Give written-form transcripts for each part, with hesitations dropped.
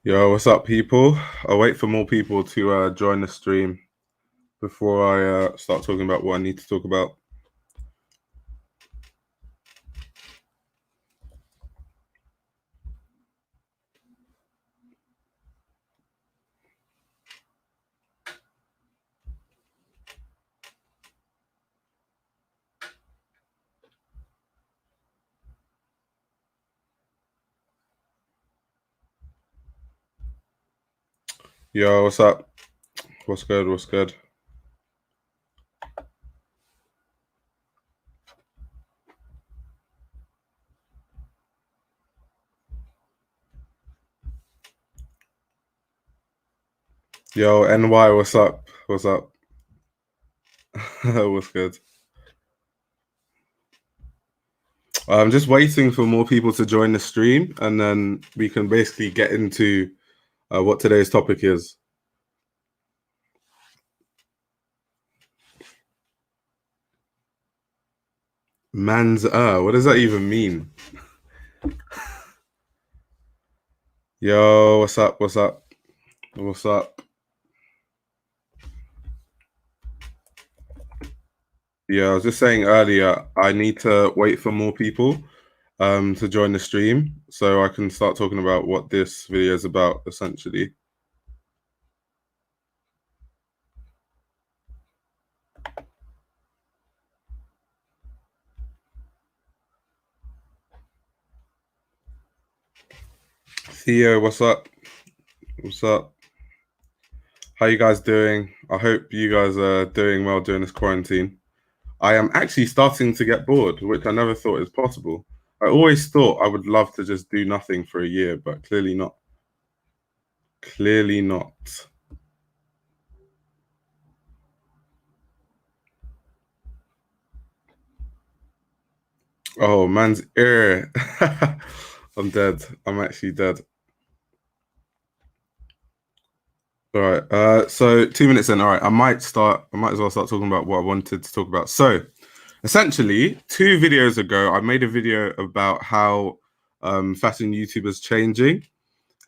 Yo, what's up, people? I'll wait for more people to join the stream before I start talking about what I need to talk about. Yo, what's up? What's good? What's good? Yo, NY, what's up? What's up? What's good? I'm just waiting for more people to join the stream, and then we can basically get into what today's topic is. Man's what does that even mean? Yo, what's up? What's up? What's up? Yeah, I was just saying earlier, I need to wait for more people to join the stream so I can start talking about what this video is about, essentially. Theo, what's up? What's up? How you guys doing? I hope you guys are doing well during this quarantine. I am actually starting to get bored, which I never thought is possible. I always thought I would love to just do nothing for a year, but clearly not. Clearly not. Oh, man's ear. I'm dead. I'm actually dead. All right. So 2 minutes in. All right. I might as well start talking about what I wanted to talk about. So essentially, 2 videos ago, I made a video about how fashion YouTubers changing.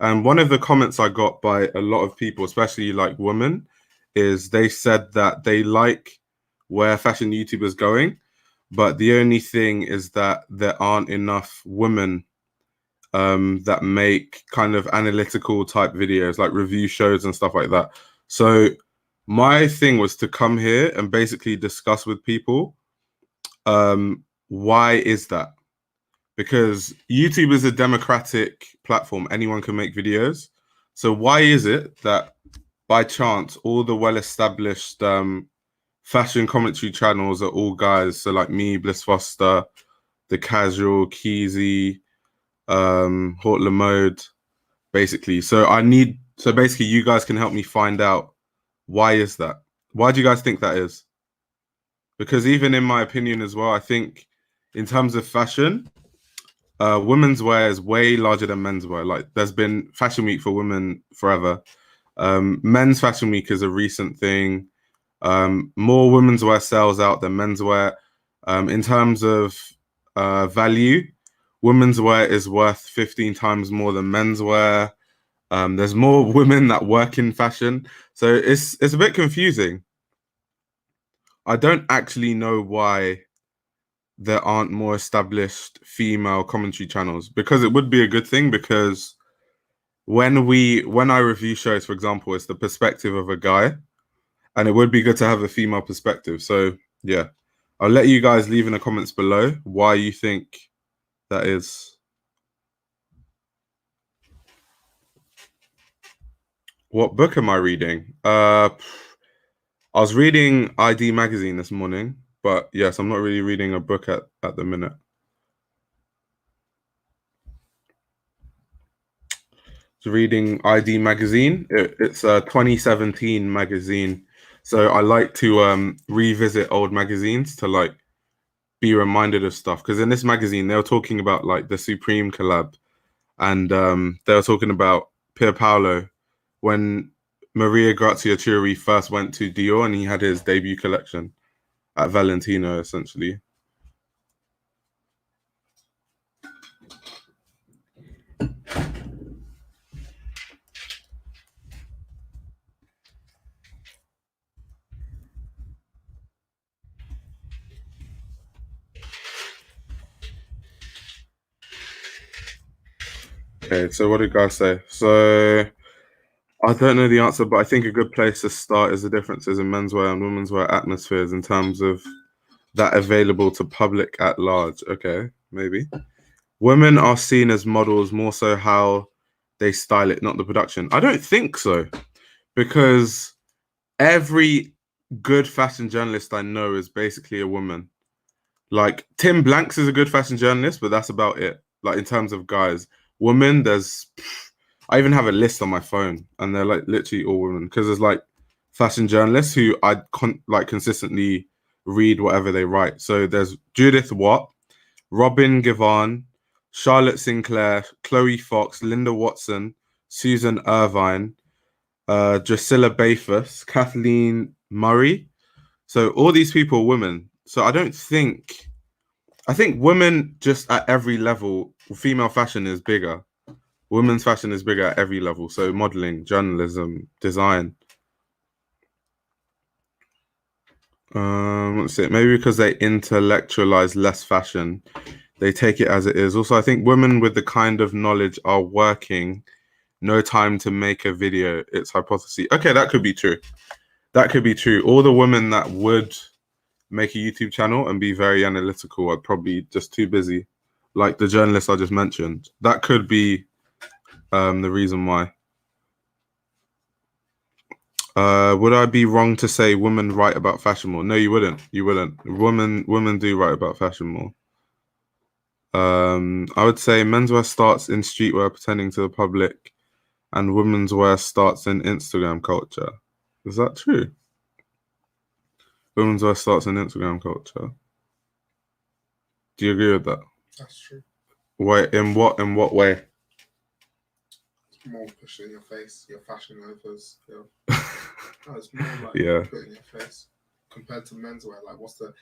And one of the comments I got by a lot of people, especially like women, is they said that they like where fashion YouTubers going, but the only thing is that there aren't enough women that make kind of analytical type videos, like review shows and stuff like that. So my thing was to come here and basically discuss with people why is that? Because YouTube is a democratic platform, anyone can make videos. So why is it that by chance all the well-established fashion commentary channels are all guys? So like me, Bliss Foster, The Casual, Keezy, Haute Le Mode, basically. So basically you guys can help me find out why is that? Why do you guys think that is? Because even in my opinion as well, I think in terms of fashion, women's wear is way larger than men's wear. Like there's been fashion week for women forever. Men's fashion week is a recent thing. More women's wear sells out than men's wear. In terms of value, women's wear is worth 15 times more than men's wear. There's more women that work in fashion, so it's a bit confusing. I don't actually know why there aren't more established female commentary channels, because it would be a good thing, because when I review shows, for example, it's the perspective of a guy, and it would be good to have a female perspective. So yeah, I'll let you guys leave in the comments below why you think that is. What book am I reading? I was reading ID magazine this morning, but yes, I'm not really reading a book at the minute. So reading ID magazine. It's a 2017 magazine. So I like to revisit old magazines to like be reminded of stuff. Because in this magazine, they were talking about like the Supreme collab, and they were talking about Pier Paolo when Maria Grazia Chiuri first went to Dior, and he had his debut collection at Valentino, essentially. Okay, so what did guys say? So I don't know the answer, but I think a good place to start is the differences in menswear and womenswear atmospheres in terms of that available to public at large. Okay, maybe. Women are seen as models more so how they style it, not the production. I don't think so, because every good fashion journalist I know is basically a woman. Like Tim Blanks is a good fashion journalist, but that's about it. Like in terms of guys, women, I even have a list on my phone, and they're like literally all women because there's like fashion journalists who consistently read whatever they write. So there's Judith Watt, Robin Givan, Charlotte Sinclair, Chloe Fox, Linda Watson, Susan Irvine, Drusilla Bayfus, Kathleen Murray. So all these people are women. So I think women just at every level, female fashion is bigger. Women's fashion is bigger at every level. So modeling, journalism, design. Let's see. Maybe because they intellectualize less fashion, they take it as it is. Also, I think women with the kind of knowledge are working. No time to make a video. It's hypothesis. Okay, that could be true. That could be true. All the women that would make a YouTube channel and be very analytical are probably just too busy, like the journalist I just mentioned. That could be the reason why. Would I be wrong to say women write about fashion more? No, you wouldn't. You wouldn't. Women do write about fashion more. I would say menswear starts in streetwear, pretending to the public, and women's wear starts in Instagram culture. Is that true? Women's wear starts in Instagram culture. Do you agree with that? That's true. Wait, in what way? It's more pushing in your face, your fashion lovers. No, it's more like put in your face compared to menswear. Like, what's the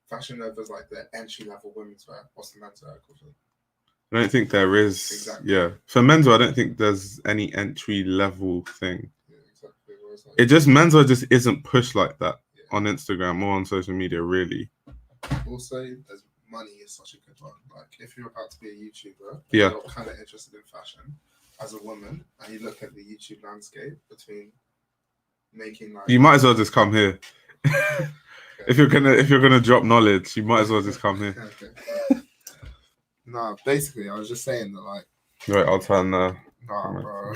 fashion lovers like the entry level women's wear? What's the menswear equivalent? I don't think there is. Exactly. Yeah, for menswear, I don't think there's any entry level thing. Yeah, exactly. Like, it just menswear just isn't pushed like that on Instagram or on social media, really. Also, there's money is such a good one. Like, if you're about to be a YouTuber, you're kind of interested in fashion as a woman, and you look at the YouTube landscape between making like, you might as well just come here. Okay. If you're gonna drop knowledge, you might as well just come here. Okay. No, basically, I was just saying that, like. Right, I'll turn. Nah, bro.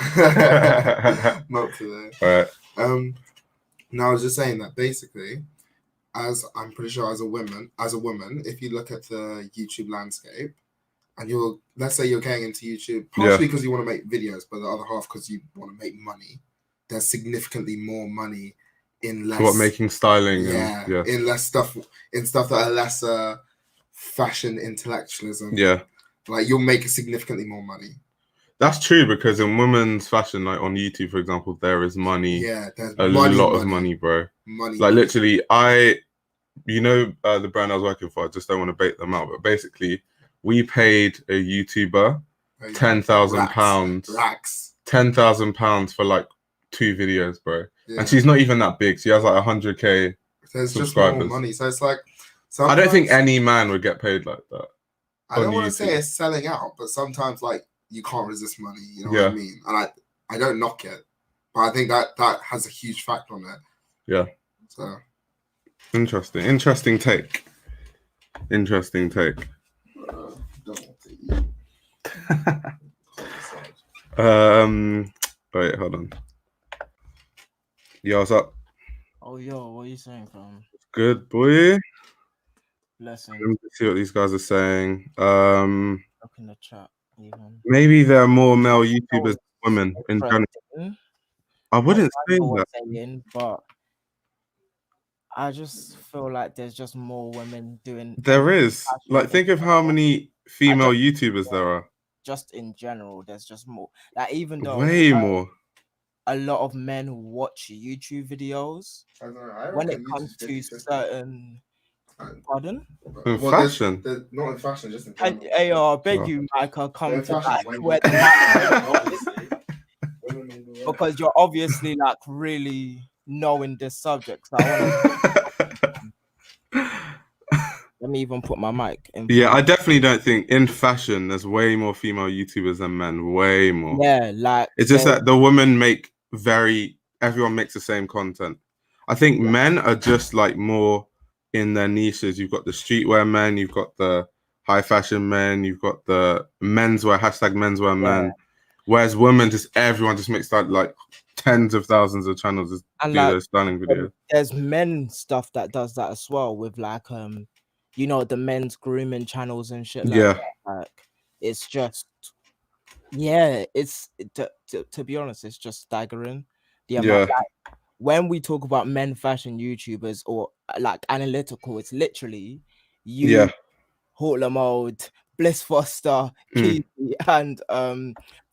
Not today. All right. No, I was just saying that basically, as I'm pretty sure as a woman, if you look at the YouTube landscape, and let's say you're getting into YouTube partially because you want to make videos, but the other half because you want to make money. There's significantly more money in less. What, making styling? In less stuff, in stuff that are less fashion intellectualism. Yeah, like you'll make significantly more money. That's true, because in women's fashion, like on YouTube, for example, there is money. Yeah, there's a lot of money, bro. Like literally, the brand I was working for, I just don't want to bait them out, but basically, we paid a YouTuber £10,000. Racks. £10,000 for like 2 videos, bro. Yeah. And she's not even that big. She has like 100K There's subscribers. Just more money, so it's like. I don't think any man would get paid like that. I don't want to say it's selling out, but sometimes like you can't resist money. You know what I mean? And I don't knock it, but I think that has a huge fact on it. Yeah. So interesting take. Interesting take. Wait, hold on. Yo, what's up? Oh, yo, what are you saying, fam? Good, boy. Blessings. Let me see what these guys are saying. Look in the chat, even. Maybe there are more male YouTubers than women in general. I wouldn't say that. But I just feel like there's just more women doing. There is. Like, think of how many female YouTubers there are. Just in general, there's just more. Like, even though way more. A lot of men watch YouTube videos. I don't know. When it comes to certain. Pardon? In fashion? There's not in fashion, just in general. Hey, I beg you, Micah, come to that. Because you're obviously like really knowing this subject. So let Let me even put my mic in. Yeah, I definitely don't think in fashion there's way more female YouTubers than men. Way more. Yeah, like It's just that the women make everyone makes the same content. I think men are just like more in their niches. You've got the streetwear men, you've got the high fashion men, you've got the menswear, #menswear men. Whereas women, everyone just makes like tens of thousands of channels just and do like those styling videos. there's men stuff that does that as well with like you know, the men's grooming channels and shit like that. Like it's just it's to be honest, it's just staggering the amount. Like when we talk about men fashion YouTubers or like analytical, it's literally you, Hortler Mode, Bliss Foster, Keezy, and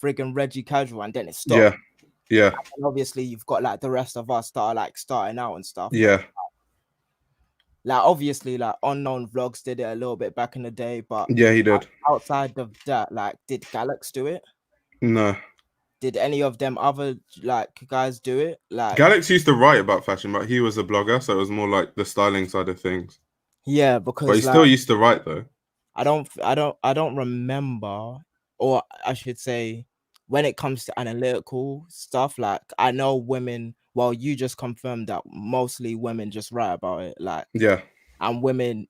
friggin' Reggie Casual, and then it stops. Yeah. And obviously you've got like the rest of us that are like starting out and stuff. Yeah. Like obviously like Unknown Vlogs did it a little bit back in the day, but yeah, he did. Outside of that, like did Galax do it? No. Did any of them other like guys do it? Like Galax used to write about fashion, but he was a blogger, so it was more like the styling side of things. Yeah, because but he still used to write though. I don't remember, or I should say, when it comes to analytical stuff, like I know women. Well, you just confirmed that mostly women just write about it, like and women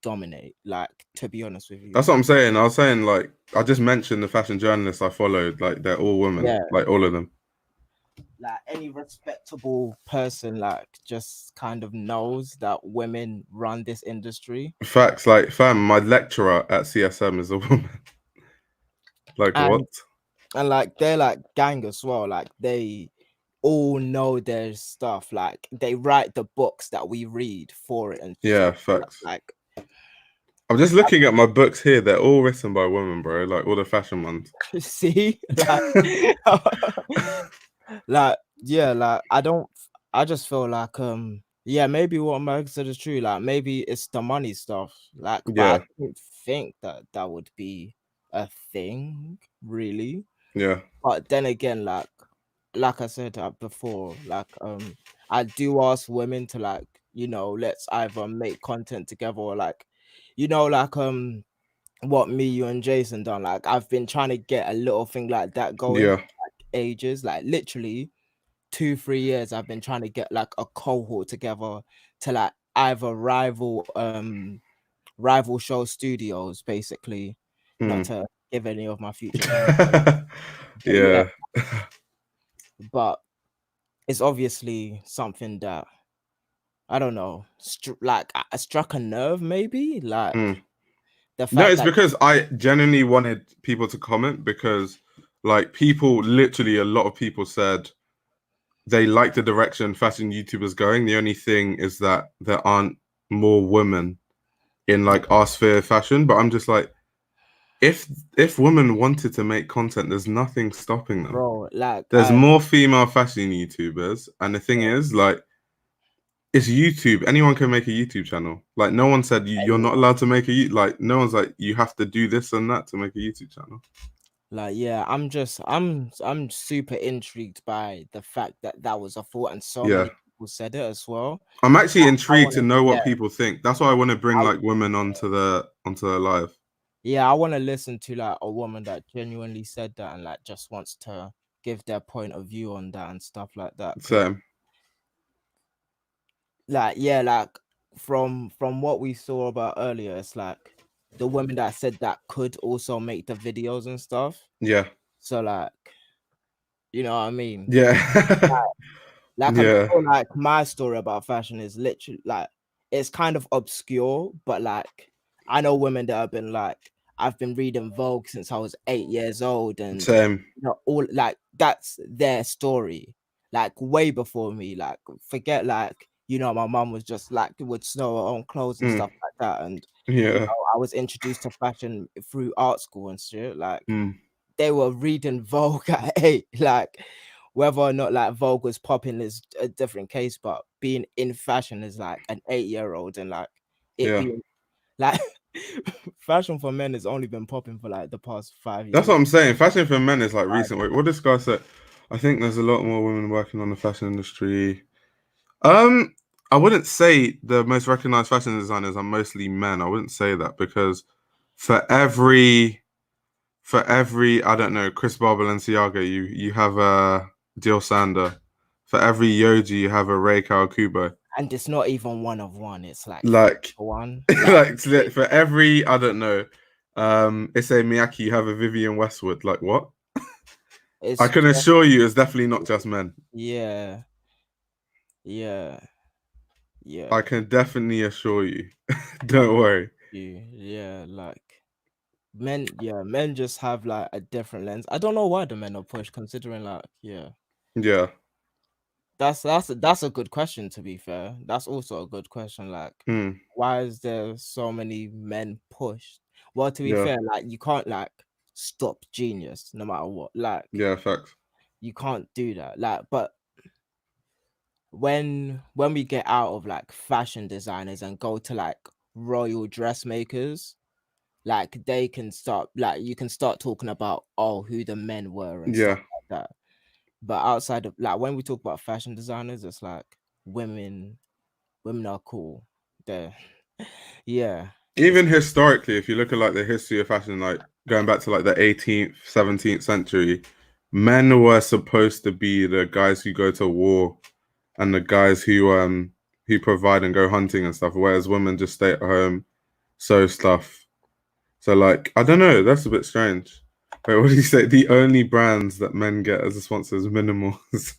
dominate. Like to be honest with you, that's what I'm saying. I was saying like I just mentioned the fashion journalists I followed, like they're all women, like all of them. Like any respectable person, like just kind of knows that women run this industry. Facts, like fam, my lecturer at CSM is a woman. Like what? And like they're like gang as well. Like they all know their stuff. Like they write the books that we read for it and facts. Like I'm just looking at my books here. They're all written by women, bro. Like all the fashion ones. See, like I just feel like maybe what Meg said is true. Like maybe it's the money stuff. Like but I don't think that would be a thing, really. Yeah. But then again, like I said before, like I do ask women to like, you know, let's either make content together or like, you know, like what me, you and Jason done. Like I've been trying to get a little thing like that going for, like ages, like literally 2-3 years. I've been trying to get like a cohort together to like either rival show studios, basically. Not to give any of my future but it's obviously something that I don't know, like I struck a nerve, maybe like the fact. No, it's because I genuinely wanted people to comment because, like, literally a lot of people said they like the direction fashion YouTubers going. The only thing is that there aren't more women in like our sphere of fashion. But I'm just like, if women wanted to make content, there's nothing stopping them. Bro, like there's more female fashion YouTubers, and the thing is, like, it's YouTube. Anyone can make a YouTube channel. Like, no one said you're not allowed to make like, no one's like you have to do this and that to make a YouTube channel. Like, yeah, I'm super intrigued by the fact that that was a thought, and so many people said it as well. I'm actually intrigued to know what people think. That's why I want to bring like women onto the live. Yeah, I want to listen to like a woman that genuinely said that and like just wants to give their point of view on that and stuff like that. Same. Like, yeah, like from what we saw about earlier, it's like the women that said that could also make the videos and stuff. Yeah. So like, you know what I mean? Yeah. I feel like my story about fashion is literally like it's kind of obscure, but like I know women that have been like, I've been reading Vogue since I was 8 years old, and same, you know, all like that's their story, like way before me. Like forget like, you know, my mom was just like would sew her own clothes and stuff like that, and you know, I was introduced to fashion through art school and shit. Like they were reading Vogue at 8. Like whether or not like Vogue was popping is a different case, but being in fashion is like an 8-year-old, and like it being like fashion for men has only been popping for like the past 5 years. That's what I'm saying. Fashion for men is like recent. Wait, what this guy said? I think there's a lot more women working on the fashion industry. I wouldn't say the most recognized fashion designers are mostly men. I wouldn't say that because for every I don't know, Chris Barber Balenciaga, you have a Jill Sander. For every Yoji, you have a Rei Kawakubo. And it's not even one of one. It's like Like one. like for every I don't know, Issei Miyake, you have a Vivienne Westwood. Like what? It's I can assure you, it's definitely not just men. yeah, yeah, yeah. I can definitely assure you. Don't worry. Yeah, like men just have like a different lens. I don't know why the men are pushed, considering like Yeah. that's a good question, to be fair. That's also a good question. Like, why is there so many men pushed? Well, to be fair, like you can't like stop genius no matter what. Like, yeah, facts. You can't do that. Like, but when we get out of like fashion designers and go to like royal dressmakers, like they can start, like you can start talking about who the men were and stuff like that. But outside of like when we talk about fashion designers, it's like women are cool. They're yeah. Even historically, if you look at like the history of fashion, like going back to like the 18th, 17th century, men were supposed to be the guys who go to war and the guys who provide and go hunting and stuff, whereas women just stay at home, sew stuff. So like I don't know, that's a bit strange. Wait, what did you say? The only brands that men get as a sponsor is Minimals.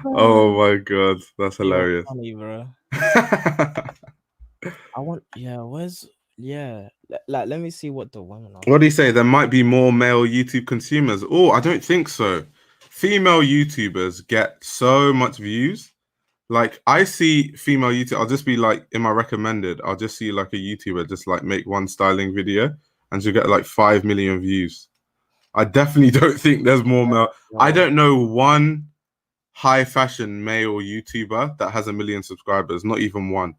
Oh my god, that's hilarious. Funny, bro. I want where's like let me see what the women are. What do you say? There might be more male YouTube consumers. Oh, I don't think so. Female YouTubers get so much views. Like I see female YouTube, I'll just be like in my recommended, I'll just see like a YouTuber just like make one styling video and she'll get like 5 million views. I definitely don't think there's more male. I don't know one high fashion male YouTuber that has 1 million subscribers, not even one.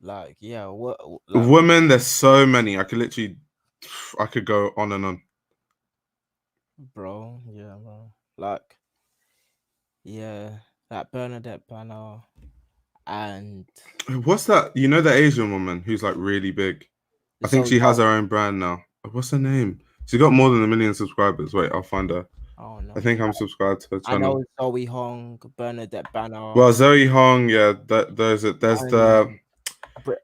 Like, yeah, what like, women, there's so many. I could go on and on. Bro, yeah, bro. Like, yeah, like Bernadette Banner and what's that? You know the Asian woman who's like really big? I think she has her own brand now. What's her name? She got more than 1 million subscribers. Wait, I'll find her. Oh no. I think I'm subscribed to her channel. I know Zoe Hong, Bernadette Banner. Well, Zoe Hong, yeah. There's the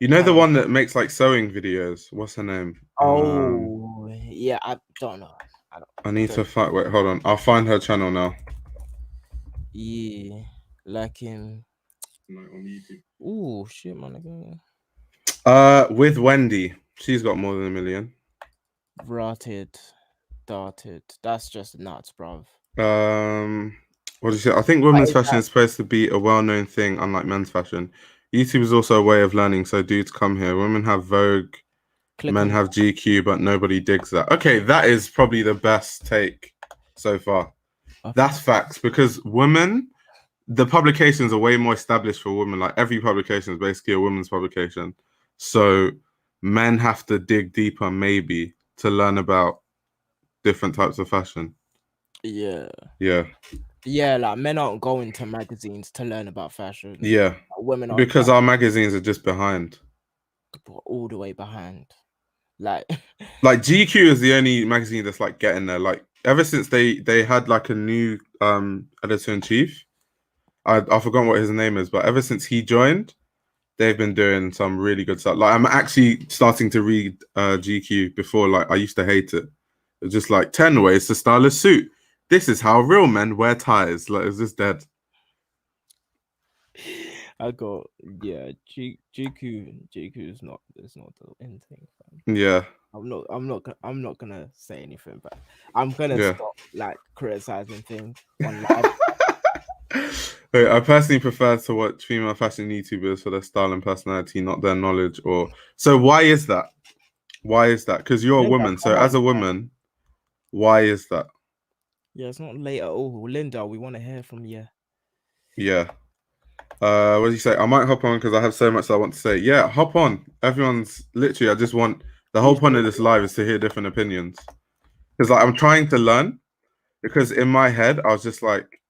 you know the one that makes like sewing videos. What's her name? Oh, yeah. I don't know. I need to find. Wait, hold on. I'll find her channel now. Yeah, like in. On YouTube. Ooh, shit, man. With Wendy, she's got more than 1 million. Darted. That's just nuts, bruv. What do you say? I think women's fashion is supposed to be a well-known thing, unlike men's fashion. YouTube is also a way of learning, so dudes come here. Women have Vogue, men have GQ, but nobody digs that. Okay, that is probably the best take so far. Okay. That's facts, because women, the publications are way more established for women. Like every publication is basically a women's publication. So men have to dig deeper, maybe, to learn about different types of fashion. Yeah. Yeah, like men aren't going to magazines to learn about fashion. Yeah. Like, women are, because our magazines are just behind. All the way behind. Like GQ is the only magazine that's like getting there. Like ever since they had like a new editor-in-chief. I forgot what his name is, but ever since he joined, they've been doing some really good stuff. Like I'm actually starting to read GQ before. Like I used to hate it. It's just like 10 ways to style a suit. This is how real men wear ties. Like it's just dead. I got GQ is not the end thing. Yeah. I'm not gonna say anything, but I'm gonna stop like criticizing things on live. Wait, I personally prefer to watch female fashion YouTubers for their style and personality, not their knowledge. So why is that? Because you're a woman. So as a woman, why is that? Yeah, it's not late at all. Linda, we want to hear from you. Yeah. What do you say? I might hop on because I have so much I want to say. Yeah, hop on. Everyone's literally, I just want, the whole point of this live is to hear different opinions. Because like, I'm trying to learn, because in my head, I was just like,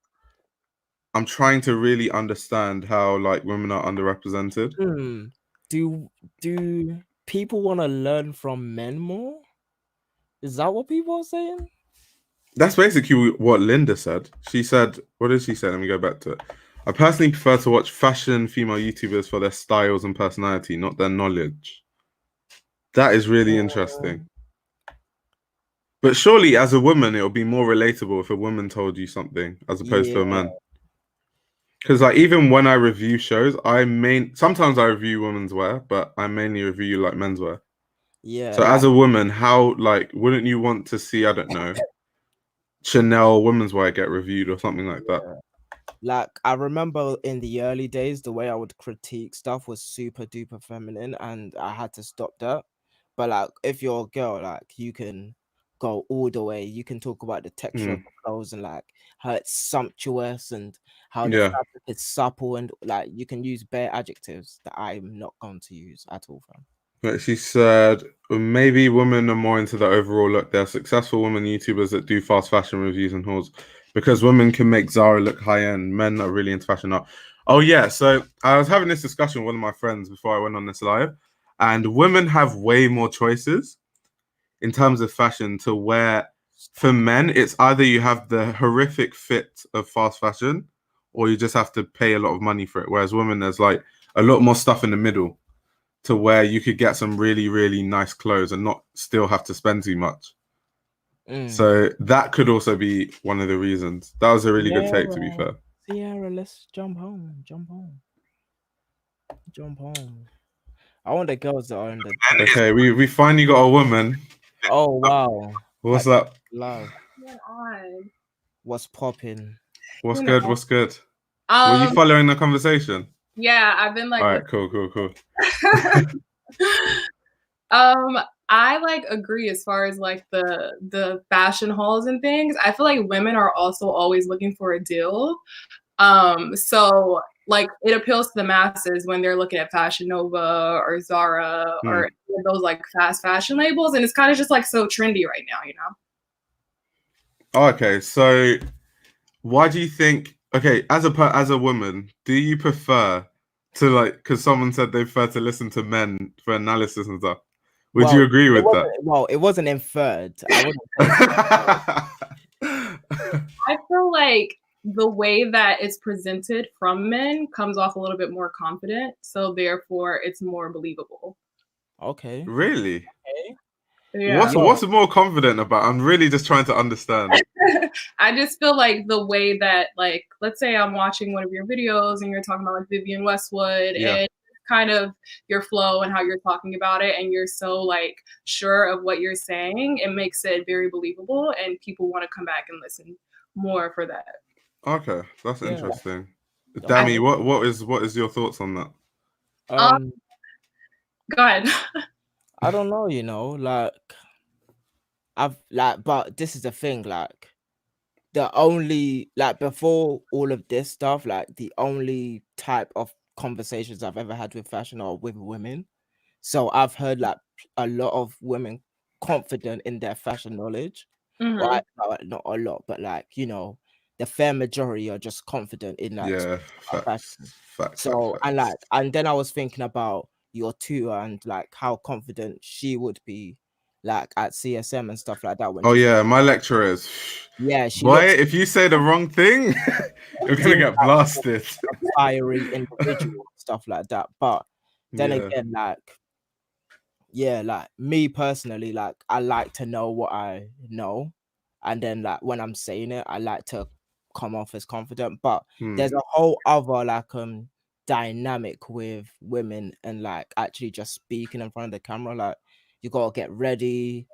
I'm trying to really understand how like women are underrepresented. Do people want to learn from men more? Is that what people are saying? That's basically what Linda said. She said, what did she say? Let me go back to it. I personally prefer to watch fashion female YouTubers for their styles and personality, not their knowledge. That is really interesting. But surely, as a woman, it would be more relatable if a woman told you something as opposed to a man. Because like even when I review shows, sometimes I review women's wear, but I mainly review like men's wear. Yeah. So as a woman, how like wouldn't you want to see, I don't know, Chanel women's wear get reviewed or something like that? Like I remember in the early days, the way I would critique stuff was super duper feminine, and I had to stop that. But like if you're a girl, like you can go all the way. You can talk about the texture of the clothes and like how it's sumptuous and how the fabric is supple, and like you can use bare adjectives that I'm not going to use at all, fam. But she said maybe women are more into the overall look. There are successful women YouTubers that do fast fashion reviews and hauls because women can make Zara look high end. Men are really into fashion art. Oh yeah, so I was having this discussion with one of my friends before I went on this live, and women have way more choices in terms of fashion to wear. For men, it's either you have the horrific fit of fast fashion or you just have to pay a lot of money for it. Whereas women, there's like a lot more stuff in the middle to where you could get some really, really nice clothes and not still have to spend too much. So that could also be one of the reasons. That was a really good take, to be fair. Sierra, let's jump home. I want the girls that are in the... Okay, we finally got a woman. Oh, wow. What's up? Love. What's popping? What's good? What's good? Were you following the conversation? Yeah, I've been like... All right, cool. I like agree as far as like the fashion hauls and things. I feel like women are also always looking for a deal. So like it appeals to the masses when they're looking at Fashion Nova or Zara or any of those like fast fashion labels, and it's kind of just like so trendy right now, you know? Okay, so why do you think? Okay, as a woman, do you prefer to like? Because someone said they prefer to listen to men for analysis and stuff. Would you agree with that? Well, it wasn't inferred. I feel like the way that it's presented from men comes off a little bit more confident, so therefore it's more believable. Okay. Really? Okay. Yeah. What's more confident about? I'm really just trying to understand. I just feel like the way that, like, let's say I'm watching one of your videos and you're talking about like Vivienne Westwood and kind of your flow and how you're talking about it, and you're so like sure of what you're saying, it makes it very believable and people want to come back and listen more for that. Okay, that's interesting. Dami, what is your thoughts on that? Go ahead. I don't know, you know, like but this is the thing, like the only, like before all of this stuff, like the only type of conversations I've ever had with fashion are with women. So I've heard like a lot of women confident in their fashion knowledge. Well, not a lot, but like, you know, the fair majority are just confident in like fashion. So and then I was thinking about your tutor and like how confident she would be like at CSM and stuff like that. When my lecturer is. Yeah, if you say the wrong thing, you're gonna get blasted. A fiery individual, stuff like that. But then again, like me personally, like I like to know what I know, and then like when I'm saying it, I like to come off as confident. But there's a whole other like dynamic with women and like actually just speaking in front of the camera. Like you gotta get ready,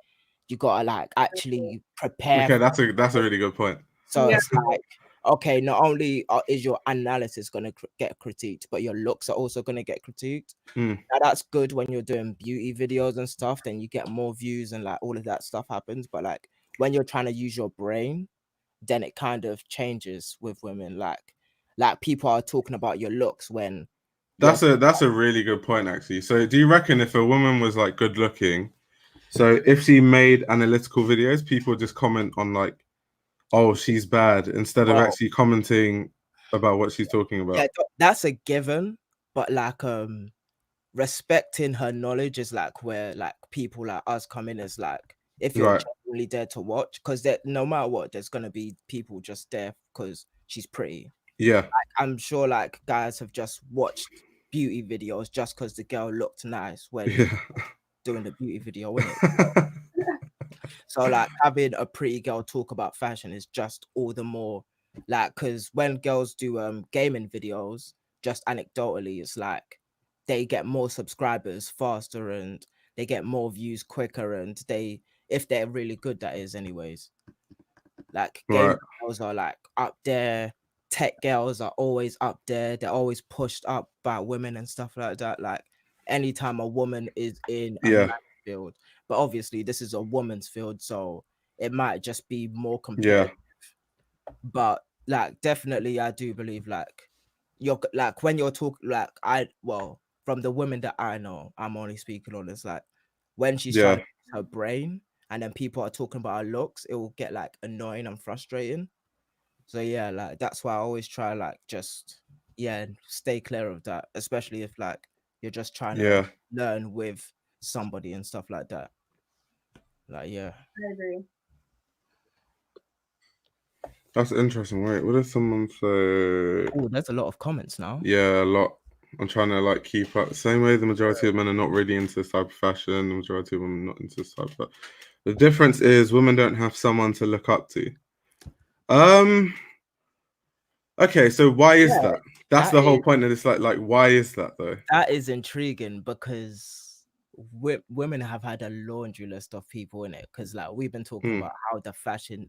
you gotta like actually prepare. Okay, that's a really good point. So it's like, okay, not only is your analysis gonna get critiqued, but your looks are also gonna get critiqued. Now that's good when you're doing beauty videos and stuff, then you get more views and like all of that stuff happens. But like when you're trying to use your brain, then it kind of changes with women. Like people are talking about your looks when that's a really good point actually. So do you reckon if a woman was like good looking, so if she made analytical videos, people just comment on like, oh, she's bad, instead of actually commenting about what she's talking about. Yeah, that's a given, but like respecting her knowledge is like where like people like us come in as like if you're Right. genuinely there to watch, because no matter what, there's gonna be people just there because she's pretty. Yeah. Like, I'm sure like guys have just watched beauty videos just because the girl looked nice when doing the beauty video, innit? So like having a pretty girl talk about fashion is just all the more like, because when girls do gaming videos, just anecdotally, it's like they get more subscribers faster and they get more views quicker, and if they're really good, that is anyways. Like gaming girls are like up there, tech girls are always up there, they're always pushed up by women and stuff like that. Like anytime a woman is in a man's field, but obviously this is a woman's field, so it might just be more competitive. But like definitely I do believe like you're like when you're talking like from the women that I know, I'm only speaking on this, like when she's trying to use her brain and then people are talking about her looks, it will get like annoying and frustrating. So yeah, like that's why I always try like just stay clear of that, especially if like you're just trying to learn with somebody and stuff like that. Like I agree. That's interesting. Wait, what did someone say? Oh, there's a lot of comments now. Yeah, a lot. I'm trying to like keep up. Same way the majority of men are not really into this type of fashion. The majority of women are not into this type of. The difference is women don't have someone to look up to. Okay, so why is that? That's the whole point of this. Like, why is that though? That is intriguing because women have had a laundry list of people in it. Because like we've been talking about how the fashion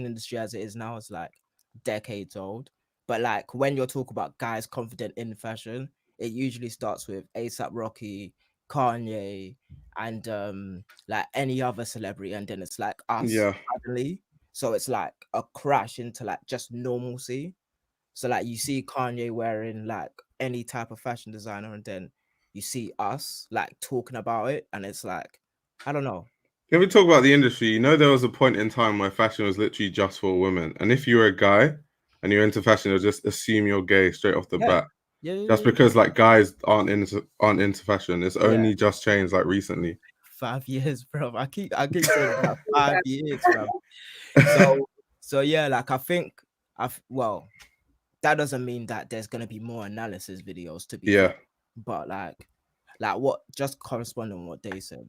industry as it is now is like decades old. But like when you're talking about guys confident in fashion, it usually starts with A$AP Rocky, Kanye, and like any other celebrity, and then it's like us suddenly. So it's like a crash into like just normalcy. So like you see Kanye wearing like any type of fashion designer, and then you see us like talking about it, and it's like, I don't know. If we talk about the industry, you know, there was a point in time where fashion was literally just for women, and if you were a guy and you're into fashion, they'll just assume you're gay straight off the bat. Just because like guys aren't into fashion. It's only just changed like recently. 5 years, bro. I keep saying about 5 years, bro. So yeah, like I think that doesn't mean that there's gonna be more analysis videos to be fair, but like what just corresponding what they said.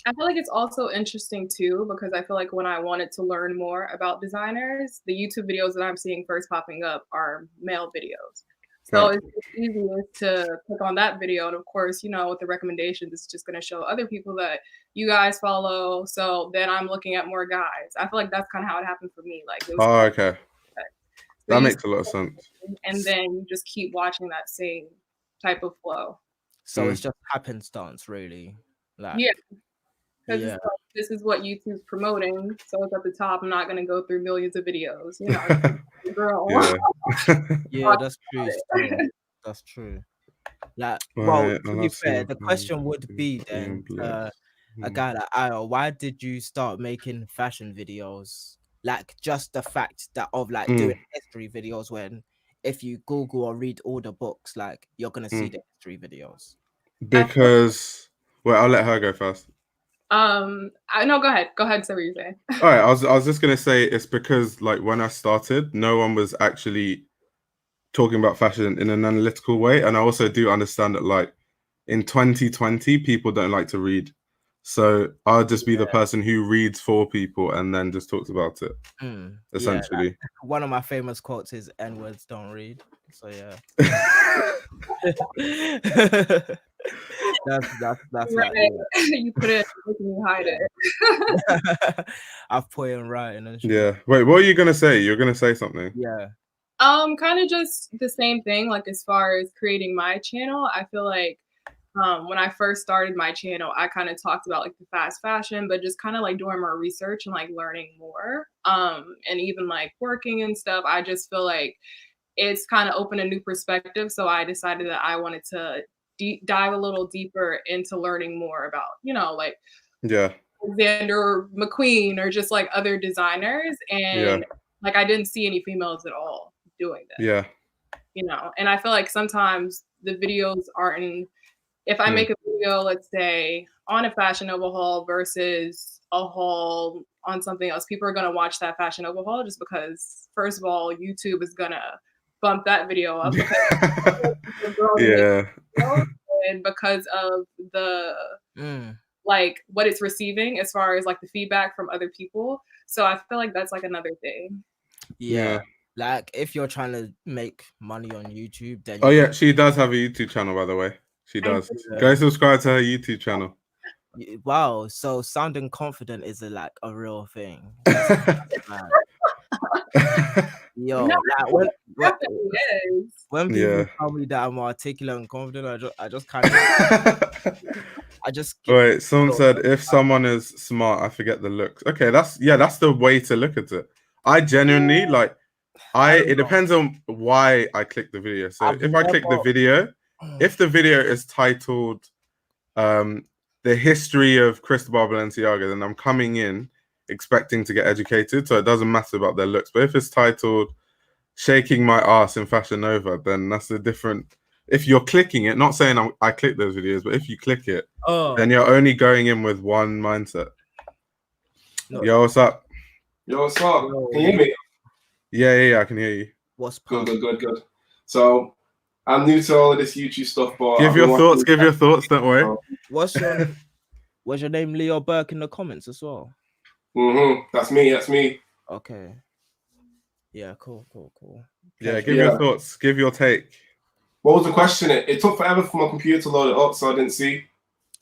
I feel like it's also interesting too, because I feel like when I wanted to learn more about designers, the YouTube videos that I'm seeing first popping up are male videos. So it's easy to click on that video. And of course, you know, with the recommendations, it's just going to show other people that you guys follow. So then I'm looking at more guys. I feel like that's kind of how it happened for me. Like, it was okay. So that makes a lot of sense. And then you just keep watching that same type of flow. So it's just happenstance, really. Like, because this is what YouTube's promoting, so it's at the top. I'm not going to go through millions of videos, you know. Girl. Yeah, that's true. That's true. Like, well, to be fair, the question would be then, a guy like Io, why did you start making fashion videos? Like, just the fact that of like doing history videos, when if you Google or read all the books, like you're gonna see the history videos. Because I'll let her go first. I no, go ahead, say what you're saying. All right, I was just gonna say it's because like when I started, no one was actually talking about fashion in an analytical way, and I also do understand that like in 2020 people don't like to read, so I'll just be the person who reads for people and then just talks about it. Essentially, like, one of my famous quotes is "N-words don't read." So yeah. That's right. Like, you put it, you hide it. I've put it right. And wait, what are you gonna say? You're gonna say something? Kind of just the same thing. Like as far as creating my channel, I feel like when I first started my channel, I kind of talked about like the fast fashion, but just kind of like doing more research and like learning more, and even like working and stuff. I just feel like it's kind of opened a new perspective. So I decided that I wanted to dive a little deeper into learning more about, you know, like Alexander McQueen or just like other designers. And like I didn't see any females at all doing this. Yeah. You know, and I feel like sometimes the videos aren't. If I make a video, let's say on a Fashion Nova haul versus a haul on something else, people are gonna watch that Fashion Nova haul just because, first of all, YouTube is gonna bump that video up because Yeah. and because of the like what it's receiving as far as like the feedback from other people. So I feel like that's like another thing. Yeah. Like if you're trying to make money on YouTube, then Oh yeah, she does have a YouTube channel, by the way. She does. Go subscribe to her YouTube channel. Wow, so sounding confident is like a real thing. Yo, No, like when people is. tell me that I'm articulate and confident, I just kind of I just wait. Someone said if someone is smart, I forget the looks. Okay, that's the way to look at it. I genuinely like. It depends on why I click the video. So if I click the video, if the video is titled the history of Cristobal Balenciaga, then I'm coming in expecting to get educated, so it doesn't matter about their looks. But if it's titled shaking my ass in Fashion Nova, then that's a different. If you're clicking it, not saying I click those videos, but if you click it, then you're only going in with one mindset. Yo, what's up? Yo, what's up? Can you hear me? Yeah, I can hear you. What's good. So I'm new to all of this YouTube stuff, but give your thoughts. Don't worry. What's your name? Leo Burke in the comments as well. That's me. Okay. Yeah, cool. Yeah, give your thoughts. Give your take. What was the question? It took forever for my computer to load it up, so I didn't see.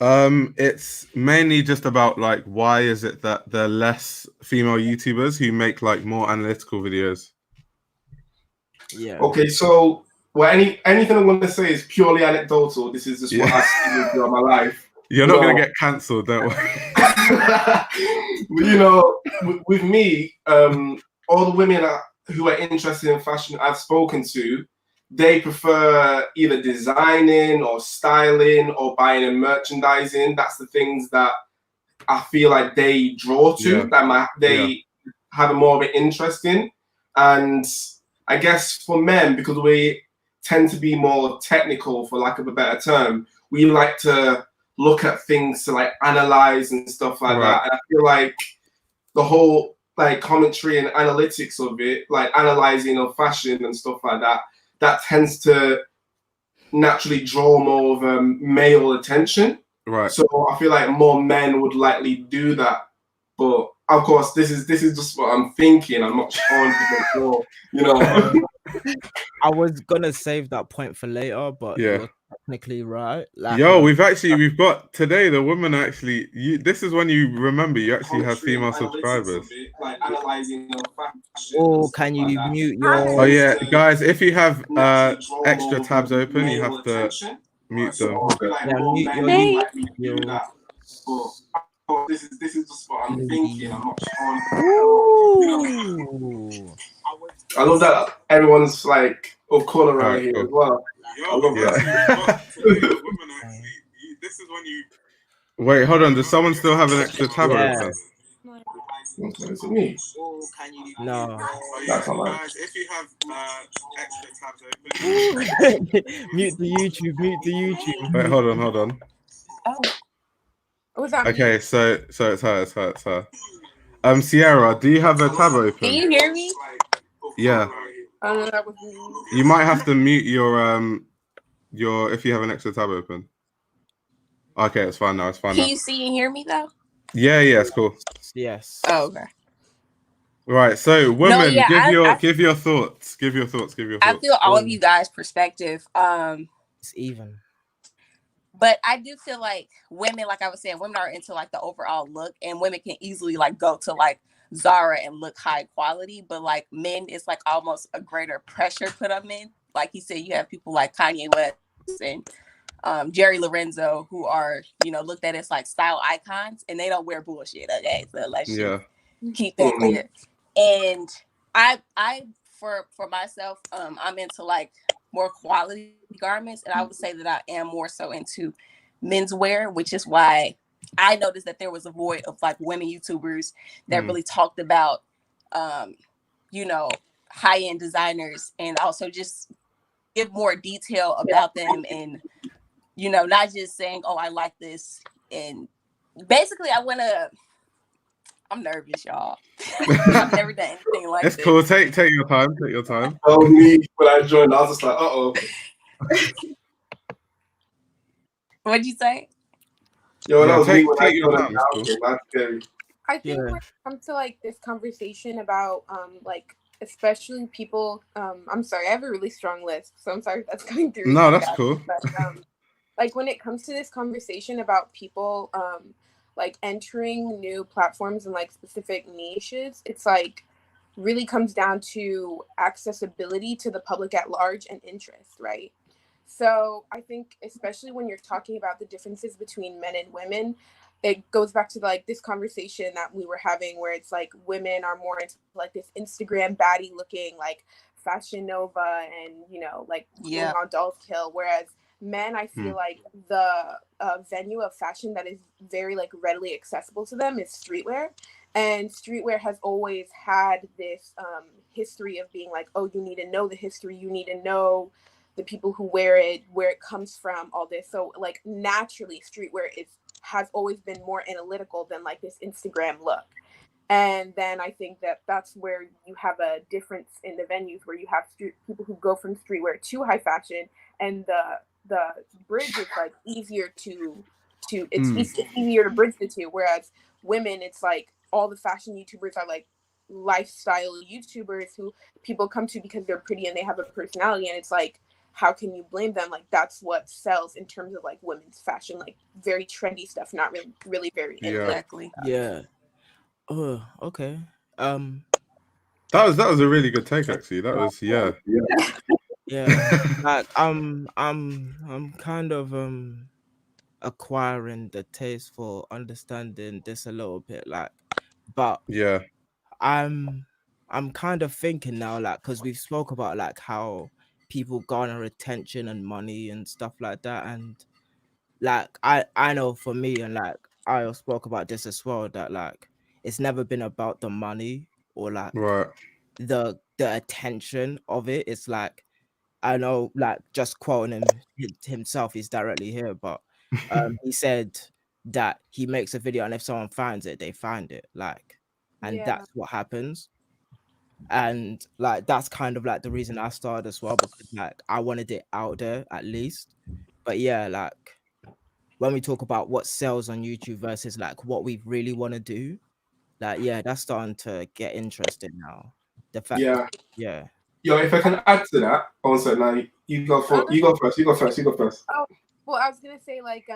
It's mainly just about like why is it that there are less female YouTubers who make like more analytical videos? Yeah. Okay, so anything I'm going to say is purely anecdotal. This is just what I've seen throughout my life. You're not going to get cancelled, don't worry. You know, with me, all the women who are interested in fashion I've spoken to, they prefer either designing or styling or buying and merchandising. That's the things that I feel like they draw to, they have a more of an interest in. And I guess for men, because we tend to be more technical, for lack of a better term, we like to look at things to like analyze and stuff like that. And I feel like the whole like commentary and analytics of it, like analyzing of fashion and stuff like that, that tends to naturally draw more of a male attention. Right. So I feel like more men would likely do that. But of course, this is just what I'm thinking. I'm not sure, you know. I was gonna save that point for later, but you're technically right. Like, we've got today the woman actually. This is when you remember you actually have female subscribers. Like analyzing your fashion. Oh, can you mute your? Oh yeah, guys, if you have extra tabs open, you have to mute them. Mute your. This is just what I'm thinking. I'm not sure. You know, I love that everyone's like of color around here as well. I love that. This is when you. Wait, hold on. Does someone still have an extra tab open? Is it me? No. That's not right. If you have extra tabs open. Mute the YouTube. Wait, hold on. Oh. Was that okay, so it's her. Sierra, do you have a tab open? Can you hear me? Yeah. That was me. You might have to mute your if you have an extra tab open. Okay, it's fine now. Can you see and hear me though? Yeah, it's cool. Yes. Oh, okay. Right, so women, give your thoughts. Give your thoughts. I feel all of you guys' perspective. It's even. But I do feel like women, like I was saying, women are into like the overall look, and women can easily like go to like Zara and look high quality. But like men, it's like almost a greater pressure put on men. Like he said, you have people like Kanye West and Jerry Lorenzo who are, you know, looked at as like style icons, and they don't wear bullshit. Okay, so let's keep that clear. And I for myself, I'm into like more quality garments, and I would say that I am more so into menswear, which is why I noticed that there was a void of like women YouTubers that really talked about you know, high-end designers, and also just give more detail about them, and you know, not just saying, oh, I like this. And basically I'm nervous, y'all. I've never done anything like It's this. cool. Take your time. Take your time. Oh, me when I joined, I was just like, What'd you say? Yo, Yeah, that was me take when I your joined. time. It's cool. That's scary. I think Yeah. when it comes to like this conversation about like especially people, I'm sorry, I have a really strong list, so I'm sorry if that's coming through. No, that's guys, cool. But like when it comes to this conversation about people like entering new platforms and like specific niches, it's like really comes down to accessibility to the public at large and interest, right? So I think especially when you're talking about the differences between men and women, it goes back to like this conversation that we were having where it's like women are more into like this Instagram baddie looking like Fashion Nova and, you know, like Yeah. going on Dolls Kill, whereas men, I feel like the venue of fashion that is very like readily accessible to them is streetwear. And streetwear has always had this history of being like, oh, you need to know the history, you need to know the people who wear it, where it comes from, all this. So like naturally streetwear has always been more analytical than like this Instagram look. And then I think that that's where you have a difference in the venues where you have people who go from streetwear to high fashion, and the bridge is like easier to it's easier to bridge the two. Whereas women, it's like all the fashion YouTubers are like lifestyle YouTubers who people come to because they're pretty and they have a personality, and it's like, how can you blame them? Like that's what sells in terms of like women's fashion, like very trendy stuff, not really very Exactly. Yeah. Oh, okay. That was a really good take, actually. That was Yeah. Like I'm kind of acquiring the taste for understanding this a little bit, like, but yeah. I'm kind of thinking now, like, because we've spoke about like how people garner attention and money and stuff like that, and like I know for me, and like I spoke about this as well, that like it's never been about the money or like Right. the attention of it. It's like, I know, like, just quoting himself, he's directly here, but he said that he makes a video and if someone finds it, they find it, like, and that's what happens. And like that's kind of like the reason I started as well, because like I wanted it out there at least. But yeah, like when we talk about what sells on YouTube versus like what we really want to do, like yeah, that's starting to get interesting now. The fact yeah. Yo, if I can add to that, also now you go first. You go first. Oh, well, I was gonna say like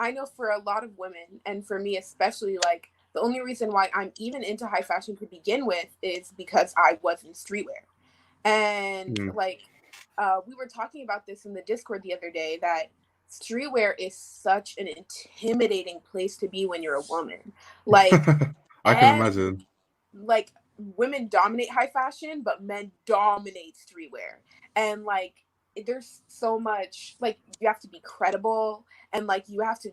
I know for a lot of women, and for me especially, like the only reason why I'm even into high fashion to begin with is because I was in streetwear. And like we were talking about this in the Discord the other day, that streetwear is such an intimidating place to be when you're a woman. Like I can imagine. Like women dominate high fashion, but men dominate streetwear. And like there's so much, like you have to be credible, and like you have to,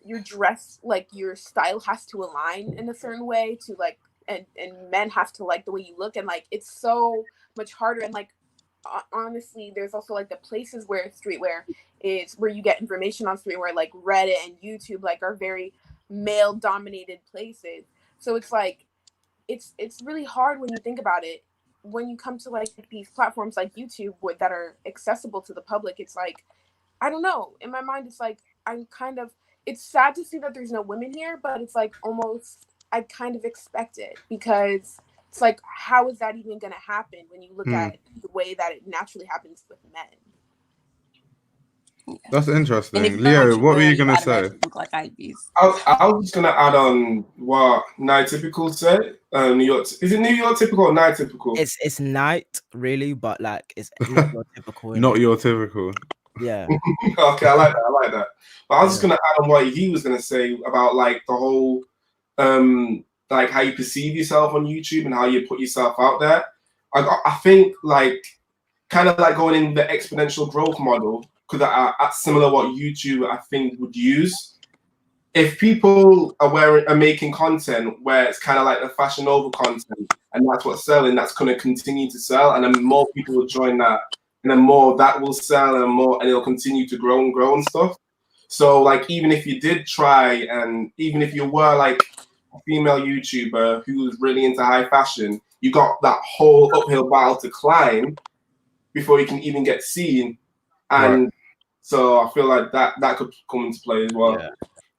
your dress, like your style has to align in a certain way to like, and men have to like the way you look, and like it's so much harder. And like honestly, there's also like the places where streetwear is, where you get information on streetwear, like Reddit and YouTube, like are very male dominated places. So it's like it's really hard when you think about it. When you come to like these platforms like YouTube that are accessible to the public, it's like, I don't know, in my mind it's like I'm kind of, it's sad to see that there's no women here, but it's like almost I kind of expect it, because it's like, how is that even going to happen when you look at the way that it naturally happens with men? Yeah. That's interesting. Leo, what were you going to say? Look like IVs. I was just going to add on what Night Typical said. New York, is it New York Typical or Night Typical? It's Night, really, but like it's not your typical. Not your typical. Yeah. Okay, I like that. But I was just going to add on what he was going to say about like the whole, like how you perceive yourself on YouTube and how you put yourself out there. I think like kind of like going in the exponential growth model, because that's similar what YouTube I think would use. if people are making content where it's kind of like the Fashion Nova content, and that's what's selling, that's going to continue to sell, and then more people will join that, and then more that will sell, and it'll continue to grow and stuff. So like, even if you did try, and even if you were like a female YouTuber who was really into high fashion, you got that whole uphill battle to climb before you can even get seen. And so I feel like that could come into play as well. Yeah.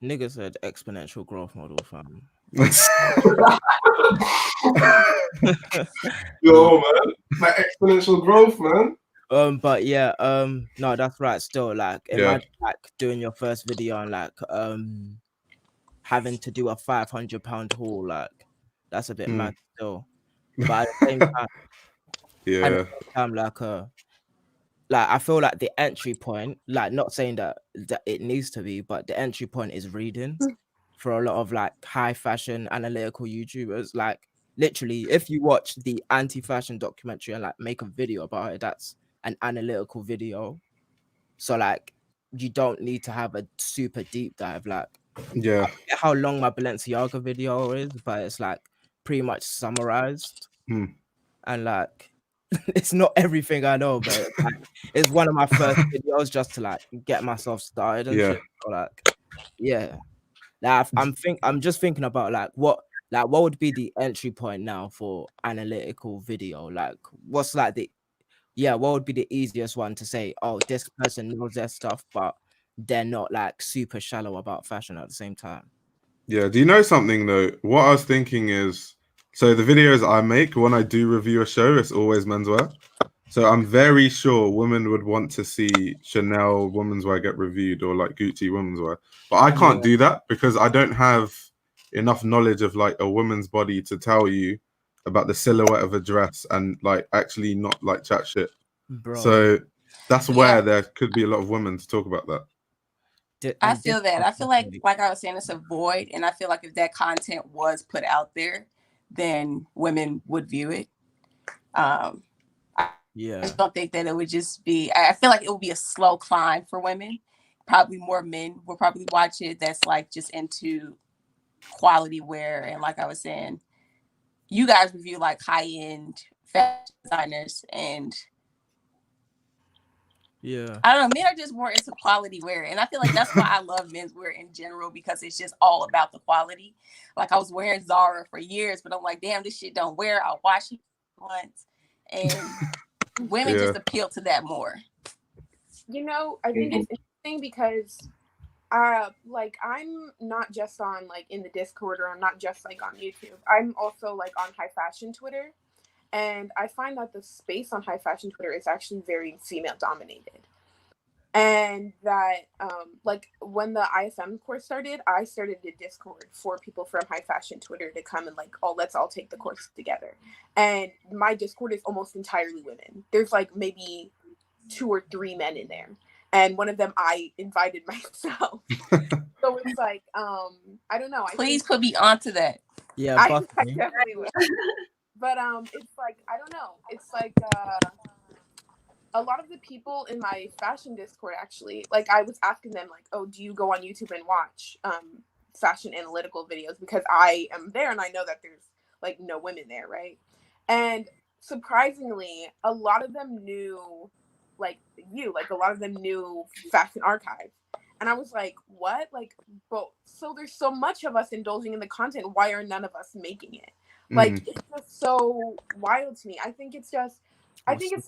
Nigga said exponential growth model, fam. Yo, man, that exponential growth, man. But yeah, no, that's right. Still, like, imagine like doing your first video and like having to do a £500 haul, like that's a bit mad still. But at the same time, like I feel like the entry point, like not saying that it needs to be, but the entry point is reading for a lot of like high fashion analytical YouTubers. Like literally, if you watch the anti-fashion documentary and like make a video about it, that's an analytical video. So like you don't need to have a super deep dive. Like I forget how long my Balenciaga video is, but it's like pretty much summarized. And like it's not everything I know, but like, it's one of my first videos just to like get myself started and shit. So, like, yeah. Like, I'm just thinking about like what would be the entry point now for analytical video? Like what's like what would be the easiest one to say, oh, this person knows their stuff, but they're not like super shallow about fashion at the same time? Yeah, do you know something though? What I was thinking is, so the videos I make when I do review a show, it's always menswear. So I'm very sure women would want to see Chanel women's wear get reviewed, or like Gucci women's wear. But I can't do that because I don't have enough knowledge of like a woman's body to tell you about the silhouette of a dress and like actually not like chat shit. Bro. So that's where there could be a lot of women to talk about that. I feel that. I feel like I was saying, it's a void. And I feel like if that content was put out there, then women would view it. I just don't think that it would just be, I feel like it would be a slow climb for women. Probably more men will probably watch it that's like just into quality wear. And like I was saying, you guys review like high-end fashion designers, and I don't know, men are just more into quality wear. And I feel like that's why I love menswear in general, because it's just all about the quality. Like I was wearing Zara for years, but I'm like, damn, this shit don't wear. I'll wash it once. And women just appeal to that more. You know, I think it's interesting because like I'm not just on like in the Discord, or I'm not just like on YouTube. I'm also like on high fashion Twitter. And I find that the space on high fashion Twitter is actually very female dominated. And that like when the IFM course started, I started a Discord for people from high fashion Twitter to come and like, oh, let's all take the course together. And my Discord is almost entirely women. There's like maybe 2 or 3 men in there. And one of them I invited myself. So it's like, I don't know. Please put me onto that. Yeah, I definitely will. But it's like, I don't know. It's like a lot of the people in my fashion Discord actually, like I was asking them like, oh, do you go on YouTube and watch fashion analytical videos? Because I am there and I know that there's like no women there, right? And surprisingly, a lot of them knew a lot of them knew Fashion Archive. And I was like, what? Like, bro, so there's so much of us indulging in the content. Why are none of us making it? Like, it's just so wild to me. I think it's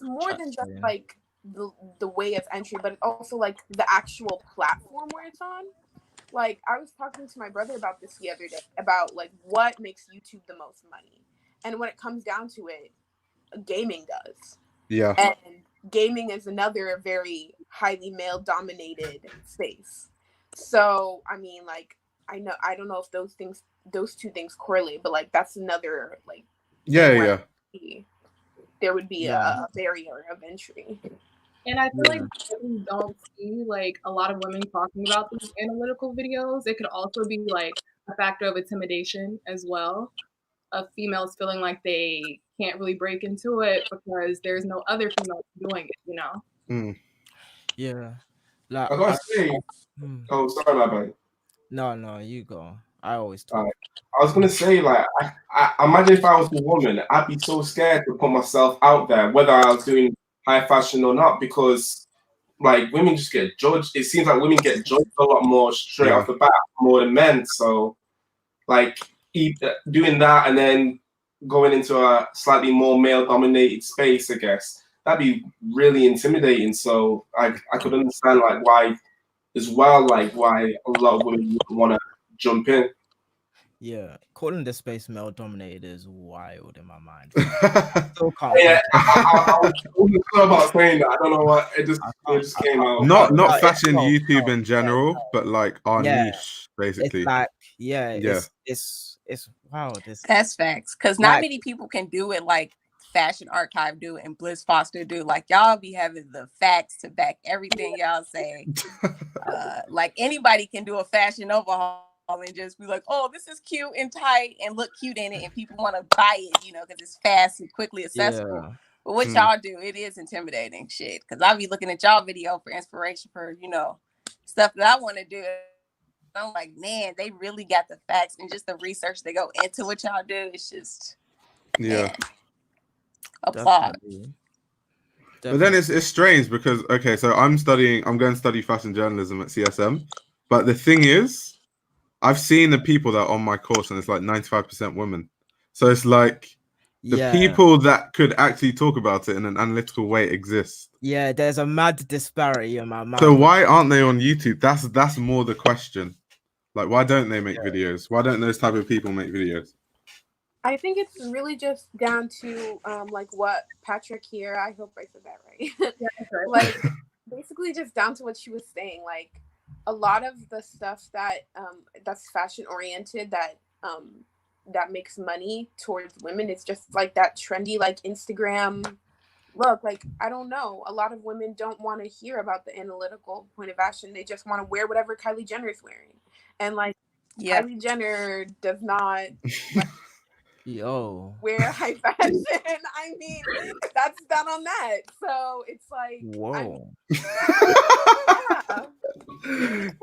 more than just like the way of entry, but it's also like the actual platform where it's on. Like, I was talking to my brother about this the other day, about like what makes YouTube the most money. And when it comes down to it, gaming does. Yeah. And gaming is another very highly male dominated space. So, I mean, like, I don't know if those two things correlate, but like that's another like there would be a barrier of entry. And I feel like we don't see like a lot of women talking about these analytical videos. It could also be like a factor of intimidation as well, of females feeling like they can't really break into it because there's no other females doing it, you know? Yeah. Like, I gotta say, oh, sorry, my bad. No, you go. I always Uh, talk. I was gonna say, like, I imagine if I was a woman, I'd be so scared to put myself out there, whether I was doing high fashion or not, because like women just get judged. It seems like women get judged a lot more straight Yeah. off the bat, more than men. So, like, doing that and then going into a slightly more male-dominated space, I guess that'd be really intimidating. So, I could understand like why, as well, like why a lot of women wouldn't want to jump in. Yeah, calling the space male dominated is wild in my mind. Not Still can't Yeah, comprehend. I wasn't sure about saying that. I don't know what it I can't. just I came can't. out. No, not it's fashion no, YouTube no. in Yeah, general, but like our yeah. niche, It's basically. like, yeah, Yeah. it's wow. This That's facts. Because not like, many people can do it like Fashion Archive do and Bliss Foster do. Like y'all be having the facts to back everything y'all say. Like anybody can do a fashion overhaul and just be like, oh, this is cute and tight and look cute in it, and people want to buy it, you know, because it's fast and quickly accessible. yeah, But what y'all do, it is intimidating shit. Because I'll be looking at y'all video for inspiration for, you know, stuff that I want to do. I'm like, man, they really got the facts and just the research they go into what y'all do. It's just, Yeah. man, applaud. definitely. But then it's strange because okay, so I'm going to study fashion journalism at CSM, but the thing is, I've seen the people that are on my course and it's like 95% women. So it's like the Yeah, people that could actually talk about it in an analytical way exist. yeah. There's a mad disparity in my mind. So why aren't they on YouTube? That's more the question. Like, why don't they make videos? Why don't those type of people make videos? I think it's really just down to like what Patrick here, I hope I said that right. Yeah, that's right. Like basically just down to what she was saying. Like a lot of the stuff that that's fashion oriented that makes money towards women, it's just like that trendy like Instagram look. Like I don't know. A lot of women don't want to hear about the analytical point of fashion. They just want to wear whatever Kylie Jenner is wearing. And like Yeah. Kylie Jenner does not Yo, wear high fashion. I mean, that's done on that. So it's like, whoa.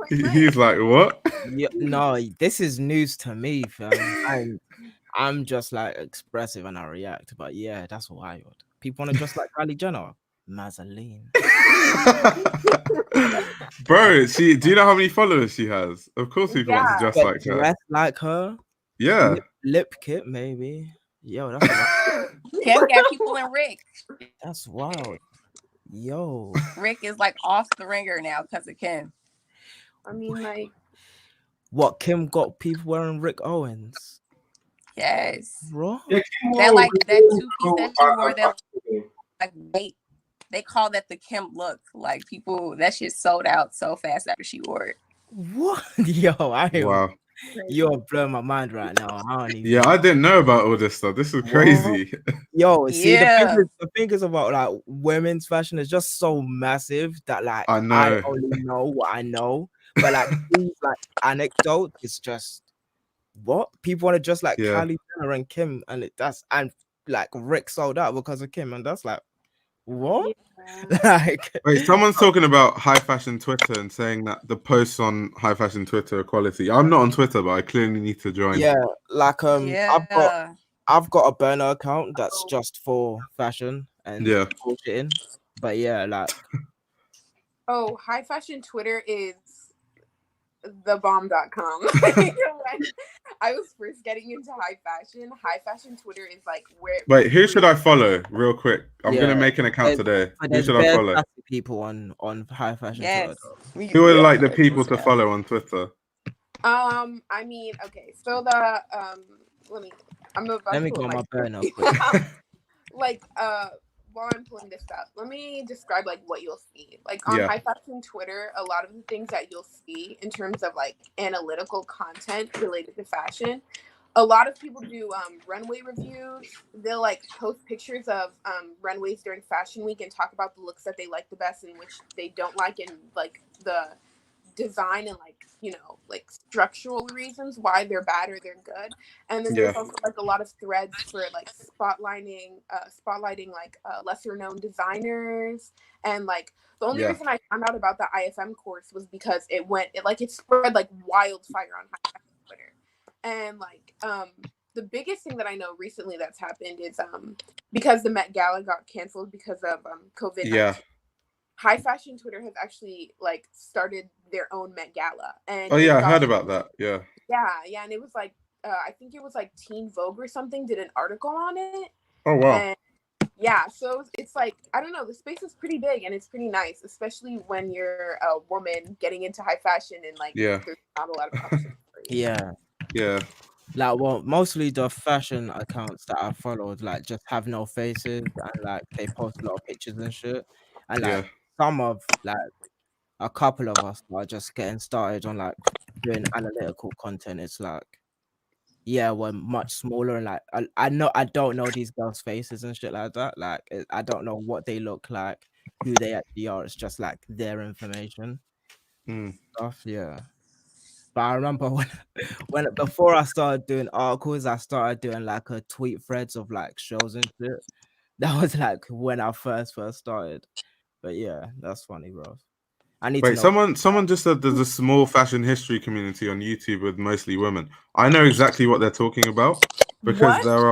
He's like, what? Yeah, no, this is news to me, fam. I'm just like expressive and I react, but yeah, that's wild. People want to dress like Kylie Jenner, Mazzoline. Bro, do you know how many followers she has? Of course people want to dress But like her. dress like her. Yeah. Lip kit, maybe. Yo, that's wild. Kim got people in Rick. That's wild. Yo, Rick is like off the ringer now because of Kim. I mean, like, what Kim got people wearing Rick Owens? Yes. Bro? Yeah, That like that 2-piece that she wore, that like they call that the Kim look. Like people, that shit sold out so fast after she wore it. What? Yo, Wow. You're blowing my mind right now. I don't even Yeah, I didn't know about all this stuff. This is crazy. Yo, see, Yeah. the thing is about like women's fashion is just so massive that like I know. only know what I know. But like these like anecdotes, it's just what people want to dress like Yeah. Kylie Jenner and Kim, and and like Rick sold out because of Kim, and that's like what? Like Wait, someone's talking about high fashion Twitter and saying that the posts on high fashion Twitter are quality. I'm not on Twitter, but I clearly need to join. yeah, like Yeah. I've got a burner account that's just for fashion and Yeah. bullshitting. But yeah, like oh, high fashion Twitter is thebomb.com. When I was first getting into high fashion Twitter is like where. Wait, who should I follow real quick? I'm gonna Yeah, make an account today. but Who there's should I bare follow? sassy people on high fashion Yes. Twitter. Who are like the people to follow on Twitter? I mean, okay, so the Let me go on my burner quick. like while I'm pulling this up, let me describe like what you'll see. Like on Yeah. high fashion Twitter, a lot of the things that you'll see in terms of like analytical content related to fashion, a lot of people do runway reviews. They'll like post pictures of runways during fashion week and talk about the looks that they like the best and which they don't like, and like the design and like, you know, like structural reasons why they're bad or they're good. And then there's also like a lot of threads for like spotlighting like lesser known designers. And like the only reason I found out about the IFM course was because it spread like wildfire on Twitter. And like the biggest thing that I know recently that's happened is because the Met Gala got canceled because of COVID-19. Yeah. High fashion Twitter has actually like started their own Met Gala, and I heard about that. Yeah, and it was like I think it was like Teen Vogue or something did an article on it. Oh wow. And yeah, so it's like, I don't know, the space is pretty big and it's pretty nice, especially when you're a woman getting into high fashion and like there's not a lot of options for you. Yeah. Like, well, mostly the fashion accounts that I followed, like, just have no faces and like they post a lot of pictures and shit. And like some of like a couple of us are just getting started on like doing analytical content. It's like, yeah, we're much smaller and like I don't know these girls' faces and shit like that. Like I don't know what they look like, who they actually are. It's just like their information stuff. Yeah. But I remember when before I started doing articles, I started doing like a tweet threads of like shows and shit. That was like when I first started. But yeah, that's funny, bro. I need to know. Someone just said there's a small fashion history community on YouTube with mostly women. I know exactly what they're talking about because there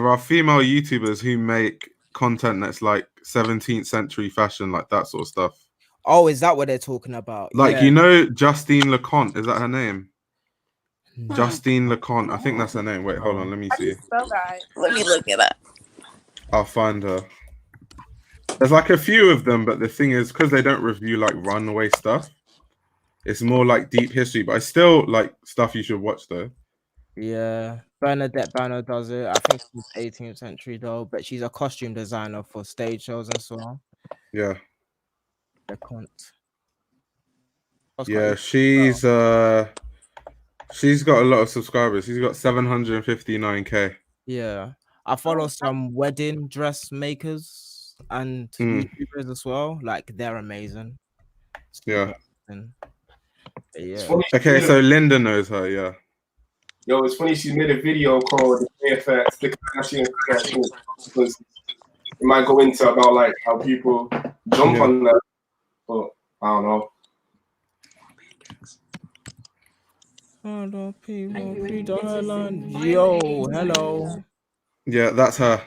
are female YouTubers who make content that's like 17th century fashion, like that sort of stuff. Oh, is that what they're talking about? Like, you know, Justine LeConte, is that her name? No. Justine LeConte, I think that's her name. Wait, hold on, let me How do see. you spell that? Let me look it up. I'll find her. There's like a few of them, but the thing is, because they don't review like runway stuff, it's more like deep history. But I still like stuff you should watch though. Yeah, Bernadette Banner does it. I think she's 18th century though, but she's a costume designer for stage shows and so on. Yeah. LeConte. Yeah, she's got a lot of subscribers. She's got 759k. Yeah, I follow some wedding dressmakers and YouTubers as well. Like they're amazing. Yeah. Yeah. Okay, so Linda knows her. Yeah. Yo, it's funny. She made a video called "AFX." The Kardashian because it might go into about like how people jump on that, but I don't know. Yo, hello. Yeah, that's her.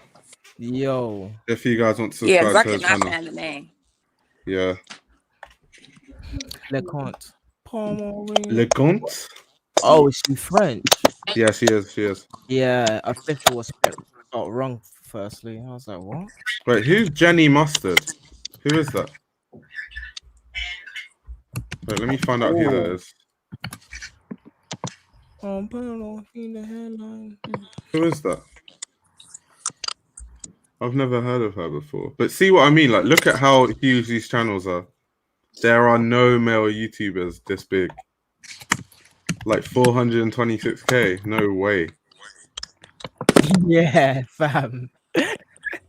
Yo. If you guys want to subscribe to her I could not channel. find the name. Yeah. LeConte. LeConte? Oh, is she French? Yeah, she is. She is. Yeah, official was spelled wrong. Firstly, I was like, what? Wait, who's Jenny Mustard? Who is that? Wait, let me find out who that is. Who is that? I've never heard of her before. But see what I mean? Like, look at how huge these channels are. There are no male YouTubers this big. Like 426k. No way. Yeah, fam.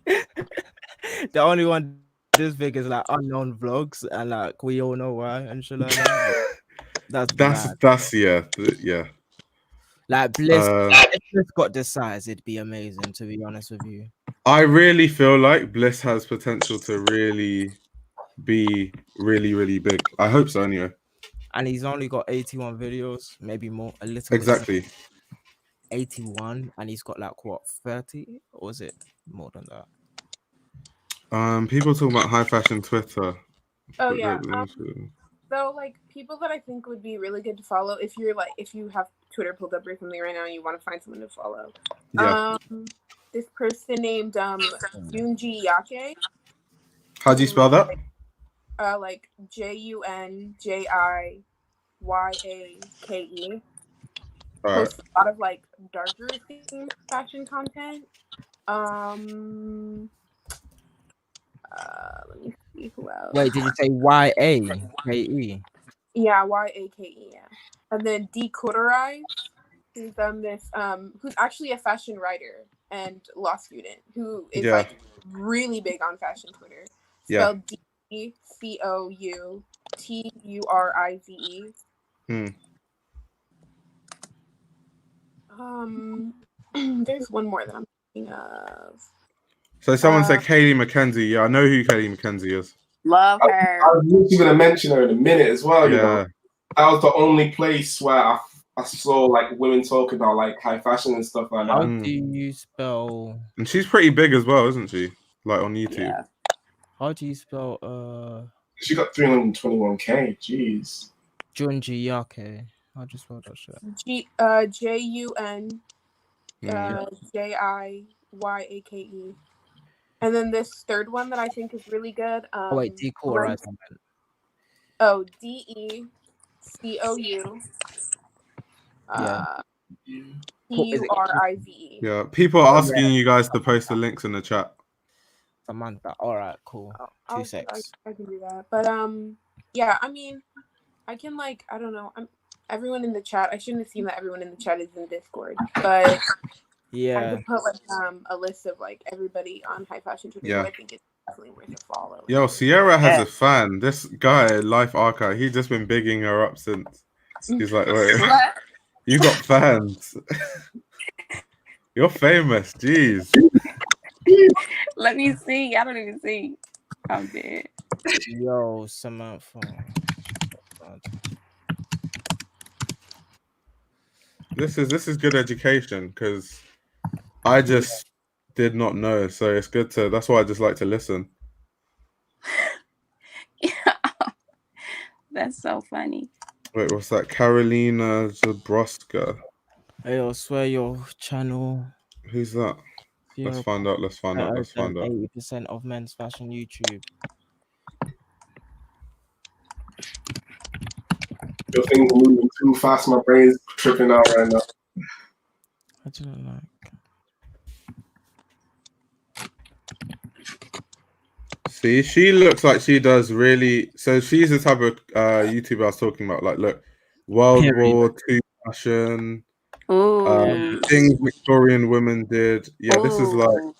The only one this big is like unknown vlogs, and like we all know why and shit like that. That's yeah. Like Bliss, if Bliss got this size, it'd be amazing, to be honest with you. I really feel like Bliss has potential to really be really big. I hope so anyway. And he's only got 81 videos, maybe more, a little exactly. bit. 81, and he's got like what, 30, or was it more than that? People talking about high fashion Twitter. Oh yeah. So like people that I think would be really good to follow if you have Twitter pulled up or something right now and you want to find someone to follow. Yeah. This person named Junji Yake. How do you spell that? Like JUNJIYAKE. Posts a lot of like darker themed fashion content. Let me see who else. Wait, did you say YAKE? Yeah, YAKE. Yeah, and then Decoderize, who's who's actually a fashion writer and law student who is like really big on fashion Twitter. Spelled DCOURIZE. TURIVE. Hmm. There's one more that I'm thinking of. So someone said Kaylee McKenzie. Yeah, I know who Kaylee McKenzie is. Love I her. was literally going to mention her in a minute as well. You know, Yeah. that was the only place where I saw like women talk about like high fashion and stuff like How that. do you spell? And she's pretty big as well, isn't she? Like on YouTube. Yeah. How do you spell? She got 321K. Jeez. Junji Yake. How do you spell that shit? JUN Hmm. JIYAKE. And then this third one that I think is really good. Oh wait, decolorize. Oh, DECOU. Yeah. TURIVE. Yeah. People are asking you guys to post the links in the chat. Samantha. All right, cool. I 2 secs. can do that. But yeah, I mean, I can like, I don't know. Everyone in the chat. I shouldn't assume that everyone in the chat is in Discord, but Yeah. I could put like a list of like everybody on high fashion Twitter. Yeah. Who I think it's definitely worth a follow. Yo, Sierra has a fan. This guy, Life Archive, he's just been bigging her up since. He's like, wait, What? you got fans. You're famous. Jeez. Let me see. I don't even see. I'm dead. Yo, Samantha. This is good education because I just did not know. So it's good to. That's why I just like to listen. That's so funny. Wait, what's that? Carolina Zabroska. Hey, I swear your channel. Who's that? Let's find out. Let's find out. Let's find out. 80% of men's fashion YouTube. Your things are moving too fast. My brain's tripping out right now. I don't like. See, she looks like she does really. So she's the type of YouTuber I was talking about. Like, look, World War II fashion, Ooh. things Victorian women did. Yeah, this is like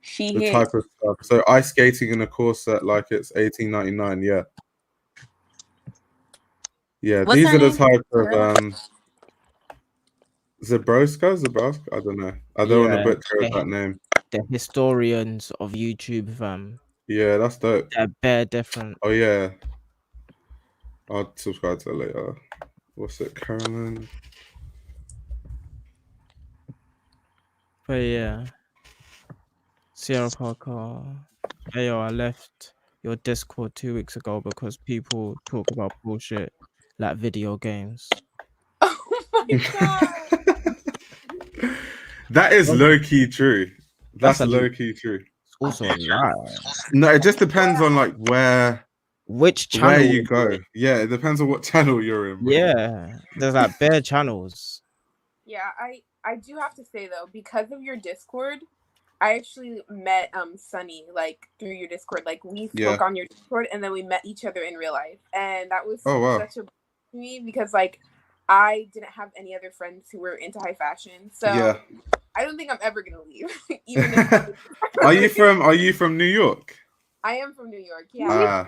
she the hit. type of stuff. So ice skating in a corset, like it's 1899. Yeah, yeah. What's These her are the name? type of Zabroska. I don't know. I don't want to butcher that name. The historians of YouTube, fam. Yeah, that's dope. They're bare different. Oh yeah. I'll subscribe to her later. What's it, Carolyn? But yeah. Sierra Parker. Hey yo, I left your Discord 2 weeks ago because people talk about bullshit like video games. Oh my god. That is low key true. That's low key true. It's also a lie. No, it just depends on like which channel where you go. Yeah, it depends on what channel you're in. Bro. Yeah, there's like bare channels. Yeah, I do have to say though, because of your Discord, I actually met Sunny like through your Discord. Like we spoke on your Discord, and then we met each other in real life, and that was such a to me because like I didn't have any other friends who were into high fashion, so I don't think I'm ever gonna leave. Even if Are you from New York? I am from New York. Yeah.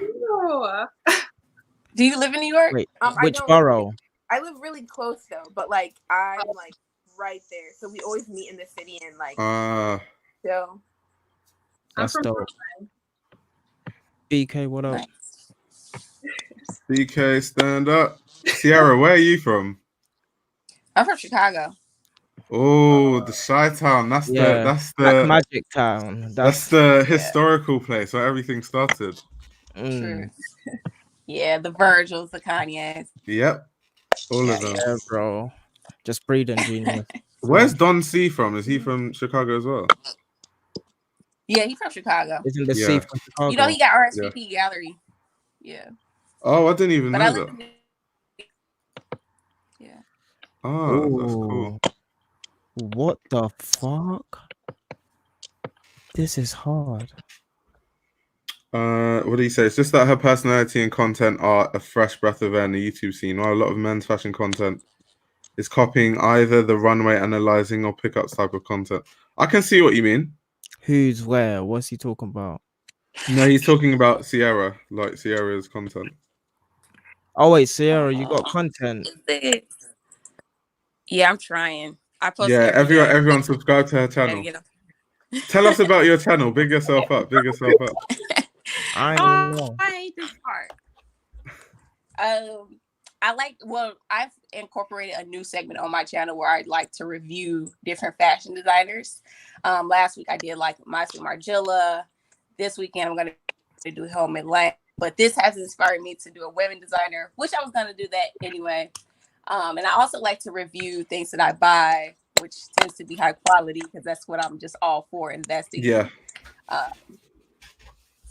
Do you live in New York? Wait, which borough? I live really close though, but like I'm like right there, so we always meet in the city and like. So. That's dope. BK, what up? BK, stand up. Sierra, where are you from? I'm from Chicago. Oh, the Chi-Town. That's the Magic Town. That's the historical place where everything started. True. Yeah, the Virgils, the Kanyes. Yep. All of them. Yeah, bro. Just breeding genius. Where's Don C from? Is he from Chicago as well? Yeah, he's from Chicago. Isn't the C from Chicago? You know, he got RSVP gallery. Yeah. Oh, I didn't even know that. Yeah. Oh, that's cool. What the fuck? This is hard. What do you say? It's just that her personality and content are a fresh breath of air in the YouTube scene. While a lot of men's fashion content is copying either the runway analyzing or pickups type of content. I can see what you mean. Who's where? What's he talking about? No, he's talking about Sierra, like Sierra's content. Oh wait, Sierra, you got content. Yeah, I'm trying. I post Yeah, every day. everyone subscribe to her channel. Tell us about your channel. Big yourself up. Big yourself up. I know. I hate this part. I've incorporated a new segment on my channel where I'd like to review different fashion designers. Last week I did like Maisha Margiela. This weekend I'm gonna do Helmut Lang. But this has inspired me to do a women designer, which I was gonna do that anyway. And I also like to review things that I buy, which tends to be high quality because that's what I'm just all for investing in.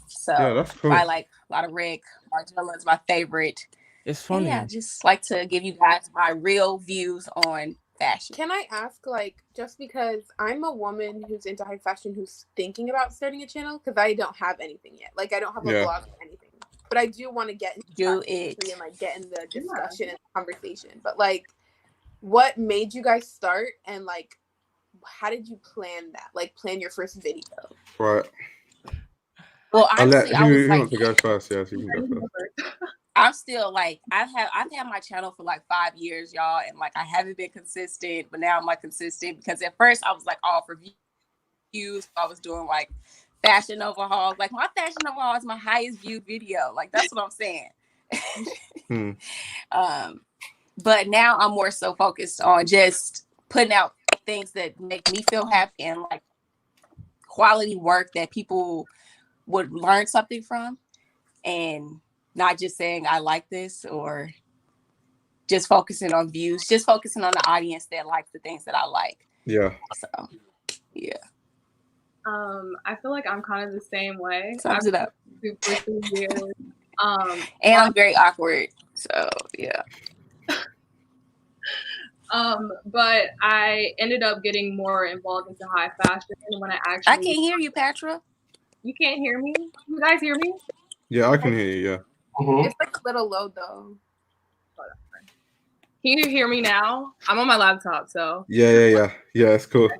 So yeah, that's cool. I like a lot of Rick. Margiela is my favorite. It's funny. And yeah, just like to give you guys my real views on fashion. Can I ask, like, just because I'm a woman who's into high fashion, who's thinking about starting a channel, because I don't have anything yet. Like, I don't have a blog or anything. But I do want to get into and like get in the discussion and conversation. But like, what made you guys start, and like, how did you plan that? Like, plan your first video? Right. Well, honestly, who wants to go first? Yeah, so you can go first. I'm still like I've had my channel for like 5 years, y'all, and like I haven't been consistent, but now I'm like consistent because at first I was like all for views. I was doing like fashion overhauls. Like my fashion overhaul is my highest viewed video. Like that's what I'm saying. But now I'm more so focused on just putting out things that make me feel happy and like quality work that people would learn something from, and not just saying I like this or just focusing on views, just focusing on the audience that likes the things that I like. Yeah. So, yeah. I feel like I'm kind of the same way. Sums it up. Super years. And I'm very awkward. So, yeah. But I ended up getting more involved into high fashion when I can't hear you, Patra. You can't hear me? You guys hear me? Yeah, I can hear you, yeah. It's like a little low though. Can you hear me now? I'm on my laptop, so. Yeah, it's cool.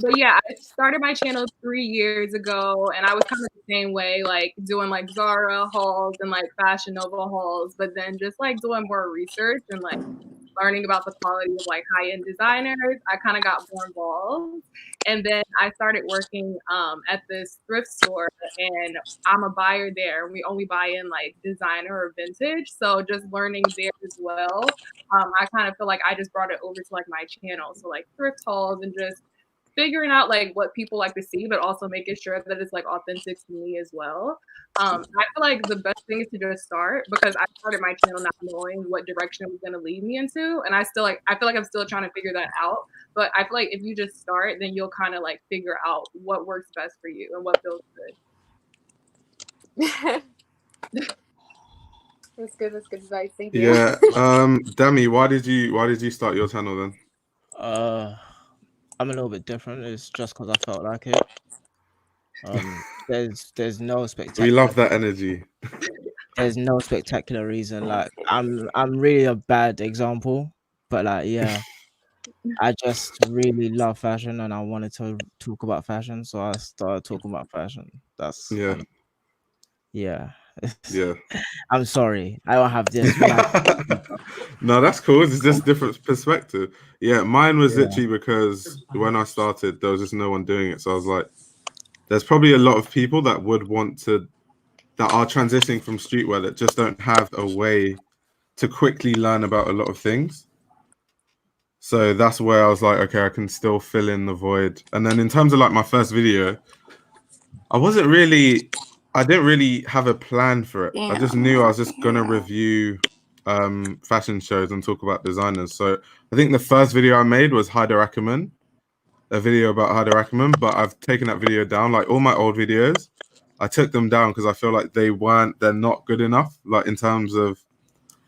But yeah, I started my channel 3 years ago, and I was kind of the same way, like doing like Zara hauls and like Fashion Nova hauls, but then just like doing more research and like learning about the quality of like high-end designers. I kind of got more involved, and then I started working at this thrift store, and I'm a buyer there. We only buy in like designer or vintage, so just learning there as well. I kind of feel like I just brought it over to like my channel, so like thrift hauls and just figuring out like what people like to see, but also making sure that it's like authentic to me as well. I feel like the best thing is to just start, because I started my channel not knowing what direction it was going to lead me into, and I feel like I'm still trying to figure that out. But I feel like if you just start, then you'll kind of like figure out what works best for you and what feels good. That's good advice. Thank you. Yeah. Demi, why did you start your channel then? I'm a little bit different. It's just because I felt like it. There's no spectacular. We love that energy. There's no spectacular reason. Like I'm really a bad example, but like yeah, I just really love fashion and I wanted to talk about fashion, so I started talking about fashion. That's yeah. I'm sorry, I don't have this. No, that's cool. It's just different perspective. Yeah, mine was literally because when I started, there was just no one doing it. So I was like, there's probably a lot of people that would want to, that are transitioning from streetwear that just don't have a way to quickly learn about a lot of things. So that's where I was like, okay, I can still fill in the void. And then in terms of like my first video, I didn't really have a plan for it. I just knew I was just going to review fashion shows and talk about designers. So I think the first video I made was Hyder Ackerman, a video about Hyder Ackerman, but I've taken that video down. Like all my old videos, I took them down because I feel like they're not good enough. Like in terms of,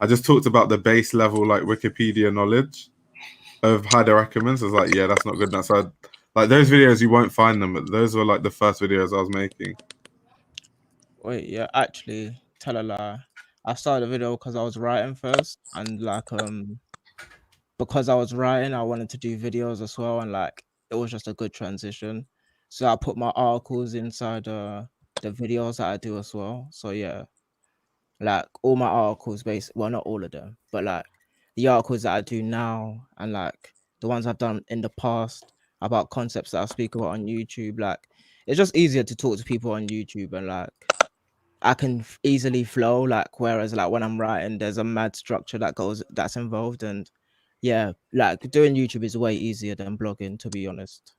I just talked about the base level, like Wikipedia knowledge of Hyder Ackerman. So I was like, yeah, that's not good enough. So like those videos, you won't find them, but those were like the first videos I was making. Wait, yeah, actually, tell a lie. I started the video because I was writing first, and like because I was writing, I wanted to do videos as well, and like it was just a good transition. So I put my articles inside the videos that I do as well. So yeah. Like all my articles, well, not all of them, but like the articles that I do now and like the ones I've done in the past about concepts that I speak about on YouTube. Like it's just easier to talk to people on YouTube, and like I can easily flow. Like whereas like when I'm writing, there's a mad structure that's involved, and yeah, like doing YouTube is way easier than blogging, to be honest.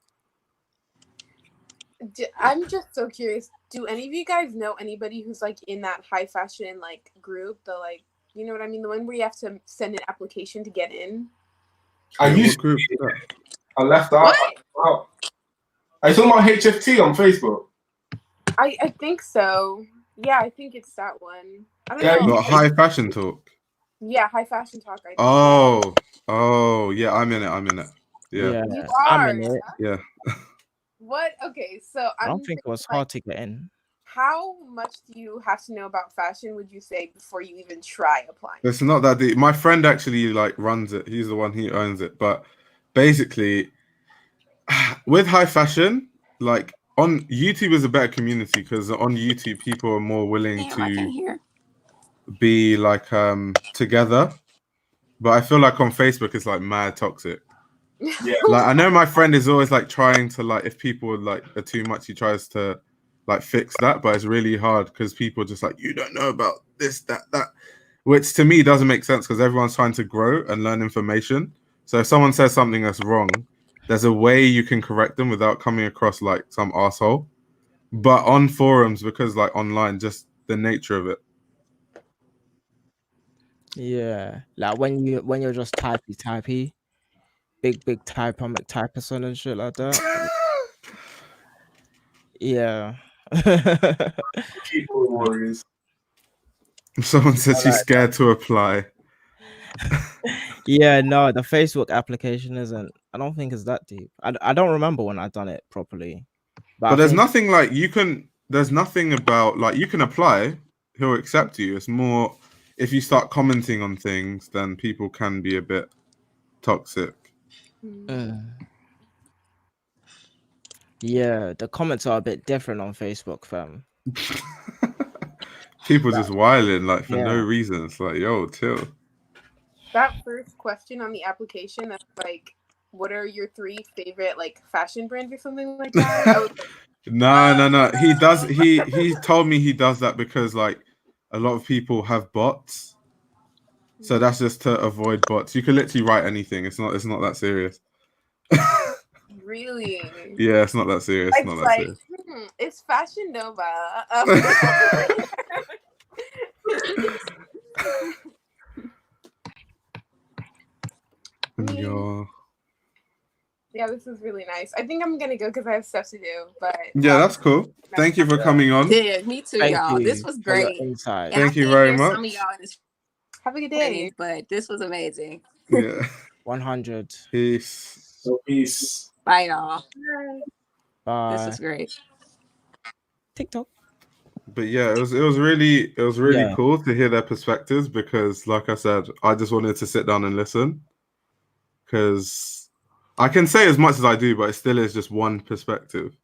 I'm just so curious. Do any of you guys know anybody who's like in that high fashion like group? The like, you know what I mean? The one where you have to send an application to get in. I Yeah, used what group? I left out. Wow. Are you talking about HFT on Facebook? I think so. Yeah, I think it's that one. I don't Yeah, know. Not high fashion talk. Yeah, high fashion talk. I think. Oh, yeah, I'm in it. Yeah. You I'm are. in it. Yeah. What? Okay, so I I'm don't think it was like, hard to get in. how much do you have to know about fashion, would you say, before you even try applying? It's not that deep. My friend actually like runs it. He's the one, he owns it. But basically, with high fashion, like on YouTube is a better community because on YouTube people are more willing Damn, I can't to hear. be like together. But I feel like on Facebook it's like mad toxic. Yeah. Like I know my friend is always like trying to like, if people like are too much, he tries to like fix that, but it's really hard because people are just like, you don't know about this, that, which to me doesn't make sense because everyone's trying to grow and learn information. So if someone says something that's wrong, there's a way you can correct them without coming across like some asshole. But on forums, because like online, just the nature of it. Yeah, like when you're just typey, big type person and shit like that. Yeah. Keyboard warriors. Someone said she's scared to apply. Yeah, no, the Facebook application isn't. I don't think it's that deep. I don't remember when I done it properly. But I there's think, nothing like there's nothing about like you can apply, he'll accept you. It's more if you start commenting on things, then people can be a bit toxic. yeah, the comments are a bit different on Facebook, fam. People just wilding like for no Yeah. reason. It's like, yo, chill. That first question on the application, that's like, what are your 3 favorite like fashion brands or something like that? I was like, No. He told me he does that because like a lot of people have bots. So that's just to avoid bots. You can literally write anything. It's not that serious. really? Yeah, it's not that serious. It's Not that like, serious. It's Fashion Nova. Yeah, this is really nice. I think I'm gonna go because I have stuff to do. But yeah, that's cool. Thank you for coming on. Yeah, me too, Thank y'all. This you was for your great. insight. And I Thank you can't very hear much. Some of y'all in this have a good day. but this was amazing. Yeah. 100. Peace. So peace. Bye, y'all. Bye. This was great. TikTok. But yeah, it was really Yeah. cool to hear their perspectives because, like I said, I just wanted to sit down and listen because I can say as much as I do, but it still is just one perspective.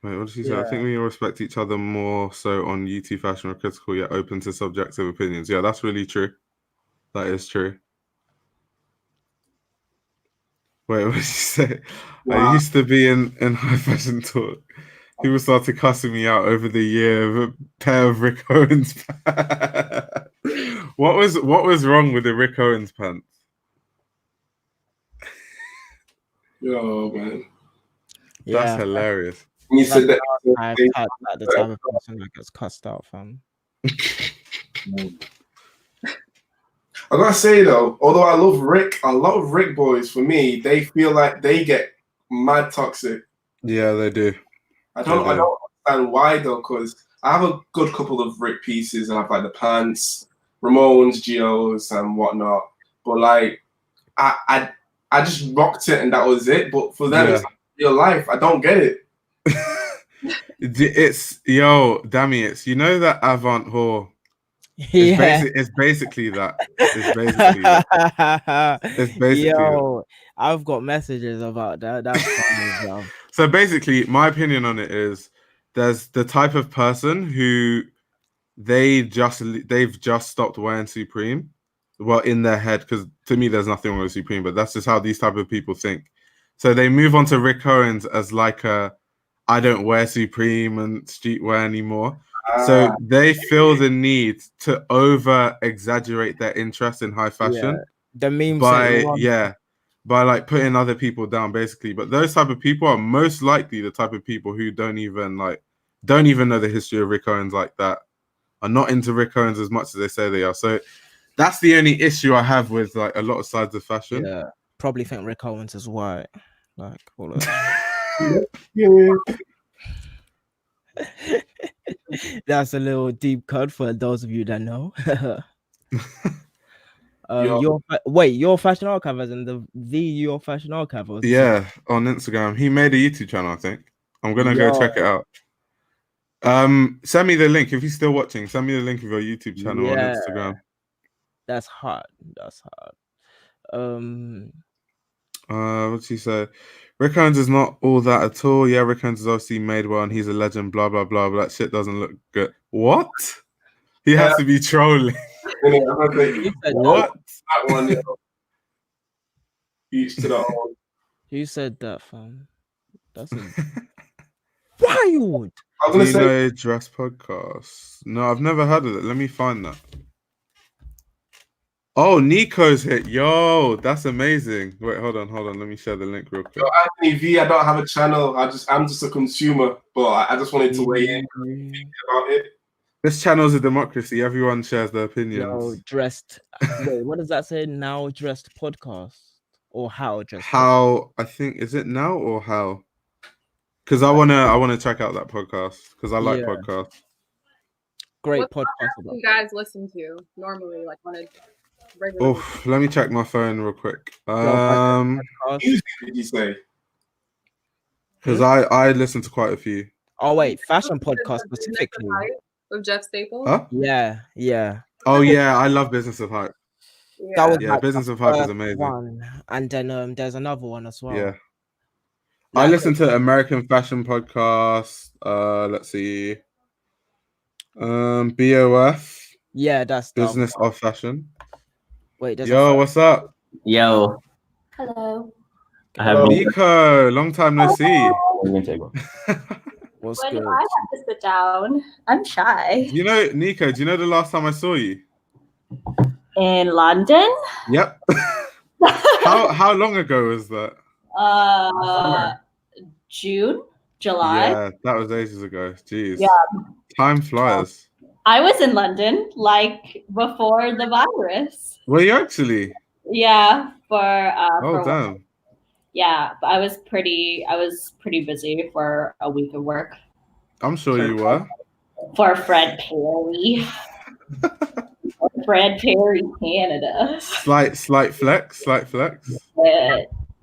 Wait, what did she say? I think we respect each other more so on YouTube fashion, or critical yet open to subjective opinions. Yeah, that's really true. That is true. Wait, what did she say? Wow. I used to be in high fashion talk. People started cussing me out over the year of a pair of Rick Owens pants. What was wrong with the Rick Owens pants? Yo, man. That's hilarious. You said that. Like the type of person that gets cussed out, fam. I gotta say though, although I love Rick, a lot of Rick boys for me, they feel like they get mad toxic. Yeah, they do. I don't understand why though, because I have a good couple of Rick pieces. I have like the pants, Ramones, Geos, and whatnot. But like, I just rocked it and that was it. But for them, it's like real life. I don't get it. It's Dammy, it's you know that Avant whore. Yeah. It's basically that. It's basically that. It's basically that. I've got messages about that. That's funny, bro. So basically, my opinion on it is there's the type of person who they've just stopped wearing Supreme. Well, in their head, because to me, there's nothing wrong with Supreme, but that's just how these type of people think. So they move on to Rick Owens as like I don't wear Supreme and streetwear anymore. So they feel the need to over exaggerate their interest in high fashion. Yeah. The memes by like putting other people down, basically. But those type of people are most likely the type of people who don't even know the history of Rick Owens like that, are not into Rick Owens as much as they say they are. So that's the only issue I have with like a lot of sides of fashion. Yeah, probably think Rick Owens is white, like all of That's a little deep cut for those of you that know. Your Fashion Archive as in your Fashion Archive. Yeah, on Instagram. He made a YouTube channel, I think. I'm gonna go check it out. Send me the link if he's still watching. Send me the link of your YouTube channel on Instagram. That's hard. What's he say? Rick Owens is not all that at all. Yeah, Rick Owens is obviously made well and he's a legend, blah blah blah, but that shit doesn't look good. What? He has to be trolling. What? That one, each to their own. Who said that, fam? That's wild. I was gonna say Dress Podcast. No, I've never heard of it. Let me find that. Oh, Nico's hit. Yo, that's amazing. Wait, hold on. Let me share the link real quick. So Anthony V, I don't have a channel. I'm just a consumer, but I just wanted to weigh in about it. This channel is a democracy. Everyone shares their opinions. Yo, dressed. Wait, what does that say? Now Dressed Podcast or How Dressed? How? I think, is it Now or How? Because I wanna check out that podcast because I like podcasts. Great what podcast. Do you guys listen to normally, like on a regular? Oh, let me check my phone real quick. Did you say? Because I listen to quite a few. Oh wait, fashion podcast specifically. With Jeff Staples? Huh? Yeah. Oh yeah, I love Business of Hype. That was like Business of Hype is amazing. One. And then there's another one as well. Yeah. I listen to American Fashion Podcast. Let's see. BOF. Yeah, that's Business of Fashion. Wait, yo, what's up? Yo. Hello. I have Nico. Long time no see. What's When good? do I have to sit down? I'm shy. You know, Nico, do you know the last time I saw you? In London? Yep. How long ago was that? June? July? Yeah, that was ages ago. Jeez. Yeah. Time flies. I was in London like before the virus. Were you actually? Yeah, oh damn. Yeah, but I was pretty busy for a week of work. I'm sure you were. For Fred Perry. Fred Perry Canada. Slight flex.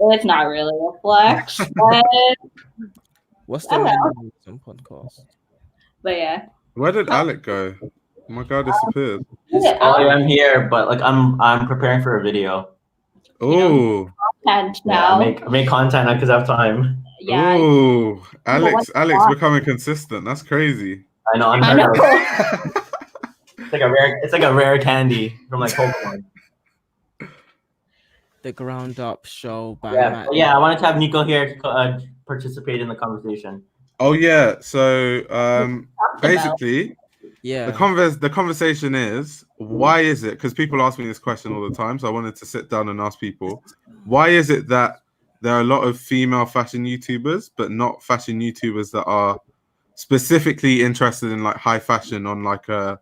It's not really a flex, but what's the name of some podcast? But yeah. Where did Alec go? Oh my god, disappeared. I'm here, but like I'm preparing for a video. Oh. Content now. I make content because I have time. Yeah. Oh, Alex becoming consistent. That's crazy. I know. I know. It's like a rare candy from like Pokemon. The Ground Up show by Matt. I wanted to have Nico here to participate in the conversation. Oh yeah, so basically, the conversation is, why is it? Because people ask me this question all the time, so I wanted to sit down and ask people, why is it that there are a lot of female fashion YouTubers, but not fashion YouTubers that are specifically interested in like high fashion on like a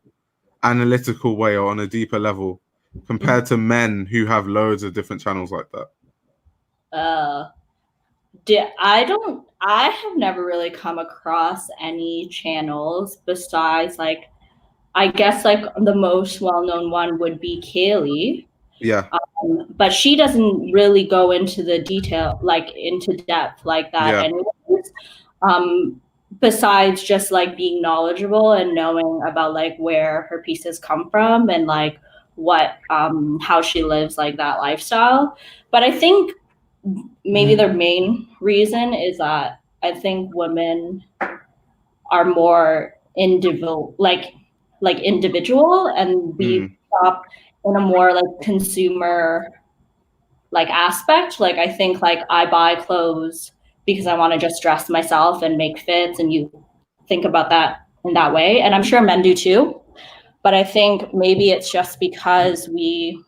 analytical way or on a deeper level, compared to men who have loads of different channels like that? I have never really come across any channels besides like, I guess like the most well-known one would be Kaylee. Yeah. But she doesn't really go into the detail, like into depth like that. Anyways. Besides just like being knowledgeable and knowing about like where her pieces come from and like what, how she lives like that lifestyle. But I think maybe their main reason is that I think women are more individual, like like individual, and we shop in a more like consumer like aspect. Like I think like I buy clothes because I want to just dress myself and make fits, and you think about that in that way. And I'm sure men do too. But I think maybe it's just because we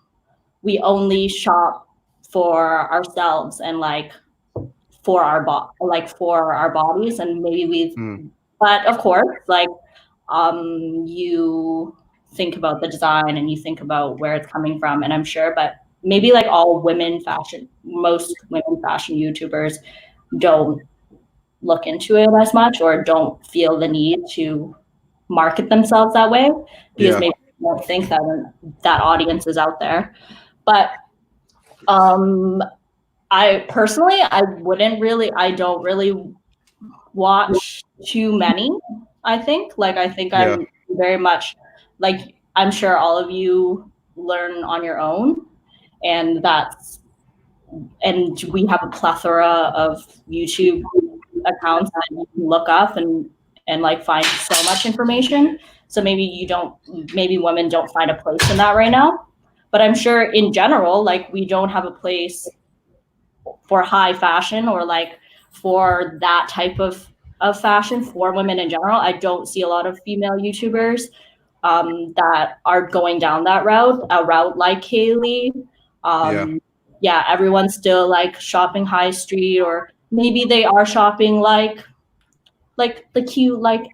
only shop for ourselves and like for our bodies, and maybe but of course, like you think about the design and you think about where it's coming from, and I'm sure, but maybe like most women fashion YouTubers don't look into it as much, or don't feel the need to market themselves that way, because maybe they don't think that that audience is out there. But I personally, I don't really watch too many. I think I'm very much like, I'm sure all of you learn on your own, and we have a plethora of YouTube accounts that you can look up and like find so much information. So maybe women don't find a place in that right now. But I'm sure in general, like we don't have a place for high fashion, or like for that type of fashion for women in general. I don't see a lot of female YouTubers that are going down that route, a route like Kaylee. Everyone's still like shopping high street, or maybe they are shopping like the cute like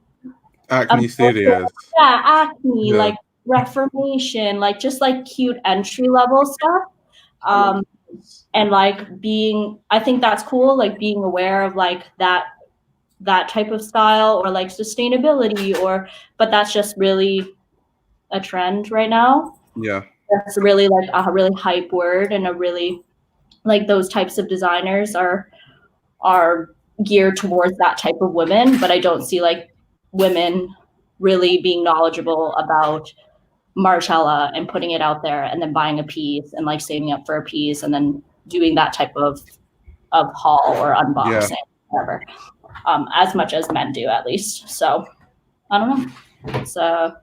Acne Studios. Yeah, Acne, like Reformation, like just like cute entry level stuff. And like I think that's cool, like being aware of like that type of style, or like sustainability, but that's just really a trend right now. Yeah. That's really like a really hype word, and a really like those types of designers are geared towards that type of women, but I don't see like women really being knowledgeable about Margiela and putting it out there and then buying a piece and like saving up for a piece and then doing that type of haul or unboxing, whatever, as much as men do, at least. So I don't know. So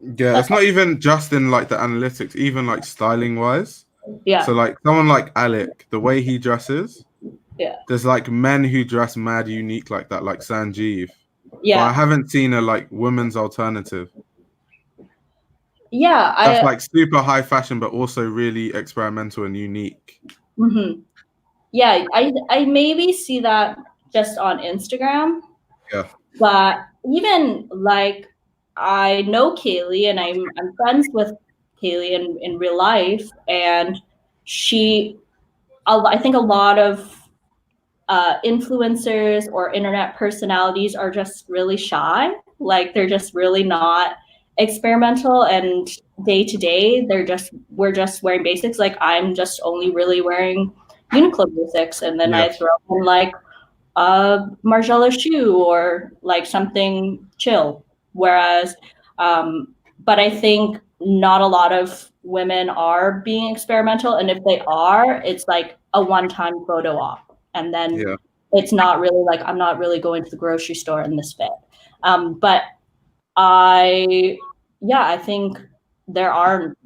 it's not even just in like the analytics, even like styling wise. Yeah. So like someone like Alec, the way he dresses, there's like men who dress mad unique like that, like Sanjeev. Yeah. But I haven't seen a like women's alternative. Yeah, that's like super high fashion, but also really experimental and unique. Mm-hmm. Yeah, I maybe see that just on Instagram. Yeah. But even like I know Kaylee, and I'm friends with Kaylee in real life, and I think a lot of influencers or internet personalities are just really shy. Like they're just really not experimental, and day to day we're just wearing basics. Like I'm just only really wearing Uniqlo basics, and then I throw in like a Margiela shoe or like something chill. Whereas but I think not a lot of women are being experimental, and if they are, it's like a one-time photo op, and then it's not really like, I'm not really going to the grocery store in this fit. But I think there aren't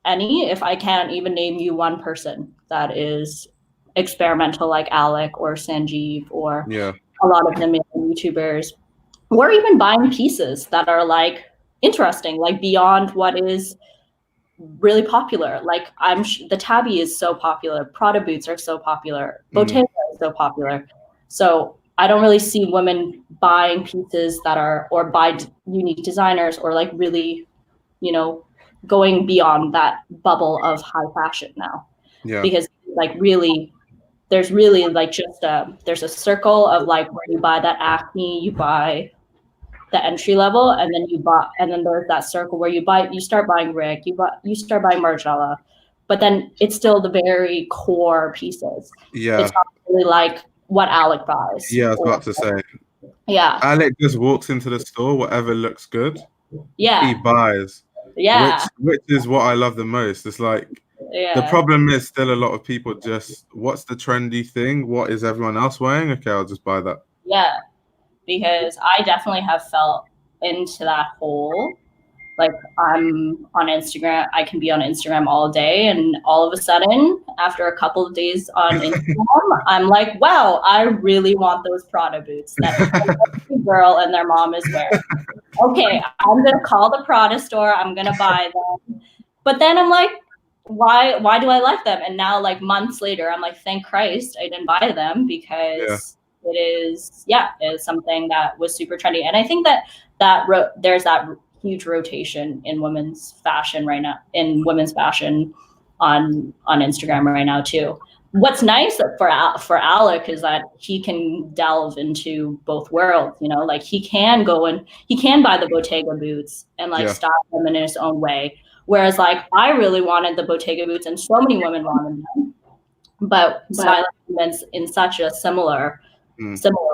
any, if I can't even name you one person that is experimental like Alec or Sanjeev or a lot of the male YouTubers, or even buying pieces that are like interesting, like beyond what is really popular. Like the Tabby is so popular, Prada boots are so popular, Bottega is so popular. So I don't really see women buying pieces that are, or buy unique designers, or like really, going beyond that bubble of high fashion now. Yeah. Because like really, there's really like just there's a circle of like where you buy that Acne, you buy the entry level, and then there's that circle where you start buying Rick, you start buying Margiela, but then it's still the very core pieces. Yeah. It's not really like what Alec buys. Yeah, I was about to say. Yeah. Alec just walks into the store, whatever looks good. Yeah. He buys. Yeah. Which is what I love the most. It's like the problem is still a lot of people just, what's the trendy thing? What is everyone else wearing? Okay, I'll just buy that. Yeah. Because I definitely have felt into that hole like I'm on Instagram, I can be on Instagram all day, and all of a sudden, after a couple of days on Instagram, I'm like, wow, I really want those Prada boots that every girl and their mom is wearing. Okay, I'm gonna call the Prada store, I'm gonna buy them. But then I'm like, why do I like them? And now, like months later, I'm like, thank Christ I didn't buy them, because it is something that was super trendy. And I think there's that huge rotation in women's fashion right now, on Instagram right now too. What's nice for Alec is that he can delve into both worlds, you know, like he can go and he can buy the Bottega boots and like style them in his own way. Whereas like I really wanted the Bottega boots and so many women wanted them, but styling them in such a similar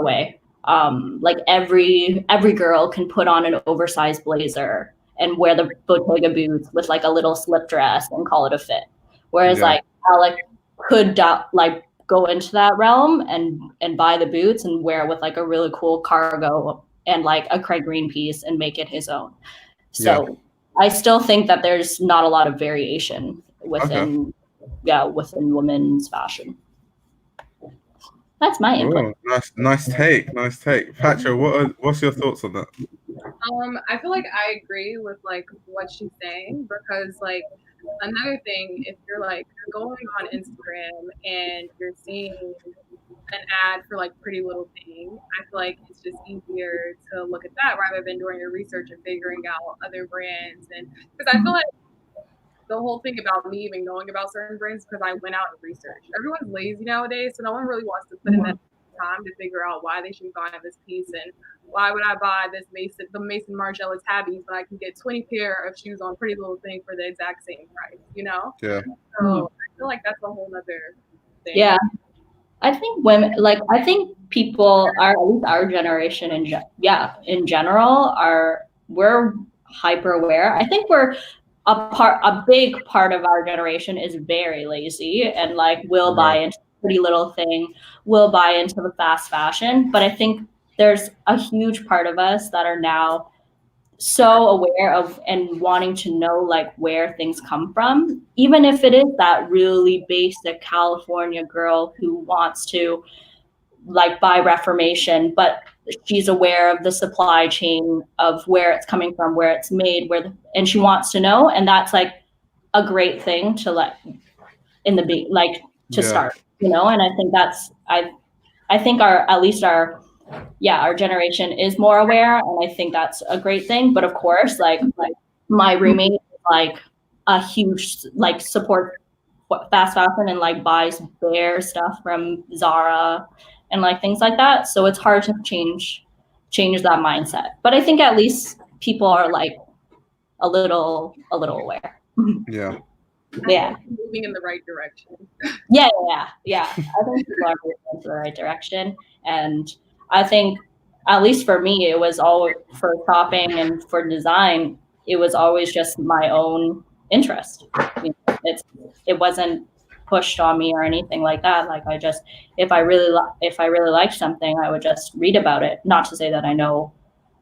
way. Like every girl can put on an oversized blazer and wear the Bottega boots with like a little slip dress and call it a fit. Whereas like Alec could like go into that realm and buy the boots and wear it with like a really cool cargo and like a Craig Green piece and make it his own. So I still think that there's not a lot of variation within women's fashion. That's my input. Oh, nice take. Patrick, what's your thoughts on that? I feel like I agree with like what she's saying, because like another thing, if you're like going on Instagram and you're seeing an ad for like Pretty Little Thing, I feel like it's just easier to look at that rather than doing your research and figuring out other brands. And because I feel like the whole thing about me even knowing about certain brands because I went out and researched. Everyone's lazy nowadays, so no one really wants to put in that time to figure out why they should be buying this piece and why would I buy the Maison Margiela tabbies when I can get 20 pair of shoes on Pretty Little Thing for the exact same price, you know? Yeah. So I feel like that's a whole other thing. Yeah. I think people are, at least our generation in general, we're hyper aware. I think we're a big part of our generation is very lazy and like will buy into Pretty Little Thing, will buy into the fast fashion. But I think there's a huge part of us that are now so aware of and wanting to know like where things come from, even if it is that really basic California girl who wants to like buy Reformation, but she's aware of the supply chain of where it's coming from, where it's made, and she wants to know. And that's like a great thing to let in the start, you know? And I think I think our generation is more aware, and I think that's a great thing. But of course, like my roommate is like a huge like support fast fashion and like buys their stuff from Zara and like things like that. So it's hard to change that mindset. But I think at least people are like a little aware. Yeah. Yeah. Moving in the right direction. Yeah. I think people are moving in the right direction. And I think, at least for me, it was all for shopping and for design, it was always just my own interest. You know, it wasn't pushed on me or anything like that. Like I just, if I really liked something, I would just read about it. Not to say that I know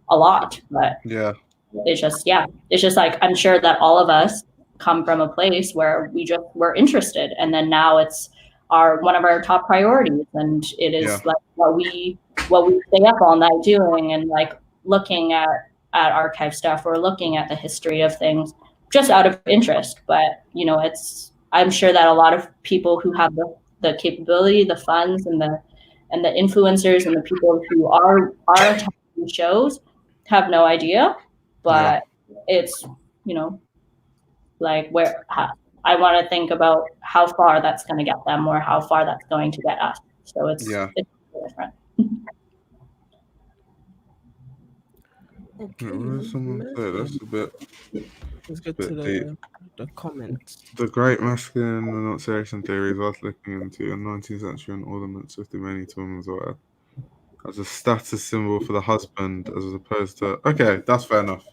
a lot, but it's just like, I'm sure that all of us come from a place where we just were interested, and then now it's one of our top priorities, and it is like what we stay up all night doing, and like looking at archive stuff or looking at the history of things just out of interest. But you know, I'm sure that a lot of people who have the capability, the funds, and the influencers and the people who are attending shows have no idea. But it's, you know, like I want to think about how far that's going to get them or how far that's going to get us. So it's different. Okay, what did someone say? That's a bit. Let's get to the comments. The great masculine enunciation theory is worth looking into in 19th century and ornaments with the many to women's wear as a status symbol for the husband, as opposed to. Okay, that's fair enough.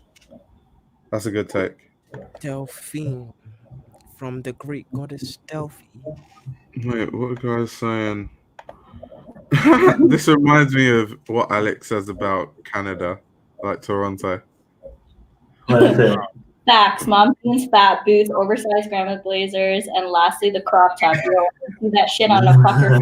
That's a good take. Delphine, from the Greek goddess Delphi. Wait, what are guys saying? This reminds me of what Alex says about Canada, like Toronto. What is it? Facts, mom jeans, fat boots, oversized grandma blazers, and lastly the crop top. Yo, see that shit on a fucker.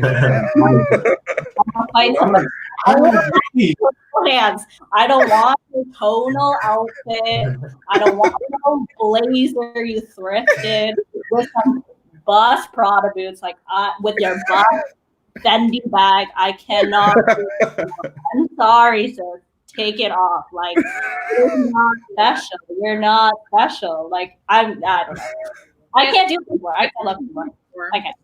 I'm find somebody. I don't want hands. I don't want a tonal outfit. I don't want no blazer you thrifted with some bust Prada boots, like with your bust Fendi bag. I cannot. I'm sorry, sis. Take it off. Like, you're not special. You're not special. Like, I don't know. I can't do it anymore. I can't love anymore. I can't.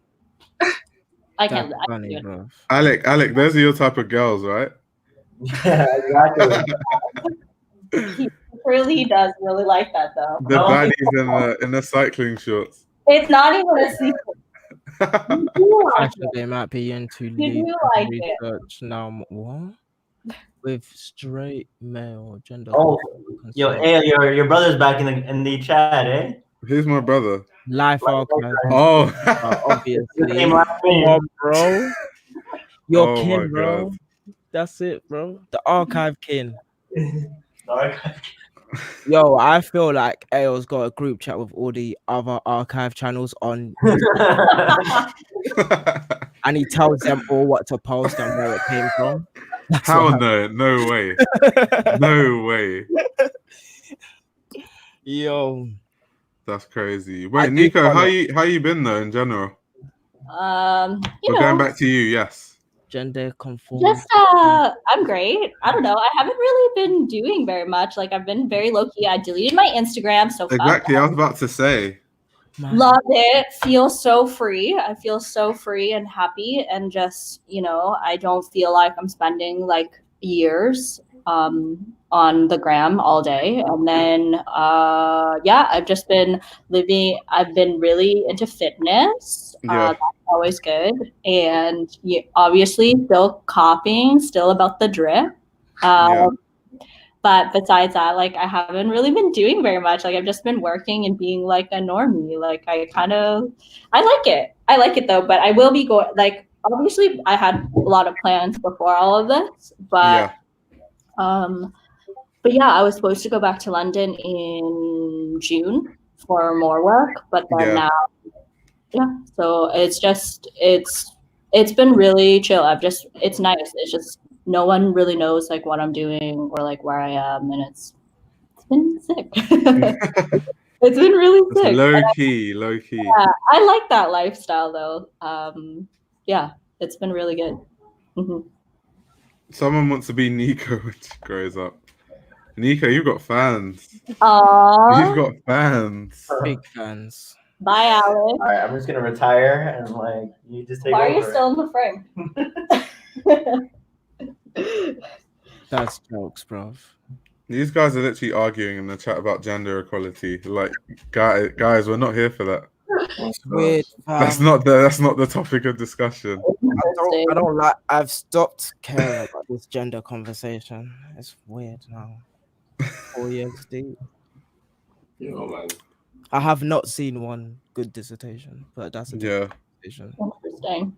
I can't. That's I can't do funny, it. Alec, those are your type of girls, right? Yeah, exactly. He really does really like that, though. The baddies in the cycling shorts. It's not even a secret. Actually, they might be into You do like it. research now. What? With straight male gender. Oh, yo, hey, your brother's back in the chat, eh? Who's my brother? Life archive. Oh, obviously. Same last name. Oh, bro. Your Oh kin, my bro. God. That's it, bro. The archive kin. Archive. Yo, I feel like AO's got a group chat with all the other archive channels on, and he tells them all what to post and where it came from. That's How what no? No way. No way. Yo, That's crazy. I Wait, do Nico, how follow. you been though in general? You We're going know, back to you, yes. gender conform. just I'm great. I don't know. I haven't really been doing very much. Like, I've been very low key. I deleted my Instagram, so fuck Exactly. that. I was about to say. Love it. Feel so free. I feel so free and happy, and just, I don't feel like I'm spending like years on the gram all day. And then I've just been I've been really into fitness. Yeah. That's always good. And obviously still copying, still about the drip. Yeah. But besides that, like, I haven't really been doing very much. Like, I've just been working and being like a normie. Like, I like it. I like it though, but I will be going, like, obviously I had a lot of plans before all of this, but yeah, I was supposed to go back to London in June for more work, but then now, so it's been really chill. It's nice. It's just, no one really knows like what I'm doing or like where I am, and it's been sick. It's been really sick. Low key. Yeah, I like that lifestyle though. Yeah, it's been really good. Mm-hmm. Someone wants to be Nico when she grows up. Nico, you've got fans. Aww. You've got fans. Big fans. Bye, Alex. All right, I'm just gonna retire and like you just take Why over. are you still in the frame? That's jokes, bro. These guys are literally arguing in the chat about gender equality. Like, guys, we're not here for that. It's weird. That's not the topic of discussion. I don't like. I've stopped caring about this gender conversation. It's weird now. 4 years deep. Man. I have not seen one good dissertation, but that's a dissertation. Interesting.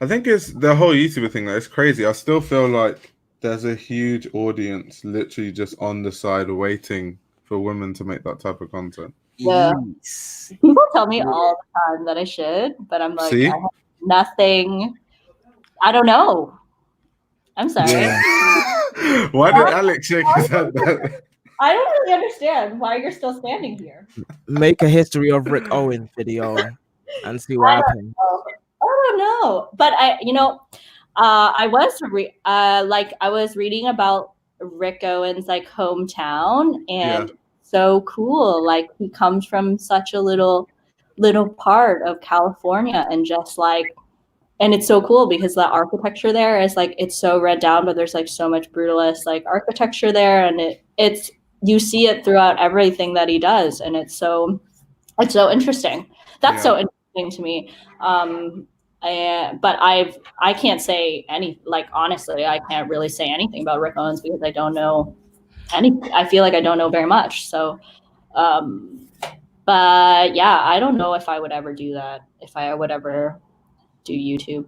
I think it's the whole YouTuber thing. It's crazy. I still feel like there's a huge audience literally just on the side waiting for women to make that type of content. Yeah. Yes. People tell me all the time that I should, but I'm like, I have nothing. I don't know. I'm sorry. Yeah. Why did Alex shake his head? I don't really understand why you're still standing here. Make a history of Rick Owens video and see what happens. I don't know, but I was reading about Rick Owens' like hometown, and so cool. Like, he comes from such a little part of California, and just like, and it's so cool because the architecture there is like, it's so run down, but there's like so much brutalist like architecture there, and it's you see it throughout everything that he does, and it's so interesting. That's so interesting to me. But I can't say any, like, honestly, I can't really say anything about Rick Owens because I don't know I feel like I don't know very much. So, but yeah, I don't know if I would ever do that, if I would ever do YouTube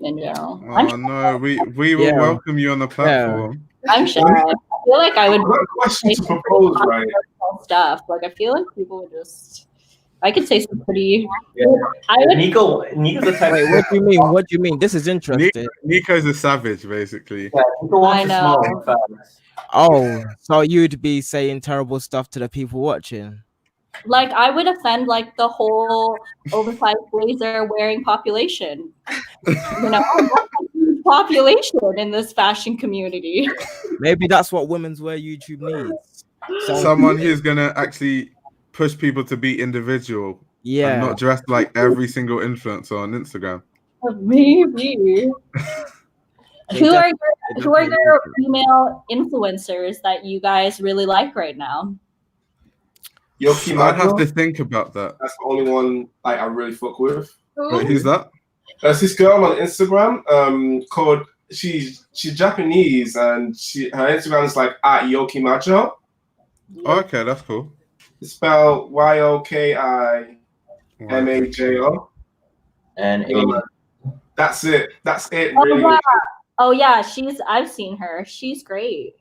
in general. Oh no, we will welcome you on the platform. I'm shy. feel like I would I've got a question to propose, right? stuff. Like I feel like people would just. I could say some pretty. Yeah. I would. Nico's the type. Wait, what do you mean? What do you mean? This is interesting. Nico's a savage, basically. Yeah, Nico wants I to know. smoke fast. Oh, so you'd be saying terrible stuff to the people watching? Like I would offend like the whole oversized blazer wearing population. You know, population in this fashion community. Maybe that's what women's wear YouTube needs. So Someone who's gonna actually push people to be individual, yeah, and not dress like every single influencer on Instagram. Maybe. They Who are definitely your female influencers that you guys really like right now? Yoki I'd have Majo. to think about that. That's the only one like I really fuck with. Wait, who's that? There's this girl on Instagram called she's Japanese and her Instagram is like at Yoki Majo. Oh, okay, that's cool. It's spelled YOKIMAJO. And That's it. That's it. Oh, Really. wow. Oh yeah, I've seen her. She's great.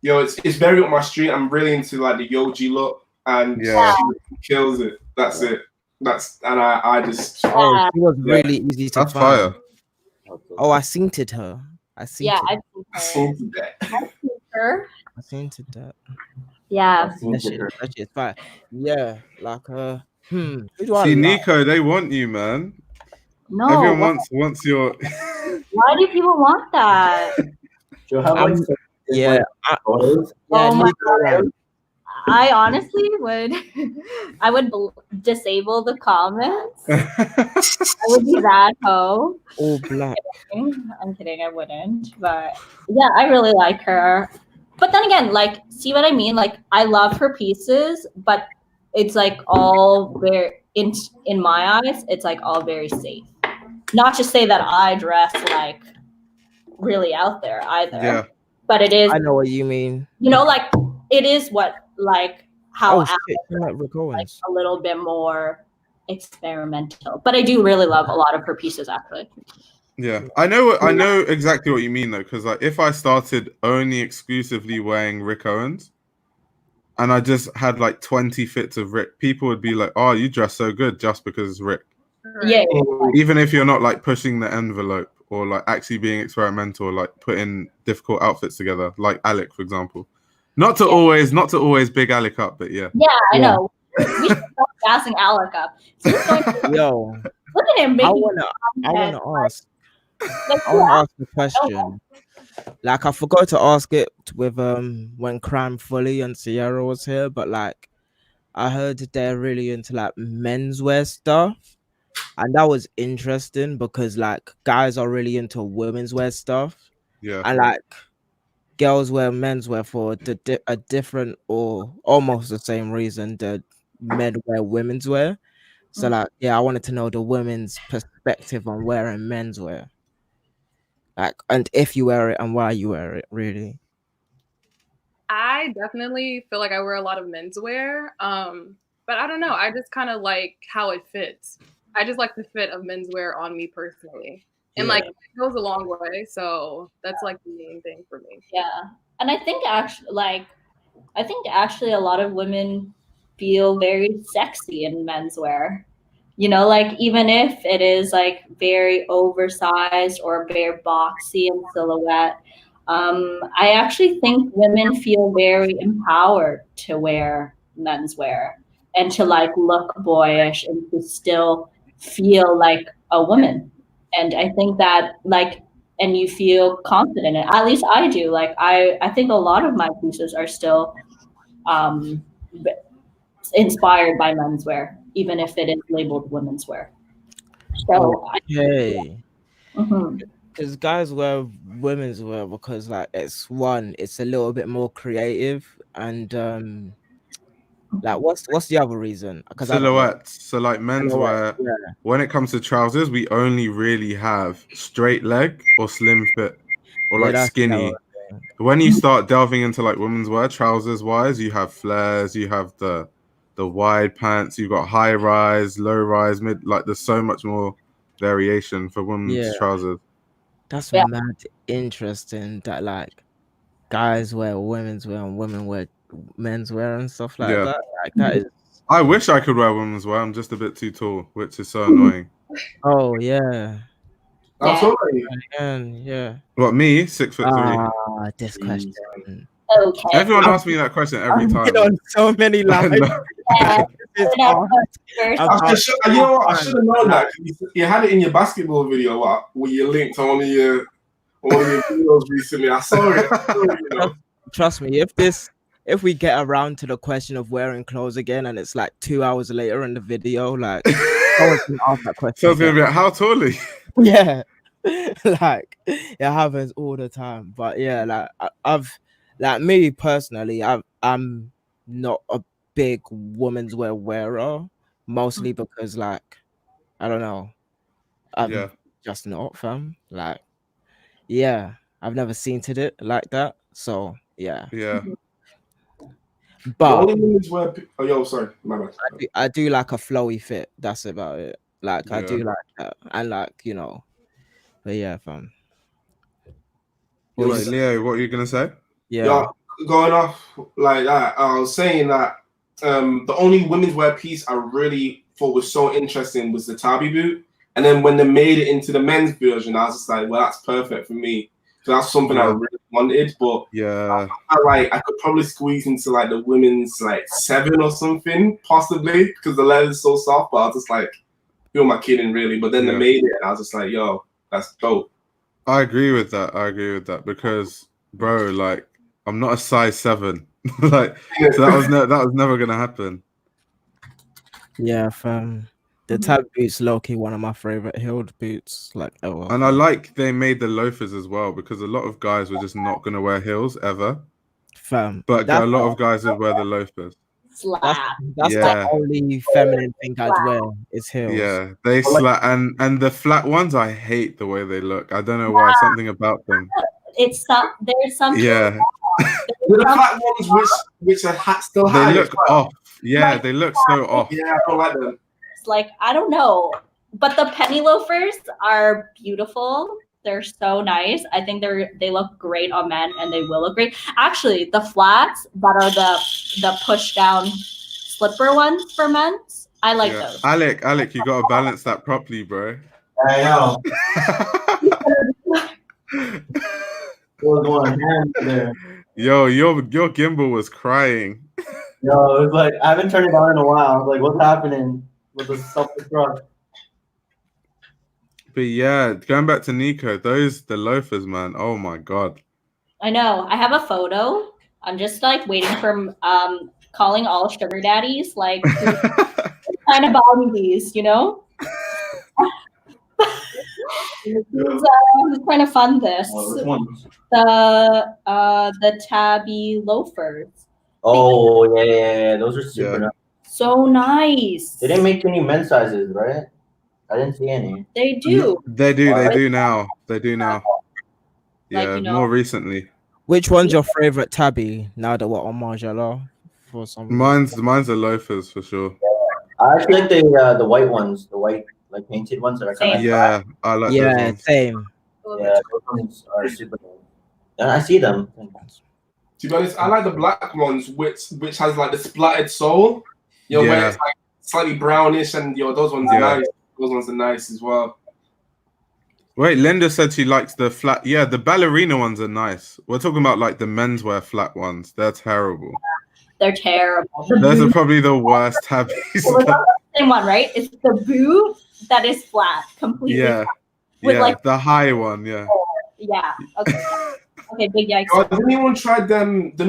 Yo, it's very up my street. I'm really into like the Yoji look, and Yeah. she kills it. That's it. I just. Oh, she was really easy to That's find. fire. Oh, I seented her. I seen Yeah, it. I've seen her. I seen that. Yeah. That shit's fire. Yeah, like who do I See, like? Nico, they want you, man. No. Everyone wants your. Why do people want that? You'll have like Yeah, photos. Oh my Nico, God. I honestly would. I would disable the comments. I would be that hoe. all black. I'm kidding. I wouldn't. But yeah, I really like her. But then again, like, see what I mean? Like, I love her pieces, but it's like all very in my eyes. It's like all very safe. Not to say that I dress like really out there either. Yeah. But it is. I know what you mean. You know, like it is what like how Oh shit, you like Rick like Owens. a little bit more experimental. But I do really love a lot of her pieces actually. Yeah, I know exactly what you mean though, because like if I started only exclusively wearing Rick Owens, and I just had like 20 fits of Rick, people would be like, "Oh, you dress so good just because it's Rick." Yeah. Even if you're not like pushing the envelope or like actually being experimental, like putting difficult outfits together, like Alec, for example. Not to always big Alec up, but yeah. Yeah, I know. We should stop gassing Alec up. Yo, Look at him I making wanna ask. like, I want to ask a question. Like I forgot to ask it with when Crime Fully and Sierra was here, but like I heard that they're really into like menswear stuff, and that was interesting because like guys are really into women's wear stuff, Yeah. and like girls wear menswear for a different or almost the same reason that men wear women's wear. So like yeah, I wanted to know the women's perspective on wearing menswear. Like, and if you wear it and why you wear it, really. I definitely feel like I wear a lot of menswear. But I don't know. I just kind of like how it fits. I just like the fit of menswear on me personally. And like it goes a long way. So that's like the main thing for me. Yeah. And I think actually a lot of women feel very sexy in menswear. You know, like even if it is like very oversized or very boxy in silhouette, I actually think women feel very empowered to wear menswear and to like look boyish and to still feel like a woman. And I think that like, and you feel confident. And at least I do. Like I think a lot of my pieces are still inspired by menswear, even if it is labeled women's wear. So okay. Because guys wear women's wear because like it's a little bit more creative and like what's the other reason? Because Silhouettes. So like menswear, when it comes to trousers, we only really have straight leg or slim fit or like skinny. When you start delving into like women's wear, trousers wise, you have flares, you have the wide pants, you've got high rise, low rise, mid, like there's so much more variation for women's trousers. That's mad interesting that like guys wear women's wear and women wear men's wear and stuff like Yeah. that. Like that is. I wish I could wear women's wear. I'm just a bit too tall, which is so annoying. Oh yeah. How tall are you? Yeah. What, me? 6'3". This question. Okay. Everyone asks me that question every time. I've been on so many lives. Yeah. It's We're not hard. first. You know what? I should have known that. You had it in your basketball video where you linked on one of your videos recently. I saw it. You know. Trust me, if we get around to the question of wearing clothes again and it's like 2 hours later in the video, like no one's gonna ask that question. So it's gonna be like, how tall are you? Yeah. Like it happens all the time. But yeah, like I've like me personally, I'm not a big women's wear wearer, mostly because like I don't know. I'm just not, fam. Like, yeah, I've never seen it like that. So yeah. Yeah. But sorry, my bad. I do like a flowy fit. That's about it. Like I do like that. And like, you know, but yeah, fam. Wait, Leo, what are you gonna say? Yeah, going off like that, I was saying that the only women's wear piece I really thought was so interesting was the Tabi boot. And then when they made it into the men's version, I was just like, well, that's perfect for me. So that's something I really wanted. But I could probably squeeze into like the women's like 7 or something, possibly, because the leather's so soft. But I was just like, who am I kidding, really? But then they made it, and I was just like, yo, that's dope. I agree with that because, bro, like, I'm not a size 7. Like, so that was never gonna happen. Yeah, fam. The Tab boots low-key one of my favorite heeled boots like ever. And I like they made the loafers as well because a lot of guys were just not gonna wear heels ever. Fam. But a lot of guys would wear the loafers. That's the only feminine thing I'd wear is heels. Yeah, they slap and the flat ones. I hate the way they look. I don't know why. Something about them. It's there's something. Yeah. The flat ones which are still high. They look off. Yeah, they look so off. Yeah, I don't like them. Like, I don't know, but the penny loafers are beautiful. They're so nice. I think they look great on men, and they will look great. Actually, the flats that are the push down slipper ones for men, I like those. Alec, you gotta balance that properly, bro. I know. What's going on there? Yo, your gimbal was crying. Yo, it's like I haven't turned it on in a while. I was like, what's happening with the self-destruct? But yeah, going back to Nico, the loafers, man. Oh my god. I know. I have a photo. I'm just like waiting for calling all sugar daddies, like kind of buy me these, you know? Who's trying to fund this? Which ones? The tabby loafers. Oh yeah. Those are super nice. So nice. They didn't make any men's sizes, right? I didn't see any. They do. They do now. Yeah, Like, you know, more recently. Which one's your favorite tabby now that we're on Margiela? For some mine's the loafers for sure. I actually like the white ones, the white like painted ones that are kind of I like those ones. Same. Yeah, those ones are super nice. And I see them. To be honest, I like the black ones, which has like the splattered sole. You know, where it's like slightly brownish, and those ones are nice. Those ones are nice as well. Wait, Linda said she likes the flat. Yeah, the ballerina ones are nice. We're talking about like the menswear flat ones. They're terrible. They're terrible. Those are probably the worst tabbies. Well, the same one, right? It's the boot that is flat, completely. Yeah, flat, with like the high one. Yeah. Yeah. Okay. Okay. Big yikes. Has anyone tried them? The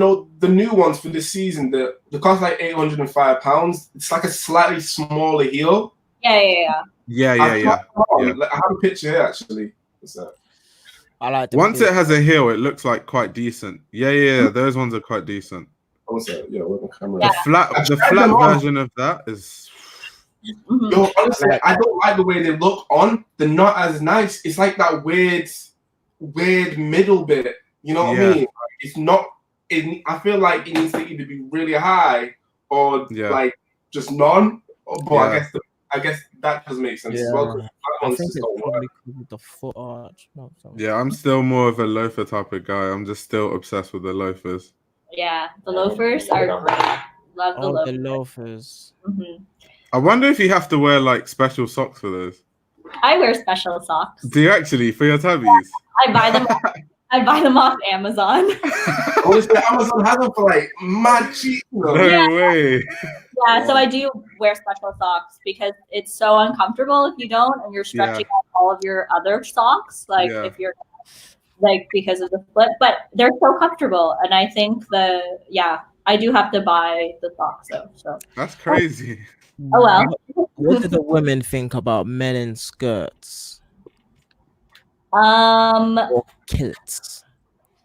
new ones for this season. They cost like £805. It's like a slightly smaller heel. Yeah. I have a picture here actually. What's that? I like them. Once it has a heel, it looks like quite decent. Yeah. Those ones are quite decent. What's that? Yeah, with the camera. The flat version of that is. Yo, honestly, I don't like the way they look on. They're not as nice. It's like that weird middle bit. You know what I mean? It's not. I feel like it needs to either be really high or like just none. But I I guess that does make sense as well. 'Cause I ones think just it's don't work. probably called the foot arch. No, Yeah, I'm still more of a loafer type of guy. I'm just still obsessed with the loafers. Yeah, the loafers are great. Love the loafers. The loafers. Mm-hmm. I wonder if you have to wear like special socks for those. I wear special socks. Do you actually for your tabbies? I buy them. I buy them off Amazon. Honestly, Amazon has them for like mad cheap. No way. Yeah, so I do wear special socks because it's so uncomfortable if you don't, and you're stretching out all of your other socks. Like if you're like because of the split, but they're so comfortable, and I think I do have to buy the socks though. So that's crazy. Oh well. What do the women think about men in skirts? Or kilts.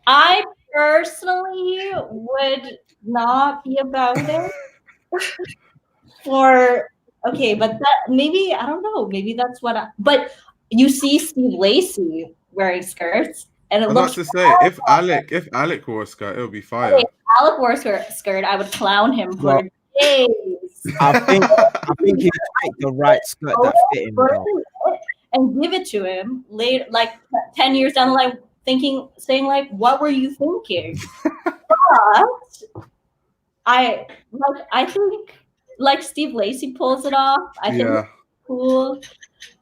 I personally would not be about it. But that maybe I don't know. Maybe that's what. But you see Steve Lacy wearing skirts, and it looks. I was about to say if Alec wore a skirt, it would be fire. If Alec wore a skirt, I would clown him for days. I think he'd pick the right skirt that fit him. And give it to him later, like 10 years down the line, saying like, "What were you thinking?" But I think like Steve Lacy pulls it off. I think it's cool.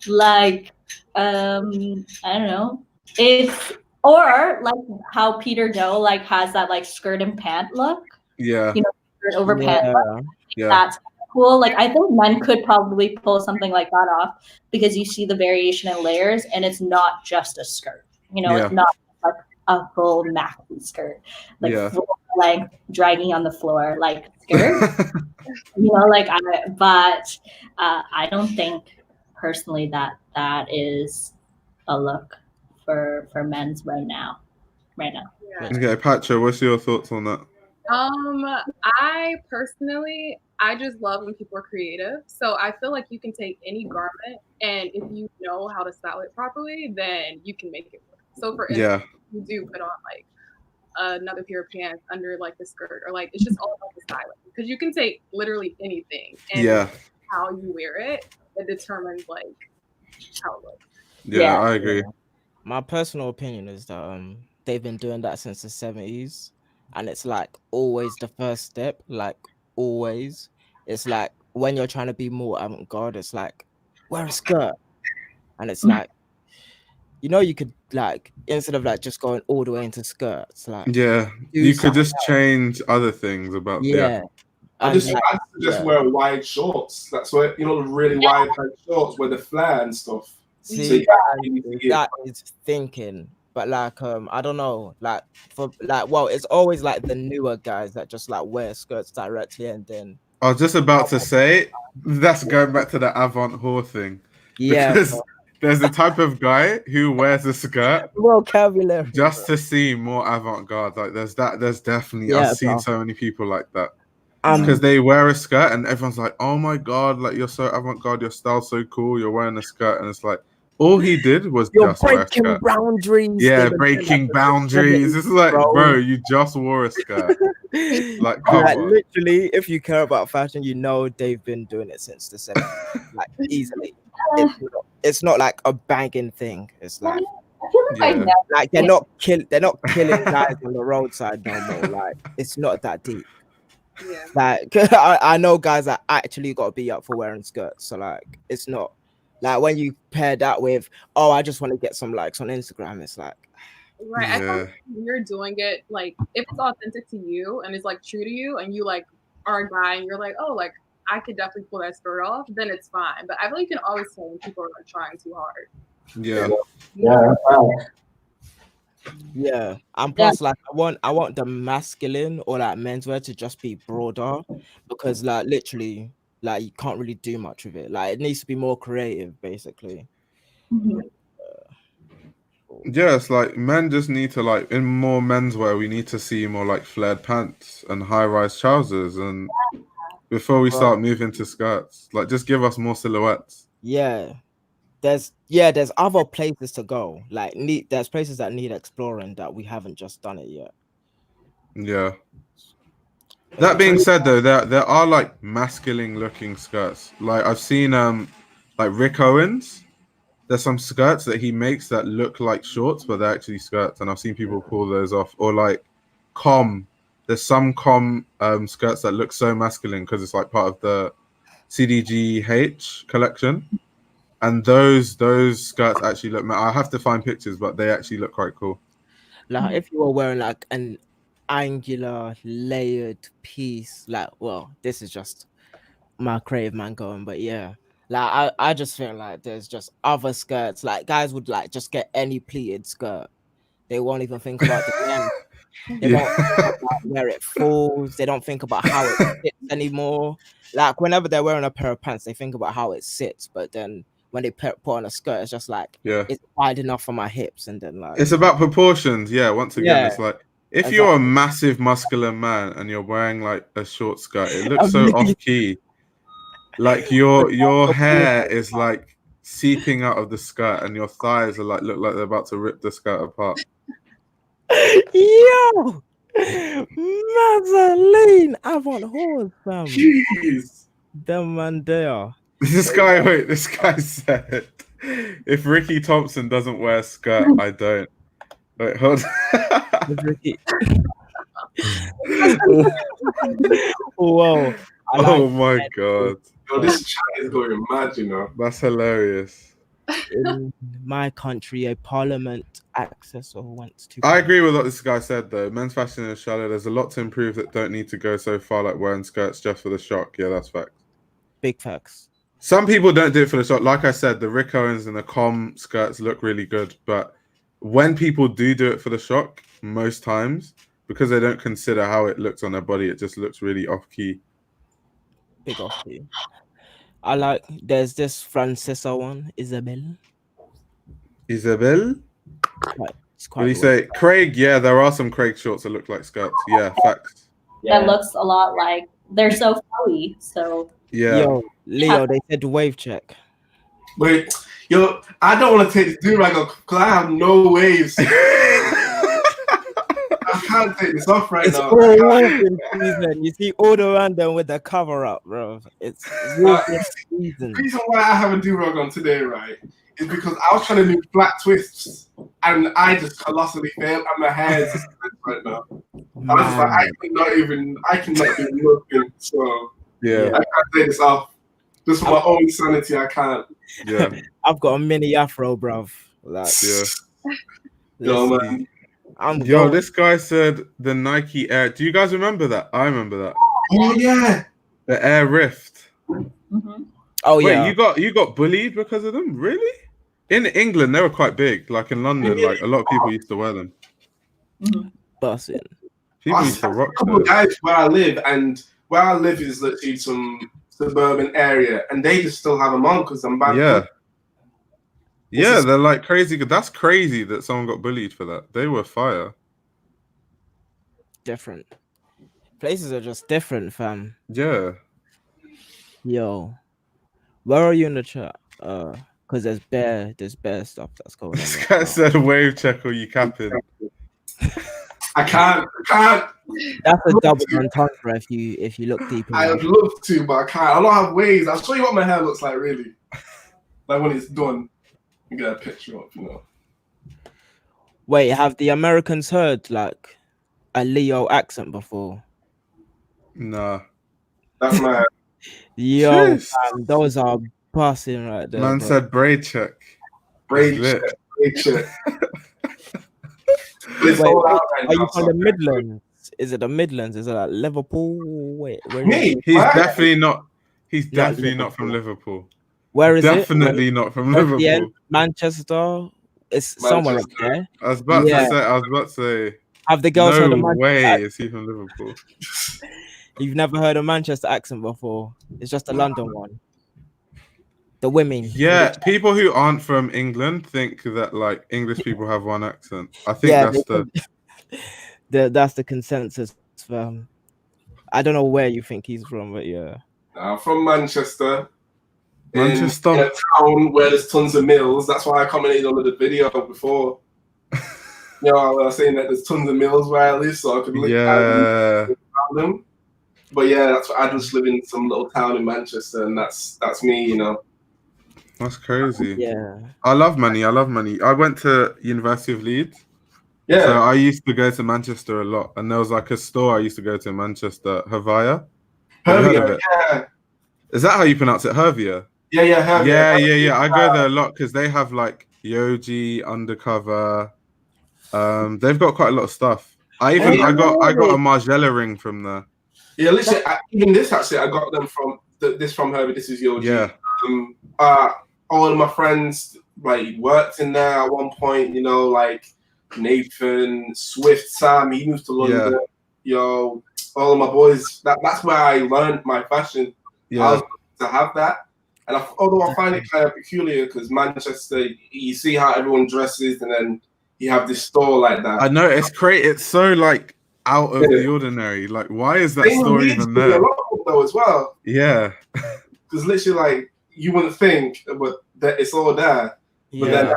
Like I don't know. It's or like how Peter Doe like has that like skirt and pant look. Yeah. You know, skirt over pant look. Yeah. That's cool. Like I think men could probably pull something like that off because you see the variation in layers and it's not just a skirt. You know, it's not like a full maxi skirt, like full length dragging on the floor like skirt. You know, like I don't think personally that is a look for men's right now. Okay, Pacha, what's your thoughts on that? I personally, I just love when people are creative. So I feel like you can take any garment, and if you know how to style it properly, then you can make it work. So for instance, you do put on like another pair of pants under like the skirt, or like it's just all about the styling, because you can take literally anything, and how you wear it determines like how it looks. Yeah, I agree. My personal opinion is that they've been doing that since the 70s. And it's like always the first step, like always. It's like when you're trying to be more avant-garde, it's like wear a skirt. And it's like, you know, you could like, instead of like just going all the way into skirts, like you could just change other things about I just wear wide shorts. That's where, you know, the really wide shorts with the flare and stuff. See, that is thinking. But like I don't know, like for like it's always like the newer guys that just like wear skirts directly, and then I was just about to say that's going back to the avant whore thing. Yeah, because there's a type of guy who wears a skirt vocabulary just to seem more avant-garde. Like there's definitely I've seen so many people like that. Because they wear a skirt and everyone's like, "Oh my god, like you're so avant-garde, your style's so cool, you're wearing a skirt," and it's like all he did was just wear a skirt. Boundaries. Yeah, breaking boundaries. This is like, bro, you just wore a skirt. Like, literally, if you care about fashion, you know they've been doing it since the 70s, like easily. It's not like a banging thing. It's like, like they're not killing guys on the roadside no more. Like it's not that deep. Yeah. Like I know guys that actually got to be up for wearing skirts. So like it's not. Like when you pair that with, I just want to get some likes on Instagram, it's like, right. I think when you're doing it, like if it's authentic to you and it's like true to you, and you like are a guy and you're like, oh, like I could definitely pull that skirt off, then it's fine. But I feel like you can always tell when people are like trying too hard. Yeah. And plus, like I want the masculine or like menswear to just be broader, because like literally. Like you can't really do much with it. Like it needs to be more creative, basically. It's like men just need to like in more menswear. We need to see more like flared pants and high-rise trousers, and before we start moving to skirts, like just give us more silhouettes. Yeah, there's other places to go. Like there's places that need exploring that we haven't just done it yet. Yeah. That being said, though, there are like masculine looking skirts. Like I've seen like Rick Owens. There's some skirts that he makes that look like shorts, but they're actually skirts, and I've seen people pull those off. Or like there's some skirts that look so masculine because it's like part of the CDGH collection, and those skirts actually look. I have to find pictures, but they actually look quite cool. Like if you were wearing like an angular layered piece, like, well, this is just my creative man going, but yeah, like I just feel like there's just other skirts. Like guys would like just get any pleated skirt. They won't even think about the length. They don't think about where it falls. They don't think about how it sits anymore. Like whenever they're wearing a pair of pants, they think about how it sits. But then when they put on a skirt, it's just like, it's wide enough for my hips. And then like, it's about proportions. Yeah. Once again, it's like if exactly. you're a massive muscular man and you're wearing like a short skirt, it looks so off key. Like your hair is like seeping out of the skirt, and your thighs are like look like they're about to rip the skirt apart. Yo, Mazaline, I want horse, fam. Jeez. Them man there. This guy said, if Ricky Thompson doesn't wear a skirt, I don't. Wait, hold on. Ricky. Whoa. Oh my god. Yo, this chat is going mad, you know. That's hilarious. In my country, a parliament accessor went to. I agree with what this guy said, though. Men's fashion is shallow. There's a lot to improve that don't need to go so far, like wearing skirts just for the shock. Yeah, that's facts. Big facts. Some people don't do it for the shock. Like I said, the Rick Owens and the skirts look really good. But when people do it for the shock, most times, because they don't consider how it looks on their body, it just looks really off-key. Big off-key. I like, there's this Francesa one, Isabel. It's quite What do you say? Craig, yeah, there are some Craig shorts that look like skirts. Yeah, facts. That looks a lot like, they're so flowy, so. Yeah. Yo, Leo, they said wave check. Wait, yo, I don't want to take this do-rag off because I have no waves. I can't take this off right now. It's wolfing season. You see all the random with the cover up, bro. It's wolfing season. The reason why I have a do-rag on today, right, is because I was trying to do flat twists and I just colossally failed and my hair is right now. I was just like, I cannot do nothing. So yeah, I can't take this off. Just for my own sanity, I can't. Yeah. I've got a mini afro, bruv. Like, Yo, man. This guy said the Nike Air. Do you guys remember that? I remember that. Oh yeah, the Air Rift. Mm-hmm. Oh wait, yeah. you got bullied because of them? Really? In England, they were quite big. Like in London, like a lot of people used to wear them. Bussin'. People used to rock a couple of guys where I live, and where I live is literally some suburban area, and they just still have them on because I'm bad. Yeah, they're like crazy. That's crazy that someone got bullied for that. They were fire. Different. Places are just different, fam. Yeah. Yo, where are you in the chat? Because there's bare stuff that's going on. This guy said wave check or you capping. I can't. That's a double entendre if you look deep. I would love to, but I can't. I don't have waves. I'll show you what my hair looks like, really. Like when it's done. You get a picture up, you know. Wait, have the Americans heard like a Leo accent before? Nah. That's my. Yo, fam, those are busting right there. Man said braid check. Braid check. Wait, are you from the Midlands? Is it the Midlands? Is it like Liverpool? Wait, where me? He's definitely not. He's definitely not from Liverpool. Where is definitely not from Liverpool. Yeah, Manchester. It's somewhere up there. I was about to say. Have the girls heard of Manchester? No way is he from Liverpool. You've never heard a Manchester accent before. It's just a London one. The women. Yeah, people who aren't from England think that like English people have one accent. I think that's the consensus. I don't know where you think he's from, but yeah. I'm from Manchester. Manchester. In a town where there's tons of mills. That's why I commented on the video before. You know, I was saying that there's tons of mills where I live, so I could look at them. But yeah, that's I just live in some little town in Manchester, and that's me, you know. That's crazy. Yeah. I love money. I love money. I went to University of Leeds. Yeah. So I used to go to Manchester a lot, and there was like a store I used to go to in Manchester, Hervia. Have you heard of it? Yeah. Is that how you pronounce it, Hervia? Yeah, Hervia. Yeah. I go there a lot because they have like Yoji, Undercover. They've got quite a lot of stuff. I got a Margiela ring from there. Yeah, literally, even this actually, I got them from this from Herbie. This is Yoji. Yeah. All of my friends like worked in there at one point. You know, like Nathan, Swift, Sam. He moved to London. Yeah. Yo, all of my boys. That's where I learned my fashion. Yeah. I was to have that, and although I find it kind of peculiar because Manchester, you see how everyone dresses, and then you have this store like that. I know it's so like out of the ordinary. Like, why is that store even there? A lot of though as well. Yeah, because literally, like you wouldn't think, but that it's all there. But Yeah. then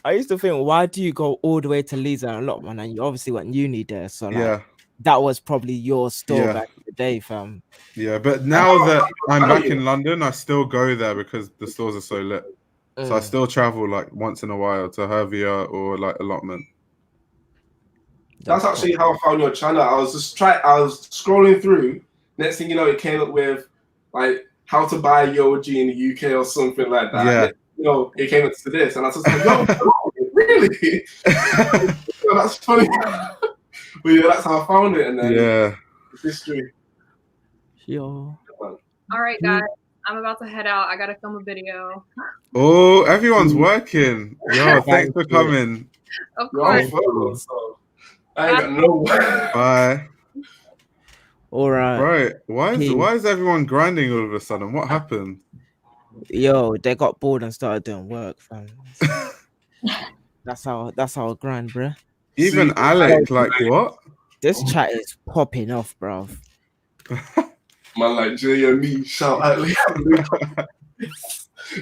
I used to think, why do you go all the way to Leeds and a lot, man? And you obviously went uni there, so like, yeah, that was probably your store Yeah. back in the day, fam. yeah. But now that I'm back in London, I still go there because the stores are so lit. So I still travel like once in a while to Hervia or like Allotment. That's actually how I found your channel. I was scrolling through. Next thing you know, it came up with like how to buy Yoji in the UK or something like that. Yeah. And you know, it came up to this, and I was just like, "Yo, really? So that's funny." But yeah, that's how I found it, and then it's history. Yo. All right, guys. I'm about to head out. I gotta film a video. Oh, everyone's working. Yo, thanks for coming. Of course. I ain't got no. Bye. All right. Right. Why is everyone grinding all of a sudden? What happened? Yo, they got bored and started doing work, fam. That's how I grind, bruh. Even Alec, like what? This chat is popping off, bruv. Man, like Jay and me, shout out.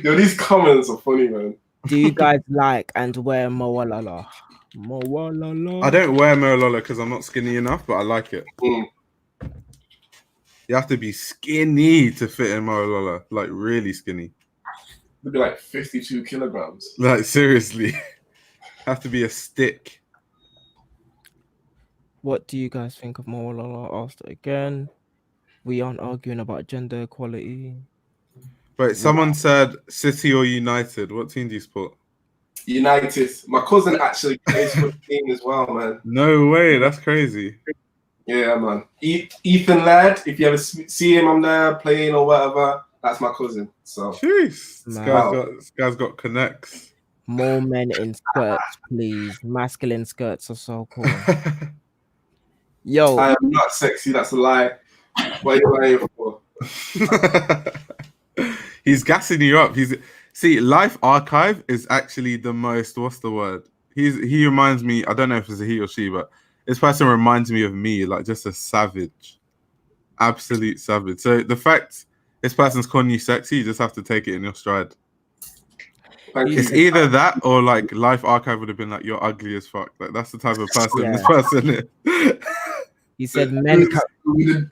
Yo, these comments are funny, man. Do you guys like and wear Moalala? Moalala. I don't wear Moalala because I'm not skinny enough, but I like it. You have to be skinny to fit in Moalala, like really skinny. It'd be like 52 kilograms. Like seriously, have to be a stick. What do you guys think of Moalala? Asked again. We aren't arguing about gender equality. Wait, someone said City or United. What team do you support? United. My cousin actually plays for the team as well, man. No way, that's crazy. Yeah, man. Ethan Ladd, if you ever see him on there playing or whatever, that's my cousin. So, jeez, this guy's got connects. More men in skirts, please. Masculine skirts are so cool. Yo, I am not sexy. That's a lie. What are you lying for? He's gassing you up. See, Life Archive is actually the most. What's the word? He reminds me. I don't know if it's a he or she, but this person reminds me of me, like just a savage, absolute savage. So the fact this person's calling you sexy, you just have to take it in your stride. It's either that or like Life Archive would have been like, you're ugly as fuck. Like that's the type of person this person is. He said men like look,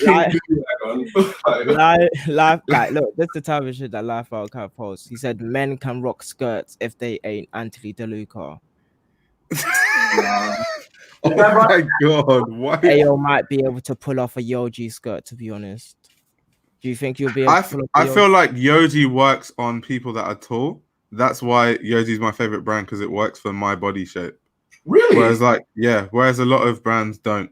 this is the type of shit that Life Archive posts. He said men can rock skirts if they ain't Anthony DeLuca. Oh my god, why? Ayo might be able to pull off a Yoji skirt, to be honest. Do you think you'll be able to pull off I feel like Yoji works on people that are tall. That's why Yoji's my favorite brand, because it works for my body shape. Really? Whereas whereas a lot of brands don't.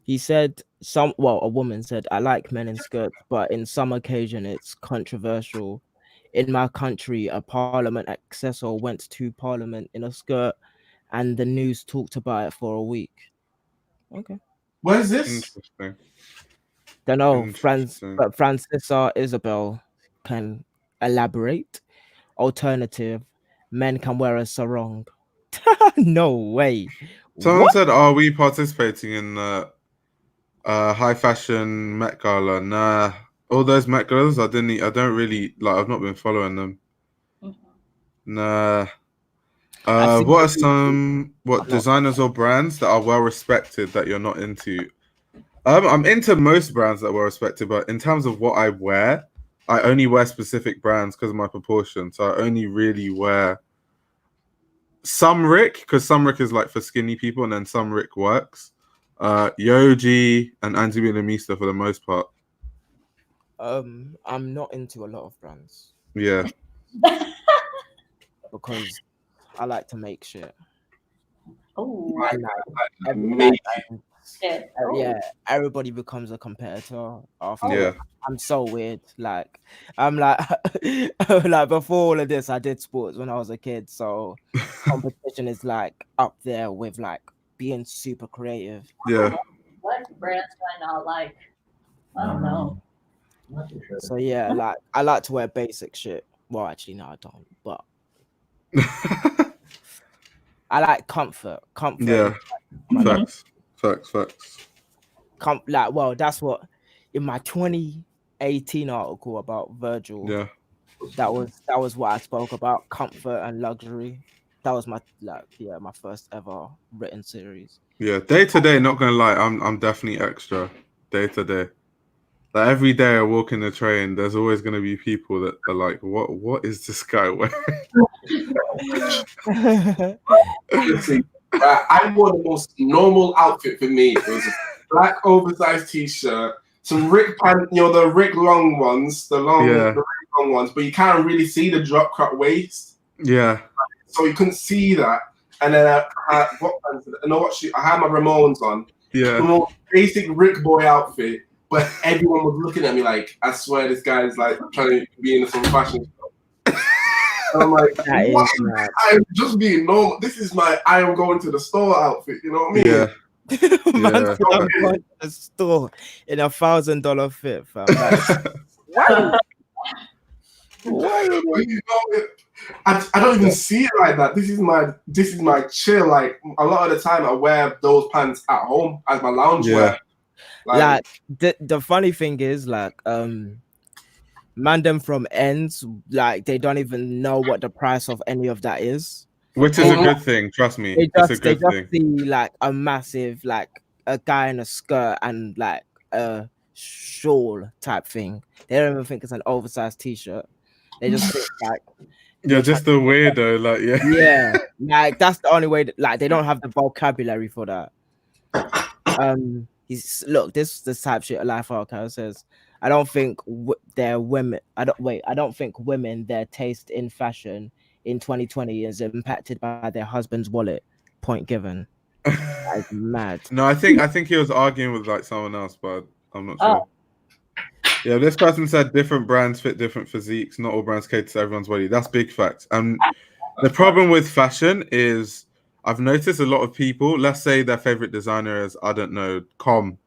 He said a woman said, I like men in skirts, but in some occasion it's controversial. In my country, a parliament accessor went to parliament in a skirt and the news talked about it for a week. Okay. Where is this? Interesting. Don't know. But Francisa Isabel can elaborate. Alternative, men can wear a sarong. No way. Someone said, are we participating in high fashion Met Gala? Nah, all those Met Galas, I don't really like. I've not been following them. Nah. What are some designers or brands that are well respected that you're not into? I'm into most brands that were respected, but in terms of what I wear, I only wear specific brands because of my proportion. So I only really wear some Rick, because some Rick is like for skinny people, and then some Rick works. Yoji and Angie Mista for the most part. I'm not into a lot of brands. Yeah. Because I like to make shit. Oh, yeah, everybody becomes a competitor after. Yeah. I'm so weird. Like, I'm like, like before all of this, I did sports when I was a kid. So competition is like up there with like being super creative. Yeah. What brands do I not like? I don't know. So yeah, like I like to wear basic shit. Well, actually, no, I don't. But I like comfort. Comfort. Yeah. Facts. Like, well, that's what in my 2018 article about Virgil. Yeah. That was what I spoke about, comfort and luxury. That was my my first ever written series. Yeah, day to day, not gonna lie, I'm definitely extra. Day to day. Like every day I walk in the train, there's always gonna be people that are like, what is this guy wearing? Honestly, I wore the most normal outfit for me. It was a black oversized t-shirt, some Rick pants, the Rick long ones, the Rick long ones, but you can't really see the drop cut waist. Yeah. So you couldn't see that. And then I had I had my Ramones on. Yeah. The most basic Rick boy outfit, but everyone was looking at me like, I swear this guy is like trying to be in some fashion show. And I'm like, I'm just being normal. This is my I am going to the store outfit, you know what I mean? Yeah. Man's going to the store in $1,000 fit, fam. I don't even see it like that. This is my chill. Like a lot of the time, I wear those pants at home as my lounge wear. Like the funny thing is, like, mandem from ends, like they don't even know what the price of any of that is. Which is a good thing, trust me. It's a good thing. See like a massive, like a guy in a skirt and like a shawl type thing. They don't even think it's an oversized t-shirt. They just think like you're just a weirdo, like yeah, like that's the only way. Like they don't have the vocabulary for that. Look, this is the type shit a life archive says. I don't think they're women. I don't think women, their taste in fashion in 2020 is impacted by their husband's wallet. Point given. That's mad. No, I think he was arguing with like someone else, but I'm not sure. Yeah, this person said different brands fit different physiques. Not all brands cater to everyone's body. That's big fact. And the problem with fashion is I've noticed a lot of people, let's say their favorite designer is, I don't know, Com.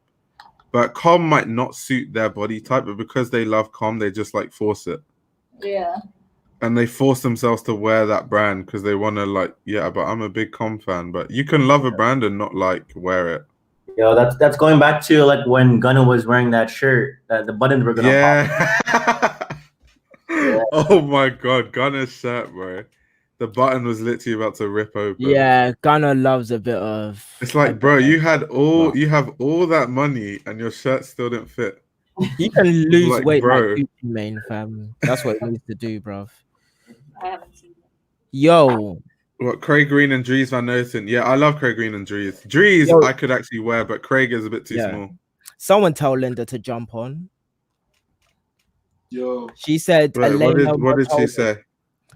But Com might not suit their body type, but because they love Com, they just like force it. Yeah. And they force themselves to wear that brand because they want to like, yeah, but I'm a big Com fan. But you can love a brand and not like wear it. Yo, that's going back to like when Gunna was wearing that shirt, the buttons were gonna pop. Yeah. Oh my god, Gunna's shirt, bro. The button was literally about to rip open. Yeah, Gunna loves a bit of. It's like, bro, you have all that money and your shirt still didn't fit. You can lose like, weight, bro. like main fam. That's what he needs to do, bro. I haven't seen it. Yo. What, Craig Green and Dries Van Noten? Yeah, I love Craig Green and Dries. Dries, I could actually wear, but Craig is a bit too small. Someone tell Linda to jump on. Yo. She said, wait, what did she say?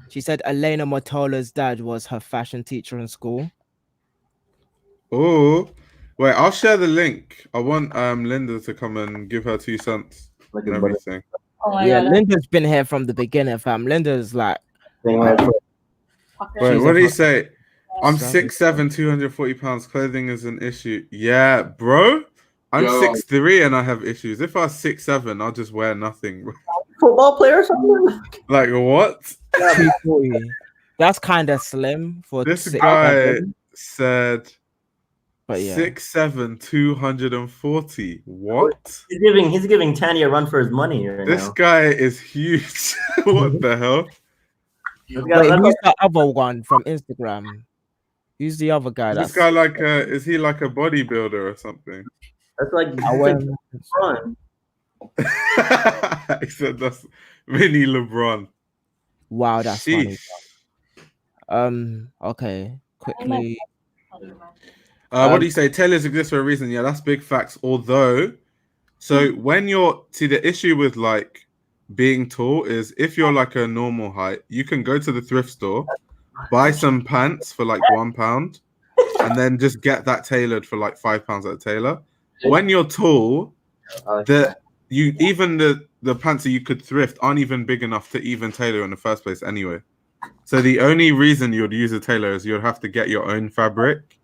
She said Elena Motola's dad was her fashion teacher in school. Oh, wait, I'll share the link. I want Linda to come and give her 2 cents and everything. Oh yeah, God. Linda's been here from the beginning, fam. Linda's like... Wait, what did he say? I'm 6'7", 240 pounds. Clothing is an issue. Yeah, bro. I'm 6'3" and I have issues. If I was 6'7", I'll just wear nothing. Football player or something? Like what? 240. That's kind of slim for this guy said. But yeah. 6'7", 240. What? He's giving Tanny a run for his money right this now. Guy is huge. What the hell? Wait, who's the other one from Instagram? Who's the other guy? This guy like is he like a bodybuilder or something? That's like I went. fun. He said that's mini LeBron. Wow, that's funny. Sheesh. Okay, quickly. What do you say? Tailors exist for a reason. Yeah, that's big facts. Although, so when you're the issue with like being tall is if you're like a normal height, you can go to the thrift store, buy some pants for like £1, and then just get that tailored for like £5 at a tailor. When you're tall, the pants that you could thrift aren't even big enough to even tailor in the first place anyway. So the only reason you'd use a tailor is you'd have to get your own fabric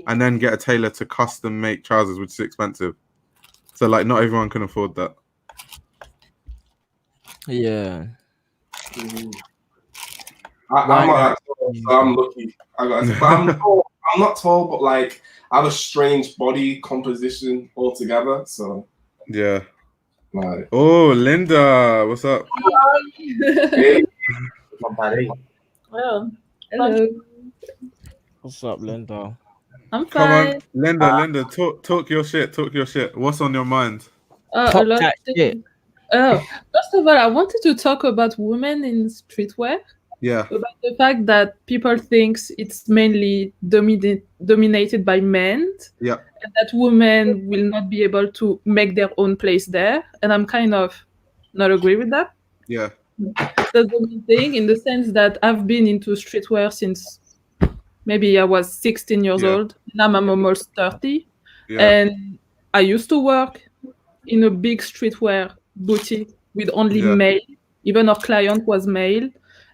and then get a tailor to custom make trousers, which is expensive. So like not everyone can afford that. Yeah. I'm not tall, so I'm lucky. I'm not tall, but like I have a strange body composition altogether. So yeah. Like, oh, Linda, what's up? Hey. Hello. What's up, Linda? I'm Come fine. on, Linda, talk your shit. Talk your shit. What's on your mind? A lot of things. First of all, I wanted to talk about women in streetwear. Yeah. About the fact that people think it's mainly dominated by men. Yeah. And that women will not be able to make their own place there. And I'm kind of not agree with that. Yeah. That's the main thing, in the sense that I've been into streetwear since maybe I was 16 years old. Now I'm almost 30. Yeah. And I used to work in a big streetwear boutique with only male. Even our client was male.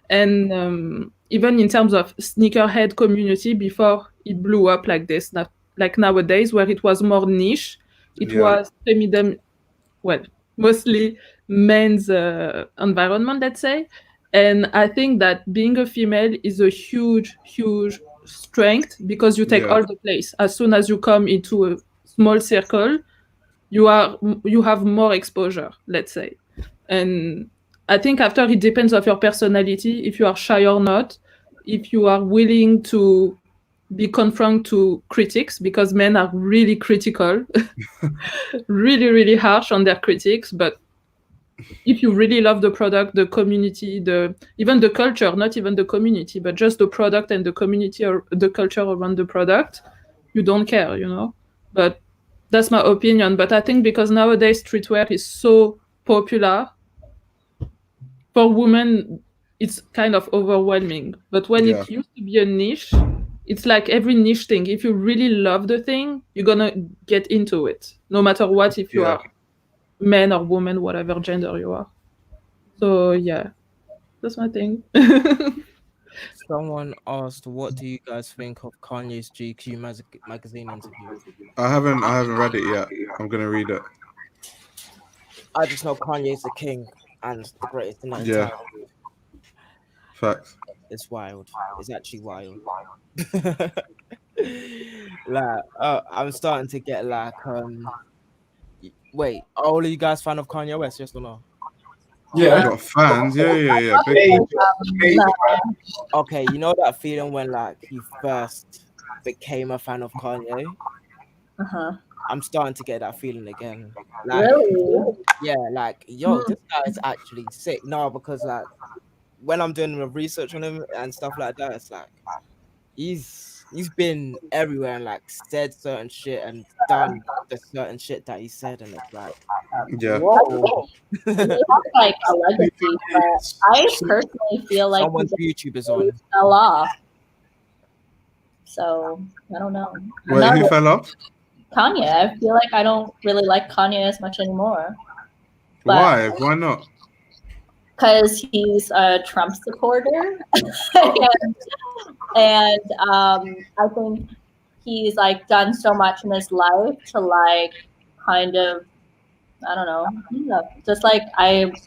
And even in terms of sneakerhead community, before it blew up like this, not like nowadays, where it was more niche, it was mostly men's environment, let's say. And I think that being a female is a huge, huge strength, because you take all the place. As soon as you come into a small circle, you have more exposure, let's say. And I think after it depends on your personality, if you are shy or not, if you are willing to be confronted to critics, because men are really critical, really, really harsh on their critics. But if you really love the product, the community, even the culture, not even the community, but just the product and the community or the culture around the product, you don't care, But that's my opinion. But I think because nowadays streetwear is so popular, for women, it's kind of overwhelming. But when it used to be a niche, it's like every niche thing. If you really love the thing, you're going to get into it, no matter what, if you are man or woman, whatever gender you are. So, yeah, that's my thing. Someone asked, what do you guys think of Kanye's GQ magazine interview? I haven't read it yet. I'm going to read it. I just know Kanye's the king and the greatest in that entire world. Facts. It's wild. It's actually wild. Like, I'm starting to get like, wait, are all of you guys fan of Kanye West? Yes or no? Yeah. Got fans. Yeah. Okay, you know that feeling when like you first became a fan of Kanye? I'm starting to get that feeling again. Like, really? Yeah, like, yo, this guy is actually sick. No, because like when I'm doing the research on him and stuff like that, it's like he's been everywhere and like said certain shit and done the certain shit that he said, and it's like, whoa. He has like a legacy, but I personally feel like someone's YouTube is on. Fell off. So I don't know. Wait, who fell off? Kanye. I feel like I don't really like Kanye as much anymore. Why? Why not? Because he's a Trump supporter, and I think he's like done so much in his life to like kind of, I don't know, just like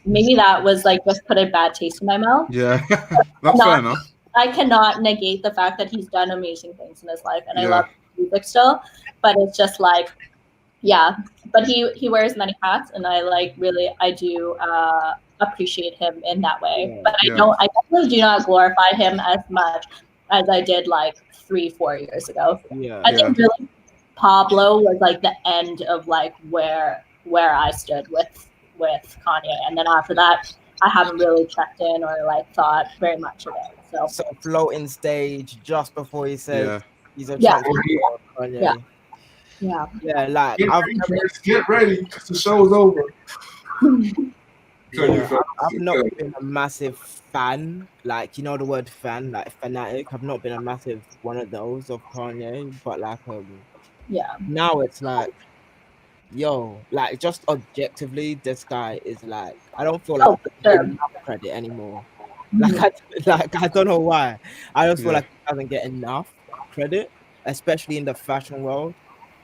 maybe that was like just put a bad taste in my mouth. Yeah, that's fair enough. I cannot negate the fact that he's done amazing things in his life, and I love music still, but it's just like, yeah. But he wears many hats, and I do appreciate him in that way. But I definitely do not glorify him as much as I did like 3-4 years ago. I think really Pablo was like the end of like where I stood with Kanye, and then after that, I haven't really checked in or like thought very much of it. So floating stage just before he says he's a Yeah. Kanye. Yeah, like get ready because the show's over. I've not been a massive fan, like, you know the word fan, like fanatic. I've not been a massive one of those of Kanye, but like now it's like, yo, like just objectively, this guy is like, I don't feel like he gets enough credit anymore. Like I don't know why. I just feel like he doesn't get enough credit, especially in the fashion world.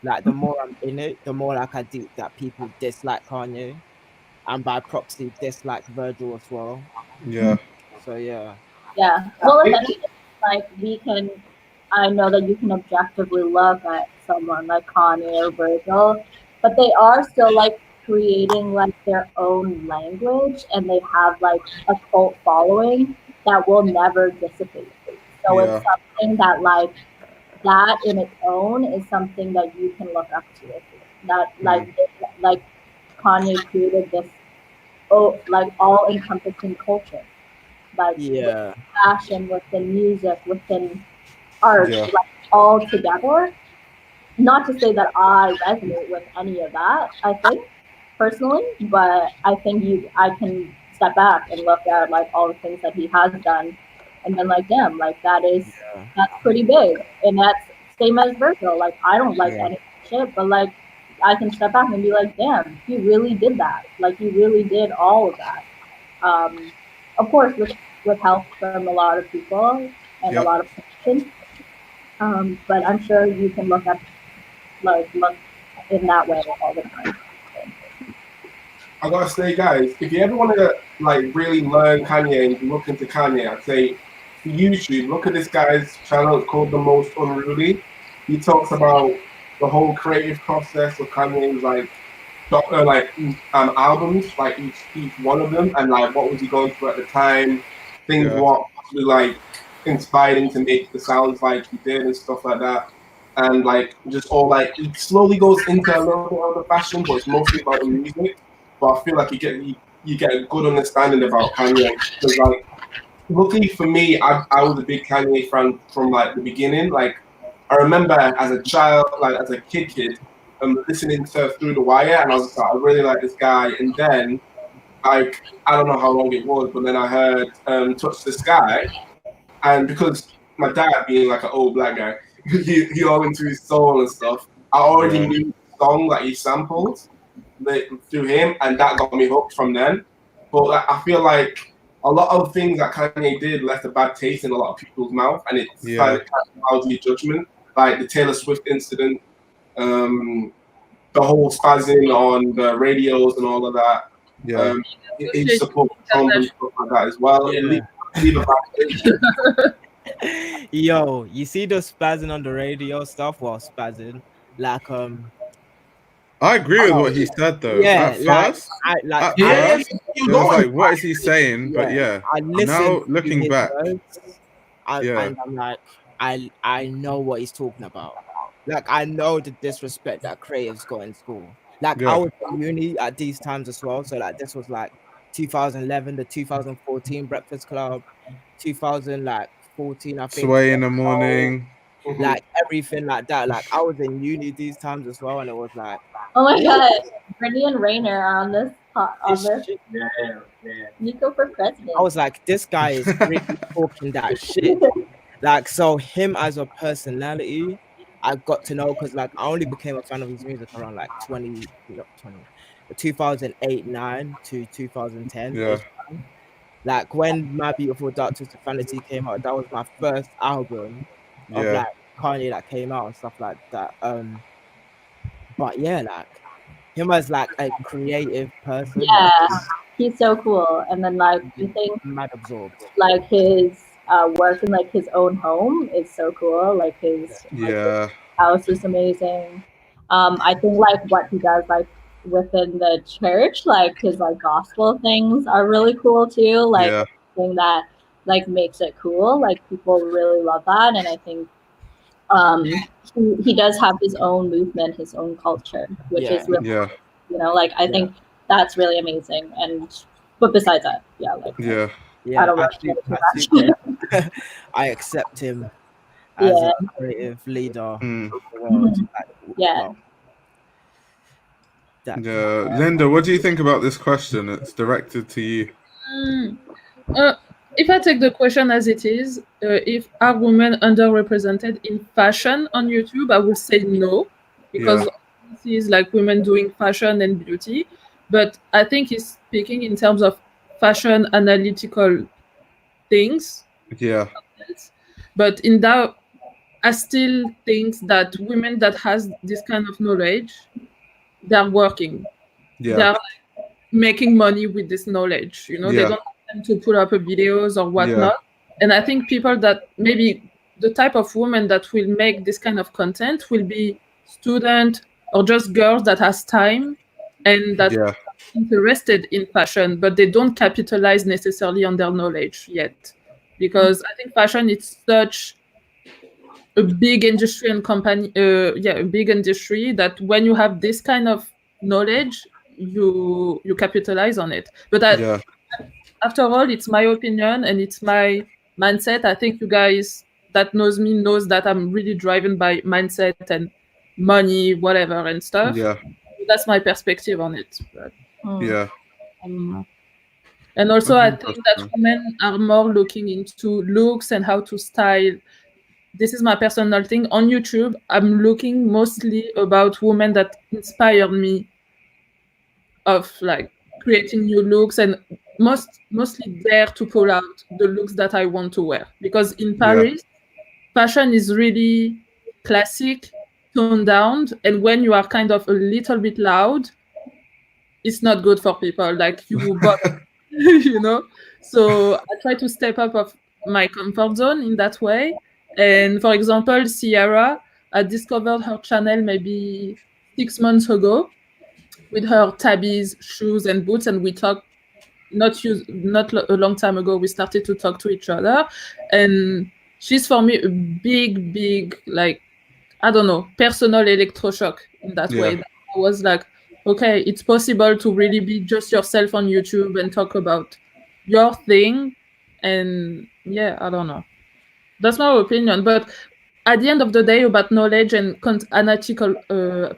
Like the more I'm in it, the more like I do that people dislike Kanye, and by proxy dislike Virgil as well. Yeah. So yeah. Yeah. Well, if anything, like I know that you can objectively look at someone like Kanye or Virgil, but they are still like creating like their own language, and they have like a cult following that will never dissipate. So it's something that like that in its own is something that you can look up to. That like Kanye created this like all encompassing culture, like with fashion, within music, within art, like all together. Not to say that I resonate with any of that, I think personally, but I think I can step back and look at like all the things that he has done, and then like, damn, like that's pretty big, and that's same as Virgil. Like I don't like any shit, but like I can step back and be like, damn, he really did that. Like he really did all of that. Of course, with help from a lot of people and a lot of patience. But I'm sure you can look in that way all the time. I gotta say, guys, if you ever want to like really learn Kanye and look into Kanye, I'd say for YouTube, look at this guy's channel. It's called The Most Unruly. He talks about the whole creative process of Kanye's albums, like each one of them, and like what was he going through at the time, things what actually like inspired him to make the sounds like he did and stuff like that. And like just all like he slowly goes into a little bit of the fashion, but it's mostly about the music. But I feel like you get a good understanding about Kanye, because like luckily for me, I was a big Kanye fan from like the beginning. Like I remember as a child, like as a kid, listening to Through the Wire, and I was just like, I really like this guy. And then like I don't know how long it was, but then I heard Touch the Sky, and because my dad being like an old black guy, he all into his soul and stuff, I already knew the song that he sampled through him, and that got me hooked from then. But like, I feel like a lot of things that Kanye did left a bad taste in a lot of people's mouth, and it started clouding judgment, like the Taylor Swift incident, the whole spazzing on the radios and all of that. His support Trump and stuff like that as well. Yo, you see the spazzing on the radio stuff? Well, spazzing, like I agree with what he said though. Yeah, at first, it was like, what is he saying? But now looking back, and I'm like, I know what he's talking about. Like I know the disrespect that creatives got in school. Like I was in uni at these times as well. So like this was like 2011, the 2014 Breakfast Club, 2014, I think. Sway in the Morning. Like everything like that. Like I was in uni these times as well, and it was like, oh my god, Brittany and Rainer on this Nico for president. I was like, this guy is really talking that shit. Like, so him as a personality, I got to know, because like I only became a fan of his music around like 2008, 9 to 2010. Like when My Beautiful Dark Twisted Fantasy came out, that was my first album of like Kanye that came out and stuff like that. But yeah, like him as like a creative person. Yeah, he's so cool. And then like you think mad absorbed. Like his work in like his own home is so cool. Like his house is amazing. I think like what he does like within the church, like his like gospel things are really cool too. Like thing that like makes it cool. Like people really love that, and I think he does have his own movement, his own culture, which is really, you know, like I think that's really amazing. And but besides that, I don't know. I accept him as a creative leader of the world. Linda, what do you think about this question? It's directed to you. If I take the question as it is, if are women underrepresented in fashion on YouTube, I would say no, because this is like women doing fashion and beauty. But I think he's speaking in terms of fashion analytical things. Yeah. But in that, I still think that women that has this kind of knowledge, they're working. Yeah. They're like making money with this knowledge. You know, they don't have time to put up videos or whatnot. And I think people that maybe the type of women that will make this kind of content will be student or just girls that has time and that are interested in fashion, but they don't capitalize necessarily on their knowledge yet. Because I think fashion is such a big industry and company, a big industry that when you have this kind of knowledge, you capitalize on it. But after all, it's my opinion and it's my mindset. I think you guys that knows me knows that I'm really driven by mindset and money, whatever and stuff. Yeah. That's my perspective on it. But, and also, I think that women are more looking into looks and how to style. This is my personal thing. On YouTube, I'm looking mostly about women that inspire me of like creating new looks and mostly dare to pull out the looks that I want to wear. Because in Paris, fashion is really classic, toned down, and when you are kind of a little bit loud, it's not good for people. Like you you know? So I try to step up of my comfort zone in that way. And for example, Sierra, I discovered her channel maybe 6 months ago with her tabbies, shoes, and boots, and we talked not a long time ago. We started to talk to each other, and she's for me a big like I don't know personal electroshock in that way. I was like, okay, it's possible to really be just yourself on YouTube and talk about your thing, and I don't know. That's my opinion, but at the end of the day, about knowledge and analytical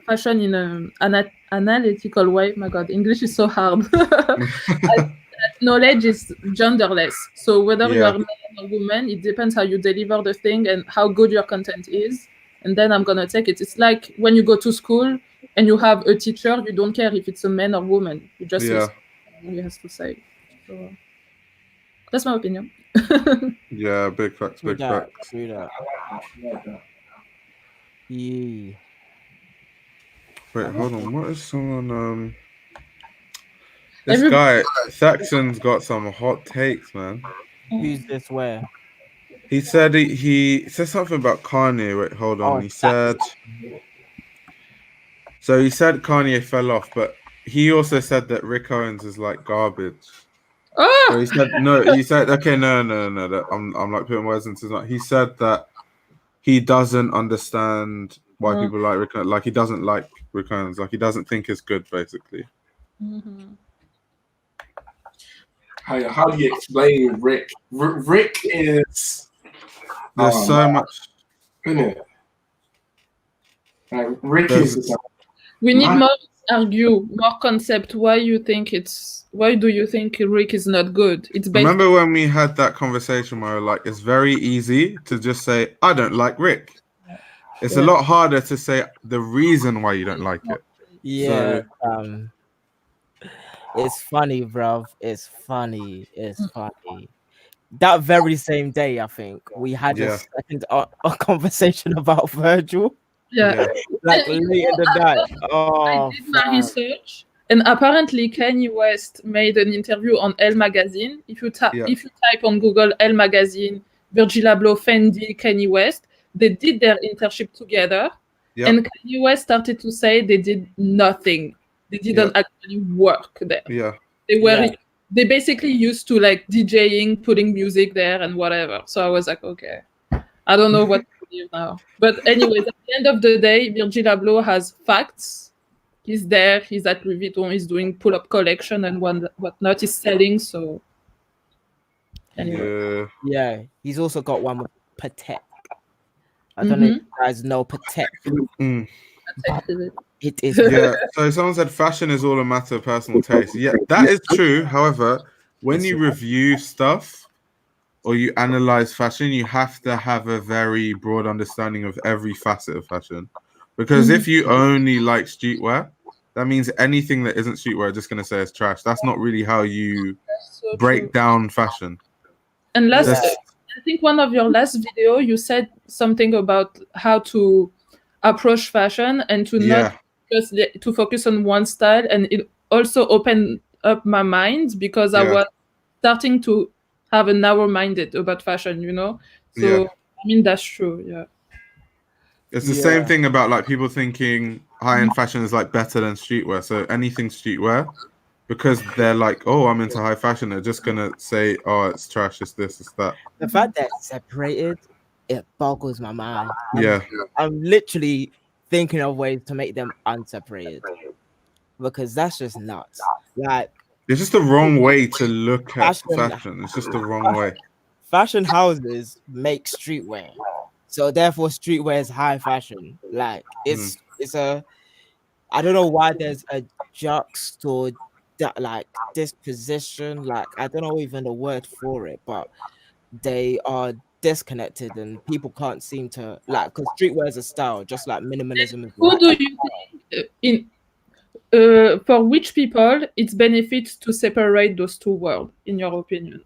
fashion in an analytical way. My God, English is so hard. Knowledge is genderless. So whether you are man or woman, it depends how you deliver the thing and how good your content is. And then I'm gonna take it. It's like when you go to school and you have a teacher, you don't care if it's a man or woman. You just listen to what he has to say. So that's my opinion. Yeah, big facts, big facts. True that. Yeah. Wait, hold on. What is someone? This guy Saxon's got some hot takes, man. Who's this? Where? He said he said something about Kanye. Wait, hold on. He said. So he said Kanye fell off, but he also said that Rick Owens is like garbage. So he said no. He said okay, no. That I'm like putting words into his mouth. He said that he doesn't understand why people like Rick Owens. Like he doesn't like Rick Owens. Like he doesn't think it's good, basically. How do you explain Rick? Rick is there's so much. Isn't it? Rick is. We need more argue, more concept. Why do you think Rick is not good? Remember when we had that conversation where like it's very easy to just say I don't like Rick. It's a lot harder to say the reason why you don't like it. Yeah. So, it's funny, bruv. It's funny. That very same day, I think we had a conversation about Virgil. Yeah. Like late in the night. I did my research, and apparently Kanye West made an interview on Elle Magazine. If you type on Google Elle Magazine, Virgil Abloh, Fendi, Kanye West, they did their internship together, and Kanye West started to say they did nothing. They didn't actually work there. Yeah. They basically used to like DJing, putting music there and whatever. So I was like, okay, I don't know what believe now. But anyways, at the end of the day, Virgil Abloh has facts. He's there. He's at Louis Vuitton. He's doing pull-up collection and whatnot. He's selling. So anyway. Yeah, he's also got one with Patek. I don't know if you guys know Patek. It is. Yeah. So someone said fashion is all a matter of personal taste. Yeah, that is true. However, when you review stuff or you analyze fashion, you have to have a very broad understanding of every facet of fashion. Because if you only like streetwear, that means anything that isn't streetwear, just going to say it's trash. That's not really how you break down fashion. And last, I think one of your last video, you said something about how to approach fashion and to not just to focus on one style. And it also opened up my mind because I was starting to have a narrow-minded about fashion, you know? So, I mean, that's true, yeah. It's the same thing about like people thinking high-end fashion is like better than streetwear. So anything streetwear, because they're like, oh, I'm into high fashion, they're just gonna say, oh, it's trash, it's this, it's that. The fact that it's separated, it boggles my mind. I'm literally thinking of ways to make them unseparated because that's just nuts. Like, it's just the wrong way to look at fashion. It's just the wrong way. Fashion houses make streetwear, so therefore streetwear is high fashion. Like it's a, I don't know why there's a juxtaposed that like disposition. Like I don't know even the word for it, but they are disconnected and people can't seem to like because streetwear is a style, just like minimalism is. Who do you think for which people it's benefits to separate those two worlds, in your opinion?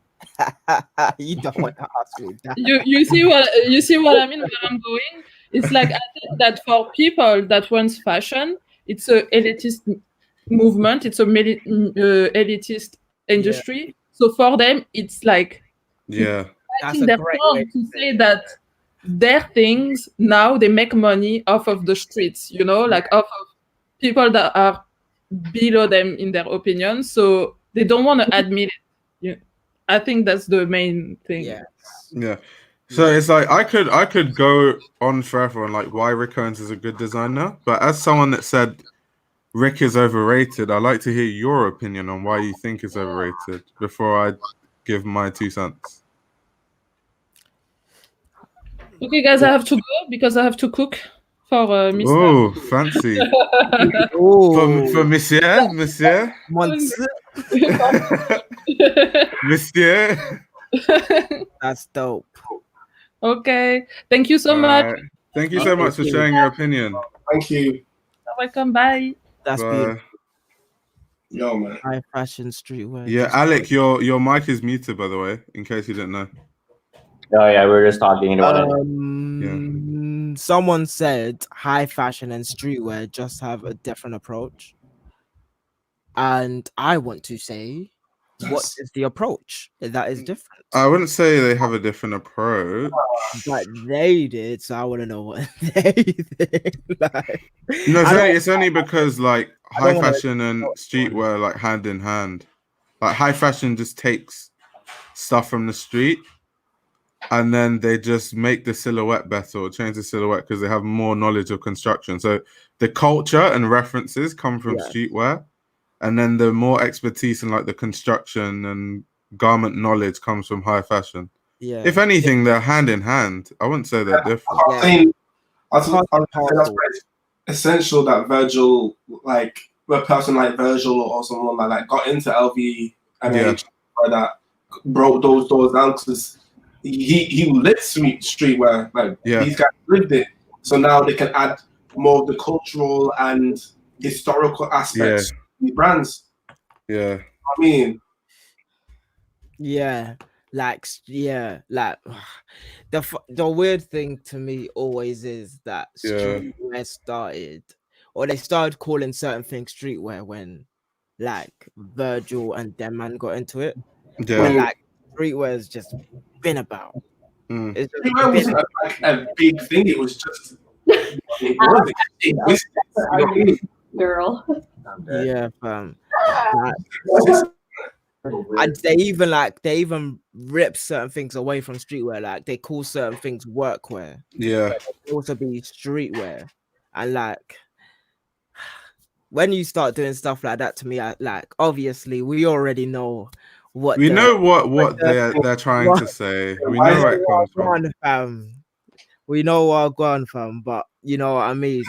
You don't want to ask me that. You see what I mean where I'm going? It's like I think that for people that wants fashion, it's a elitist movement, it's a elitist industry. So for them, it's like I think they're wrong to say that their things now they make money off of the streets, you know, like off of people that are below them in their opinion. So they don't want to admit it. Yeah. I think that's the main thing. Yeah. So it's like I could go on forever on like why Rick Owens is a good designer, but as someone that said Rick is overrated, I'd like to hear your opinion on why you think it's overrated before I give my 2 cents. Okay, guys, I have to go because I have to cook for Mr. Oh, fancy. For Monsieur. Monsieur. That's dope. Okay. Thank you so much. Thank you so much for sharing your opinion. Thank you. You're welcome. Bye. That's beautiful. Yo, man. High fashion streetwear. Yeah, Alec, your mic is muted, by the way, in case you didn't know. Oh yeah, we're just talking about Someone said high fashion and streetwear just have a different approach. And I want to say, what is the approach that is different? I wouldn't say they have a different approach. But they did, so I want to know what they did. Like, no, it's only because like high fashion and streetwear like hand in hand. Like high fashion just takes stuff from the street and then they just make the silhouette better or change the silhouette because they have more knowledge of construction. So the culture and references come from streetwear, and then the more expertise in like the construction and garment knowledge comes from high fashion. Yeah. If anything, they're hand in hand. I wouldn't say they're different. I think that's essential that Virgil, like a person like Virgil or someone like that, got into LV and that broke those doors down because he lived streetwear. Like these guys lived it, so now they can add more of the cultural and historical aspects to the brands. Yeah, I mean, like the weird thing to me always is that streetwear started, or they started calling certain things streetwear when like Virgil and them man got into it. When, like streetwear has just been about. Streetwear wasn't a big thing. It was just girl. Yeah, fam. And they even rip certain things away from streetwear. Like they call certain things workwear. Yeah. But they can also be streetwear. And like when you start doing stuff like that to me, obviously we already know what we know what they're trying to say. We know where it comes from. We know where I'm going from, but you know what I mean.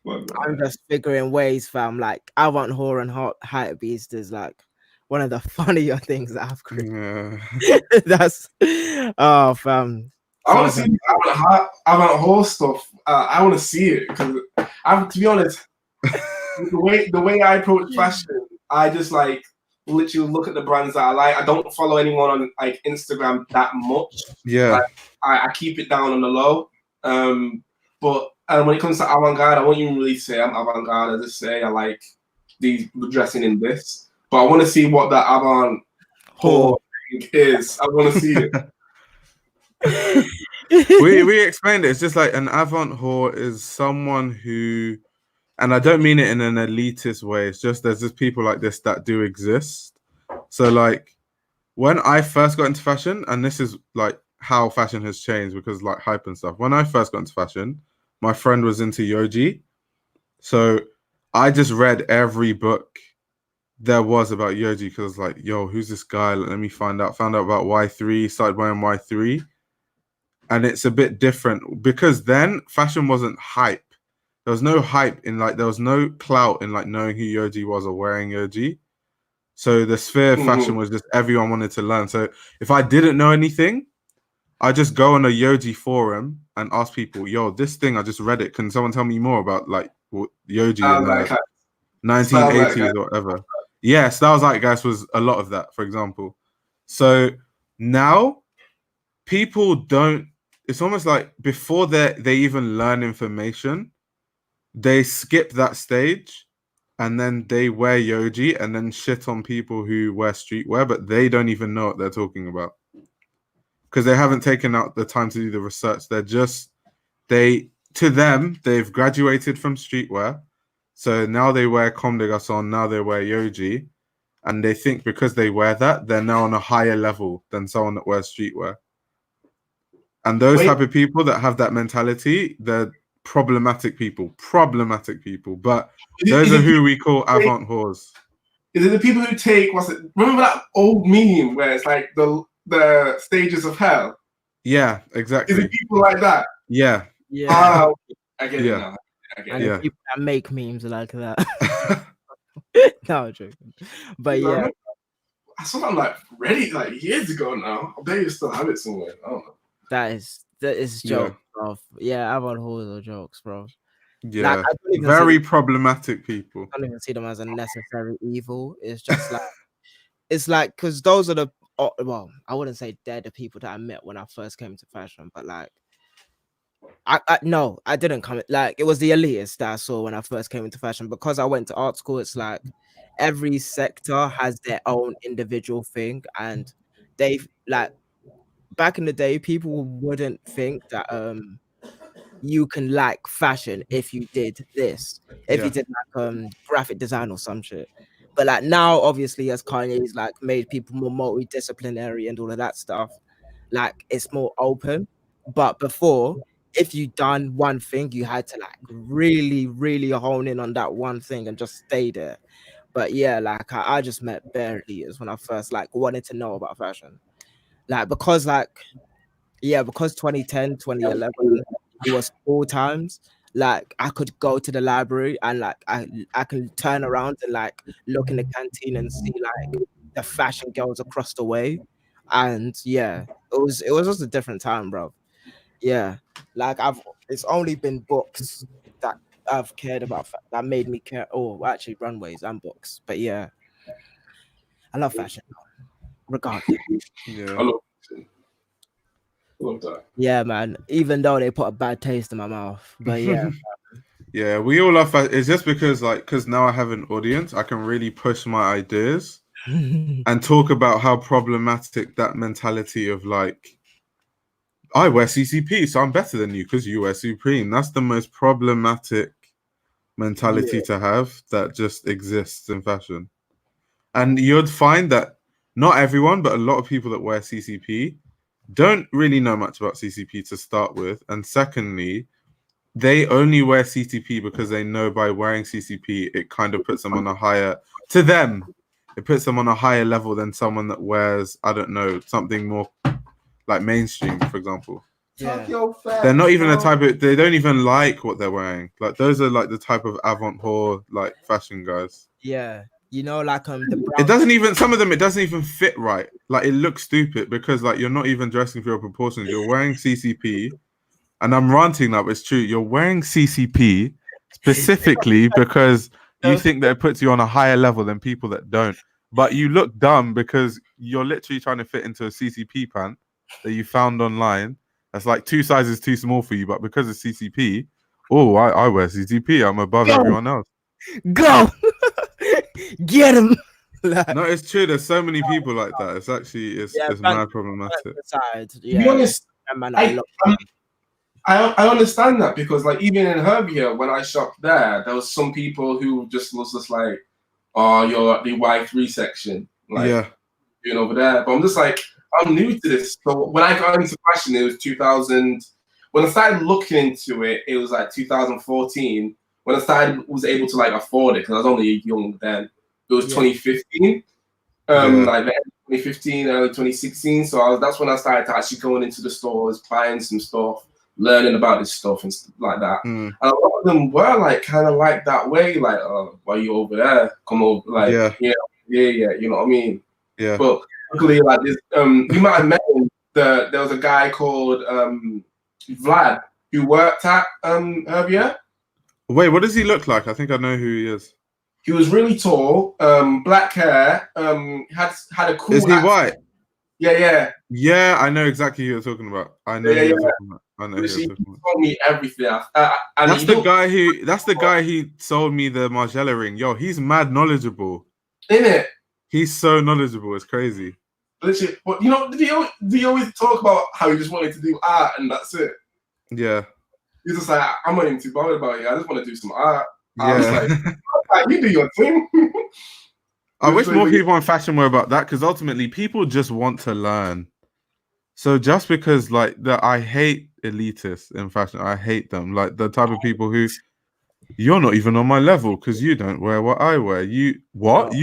I'm just figuring ways, fam. Like Avant Whore and Hype Beast is like one of the funnier things that I've created. Yeah. That's fam. I want to see Avant Whore stuff. I want to see it because to be honest, the way I approach fashion, I just like literally look at the brands that I like. I don't follow anyone on like Instagram that much. Yeah. Like, I keep it down on the low. But when it comes to avant-garde, I won't even really say I'm avant-garde. I just say I like these dressing in this. But I want to see what that avant whore thing is. I want to see it. we explained it. It's just like an avant whore is someone who, and I don't mean it in an elitist way. It's just there's just people like this that do exist. So like when I first got into fashion, and this is like how fashion has changed because like hype and stuff. When I first got into fashion, my friend was into Yoji. So I just read every book there was about Yoji because like, yo, who's this guy? Let me find out. Found out about Y3, started wearing Y3. And it's a bit different because then fashion wasn't hype. There was no hype in like, there was no clout in like knowing who Yoji was or wearing Yoji. So the sphere of fashion was just everyone wanted to learn. So if I didn't know anything, I just go on a Yoji forum and ask people, yo, this thing, I just read it. Can someone tell me more about like Yoji in the 1980s or whatever? Yeah, Styles Zeitgeist was a lot of that, for example. So now people don't, it's almost like before they even learn information, they skip that stage and then they wear Yoji and then shit on people who wear streetwear, but they don't even know what they're talking about. Because they haven't taken out the time to do the research. They're just, they've graduated from streetwear. So now they wear Comme des Garçons, now they wear Yoji. And they think because they wear that, they're now on a higher level than someone that wears streetwear. And those type of people that have that mentality, they're problematic people. But those are who we call avant whores. Is it the people who take, remember that old meme where it's like the stages of hell? Yeah, exactly. Is it people like that? Yeah. Yeah. I get it now. And people that make memes like that. No, I'm joking. But yeah. I saw that like ready like years ago now. I bet you still have it somewhere. I don't know. That is jokes, bro. Yeah, avant whores are jokes, bro. Yeah, like, very problematic people. I don't even see them as a necessary evil. It's just like it's like because those are the well, I wouldn't say they're the people that I met when I first came to fashion, but like I didn't come like it was the elitists that I saw when I first came into fashion because I went to art school. It's like every sector has their own individual thing, and they like back in the day, people wouldn't think that you can like fashion if you did this, if you did like graphic design or some shit. But like now, obviously, as Kanye's like made people more multidisciplinary and all of that stuff, like it's more open. But before, if you done one thing, you had to like really, really hone in on that one thing and just stay there. But yeah, like I just met bare leaders when I first like wanted to know about fashion. Like because 2010, 2011, it was school times. Like I could go to the library and like I can turn around and like look in the canteen and see like the fashion girls across the way. And yeah, it was just a different time, bro. Yeah. Like it's only been books that I've cared about that made me care. Oh, actually runways and books. But yeah. I love fashion. Regardless. Yeah. I love that. Yeah, man. Even though they put a bad taste in my mouth, but yeah. Yeah, we all love fashion. It's just because now I have an audience, I can really push my ideas and talk about how problematic that mentality of like, I wear CCP, so I'm better than you because you wear Supreme. That's the most problematic mentality to have that just exists in fashion. And you'd find that not everyone, but a lot of people that wear CCP don't really know much about CCP to start with. And secondly, they only wear CCP because they know by wearing CCP, it kind of puts them on a higher, to them, it puts them on a higher level than someone that wears, I don't know, something more like mainstream, for example. Yeah. They're not even the type of, they don't even like what they're wearing. Like those are like the type of avant-garde like fashion guys. Yeah. You know, like the brown it doesn't even, some of them, it doesn't even fit right. Like it looks stupid because like you're not even dressing for your proportions. You're wearing CCP, and I'm ranting now, but it's true. You're wearing CCP specifically because you think that it puts you on a higher level than people that don't. But you look dumb because you're literally trying to fit into a CCP pant that you found online. That's like 2 sizes too small for you, but because of CCP, oh, I wear CCP. I'm above everyone else. Go get him. No, it's true. There's so many people like that. It's actually it's mad problematic. To be honest, I understand that because like even in Herbia, when I shopped there was some people who just was just like, oh, you're at the Y3 section, like doing over there. But I'm just like, I'm new to this. So when I got into fashion, it was 2000. When I started looking into it, it was like 2014. When I was able to like afford it, because I was only young then. It was 2015. Like 2015, early 2016. So that's when I started to actually going into the stores, buying some stuff, learning about this stuff and stuff like that. And a lot of them were like kind of like that way, like, why are you over there? Come over, like, you know what I mean? Yeah. But luckily, like this, you might have met him. There was a guy called Vlad who worked at Herbia. Wait, what does he look like? I think I know who he is. He was really tall, black hair, had a cool. Is he white? Yeah. Yeah, I know exactly who you're talking about. I know who you're talking about. I know who you're talking about. Told me everything. That's the guy who sold me the Margiela ring. Yo, he's mad knowledgeable. Isn't it? He's so knowledgeable. It's crazy. Literally, but you know, do you always talk about how he just wanted to do art and that's it? Yeah. He's just like, I'm not even too bothered about it. I just want to do some art. I was like, you do your thing. I wish more people in fashion were about that, because ultimately people just want to learn. So just because like I hate elitists in fashion, I hate them. Like the type of people who, you're not even on my level because you don't wear what I wear. You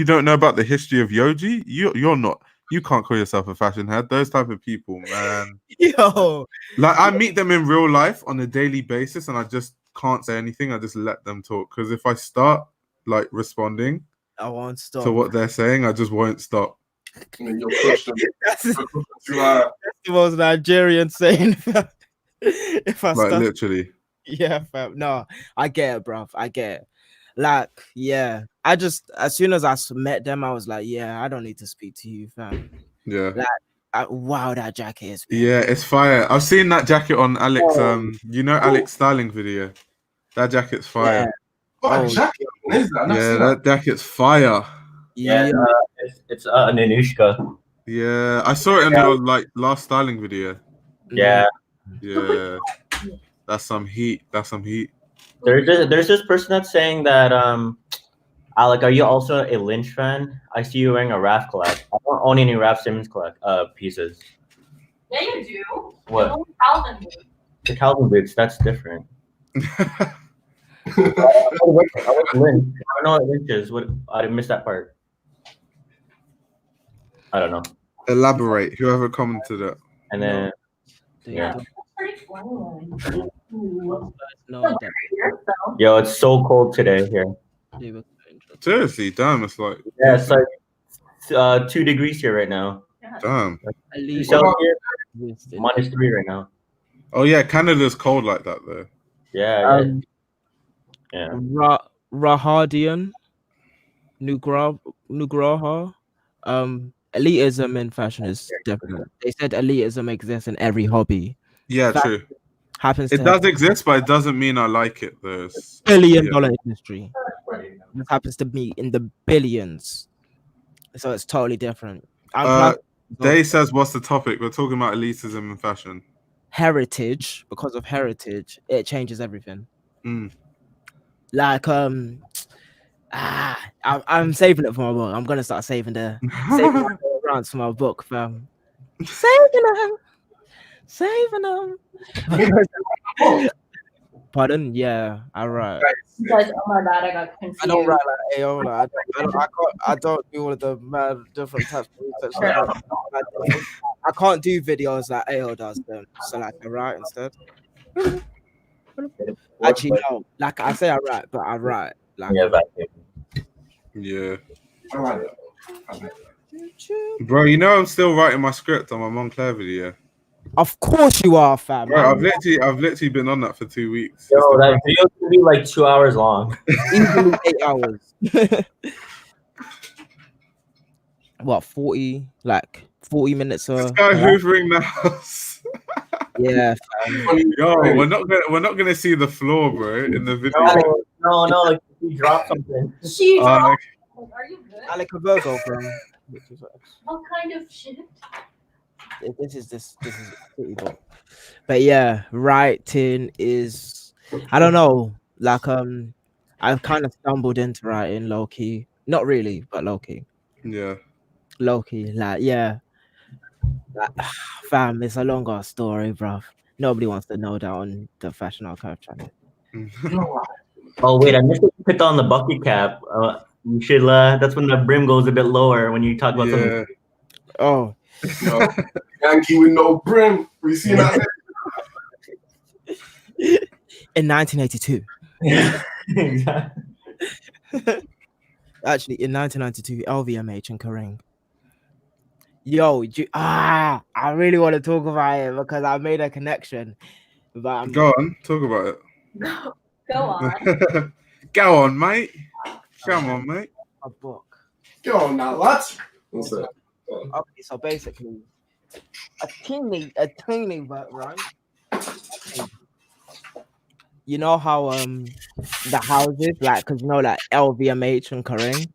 don't know about the history of Yoji? You're not. You can't call yourself a fashion head. Those type of people, man. Yo, like I meet them in real life on a daily basis, and I just can't say anything. I just let them talk, because if I start like responding, I won't stop to what they're saying. I just won't stop. That's the most Nigerian saying. If I like start, literally, yeah, fam. No, I get it, bruv. I get it. Like, yeah, I just, as soon as I met them, I was like, yeah, I don't need to speak to you, fam. Yeah. Like, wow, that jacket is. Yeah, it's fire. I've seen that jacket on Alex. You know Alex styling video. That jacket's fire. Yeah. What jacket is that? Yeah, that jacket's fire. Yeah, it's Nanushka. Yeah, I saw it in your like last styling video. Yeah. Yeah. That's some heat. There's this person that's saying that Alec, are you also a Lynch fan? I see you wearing a Raph collect. I don't own any Raph Simmons pieces. Yeah, you do. What? Calvin boots. The Calvin boots, that's different. I like Lynch. I don't know what Lynch is. I missed that part. I don't know. Elaborate. Whoever commented it. And then Yo, it's so cold today here. Seriously, damn, it's like it's like 2 degrees here right now. Damn. -3 right now. Oh yeah, Canada's cold like that though. Yeah. Rahadian Nugraha. Elitism in fashion is different. They said elitism exists in every hobby. Yeah, true. It does exist, but it doesn't mean I like it. There's $1 billion industry. It happens to be in the billions. So it's totally different. Day says, what's the topic? We're talking about elitism in fashion. Heritage. Because of heritage, it changes everything. Mm. Like I'm saving it for my book. I'm gonna start saving my rounds for my book, fam. Saving them. Pardon? Yeah, I write. Guys, oh my bad, I got confused. I don't write like Aola. I don't do all of the mad different types of research. I can't do videos like Ao does them. So like I write instead. Actually, no. Like I say I write, but I write. Like Yeah. I like that. Bro, you know I'm still writing my script on my Montclair video. Of course you are, fam. Bro, I've literally been on that for 2 weeks. Yo, that video could be like 2 hours long. Easily 8 hours. What, 40? Like 40 minutes or this guy hoovering the house. Yeah, fam. Yo, we're not gonna see the floor, bro, in the video. No, like she dropped something. She dropped. Are you good? Alec Virgo from What kind of shit? this is pretty dope. But yeah, writing is, I don't know, like I've kind of stumbled into writing low key. Not really, but low key. Yeah. Low key, like yeah. Like, fam, it's a longer story, bruv. Nobody wants to know that on the Fashion Archive channel. Oh wait, I missed it. You put on the bucket cap. You should. That's when the brim goes a bit lower when you talk about something. Oh. Yankee with no brim. We see that. In 1982. Yeah, exactly. Actually, in 1992, LVMH and Kering. Yo, I really want to talk about it because I made a connection. But Go on, talk about it. Go on. Go on, mate. Come on, mate. A book. Go on now, lads. What's that? Okay, so basically, a teeny bit, right? You know how the houses, like, cause you know, like LVMH and Kering.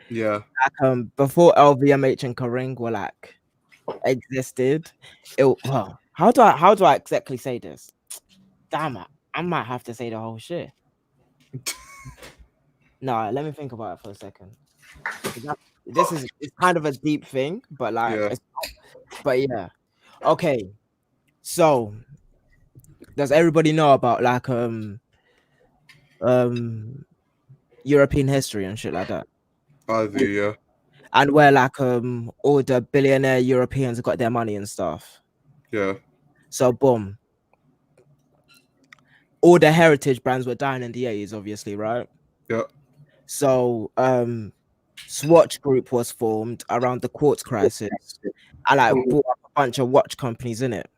Yeah. Like before LVMH and Kering were like existed, how do I exactly say this? Damn it, I might have to say the whole shit. No, let me think about it for a second. It's kind of a deep thing, but like, yeah. Okay, so does everybody know about like European history and shit like that? I do, yeah. And where like all the billionaire Europeans got their money and stuff. Yeah. So boom. All the heritage brands were dying in the 80s, obviously, right? Yeah. So Swatch Group was formed around the quartz crisis. I like bought up a bunch of watch companies in it.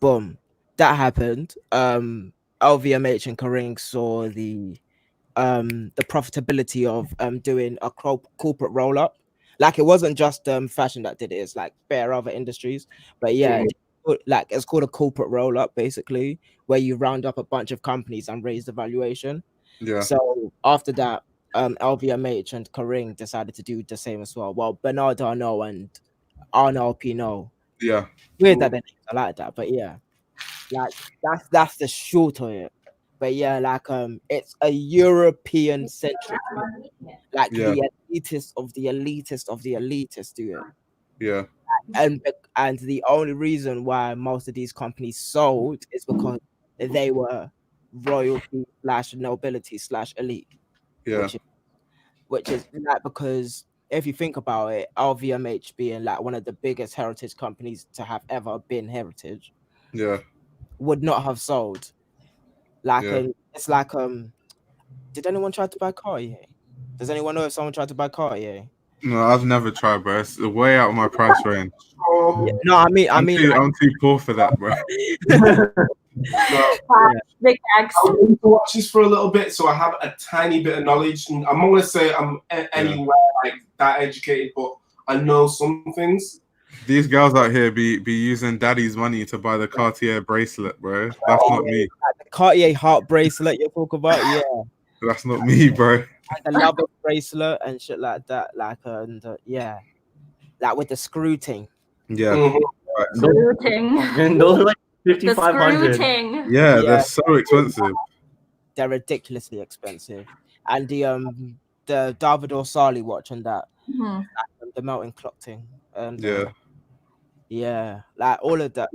Boom. That happened. LVMH and Kering saw the profitability of doing a corporate roll-up. Like it wasn't just fashion that did it, it's like bare other industries. But yeah, like it's called a corporate roll-up basically, where you round up a bunch of companies and raise the valuation. Yeah. So after that, LVMH and Kering decided to do the same as well. Well, Bernard Arnault and Arnault Pinot. Yeah. Weird that they are like that, but yeah. Like that's the short of it. But yeah, like it's a European centric, like the elitist of the elitist of the elitist do it. Yeah. And the only reason why most of these companies sold is because they were royalty / nobility / elite. Yeah. Which is like, because if you think about it, LVMH being like one of the biggest heritage companies to have ever been heritage, would not have sold. Like it's like did anyone try to buy Cartier? Does anyone know if someone tried to buy Cartier? No, I've never tried, bro. It's way out of my price range. Yeah, no, I mean, I'm too poor for that, bro. I was into watches for a little bit, so I have a tiny bit of knowledge. And I'm not gonna say I'm anywhere like that educated, but I know some things. These girls out here be using daddy's money to buy the Cartier bracelet, bro. That's not me. The Cartier heart bracelet you're talking about, yeah. That's not me, bro. Like the lover bracelet and shit like that, like yeah, like with the screw thing. Yeah. Screw ting. And those are like 5,500. Yeah, they're so expensive. They're ridiculously expensive, and the the Davido Sali watch and that, Mhm. the melting clock thing, and Yeah. yeah, like all of that,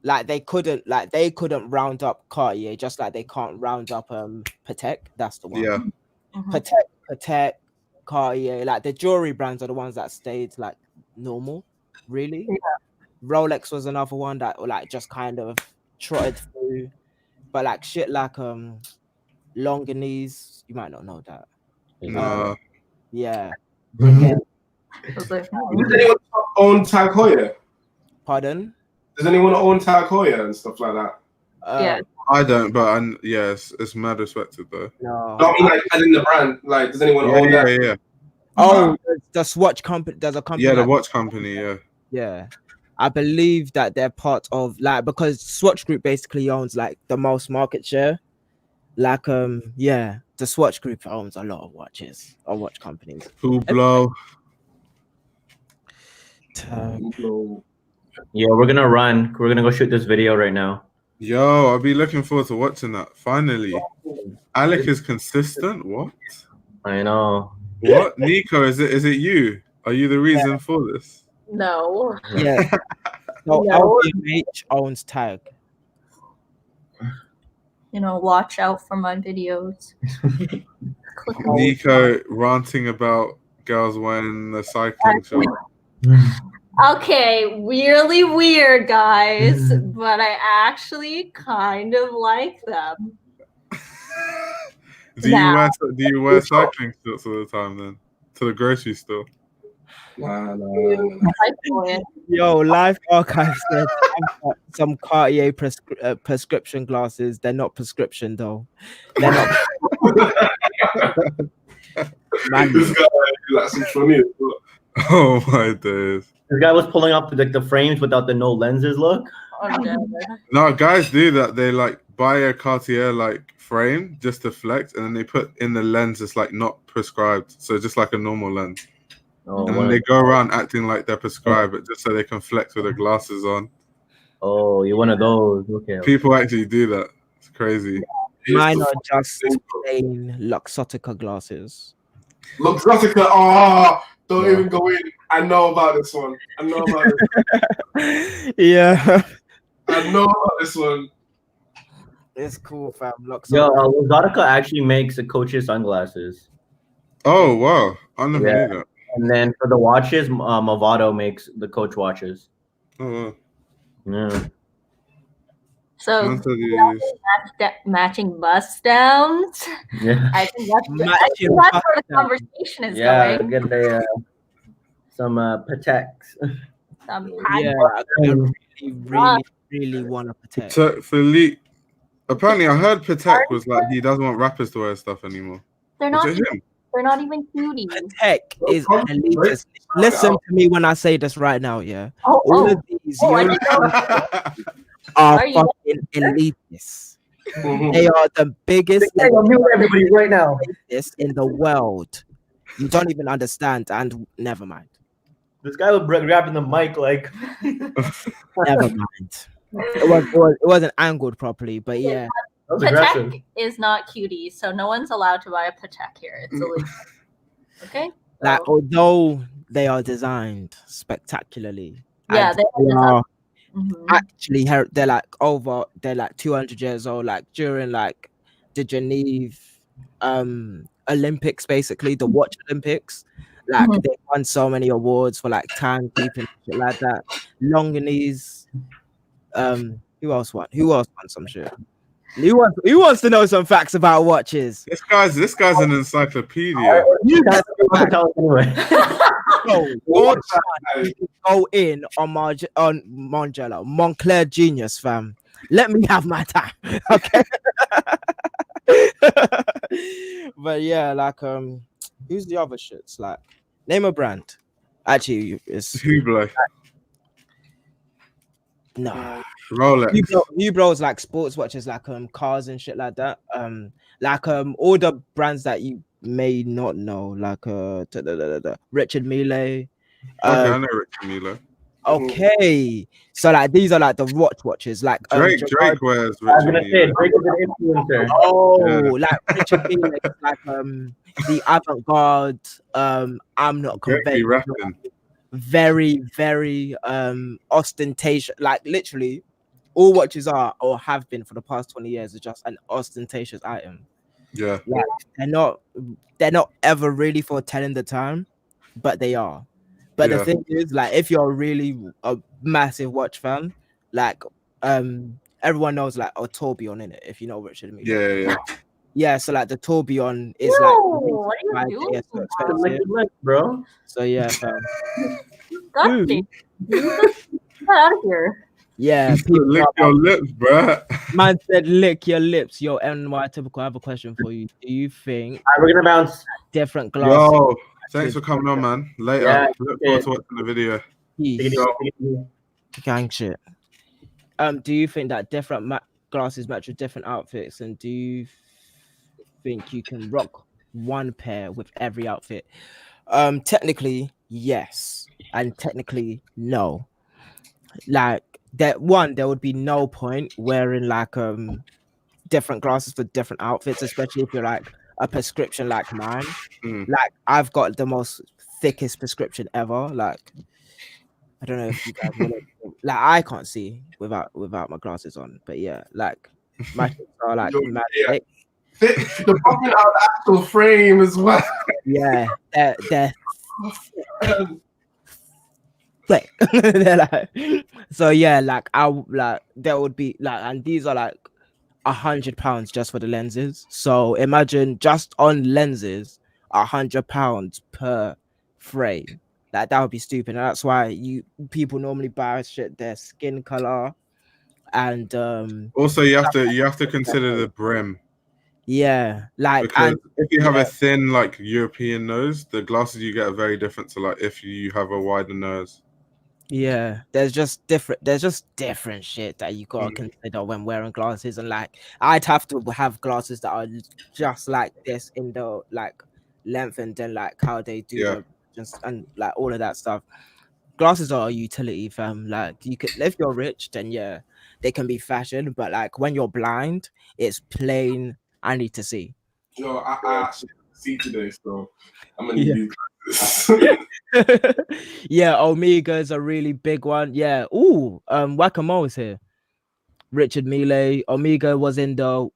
like they couldn't round up Cartier, just like they can't round up Patek. That's the one. Yeah. Mhm. Patek, Cartier, like the jewelry brands are the ones that stayed like normal, really. Yeah. Rolex was another one that like just kind of trotted through, but like shit like Longines, you might not know that. No. Yeah. I was like, Does anyone own Tag Heuer? Pardon? Does anyone own Tag Heuer and stuff like that? yeah. I don't, but yes, it's mad respected though. No. No, I mean, like, as in the brand. Like, does anyone own that? Yeah. Oh, the Swatch company. There's a company. Yeah, the that- watch company. Yeah. Yeah. I believe that they're part of like, because Swatch Group basically owns like the most market share. Like yeah, the Swatch Group owns a lot of watches or watch companies. Who blow? Yeah, we're gonna run. We're gonna go shoot this video right now. Yo, I'll be looking forward to watching that. Finally, Alec is consistent. What? I know. What? Nico, is it you? Are you the reason for this? No. Yeah. So No. LVMH owns Tag. You know, watch out for my videos. Click on- Nico ranting about girls wearing the cycling shorts. Okay, really weird, guys, but I actually kind of like them. Do you wear cycling shorts all the time then? To the grocery store? Nah. Yo, Life Archive said I've got some Cartier prescription glasses. They're not prescription though. They're not. Man, This guy is actually funny as well. Oh my days. This guy was pulling off the frames without the no lenses look. I'm dead. No, guys do that. They like buy a Cartier like frame just to flex, and then they put in the lens that's like not prescribed, so just like a normal lens. Oh, And then they go around acting like they're prescribed, but just so they can flex with their glasses on. Oh, you're one of those. Okay. People actually do that. It's crazy. mine are just plain Luxottica glasses. Luxottica, don't even go in. I know about this one. Yeah. I know about this one. It's cool, fam. Yo, Luxottica actually makes the Coach's sunglasses. Oh wow, I never knew that. And then for the watches, Movado makes the Coach watches. Oh wow. Yeah. So Most of these- matching bust downs. Yeah. I think that's Matching where bust the conversation is Yeah, going. get the some Pateks. Yeah, I really want to protect. So Philippe, apparently I heard Patek was like he doesn't want rappers to wear stuff anymore. They're Is not. it him? They're not even cuties. Tech is an elitist. Listen to me when I say this right now, yeah. Oh, All of these I young didn't know. are Are you- fucking elitists. They are the biggest everybody right now. elitists in the world. You don't even understand, and never mind. This guy was grabbing the mic like. Never mind. It wasn't angled properly, but yeah. That was aggressive. Patek is not cutie, so no one's allowed to buy a Patek here. It's illegal. Okay. Like, although they are designed spectacularly, Yeah, and they are are actually they're like 200 years old. Like during like the Geneva Olympics, basically the watch Olympics. Like they won so many awards for like timekeeping, shit like that. Longines. Who else won? Who else won some shit? Who wants to know some facts about watches? This guy's an encyclopedia. You guys anyway. go in on Margiela, Montclair Genius, fam. Let me have my time, okay? But yeah, like who's the other shits? Like, name a brand. Actually, it's Hublot. No. Rolex. Hublot's like sports watches, like cars and shit like that. Like all the brands that you may not know, like Richard Mille. Okay, I know Richard Mille. Okay, so like these are like the watches, like Drake Gerard. wears I was Richard gonna say Mille. Drake is an influencer. Oh, like Richard Mille is like the avant-garde. I'm not Drake be conventional. rapping. Very, very ostentatious. Like literally, all watches are or have been for the past 20 years is just an ostentatious item. Yeah. Like they're not ever really for telling the time, but they are. But the Yeah. thing is, like, if you're really a massive watch fan, like everyone knows like a tourbillon in it, if you know Richard Mille. Yeah. Yeah, so like the tourbillon is Yo, like what are you doing? so It's a liquid expensive. lip, bro. So yeah, fam. Disgusting. Get out of here. Yeah, people Lick are your like, lips, bruh. man said lick your lips. Yo, NY typical. I have a question for you. Do you think Alright, we're gonna bounce. different glasses? Yo, thanks for coming on, man. Later. Yeah, Look forward to watching the video. Take it easy. Gang shit. Do you think that different glasses match with different outfits, and do you think you can rock one pair with every outfit? Technically, yes, and technically, no. Like there would be no point wearing like different glasses for different outfits, especially if you're like a prescription like mine. Like I've got the most thickest prescription ever. Like I don't know if you guys want to, like I can't see without my glasses on, but yeah, like my shits are like mad thick. The popping out the actual frame as well. Yeah, they're thick. They're like, so yeah, like I like there would be like, and these are like £100 just for the lenses. So imagine just on lenses, £100 per frame. Like that would be stupid, and that's why people normally buy shit their skin color, and also you have to consider the brim. Yeah, like because if you have yeah. a thin like European nose, the glasses you get are very different to like if you have a wider nose. Yeah, there's just different shit that you gotta consider when wearing glasses, and like I'd have to have glasses that are just like this in the like length and then like how they do the just and like all of that stuff. Glasses are a utility, fam. Like you could, if you're rich, then yeah, they can be fashion, but like when you're blind, it's plain. I need to see. Yo, I actually see today, so I'm gonna use this. Yeah, Omega is a really big one. Yeah. Ooh, Whack-A-Mole is here. Richard Mille. Omega was in the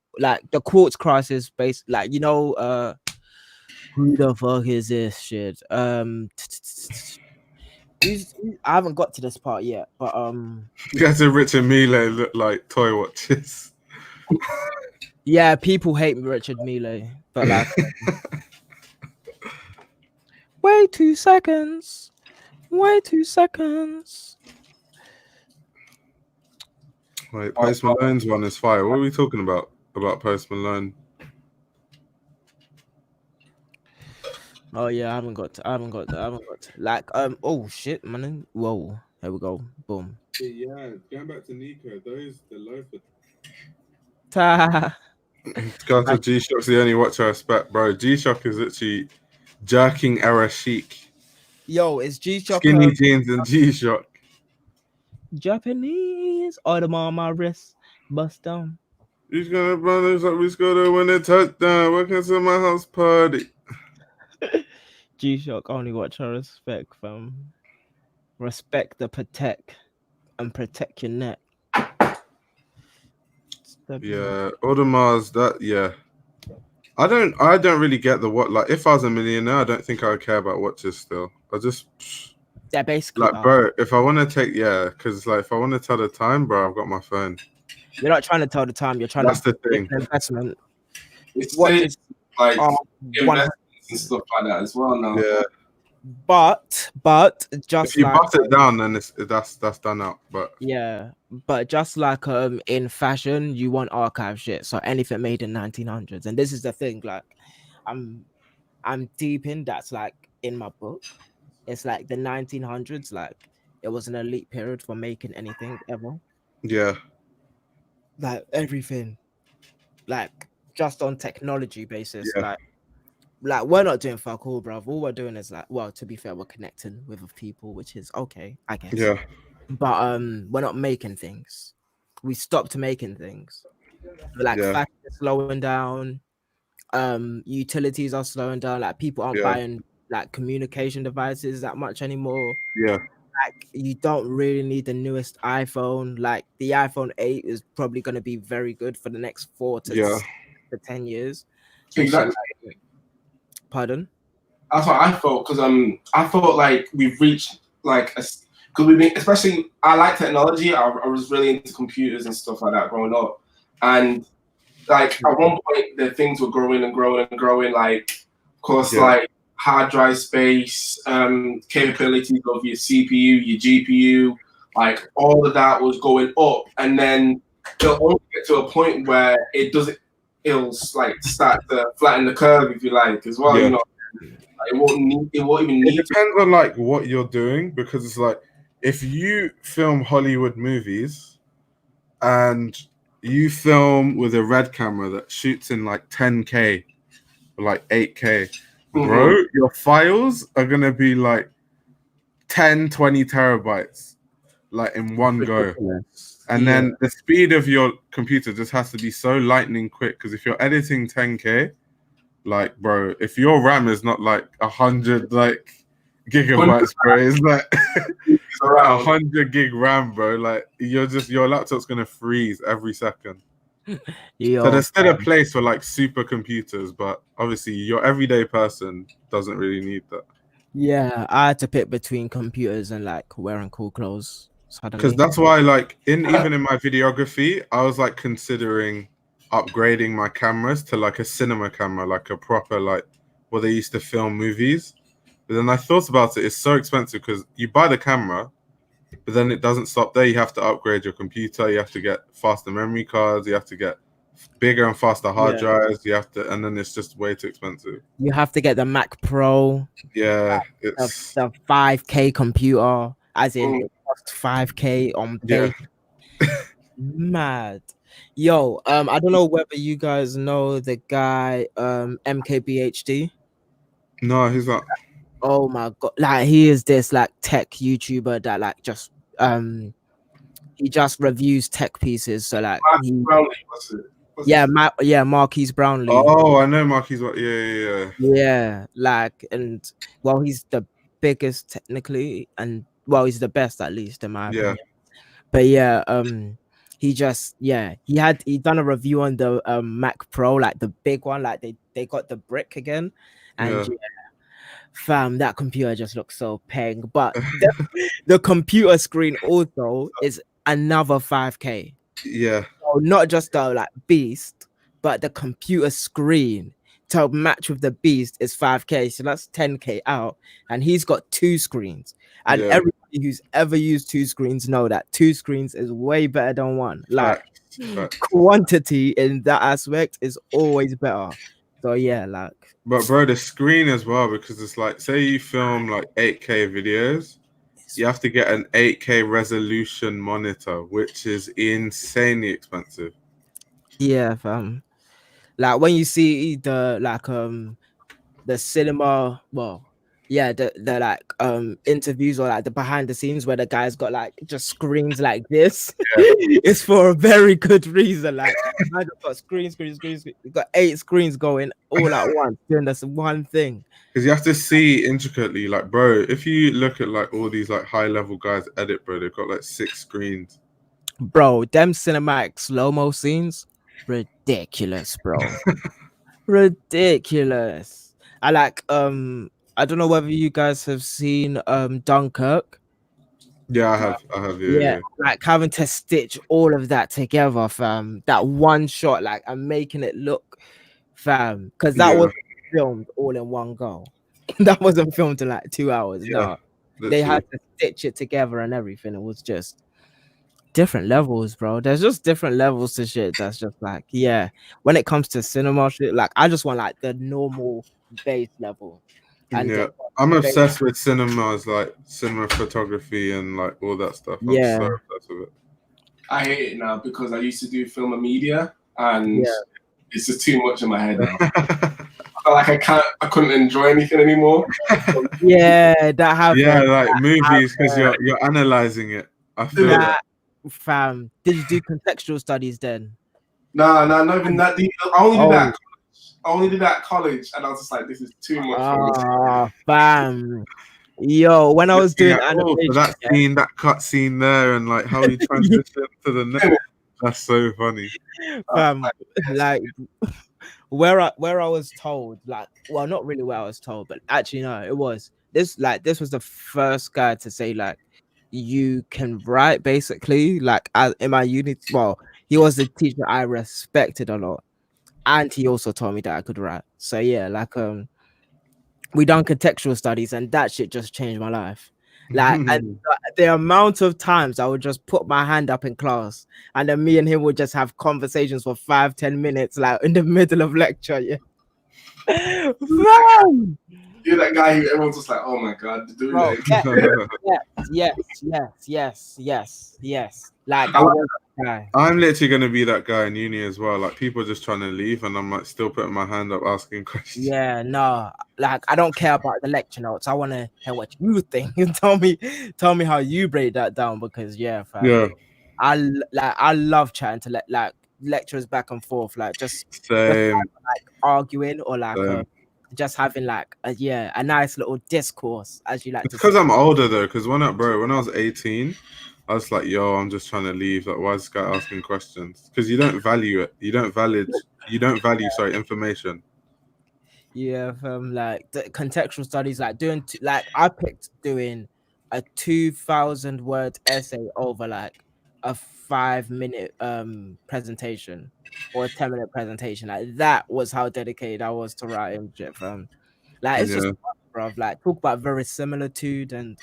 quartz crisis base, like who the fuck is this shit? I haven't got to this part yet, but you guys in Richard Mille look like toy watches. Yeah, people hate Richard Mille, but like wait 2 seconds. Wait 2 seconds. Wait, Post Malone's one is fire. What are we talking about? About Post Malone? Oh yeah, I haven't got like oh shit, man. Whoa, here we go. Boom. Yeah, going back to Nico, the loafer. Guys, G-Shock's the only watch I respect, bro. G-Shock is literally jerking era chic. Yo, is G-Shock skinny jeans and G-Shock? Japanese, all them on my wrist, bust down. He's gonna brothers like we scored when they touchdown. Welcome to my house party. G-Shock only watch I respect, fam. Respect the protect and protect your neck. Yeah, Audemars, that I don't really get the what. Like, if I was a millionaire, I don't think I would care about watches still. I just they're basically like, bro, if I want to take because like if I want to tell the time, bro, I've got my phone. You're not trying to tell the time. You're trying That's to the thing. Investment. It's like investments and stuff like that as well now. Yeah. But just if you like, bust it down, then that's done out. But yeah, but just like in fashion, you want archive shit. So anything made in 1900s, and this is the thing. Like, I'm deep in that's like in my book. It's like the 1900s. Like, it was an elite period for making anything ever. Yeah. Like everything, like just on technology basis, like like we're not doing fuck all, bruv. All we're doing is like, well, to be fair, we're connecting with people, which is okay, I guess. Yeah. But we're not making things. We stopped making things. Like fashion is slowing down. Utilities are slowing down. Like people aren't buying like communication devices that much anymore. Yeah. Like you don't really need the newest iPhone. Like the iPhone 8 is probably going to be very good for the next 4 to 10 years. Exactly. Pardon? That's what I thought, because I thought like we've reached like because we've been, especially I like technology. I was really into computers and stuff like that growing up, and like at one point the things were growing and growing and growing. Like of course, like hard drive space, capabilities of your CPU, your GPU, like all of that was going up, and then it'll only get to a point where it'll like start to flatten the curve, if you like, as well. You know, it won't even need. It depends on like what you're doing, because it's like if you film Hollywood movies and you film with a red camera that shoots in like 10K or like 8K, bro, your files are gonna be like 10-20 terabytes like in one go. And then the speed of your computer just has to be so lightning quick, because if you're editing 10K, like, bro, if your RAM is not like 100 like gigabytes, bro, it's like 100 gig RAM, bro. Like your laptop's gonna freeze every second. So there's still a place for like supercomputers, but obviously your everyday person doesn't really need that. Yeah, I had to pick between computers and like wearing cool clothes. Because that's why, like, even in my videography, I was like considering upgrading my cameras to like a cinema camera, like a proper like where they used to film movies. But then I thought about it; it's so expensive because you buy the camera, but then it doesn't stop there. You have to upgrade your computer. You have to get faster memory cards. You have to get bigger and faster hard drives. You have to, and then it's just way too expensive. You have to get the Mac Pro. Yeah, it's the 5K computer, as in it costs 5K on base. Mad. Yo, I don't know whether you guys know the guy, MKBHD. No, who's that? Oh my god, like he is this like tech YouTuber that like just he just reviews tech pieces. So like Marquise Brownlee. Oh, I know Marquise. Yeah. Like, and well, he's the biggest technically, and well, he's the best at least in my opinion. But he done a review on the Mac Pro, like the big one, like they got the brick again, and fam, that computer just looks so peng. But the computer screen also is another 5K. Yeah. So not just the like beast, but the computer screen to match with the beast is 5K. So that's 10K out. And he's got 2 screens. And everybody who's ever used 2 screens know that 2 screens is way better than 1. Like quantity in that aspect is always better. So yeah, like. But bro, the screen as well, because it's like, say you film like 8K videos, you have to get an 8K resolution monitor, which is insanely expensive. Yeah, fam. Like when you see the like the cinema, well, yeah, the like interviews or like the behind the scenes where the guy's got like just screens like this, it's for a very good reason. Like I just got screen. You got 8 screens going all at once doing this one thing. Because you have to see intricately, like, bro, if you look at like all these like high level guys edit, bro, they've got like 6 screens. Bro, them cinematic slow-mo scenes, ridiculous, bro. Ridiculous. I like I don't know whether you guys have seen Dunkirk. Yeah, I have. Yeah. Like having to stitch all of that together, fam. That one shot, like, and making it look, fam, because that was filmed all in one go. That wasn't filmed in like 2 hours. No, they had to stitch it together and everything. It was just different levels, bro. There's just different levels to shit. That's just like, yeah. When it comes to cinema shit, like I just want like the normal base level. And I'm obsessed with cinemas, like cinema photography and like all that stuff. I'm so obsessed with it. I hate it now because I used to do film and media, and it's just too much in my head now. felt like I couldn't enjoy anything anymore. Yeah, that happened. Yeah, like movies because you're analyzing it. I feel that. Fam, did you do contextual studies then? No, not even that deep. I only did that. Oh. At college. I only did that at college, and I was just like, this is too much for me. Ah, fam. Yo, when I was doing animation, so that scene, that cut scene there, and like how he transitioned to the next. That's so funny. Like where I was told, like, well, not really where I was told, but actually no, it was this was the first guy to say like you can write basically, like in my unit. Well, he was the teacher I respected a lot, and he also told me that I could write. So yeah, like we done contextual studies, and that shit just changed my life. Like, and the amount of times I would just put my hand up in class, and then me and him would just have conversations for 5-10 minutes, like in the middle of lecture. Yeah, man. You're that guy who everyone's just like, oh my god, do Bro, yes. Like I'm literally gonna be that guy in uni as well. Like people are just trying to leave, and I'm like still putting my hand up, asking questions. Yeah, no, like I don't care about the lecture notes. I want to hear what you think. tell me how you break that down, because yeah, fam, yeah, I love chatting to like lecturers back and forth, like just same, like arguing or like just having like a nice little discourse, as you like to say. Because I'm older though. Because when I was 18, I was like, yo, I'm just trying to leave. Like, why is this guy asking questions? Because you don't value it. You don't value information. Yeah, like the contextual studies, like doing like I picked doing a 2,000 word essay over like a 5-minute presentation or a 10-minute presentation. Like that was how dedicated I was to writing shit, fam. Like it's just bro, like talk about verisimilitude and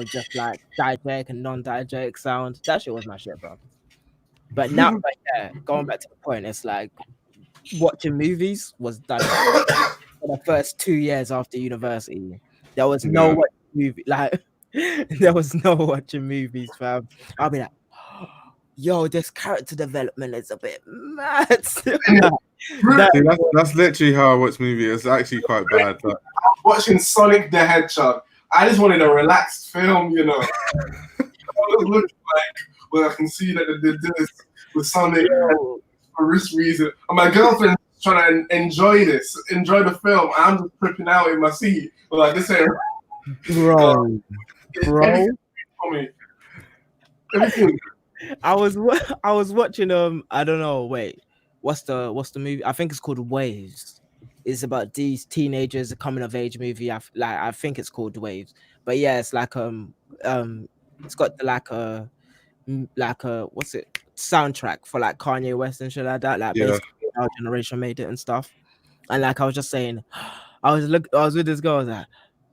just like diegetic and non-diegetic sound. That shit was my shit, bro. But now, yeah, going back to the point, it's like watching movies was done for the first 2 years after university. There was no watching movie, like there was no watching movies, fam. I'll be like, yo, this character development is a bit mad. That's literally how I watch movies. It's actually quite bad. But... watching Sonic the Hedgehog, I just wanted a relaxed film, I was looking like, well, I can see that they did this with Sonic for this reason. And my girlfriend's trying to enjoy the film. I'm just tripping out in my seat. But like this ain't bro. For me. Everything. I was watching I don't know, wait. What's the movie? I think it's called Waves. It's about these teenagers, a coming of age movie. I think it's called Waves. But yeah, it's like it's got like a what's it, soundtrack for like Kanye West and shit like that. Like basically our generation made it and stuff. And like I was just saying, I was with this girl, I was like,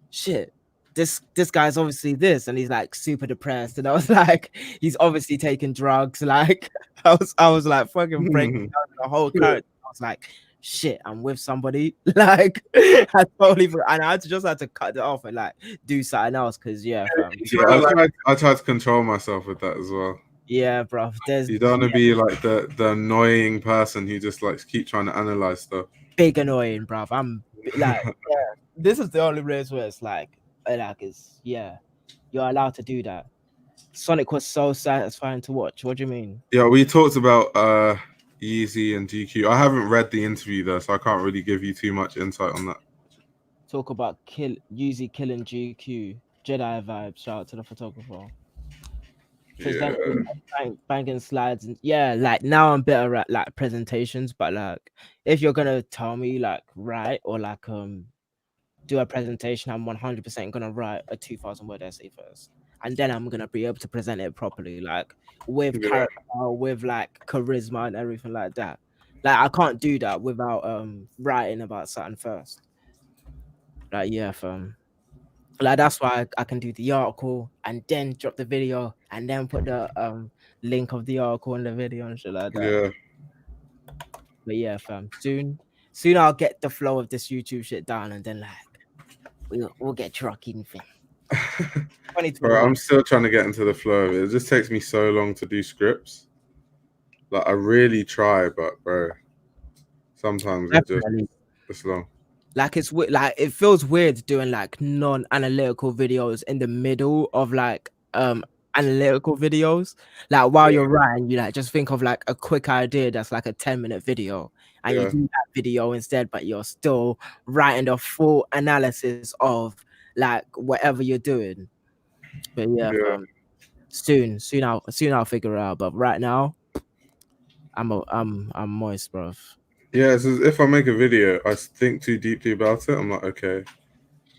shit, this guy's obviously this, and he's like super depressed, and I was like, he's obviously taking drugs. Like I was like fucking breaking down the whole character. I was like, shit, I'm with somebody. Like I totally forgot, and I had to cut it off and like do something else, because I tried to control myself with that as well. Yeah, bro. You don't want to be like the annoying person who just like keep trying to analyze stuff. Big annoying, bro. I'm like, this is the only place where it's like you're allowed to do that. Sonic was so satisfying to watch. What do you mean? Yeah, we talked about Yeezy and GQ. I haven't read the interview though, so I can't really give you too much insight on that. Talk about Yeezy killing GQ. Jedi vibes. Shout out to the photographer. Banging slides, and like now I'm better at like presentations, but like if you're gonna tell me like write or like do a presentation, I'm 100% gonna write a 2,000 word essay first, and then I'm gonna be able to present it properly, like with character, with like charisma and everything like that. Like I can't do that without writing about something first. Like like that's why I can do the article and then drop the video and then put the link of the article in the video and shit like that. Yeah. But yeah, fam. Soon I'll get the flow of this YouTube shit down, and then like we'll get trucking thing. Bro, I'm still trying to get into the flow of it. It just takes me so long to do scripts. Like I really try, but bro, sometimes it's long. Like it's like it feels weird doing like non-analytical videos in the middle of like analytical videos. Like while you're writing, you like just think of like a quick idea that's like a 10-minute video, and you do that video instead, but you're still writing the full analysis of like whatever you're doing. But soon I'll figure it out. But right now, I'm moist, bruv. Yeah, so if I make a video, I think too deeply about it. I'm like, okay,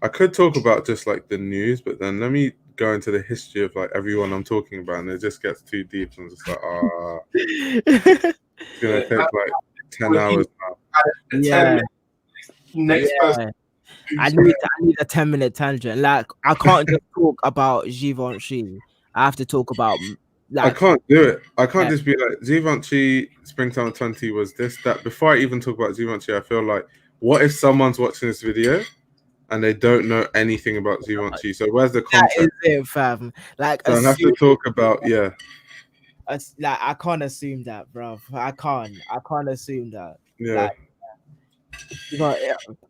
I could talk about just like the news, but then let me go into the history of like everyone I'm talking about, and it just gets too deep. I'm just like, it's gonna take like 10 hours now. Yeah. Next person. I need a 10-minute tangent. Like I can't just talk about Givenchy. I have to talk about like I can't do it. I can't just be like Givenchy Springtime 20 was this, that. Before I even talk about Givenchy, I feel like, what if someone's watching this video and they don't know anything about Givenchy? So where's the context? That is it, fam. Like so I have to talk about like I can't assume that, bro. I can't assume that. Yeah. Like,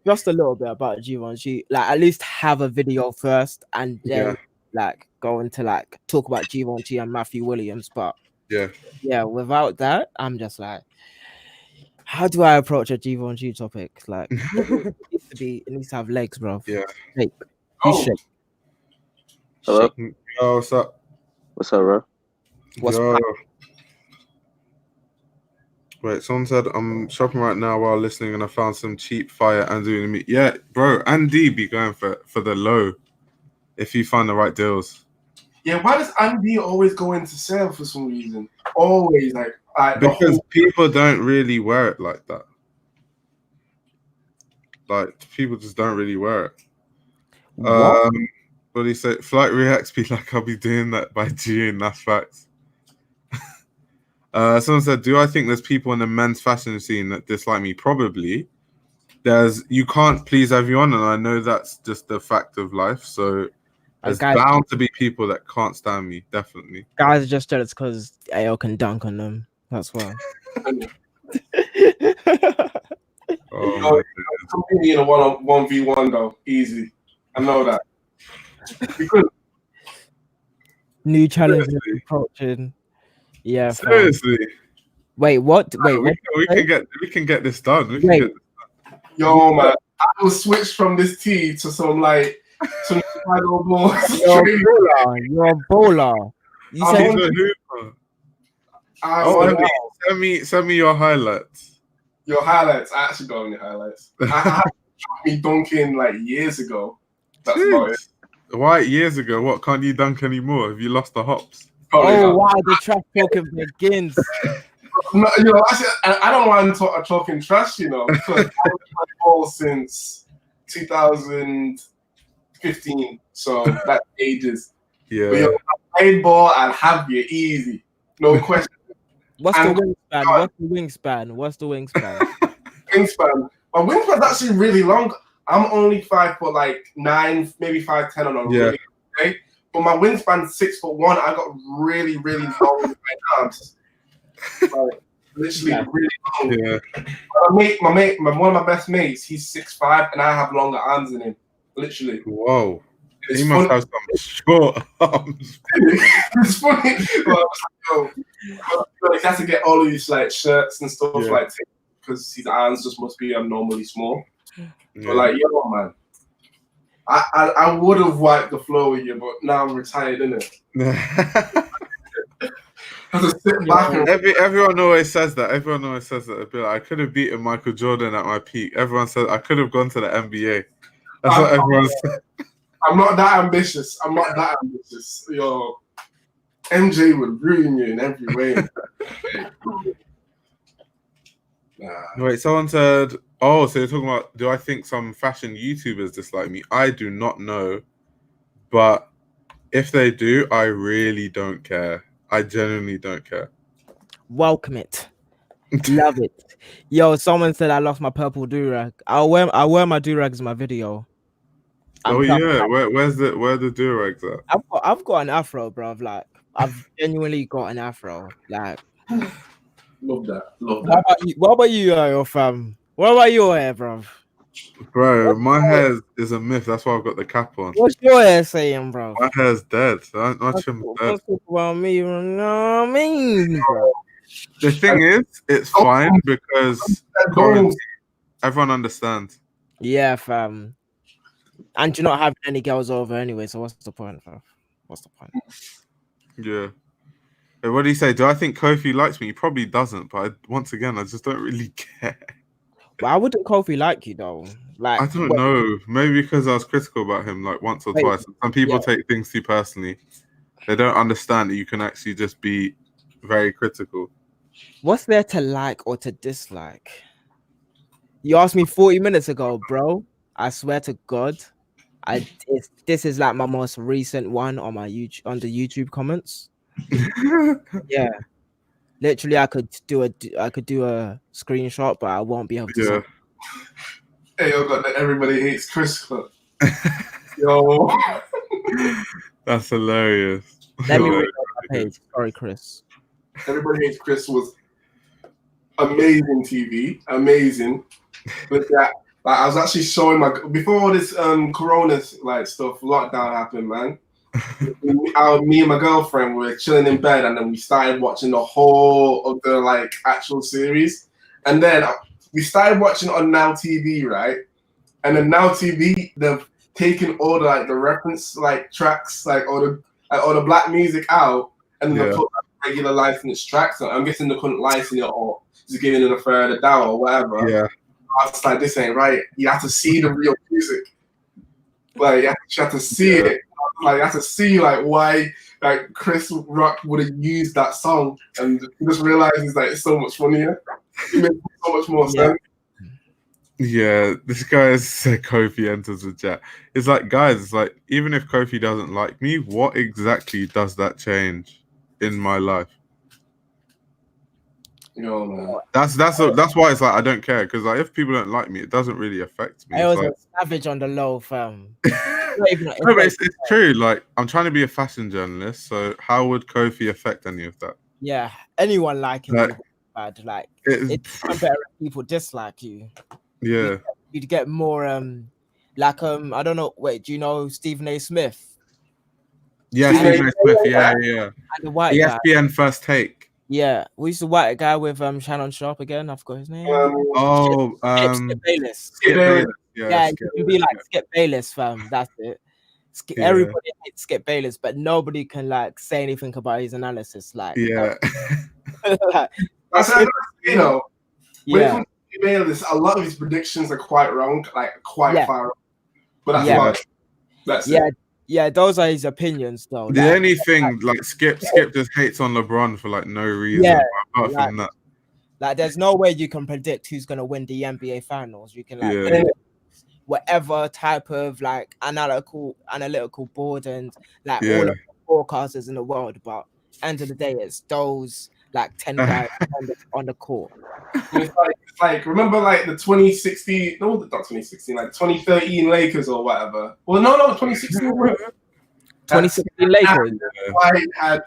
just a little bit about Givenchy. Like at least have a video first, and then like go into like talk about Givenchy and Matthew Williams. But without that, I'm just like, how do I approach a Givenchy topic? Like it needs to have legs, bro. Yeah. Shake. Shake. Hello. Yo, what's up? What's up, bro? Wait, someone said I'm shopping right now while listening, and I found some cheap fire and doing me. Yeah, bro, Andy be going for the low if you find the right deals. Yeah, why does Andy always go into sale for some reason? Always like because people don't really wear it like that. Like people just don't really wear it. What do you say? Flight reacts be like, I'll be doing that by June. That's facts. Someone said, do I think there's people in the men's fashion scene that dislike me? Probably. You can't please everyone, and I know that's just the fact of life. So there's bound to be people that can't stand me, definitely. Guys are just jealous because AO can dunk on them. That's why. Completely in a 1v1 though, easy. I know that. Because new challenges approaching. Yeah. Seriously. Wait, what? Wait, we can get this done. Yo, man, I will switch from this tee to some final balls. You're a bowler. You said send me your highlights. Your highlights. I actually got on your highlights. I had me dunking like years ago. That's about it. Why years ago? What, can't you dunk anymore? Have you lost the hops? Oh wow, the trash talking begins. No, you know, actually, I don't want to talking trash, you know, because I've been playing ball since 2015, so that's ages. Yeah. But, you know, I played ball and have you easy, no question. What's the wingspan? Wingspan. My wingspan's actually really long. I'm only 5'9", maybe 5'10" on a really good day. But my wingspan's 6'1". I got really, really long with my arms. Like, literally really long. Yeah. My mate, one of my best mates, he's 6'5", and I have longer arms than him. Literally. Whoa. He must have some short arms. It's funny. But he has to get all of these like shirts and stuff like because his arms just must be abnormally small. But like, yo, man, I would have wiped the floor with you, but now I'm retired, innit? Everyone always says that. It'd be like, I could have beaten Michael Jordan at my peak. Everyone says I could have gone to the NBA. That's what everyone says. I'm not that ambitious. Yo, MJ would ruin you in every way. Wait, someone said, oh, so you're talking about, do I think some fashion YouTubers dislike me? I do not know. But if they do, I really don't care. I genuinely don't care. Welcome it. Love it. Yo, someone said I lost my purple do-rag. I wear my do-rags in my video. Where the do-rags at? I've got an afro, bro. Like I've genuinely got an afro. Like love that. What about you, your fam? What about your hair, bro? Bro, my hair is a myth. That's why I've got the cap on. What's your hair saying, bro? My hair's dead. My trim's dead. Don't talk about me, you know what I mean, bro? The thing is, it's fine because quarantine, everyone understands. Yeah, fam. And you're not having any girls over anyway, so what's the point, fam? What's the point? Yeah. Hey, what do you say? Do I think Kofi likes me? He probably doesn't, but once again, I just don't really care. Why wouldn't Kofi like you though? Like, I don't know. Maybe because I was critical about him like once or twice. Some people take things too personally. They don't understand that you can actually just be very critical. What's there to like or to dislike? You asked me 40 minutes ago, bro. I swear to God, this is like my most recent one on my the YouTube comments. Yeah, literally, I could do a screenshot, but I won't be able to. Yeah. Hey, yo, got that everybody hates Chris Club. Yo, that's hilarious. Let me read my page. Sorry, Chris. Everybody Hates Chris was amazing TV, amazing. But that, like, I was actually showing before all this Corona like stuff, lockdown happened, man. Me and my girlfriend were chilling in bed, and then we started watching the whole of the like actual series, and then we started watching on Now TV, right? And then Now TV, they've taken all the like the reference like tracks, like all the black music out, and then they put like, regular licensed tracks on. I'm guessing they couldn't license it or just giving it a fair the doubt or whatever. Yeah. I was like, this ain't right. You have to see the real music. Like you have to see it. Like you have to see like why like Chris Rock would have used that song, and he just realizes that it's so much funnier. It makes so much more sense. Yeah, this guy said Kofi enters the chat. It's like, guys, it's like even if Kofi doesn't like me, what exactly does that change in my life? Yo, man. That's why it's like I don't care, because like if people don't like me, it doesn't really affect me. I was like, a savage on the low, fam. no, but it's true. Like I'm trying to be a fashion journalist, so how would Kofi affect any of that? Yeah, anyone liking like, you bad. Like it's better if people dislike you. Yeah, you'd get more like I don't know. Wait, do you know Stephen A. Smith? Yeah, Stephen A. Smith. Yeah. And the white ESPN guy. First Take. Yeah, who's the white guy with Shannon Sharp again? I forgot his name. Skip Bayless. Skip Bayless. Yeah, you can be like Skip Bayless, fam. That's it. Everybody hates Skip Bayless, but nobody can like say anything about his analysis. Like, yeah, like, that's you know. When it comes to Bayless, a lot of his predictions are quite wrong, like quite far. But that's it. Yeah, those are his opinions, though. The only thing, like Skip just hates on LeBron for like no reason. Yeah, apart from that, like there's no way you can predict who's gonna win the NBA Finals. You can whatever type of like analytical board and like all of the forecasters in the world, but end of the day, it's those like 10 guys on the court. It's like remember like the 2016, no, not 2016, like 2013 Lakers or whatever. Well, no, 2016. 2016 Lakers. White had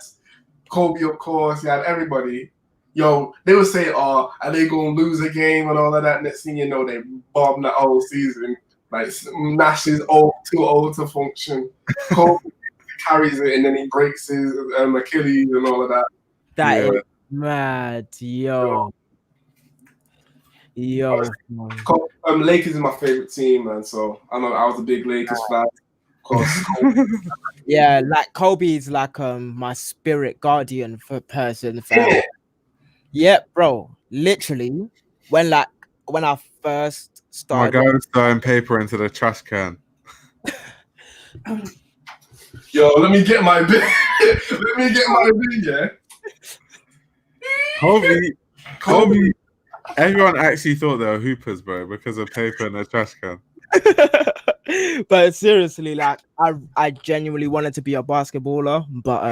Kobe, of course. He had everybody. Yo, they would say, "Oh, are they gonna lose a game and all of that?" Next thing you know, they bombed the whole season. Like Nash is too old to function. Kobe carries it and then he breaks his Achilles and all of that. That is mad, yo. Lakers is my favorite team, man. So I was a big Lakers fan. Of course. Yeah, like Kobe's like my spirit guardian person. Yeah, bro. Literally, when I first started, my guy was throwing paper into the trash can. Yo, let me get my bid. Yeah. Kobe. Everyone actually thought they were hoopers, bro, because of paper in the trash can. But seriously, like I genuinely wanted to be a basketballer, but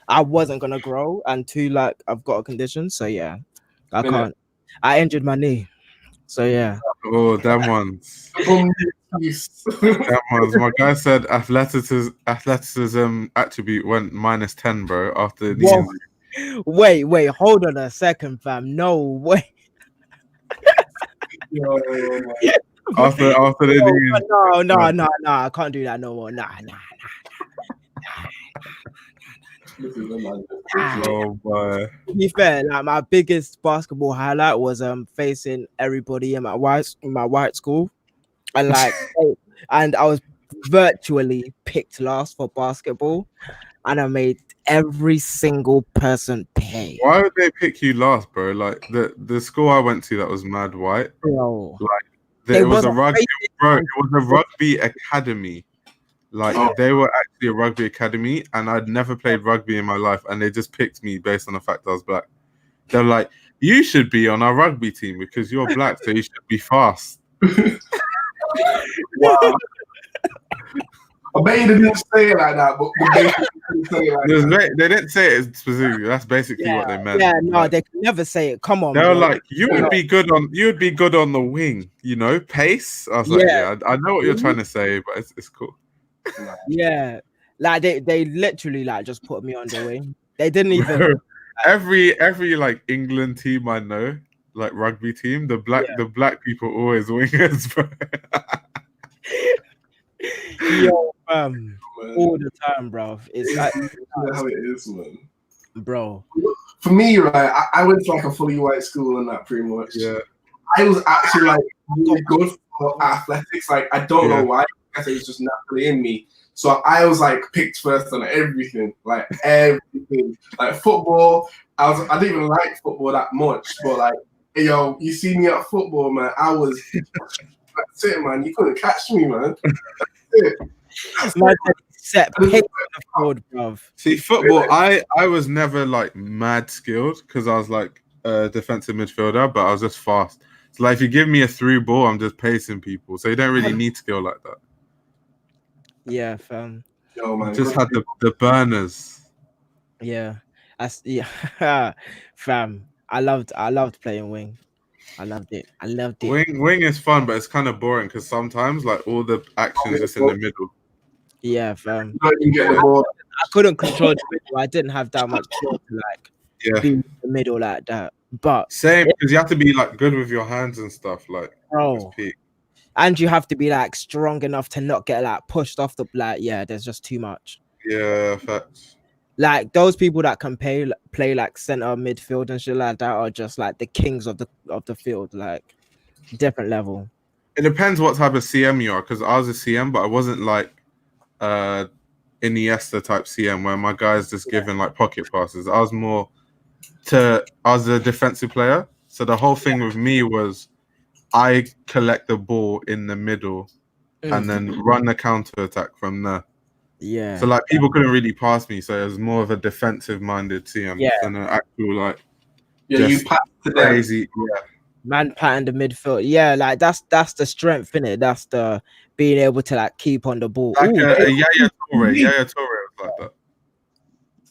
I wasn't gonna grow, and like I've got a condition, so yeah, I can't. I injured my knee, so yeah. Oh, damn ones. Damn ones. My guy said athleticism attribute went -10, bro, after the injury. Wait, hold on a second, fam. No way. after they do. No, I can't do that no more. Nah. Oh boy. To be fair, like my biggest basketball highlight was facing everybody in my white school, and like and I was virtually picked last for basketball, and I made every single person pay. Why would they pick you last, bro? Like the school I went to that was mad white. Bro. Like it was a rugby, bro. It was a rugby academy. Like they were actually a rugby academy, and I'd never played rugby in my life, and they just picked me based on the fact I was black. They're like, you should be on our rugby team because you're black, so you should be fast. Wow. I bet you didn't say it like that, but they didn't say it like that. They didn't say it specifically. That's basically what they meant. Yeah, no, they could never say it. Come on. They were bro. like, you would be good on the wing, you know, pace. I was like, yeah, I know what you're trying to say, but it's cool. Yeah, like they literally like just put me on the wing. They didn't even. every like England team I know, like rugby team, the black people always wingers, bro. Yo, all the time, bro. It's like, how it is, man. Bro. For me, right, I went to like a fully white school and that pretty much. Yeah. I was actually like really good for athletics. Like I don't know why. I guess it was just naturally in me. So I was like picked first on everything, like everything, like football. I didn't even like football that much, but like, yo, you see me at football, man. I was that's it, man. You couldn't catch me, man. Set pick on the field, bruv. See, football, I was never like mad skilled because I was like a defensive midfielder, but I was just fast. So like if you give me a through ball, I'm just pacing people. So you don't really need skill like that. Yeah, fam. Yo, man. Just had the burners. Yeah. Fam. I loved playing wing. I loved it. Wing is fun, but it's kind of boring because sometimes like all the action is just in the middle. Yeah, fam. You get the ball. I couldn't control the middle. I didn't have that much skill to like be in the middle like that. But same because you have to be like good with your hands and stuff, like and you have to be like strong enough to not get like pushed off the there's just too much. Yeah, facts. Like those people that can play like center midfield and shit like that are just like the kings of the field, like different level. It depends what type of CM you are, because I was a CM, but I wasn't like Iniesta type CM where my guys just giving like pocket passes. I was a defensive player, so the whole thing with me was I collect the ball in the middle and then run the counter attack from there. Yeah. So like people couldn't really pass me, so it was more of a defensive minded CM than an actual like you pass to crazy. Man patting the midfield. Yeah, like that's the strength in it. That's the being able to like keep on the ball. Like a Yaya Toure. Yaya Toure was like that.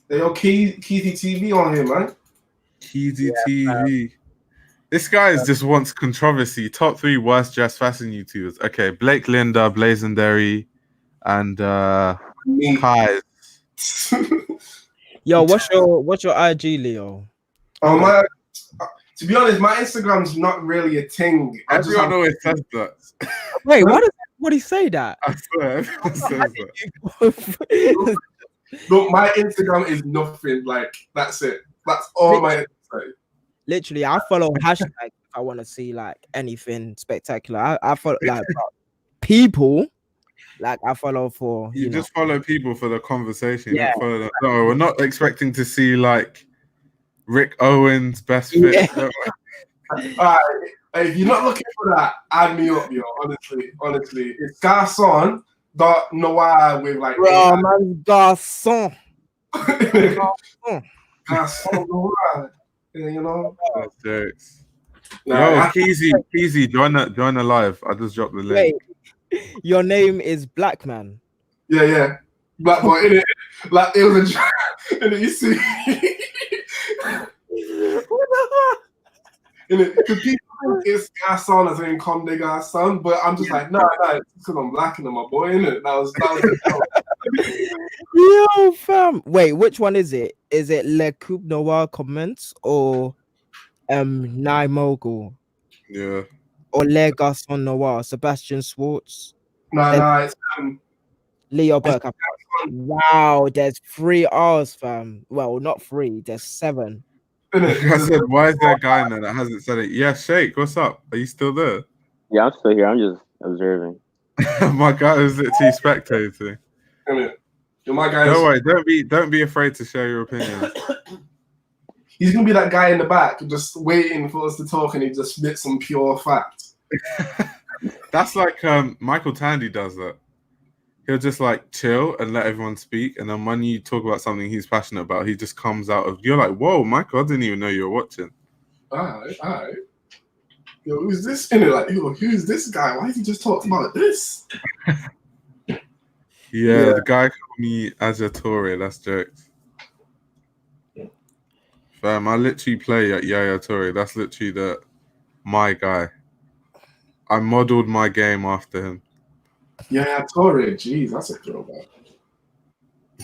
They got Keezy TV on here, man. Keezy TV. This guy just wants controversy. Top 3 worst dress fashion YouTubers. Okay, Blake Linda, Blazendary, and Kai's. Yo, what's your IG, Leo? Oh, to be honest, my Instagram's not really a thing. Everyone always says that. Wait, why does everybody say that? I swear, everyone says that. Look, my Instagram is nothing. Like, that's it. That's all my Instagram. Literally, I follow hashtag if I want to see like anything spectacular. I follow like people. Like I follow for you just follow people for the conversation. Yeah. Follow them. No, we're not expecting to see like Rick Owens best fit. Yeah. Alright, if you're not looking for that, add me up, yo. Honestly, it's Garçon Noir with like. Bro, man, Garçon. Garçon Noir. You know. That's jokes. Yo, Keezy, join the live. I just dropped the link. Wait, your name is Black Man. Yeah. Black boy, innit? Like it was a and you see. Because people think it's Garçon as in Comme des Garçons, but I'm just like, no, it's because I'm black and I'm a boy, innit? That was Yo, fam. Wait, which one is it? Is it Le Coupe Noir Comments or Nai Mogul? Yeah. or Les Garçons Noirs, Sebastian Schwartz, Nah, it's Leo Burke. Wow, there's 3 R's, fam. Well, not 3, there's 7. I said, why is there a guy in there that hasn't said it? Yeah, Shake, what's up? Are you still there? Yeah, I'm still here. I'm just observing. My guy is literally spectating. My guy. Don't worry, don't be afraid to share your opinions. He's gonna be that guy in the back, just waiting for us to talk, and he just spits some pure fact. That's like Michael Tandy does that. He'll just like chill and let everyone speak, and then when you talk about something he's passionate about, he just comes out of. You're like, whoa, Michael! I didn't even know you were watching. All right. Yo, who's this? And like, yo, who's this guy? Why is he just talking about this? Yeah, the guy called me Agiatore. That's jokes. Fam, I literally play at Yaya Toure. That's literally my guy. I modeled my game after him. Yaya Toure, jeez, that's a throwback.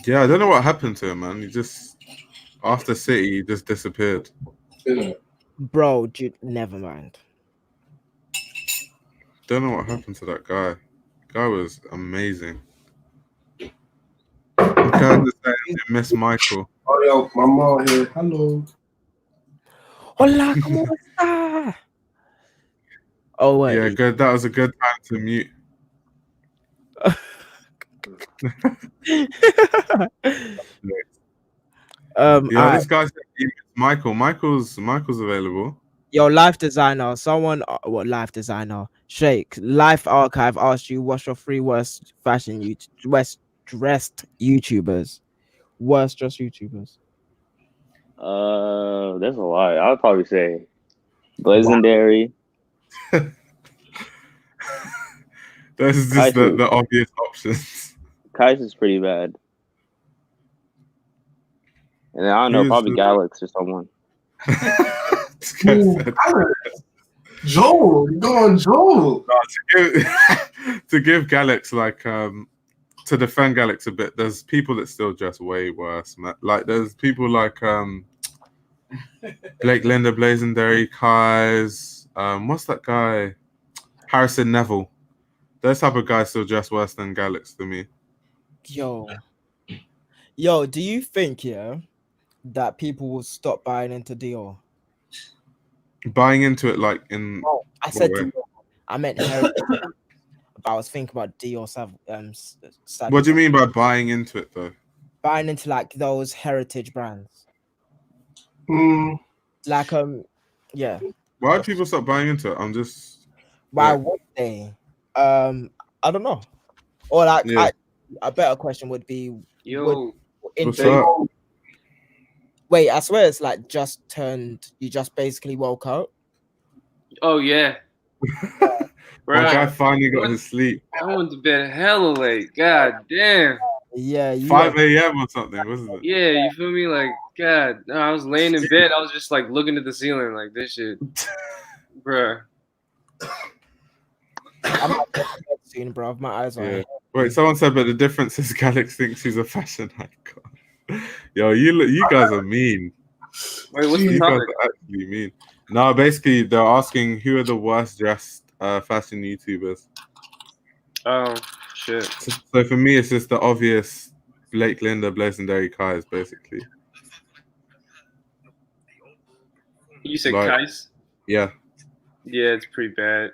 Yeah, I don't know what happened to him, man. He just after City, he just disappeared. Bro, dude, never mind. Don't know what happened to that guy. Guy was amazing. Okay, just saying, Miss Michael. Oh, yo, my mom here. Hello. Hola, ¿cómo está? Oh, wait. Yeah, good. That was a good time to mute. This guy's Michael. Michael's available. Yo, life designer. Someone, what life designer? Shake. Life Archive asked you, what's your 3 worst dressed YouTubers? Worst dressed YouTubers. There's a lot. I would probably say Blazendary. Those are just the obvious options. Kais is pretty bad. And then, I don't know, probably Galax or someone. Joel, go on, Joel. To give Galax like to defend Galax a bit, there's people that still dress way worse, man. Like there's people like Blake Linda, Blazendary, Kais, what's that guy? Harrison Neville. Those type of guys still dress worse than Galax to me. Yo, do you think that people will stop buying into Dior? Buying into it like in I said Dior. I meant heritage. I was thinking about Dior. What do you mean by buying into it though? Buying into like those heritage brands. Like yeah. Why would people stop buying into it? I'm just why would they? I don't know. Or like a better question would be what's up? Wait, I swear it's like you just basically woke up. Oh yeah. My guy finally got his sleep. I went to bed hella late. God damn. Yeah. 5 a.m. or something, wasn't it? Yeah, you feel me? Like, God, no, I was laying in bed. I was just like looking at the ceiling, like this shit, bruh. I'm not soon, bro. My eyes are. Wait, someone said, but the difference is Galax thinks she's a fashion icon. Yo, you guys are mean. Wait, what's the you topic? guys are actually mean. No, basically they're asking who are the worst dressed fashion YouTubers. Oh shit. So for me, it's just the obvious Blake Linda, Blazendary, Kais, basically. You said like, Kais? Yeah. Yeah, it's pretty bad.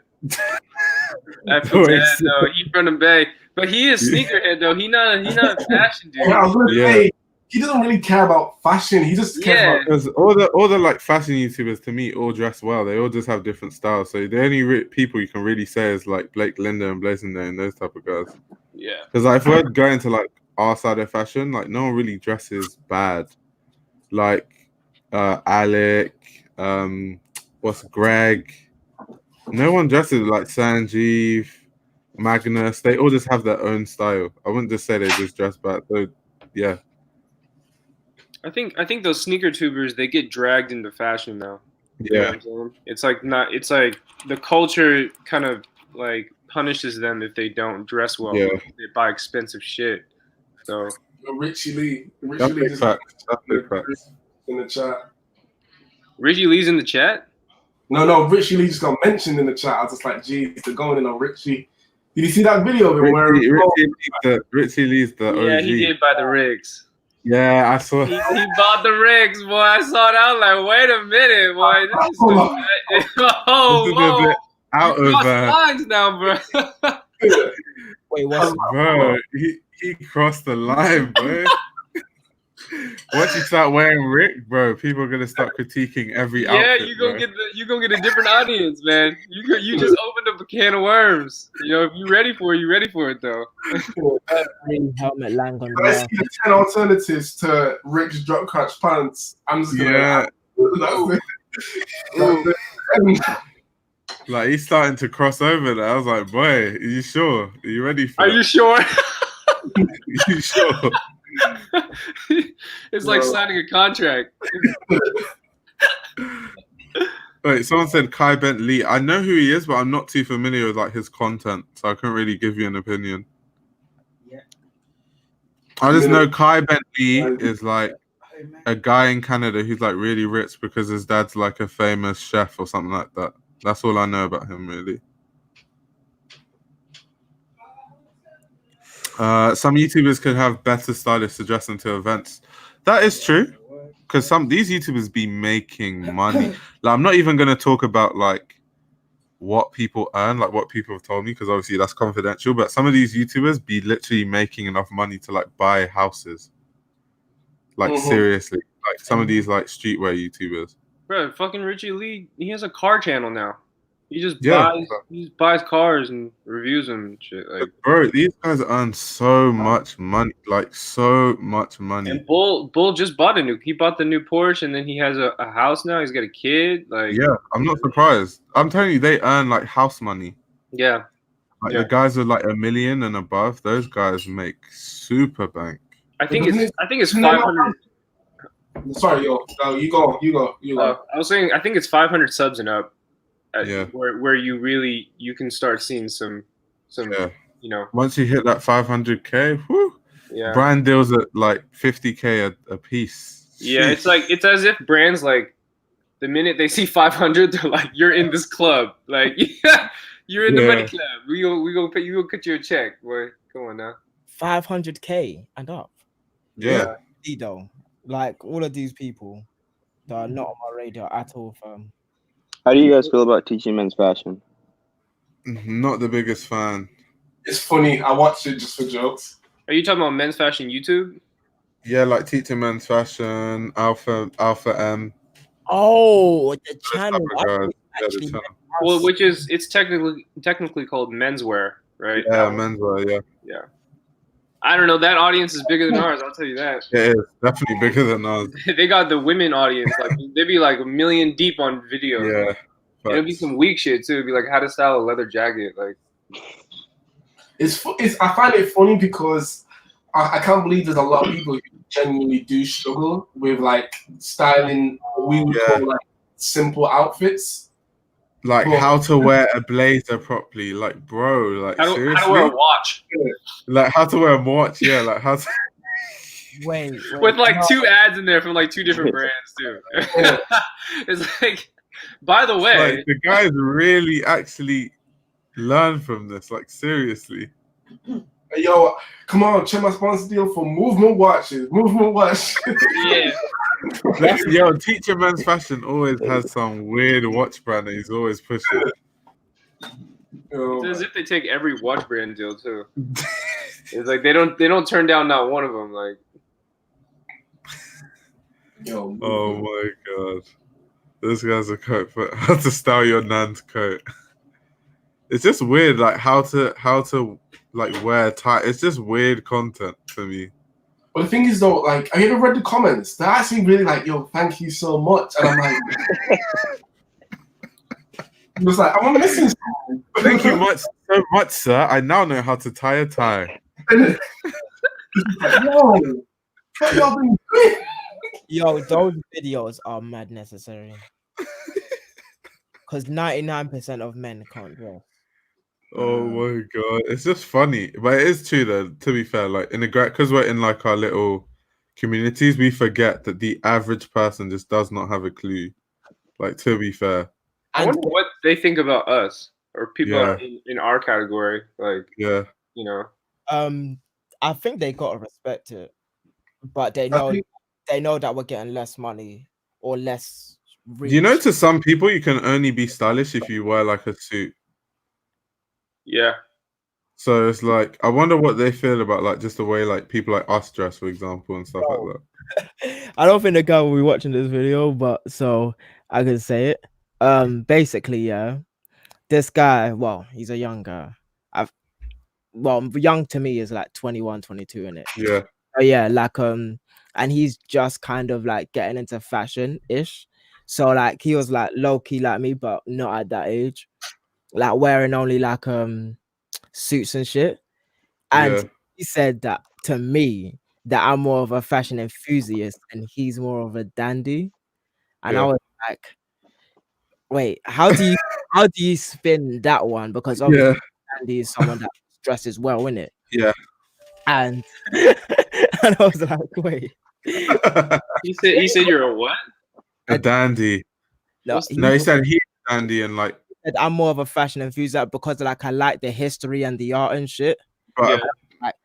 I feel bad though. He from the Bay, but he is sneakerhead though. He not a fashion dude. I was gonna say, he doesn't really care about fashion. He just cares about. Because all the like fashion YouTubers to me all dress well. They all just have different styles. So the only people you can really say is like Blake Linda and Blazendary and those type of guys. Yeah. Because like, if we're going to like our side of fashion, like no one really dresses bad. Like Alec, what's Greg? No one dresses like Sanjeev, Magnus. They all just have their own style. I wouldn't just say they just dress bad. So yeah. I think those sneaker tubers, they get dragged into fashion now. Yeah. You know it's like the culture kind of like punishes them if they don't dress well. Yeah. They buy expensive shit. So Richie Lee. That's big facts. That's big facts. In the chat. Richie Lee's in the chat? No, Richie Lee just got mentioned in the chat. I was just like, geez, they're going in on Richie. Did you see that video of him wearing? Richie Lee's the Yeah, OG. he did buy the rigs. Yeah, I saw. He bought the rigs, boy. I saw that. I was like, wait a minute, boy. This is whoa. Out you of crossed the lines now, bro. Wait, what's bro? He crossed the line, bro. Once you start wearing Rick, bro, people are gonna start critiquing every outfit. You gonna get a different audience, man. You just opened up a can of worms. You know, if you ready for it though. Helmet lang on I see the 10 alternatives to Rick's drop crotch pants. I'm just gonna like he's starting to cross over there. I was like, boy, are you sure? Are you ready for Are that? you sure? Are you sure? It's like signing a contract. Wait, someone said Kai Bentley. I know who he is, but I'm not too familiar with like his content, so I couldn't really give you an opinion. I just know Kai Bentley is like a guy in Canada who's like really rich because his dad's like a famous chef or something like that. That's all I know about him, really. Some YouTubers could have better stylists to dress them to events. That is true, because these YouTubers be making money. Like, I'm not even gonna talk about like what people earn, like what people have told me, because obviously that's confidential. But some of these YouTubers be literally making enough money to like buy houses. Like seriously, like some of these like streetwear YouTubers. Bro, fucking Richie Lee, he has a car channel now. He just buys cars and reviews them and shit. Like, bro, these guys earn so much money, like so much money. And Bull just bought he bought the new Porsche, and then he has a house now. He's got a kid. Like, yeah, I'm not surprised. I'm telling you, they earn like house money. Yeah, like the guys with like $1 million and above, those guys make super bank. I think it's 500. Sorry, yo, no, you go. I was saying, I think it's 500 subs and up. Yeah, where you can start seeing some you know, once you hit that 500K, whoo, brand deals at like 50K a piece. Yeah, it's like it's as if brands like the minute they see 500, they're like, you're in this club, like you're in the money club. We go pay you, go cut you a check, boy. Come on now. 500K and up. Yeah, though, like all of these people that are not on my radar at all, fam. How do you guys feel about teaching men's fashion? Not the biggest fan. It's funny. I watch it just for jokes. Are you talking about men's fashion YouTube? Yeah, like teaching men's fashion, Alpha M. Oh, the channel. Well, which is it's technically called menswear, right? Yeah, menswear. Yeah. I don't know. That audience is bigger than ours. I'll tell you that. It is definitely bigger than ours. They got the women audience. Like they'd be like 1 million deep on videos. Yeah. It'll be some weak shit too. It'd be like how to style a leather jacket. Like it's I find it funny because I can't believe there's a lot of people who genuinely do struggle with like styling what we would call like simple outfits. Like how to wear a blazer properly, like bro, like seriously, how to wear a watch, like how to wear a watch, yeah, like how to. Wait, with like 2 ads in there from like 2 different brands too. It's like, by the way, like, the guys really actually learn from this, like seriously. Yo, come on, check my sponsor deal for Movement Watches. Movement Watch. Yeah. Yo, Teacher Man's Fashion always has some weird watch brand that he's always pushing. It's as if they take every watch brand deal too. It's like they don't turn down not one of them. Like, yo, oh my god, this guy's a coat for how to style your nan's coat. It's just weird, like how to like wear tie. It's just weird content for me. But the thing is, though, like, have you ever read the comments? They're actually really like, yo, thank you so much. And I'm like, it was like, I'm missing something. Thank you so much, sir. I now know how to tie a tie. Like, yo, those videos are mad necessary. Because 99% of men can't dress. Oh my god, it's just funny, but it is true though. To be fair, like in the because we're in like our little communities, we forget that the average person just does not have a clue. Like, to be fair, I wonder what they think about us or people Yeah. in our category. Like, Yeah. you know. I think they gotta respect it, but they know that we're getting less money or less reach. You know, to some people, you can only be stylish if you wear like a suit. Yeah. So it's like, I wonder what they feel about like just the way like people like us dress, for example, and stuff like that. I don't think the guy will be watching this video, but so I can say it. Basically, yeah, this guy, well, he's a young guy. Young to me is like 21, 22 in it. Yeah. Yeah, like and he's just kind of like getting into fashion-ish. So like he was like low key like me, but not at that age. Like wearing only like suits and shit. And he said that to me that I'm more of a fashion enthusiast and he's more of a dandy. And I was like, wait, how do you spin that one? Because obviously dandy is someone that dresses well, in it. Yeah. And and I was like, wait. He said you're a what? A dandy. No, he said he's a dandy and like I'm more of a fashion enthusiast because like I like the history and the art and shit. But,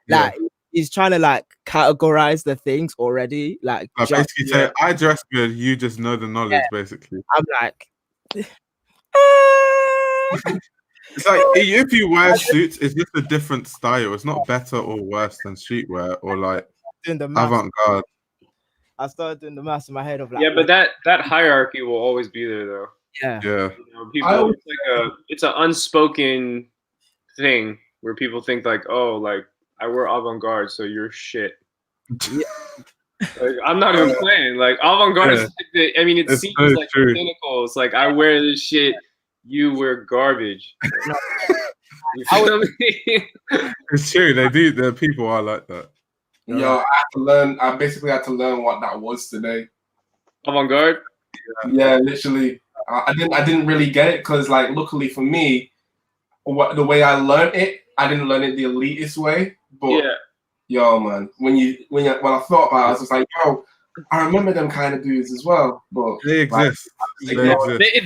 like he's trying to like categorize the things already. Like basically say I dress good, you just know the knowledge, basically. I'm like it's like if you wear suits, it's just a different style. It's not better or worse than streetwear or like avant-garde. I started doing the maths in my head of like, yeah, but that hierarchy will always be there though. Yeah. Yeah. You know, people, it's an unspoken thing where people think like, oh, like I wear avant-garde, so you're shit. Like, I'm not even playing. Like avant-garde is like I mean, it seems like cynical. It's like I wear this shit, you wear garbage. You feel me? It's true. They do. The people are like that. Yo, I basically had to learn what that was today. Avant-garde. Yeah, literally. I didn't really get it because, like, luckily for me, the way I learned it, I didn't learn it the elitist way. But yo, man, when I thought about it, I was just like, yo, I remember them kind of dudes as well. But they exist. Like,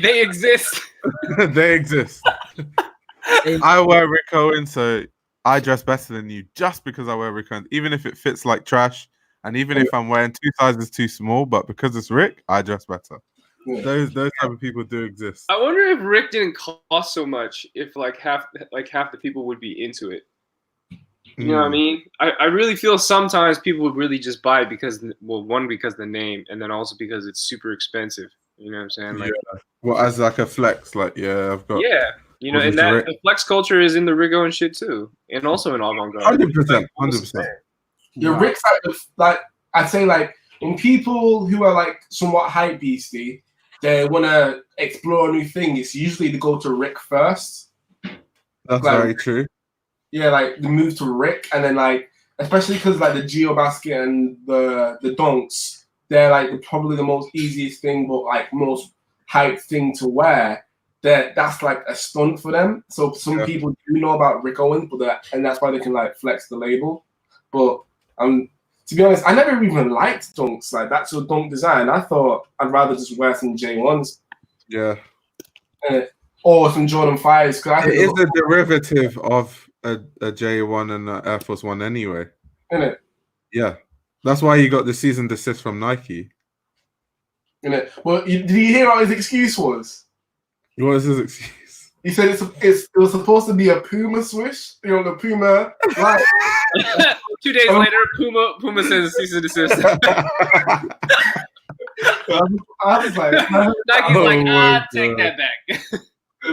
they exist. They exist. I wear Rick Owens, so I dress better than you just because I wear Rick Owens, even if it fits like trash, and even if I'm wearing 2 sizes too small, but because it's Rick, I dress better. Those type of people do exist. I wonder if Rick didn't cost so much, if like half the people would be into it. You know what I mean? I really feel sometimes people would really just buy it because, well, one, because the name, and then also because it's super expensive. You know what I'm saying? Like, well, as like a flex, like I've got. Yeah, you know, and that the flex culture is in the Rigo and shit too, and also in avant-garde. 100%. Your Rick's like I'd say like when people who are like somewhat hype beastie, they want to explore a new thing. It's usually to go to Rick first. That's like, very true. Yeah, like the move to Rick, and then like especially because like the Geo basket and the donks, they're like probably the most easiest thing, but like most hype thing to wear. That's like a stunt for them. So some people do know about Rick Owens, and that's why they can like flex the label. But to be honest, I never even liked dunks. Like that's your dunk design. I thought I'd rather just wear some J1s. Yeah. Or some Jordan 5s. It is a derivative of a J1 and an Air Force One anyway. Isn't it? Yeah. That's why you got the cease and desist from Nike. Isn't it? Well, did you hear what his excuse was? What was his excuse? He said it was supposed to be a Puma swoosh. You know, the Puma. Like, 2 days later, Puma says cease and desist. I was like, Nike's take that back.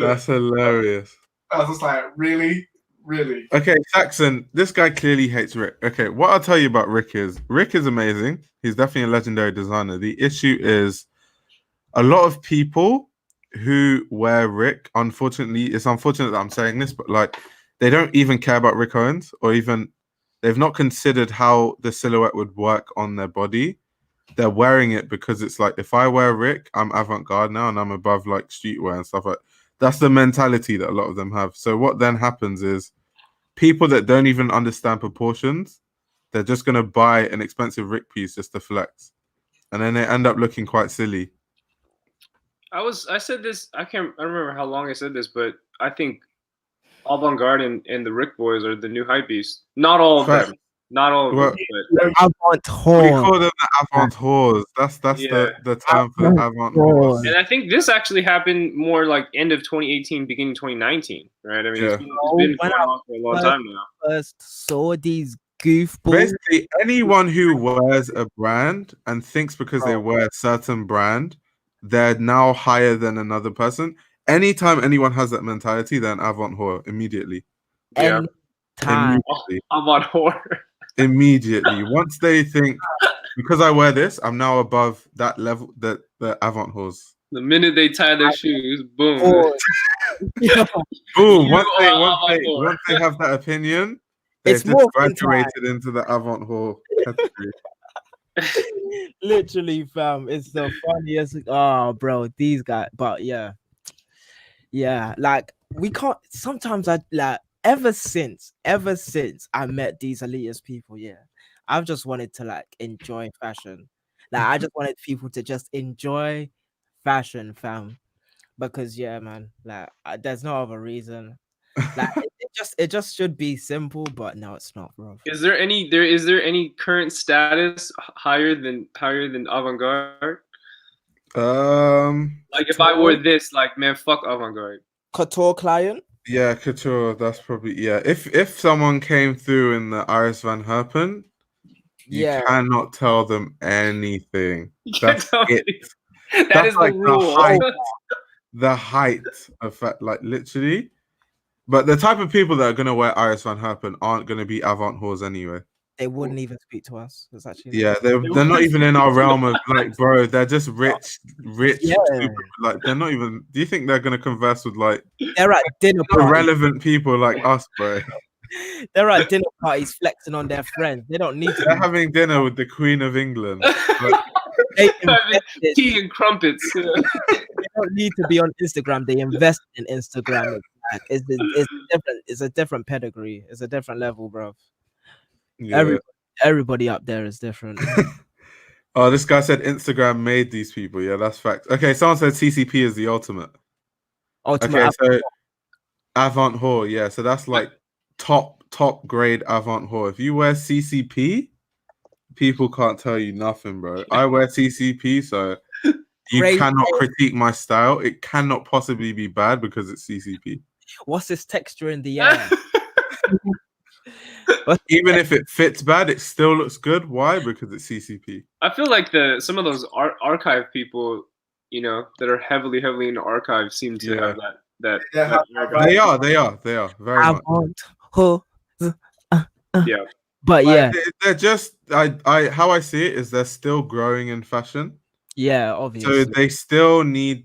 That's hilarious. I was just like, really? Really? Okay, Saxon, this guy clearly hates Rick. Okay, what I'll tell you about Rick is amazing. He's definitely a legendary designer. The issue is a lot of people who wear Rick, unfortunately, it's unfortunate that I'm saying this, but like they don't even care about Rick Owens, or even they've not considered how the silhouette would work on their body. They're wearing it because it's like, if I wear Rick, I'm avant-garde now and I'm above like streetwear and stuff like that. That's the mentality that a lot of them have. So what then happens is people that don't even understand proportions, they're just going to buy an expensive Rick piece just to flex. And then they end up looking quite silly. I said this. I don't remember how long I said this, but I think Avant-Garde and the Rick Boys are the new hypebeasts. Not all of them. Not all of them. But Avant We whore. call them the avant whores. That's the term for avant whores. And I think this actually happened more like end of 2018, beginning 2019, right? I mean, it's been going on for a long time now. First saw these goofballs. Basically, anyone who wears a brand and thinks because they wear a certain brand, they're now higher than another person. Anytime anyone has that mentality, they're an avant whore immediately. Yeah. Immediately. Avant whore. Immediately. Once they think, because I wear this, I'm now above that level, the avant whores. The minute they tie their shoes, boom. Boom. Once they have that opinion, they've It's just more graduated into the avant whore category. Literally, fam, it's the funniest. Oh, bro, these guys. But yeah, like we can't. Sometimes I like ever since I met these elitist people. Yeah, I've just wanted to like enjoy fashion. Like I just wanted people to just enjoy fashion, fam. Because yeah, man, like there's no other reason. Like it just should be simple, but no, it's not, bro. Is there any current status higher than avant-garde? Like if I wore this, like man, fuck avant-garde. Couture client. Yeah, couture. That's probably If someone came through in the Iris Van Herpen, you cannot tell them anything. That's it. That is like the rule. The height of fact, like literally. But the type of people that are gonna wear Iris Van Herpen aren't gonna be avant whores anyway. They wouldn't even speak to us. It's actually they're not even in our realm of like, bro. They're just rich, super, like they're not even. Do you think they're gonna converse with like? They're at dinner irrelevant people like us, bro. They're at dinner parties flexing on their friends. They don't need to. They're having dinner with the Queen of England. Tea and crumpets. They don't need to be on Instagram. They invest in Instagram. It's different. It's a different pedigree. It's a different level, bro. Yeah. Everybody up there is different. Oh, this guy said Instagram made these people. Yeah, that's fact. Okay, someone said CCP is the ultimate. Okay, so avant whore. Yeah, so that's like top grade avant whore. If you wear CCP, people can't tell you nothing, bro. I wear CCP, so you cannot critique my style. It cannot possibly be bad because it's CCP. What's this texture in the air? Even if it fits bad, it still looks good. Why? Because it's CCP. I feel like some of those archive people, you know, that are heavily into archive seem to have that. They are very much. Yeah, but yeah, they're just how I see it is they're still growing in fashion. Yeah, obviously. So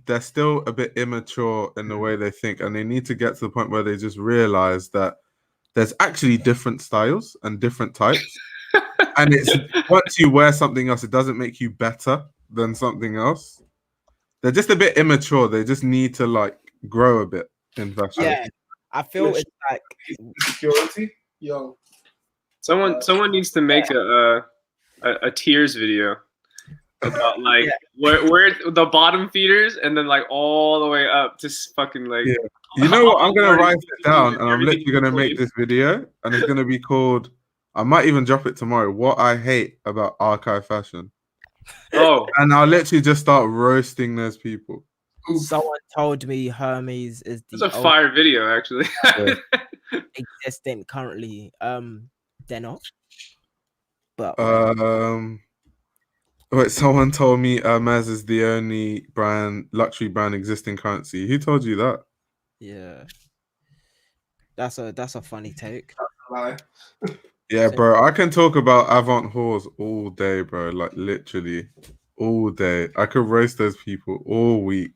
they're still a bit immature in the way they think, and they need to get to the point where they just realize that there's actually different styles and different types. And it's once you wear something else, it doesn't make you better than something else. They're just a bit immature. They just need to like grow a bit in fashion. Yeah, I feel it's like security. Yo, someone needs to make a tiers video about like where the bottom feeders and then like all the way up to fucking like. Yeah. You know what? I'm gonna write it down and I'm literally gonna make this video and it's gonna be called. I might even drop it tomorrow. What I hate about archive fashion. Oh, and I'll literally just start roasting those people. Someone told me Hermes is it's a fire video actually. Existing currently. They're not. But wait, someone told me Hermes is the only luxury brand existing currency. Who told you that? Yeah. That's a funny take. Yeah, bro. I can talk about avant whores all day, bro. Like literally all day. I could roast those people all week.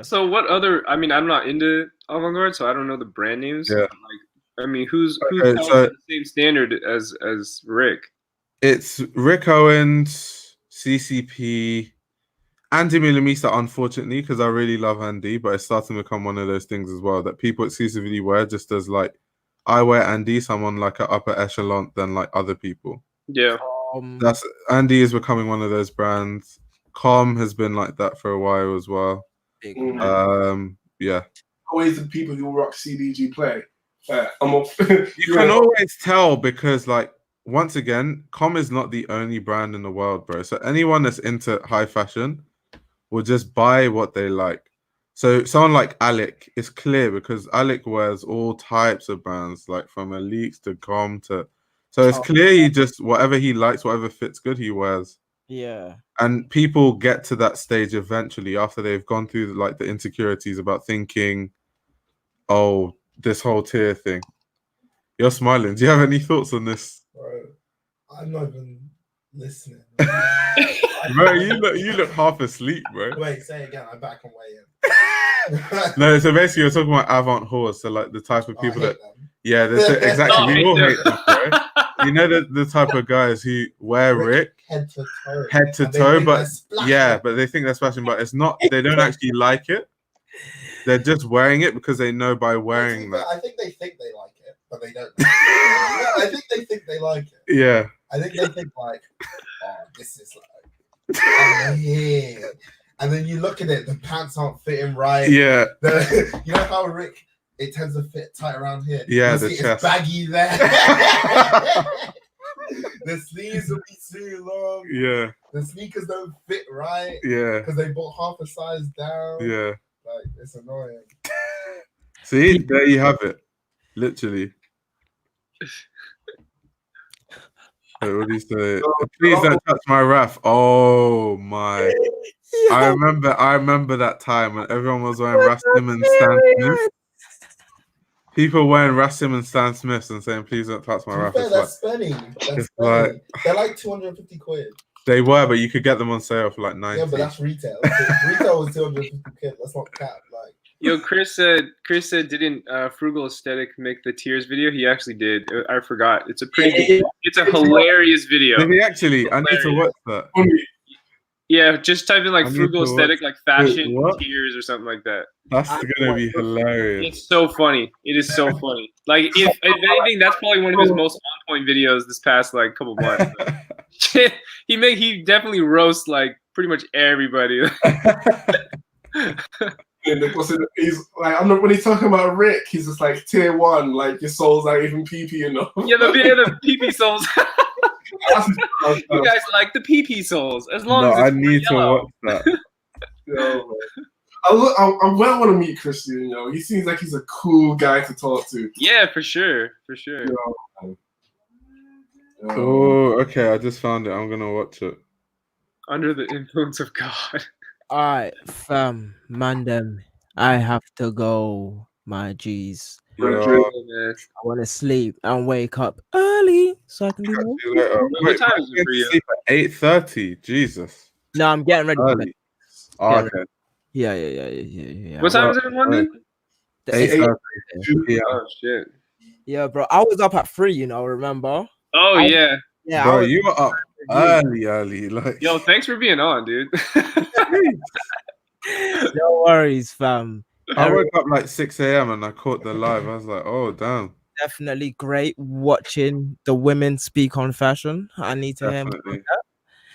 So what other? I mean, I'm not into avant-garde, so I don't know the brand names. Yeah. Like, I mean, who's the same standard as Rick? It's Rick Owens, CCP, Andy Millamisa, unfortunately, because I really love Andy, but it's starting to become one of those things as well that people exclusively wear just as like I wear Andy, someone like an upper echelon than like other people. Yeah. That's Andy is becoming one of those brands. Com has been like that for a while as well. Yeah. Always the people who rock CDG play. You can always tell because, like, once again, Com is not the only brand in the world, bro. So anyone that's into high fashion will just buy what they like. So someone like Alec is clear because Alec wears all types of brands, like from Elites to Com to. So it's clear he just whatever he likes, whatever fits good, he wears. Yeah. And people get to that stage eventually after they've gone through like the insecurities about thinking, oh, this whole tier thing. You're smiling. Do you have any thoughts on this? Bro, I'm not even listening. Bro, you look half asleep, bro. Wait, say it again. I'm back on way in. No, so basically you're talking about avant horse, so like the type of people that them. yeah, exactly. We all hate them, bro. You know the type of guys who wear Rick head to to toe, but yeah, but they think that's fashion, but it's not. They don't actually like it. They're just wearing it because they know by wearing that. I think they think they like it, but they don't. I think they think they like it. Yeah. I think they think like, oh, this is like, oh, yeah. And then you look at it, the pants aren't fitting right. Yeah. You know how Rick, it tends to fit tight around here. Yeah, the chest. It's baggy there. The sleeves will be too long. Yeah. The sneakers don't fit right. Yeah. Because they bought half a size down. Yeah. Like, it's annoying. See, there you have it. Literally. Wait, what do you say? Please don't touch my ref. Oh my. I remember that time when everyone was wearing Rastim and Stan Smith. People wearing Rastim and Stan Smiths and saying, please don't touch my ref. That's spending. They're like 250 quid. They were, but you could get them on sale for like 90. Yeah, but that's retail. Retail was 250 quid. That's not cap. Like, yo, Chris said didn't Frugal Aesthetic make the Tears video? He actually did. I forgot. It's a it's a hilarious video. Did he actually? I need to watch that. Yeah, just type in like Frugal Aesthetic, like fashion Tears or something like that. That's gonna be hilarious. It's so funny. It is so funny. Like if anything, that's probably one of his most on point videos this past like couple months. He definitely roasts like pretty much everybody. He's like, when he's talking about Rick, he's just like tier 1, like your soul's not even PP enough. Yeah, the PP souls. You guys like the PP souls as long as it's I need yellow. to watch that. Yo, I want to meet Christian. Yo, he seems like he's a cool guy to talk to. Yeah, for sure. Yo. Oh, okay. I just found it. I'm gonna watch it. Under the Influence of God. All right, fam, mandem. I have to go, my G's. Yeah. I want to sleep and wake up early so I can do more. What time is it for you? Sleep at 8:30. Jesus. No, I'm getting ready. Early. Oh, okay. Yeah. What time is it in London? 8:30. Yeah. Oh shit. Yeah, bro. I was up at 3. You know, remember? Oh yeah. Yeah, bro, you were up early. Like, yo, thanks for being on, dude. No worries, fam. I woke up like 6 a.m. and I caught the live. I was like, oh damn. Definitely great watching the women speak on fashion. I need to hear more of that.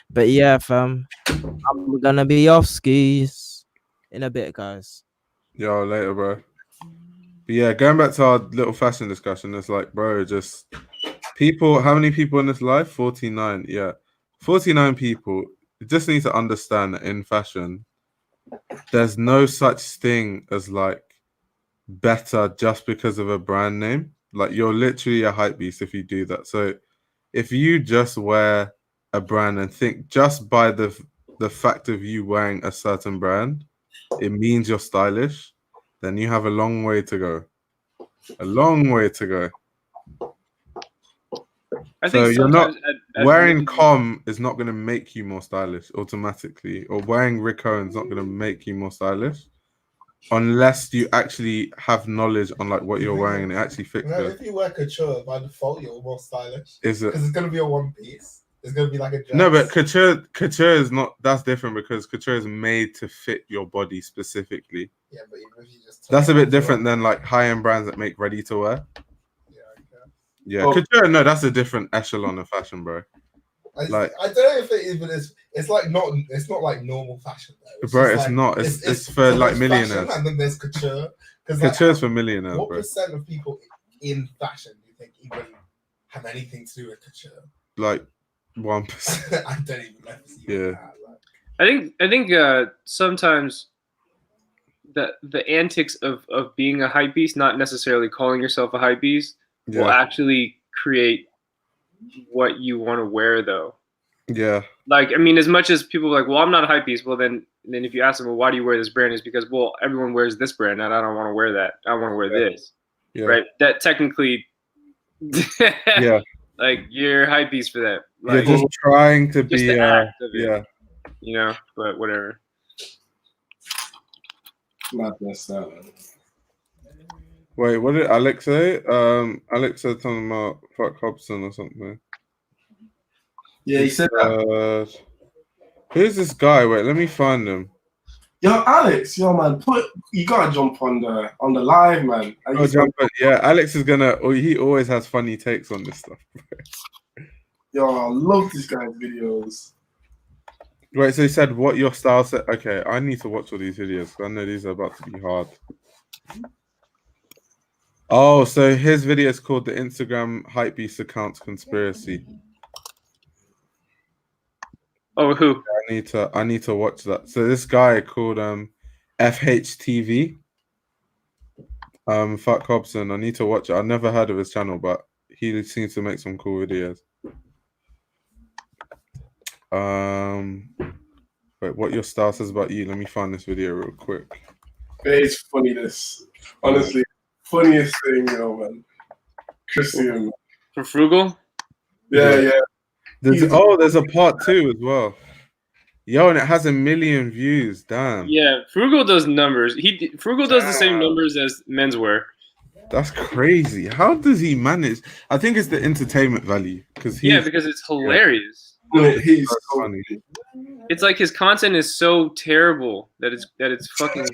But yeah, fam, I'm gonna be off skis in a bit, guys. Yo, later, bro. But yeah, going back to our little fashion discussion, it's like, bro, just people. How many people in this life? 49. Yeah, 49 people. You just need to understand that in fashion, there's no such thing as like better just because of a brand name. Like, you're literally a hype beast if you do that. So if you just wear a brand and think just by the fact of you wearing a certain brand, it means you're stylish, then you have a long way to go. A long way to go. I think so you're not wearing really Com is not going to make you more stylish automatically, or wearing Rick Owens is not going to make you more stylish, unless you actually have knowledge on like what you're wearing and it actually fits. No, if you wear couture, by default you're more stylish. Is it? Because it's going to be a one piece. It's going to be like a dress. No, but couture is not. That's different because couture is made to fit your body specifically. Yeah, but even if you just that's a bit different than like high-end brands that make ready to wear. Yeah, okay. Yeah, couture. No, that's a different echelon of fashion, bro. Like, I don't know if it even is. It's like not. It's not like normal fashion though. bro, just it's like, not. It's for so like there's fashion millionaires. and then there's couture. Couture's for millionaires, what bro. percent of people in fashion do you think even have anything to do with couture? Like 1%. I don't even know. Yeah. I think sometimes the antics of being a hype beast, not necessarily calling yourself a hype beast, will actually create what you want to wear, though. Yeah. Like, I mean, as much as people are like, well, I'm not a hype beast. Well, then if you ask them, well, why do you wear this brand? It's because, well, everyone wears this brand, and I don't want to wear that. I want to wear this. Yeah. Right? That technically, yeah. Like, you're hype beast for that. Like, you're just trying to just be. the act of it, yeah. You know, but whatever. Madness, Wait, what did Alex say? Alex said something about fuck Hobson or something. Yeah, he said that. Who's this guy? Wait, let me find him. Yo, Alex, yo, man, you gotta jump on the live, man. Yeah, Alex is gonna. He always has funny takes on this stuff. Yo, I love this guy's videos. Wait, so he said what your style said. Okay, I need to watch all these videos. I know these are about to be hard. Oh, so his video is called the Instagram Hypebeast Accounts Conspiracy. Oh, who? I need to watch that. So this guy called FHTV. Fuck Hobson. I need to watch it. I've never heard of his channel, but he seems to make some cool videos. Wait, what your style says about you? Let me find this video real quick. It's funny, this. Honestly, funniest thing, man. Christian. For Frugal? Yeah. There's a part 2 as well. Yo, and it has 1 million views. Damn. Yeah, Frugal does numbers. Frugal does the same numbers as menswear. That's crazy. How does he manage? I think it's the entertainment value because it's hilarious. He's so funny. It's like his content is so terrible that it's fucking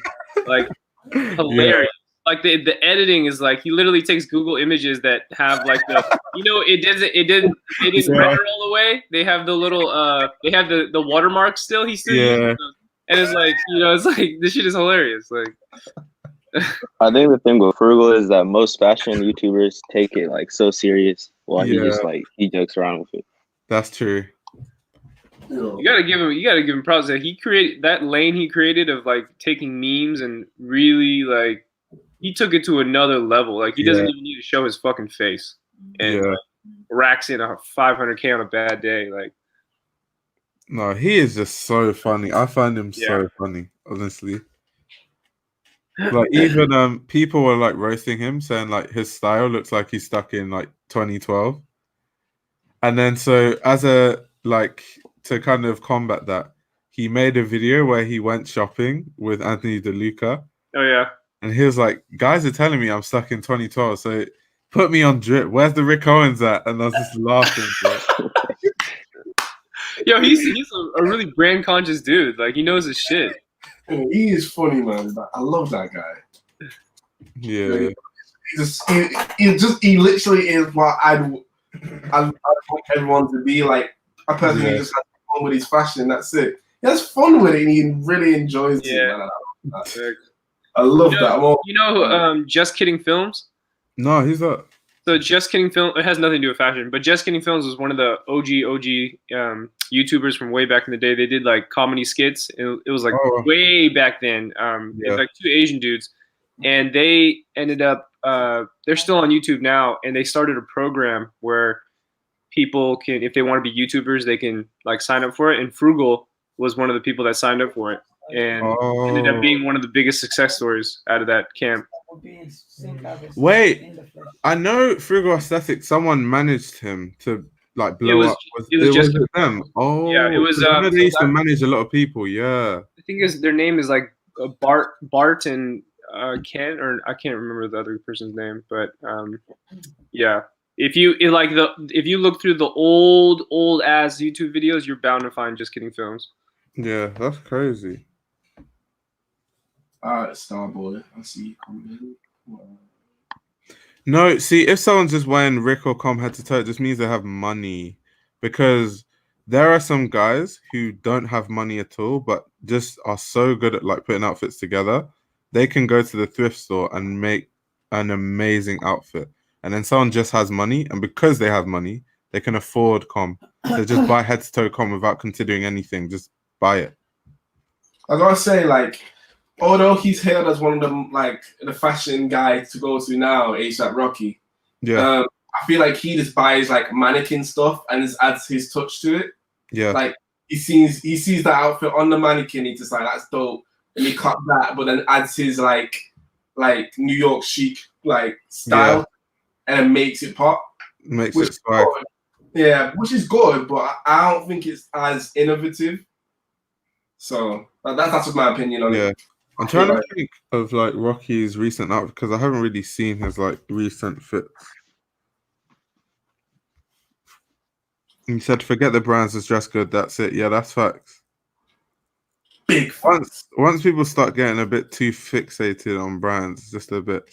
like hilarious. Like the editing is like he literally takes Google images that have like it didn't render all the way. They have the little they have the watermark still. He still uses them. And it's like it's like this shit is hilarious. Like I think the thing with Frugal is that most fashion YouTubers take it like so serious while he jokes around with it. That's true. You gotta give him props that he created that lane he created of like taking memes and really like he took it to another level. Like he doesn't even need to show his fucking face and like, racks in a 500K on a bad day. Like no, he is just so funny. I find him so funny, honestly. Like even people were like roasting him, saying like his style looks like he's stuck in like 2012. And then so as a like to kind of combat that, he made a video where he went shopping with Anthony DeLuca. Oh yeah. And he was like, guys are telling me I'm stuck in 2012, so put me on drip. Where's the Rick Owens at? And I was just laughing, bro. Yo, he's a really brand conscious dude. Like he knows his shit. He is funny, man. I love that guy. Yeah. He literally is what I want everyone to be like. A person who just has fun with his fashion. That's it. He has fun with it, and he really enjoys it. Man. I love that. Just Kidding Films. No, he's not. So Just Kidding Film. It has nothing to do with fashion, but Just Kidding Films was one of the OG YouTubers from way back in the day. They did like comedy skits. It was like way back then. It's like 2 Asian dudes, and they ended up. They're still on YouTube now, and they started a program where people can, if they want to be YouTubers, they can like sign up for it. And Frugal was one of the people that signed up for it, and ended up being one of the biggest success stories out of that camp. Wait, I know Frugal Aesthetic. Someone managed him to like blow up. It was just them. Oh, yeah, it was. They used to manage a lot of people. Yeah, I think their name is like Bart and Ken, or I can't remember the other person's name, but yeah. If you look through the old ass YouTube videos, you're bound to find Just Kidding Films. Yeah, that's crazy. All right, Starboy, I see you coming in. No, see, if someone's just wearing Rick or Com head to toe, it just means they have money. Because there are some guys who don't have money at all, but just are so good at like putting outfits together. They can go to the thrift store and make an amazing outfit. And then someone just has money, and because they have money, they can afford com. So just buy head to toe com without considering anything. Just buy it. I gotta say, like, although he's hailed as one of the the fashion guy to go to now, ASAP Rocky. Yeah. I feel like he just buys like mannequin stuff and just adds his touch to it. Yeah. Like he sees that outfit on the mannequin, he just like, that's dope. And he cut that, but then adds his like New York chic like style and then makes it pop. Makes it swag. Yeah, which is good, but I don't think it's as innovative. So that's just my opinion on it. I'm trying to think of like Rocky's recent outfit because I haven't really seen his like recent fits. He said, "Forget the brands, just dress good. That's it." Yeah, that's facts. Big facts. Once people start getting a bit too fixated on brands, it's just a bit.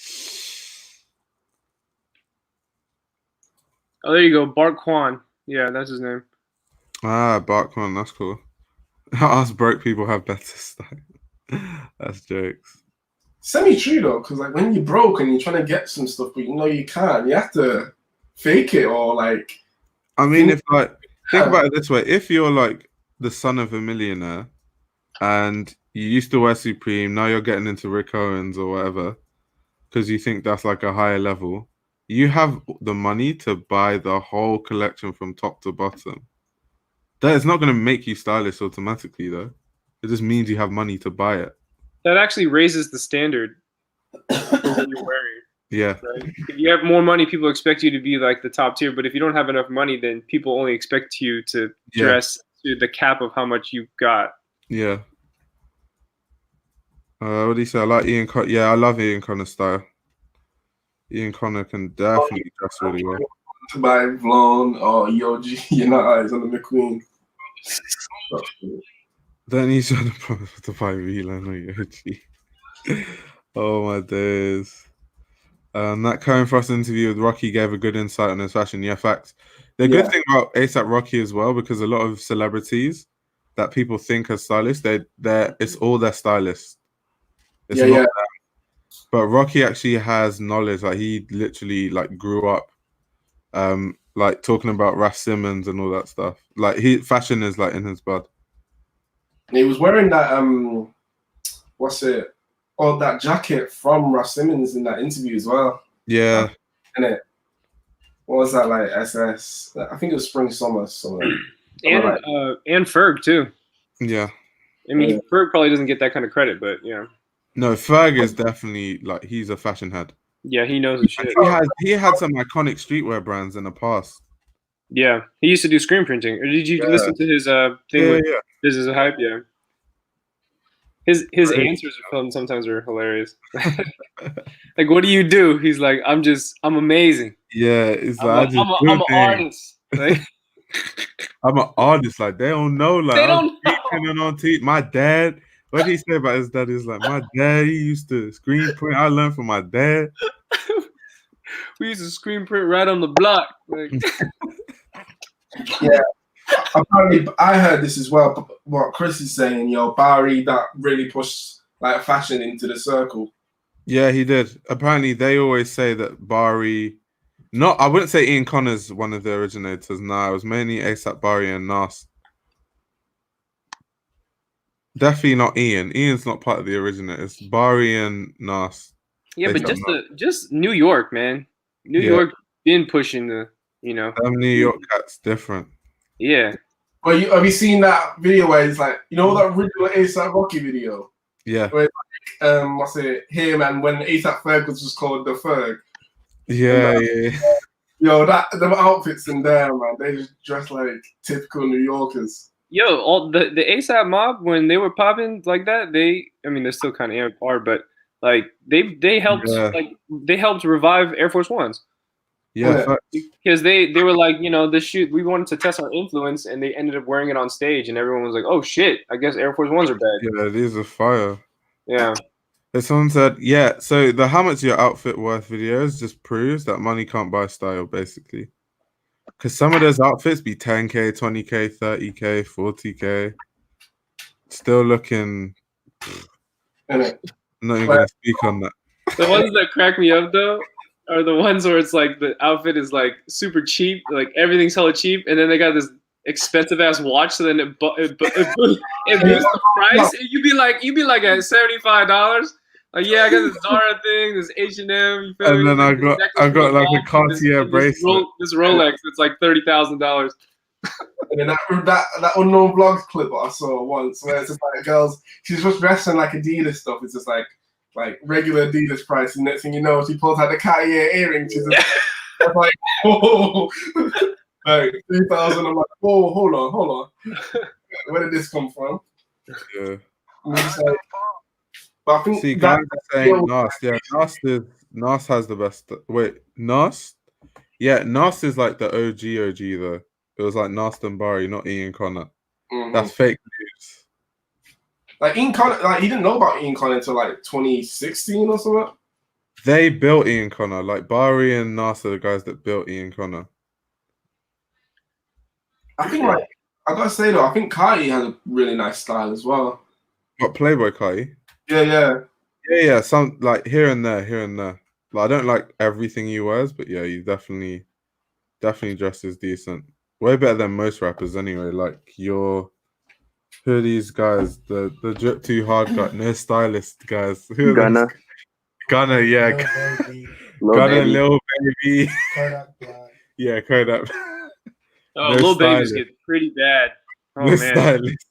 Oh, there you go, Bart Kwan. Yeah, that's his name. Ah, Barkman, that's cool. Us broke people have better style. That's jokes. Semi-true though, because like when you're broke and you're trying to get some stuff, but you know you can't, you have to fake it or like. I mean, if like think about it this way: if you're like the son of a millionaire, and you used to wear Supreme, now you're getting into Rick Owens or whatever, because you think that's like a higher level. You have the money to buy the whole collection from top to bottom. That is not going to make you stylish automatically, though. It just means you have money to buy it. That actually raises the standard for what you're wearing. Yeah. Right? If you have more money, people expect you to be like the top tier. But if you don't have enough money, then people only expect you to dress to the cap of how much you've got. Yeah. What do you say? I like Ian Connor. Yeah, I love Ian Connor's style. Ian Connor can definitely dress really well. To buy Vlon or Yoji, you're not eyes on the McQueen. Then he's trying to buy Vlon or Yoji. Oh my days. That Cohen Frost interview with Rocky gave a good insight on his fashion. Yeah, facts. The good thing about ASAP Rocky as well, because a lot of celebrities that people think are stylists, it's all their stylists. It's not them. But Rocky actually has knowledge. Like he literally like grew up, like talking about Raf Simons and all that stuff. Like fashion is like in his blood. And he was wearing that that jacket from Raf Simons in that interview as well. Yeah. And what was that like? SS? I think it was spring summer. And Ferg too. Yeah. I mean, Ferg probably doesn't get that kind of credit, but yeah. No, Ferg is definitely like he's a fashion head. Yeah, he knows the shit. He had some iconic streetwear brands in the past. Yeah, he used to do screen printing. Or did you listen to his thing with Business of Hype? Yeah. His answers are fun. Sometimes are hilarious. Like, what do you do? He's like, I'm amazing. Yeah, it's like I'm an artist. Like, I'm an artist. Like they don't know. Like they don't know. My dad. What did he say about his dad? Is like my dad. He used to screen print. I learned from my dad. We used to screen print right on the block. Like. Yeah. Apparently, I heard this as well. What Chris is saying, Barry that really pushed like fashion into the circle. Yeah, he did. Apparently, they always say that Barry. I wouldn't say Ian Connor's one of the originators. No, it was mainly ASAP Barry and Nas. Definitely not Ian. Ian's not part of the originators. Barry and Nas. Yeah, but just New York, man. New York been pushing the, Them New York cats different. Yeah. Well, have you seen that video where it's like, that original ASAP Rocky video? Yeah. Where him and when ASAP Ferg was just called the Ferg. Yeah, them outfits in there, man, they just dress like typical New Yorkers. Yo, all the ASAP mob, when they were popping like that, they're still kind of are, but like they helped they helped revive Air Force Ones. Yeah, because they were like, this shoot, we wanted to test our influence, and they ended up wearing it on stage, and everyone was like, oh shit, I guess Air Force Ones are bad. Yeah, these are fire. Yeah. And someone said, so the how much your outfit worth videos just proves that money can't buy style, basically. Because some of those outfits be 10K, 20K, 30K, 40K. Still looking. I'm not even gonna speak on that. The ones that crack me up though are the ones where it's like the outfit is like super cheap, like everything's hella cheap, and then they got this expensive ass watch, so then it boosts the price. And you'd be like at $75. Like, yeah, I got this Zara thing, this H&M, and then I got like a Cartier bracelet. This Rolex, it's like $30,000. And then that unknown vlogs clip I saw once where it's just like girls, she's just dressing like Adidas stuff. It's just like regular Adidas price, and next thing you know, she pulls out the Cartier earring. She's just like, whoa, like 3,000. I'm like, whoa, hold on, where did this come from? Yeah. But I think guys are saying Nas. Yeah, Nas has the best. Wait, Nas? Yeah, Nas is like the OG though. It was like Nas and Barry, not Ian Connor. That's fake news. Like Ian Connor, like you didn't know about Ian Connor until like 2016 or something. They built Ian Connor. Like Barry and Nas are the guys that built Ian Connor. I think like I gotta say though, I think Kai has a really nice style as well. What, Playboy Kai? Yeah. Some like here and there. Like I don't like everything he wears, but yeah, he definitely dresses decent. Way better than most rappers anyway. Like who are these guys? The drip too hard guy, no stylist guys. Who are these? Gunna, yeah. Gunna, Lil Baby. Yeah, Kodak. Oh, Lil Baby's get pretty bad. Oh man. Stylist.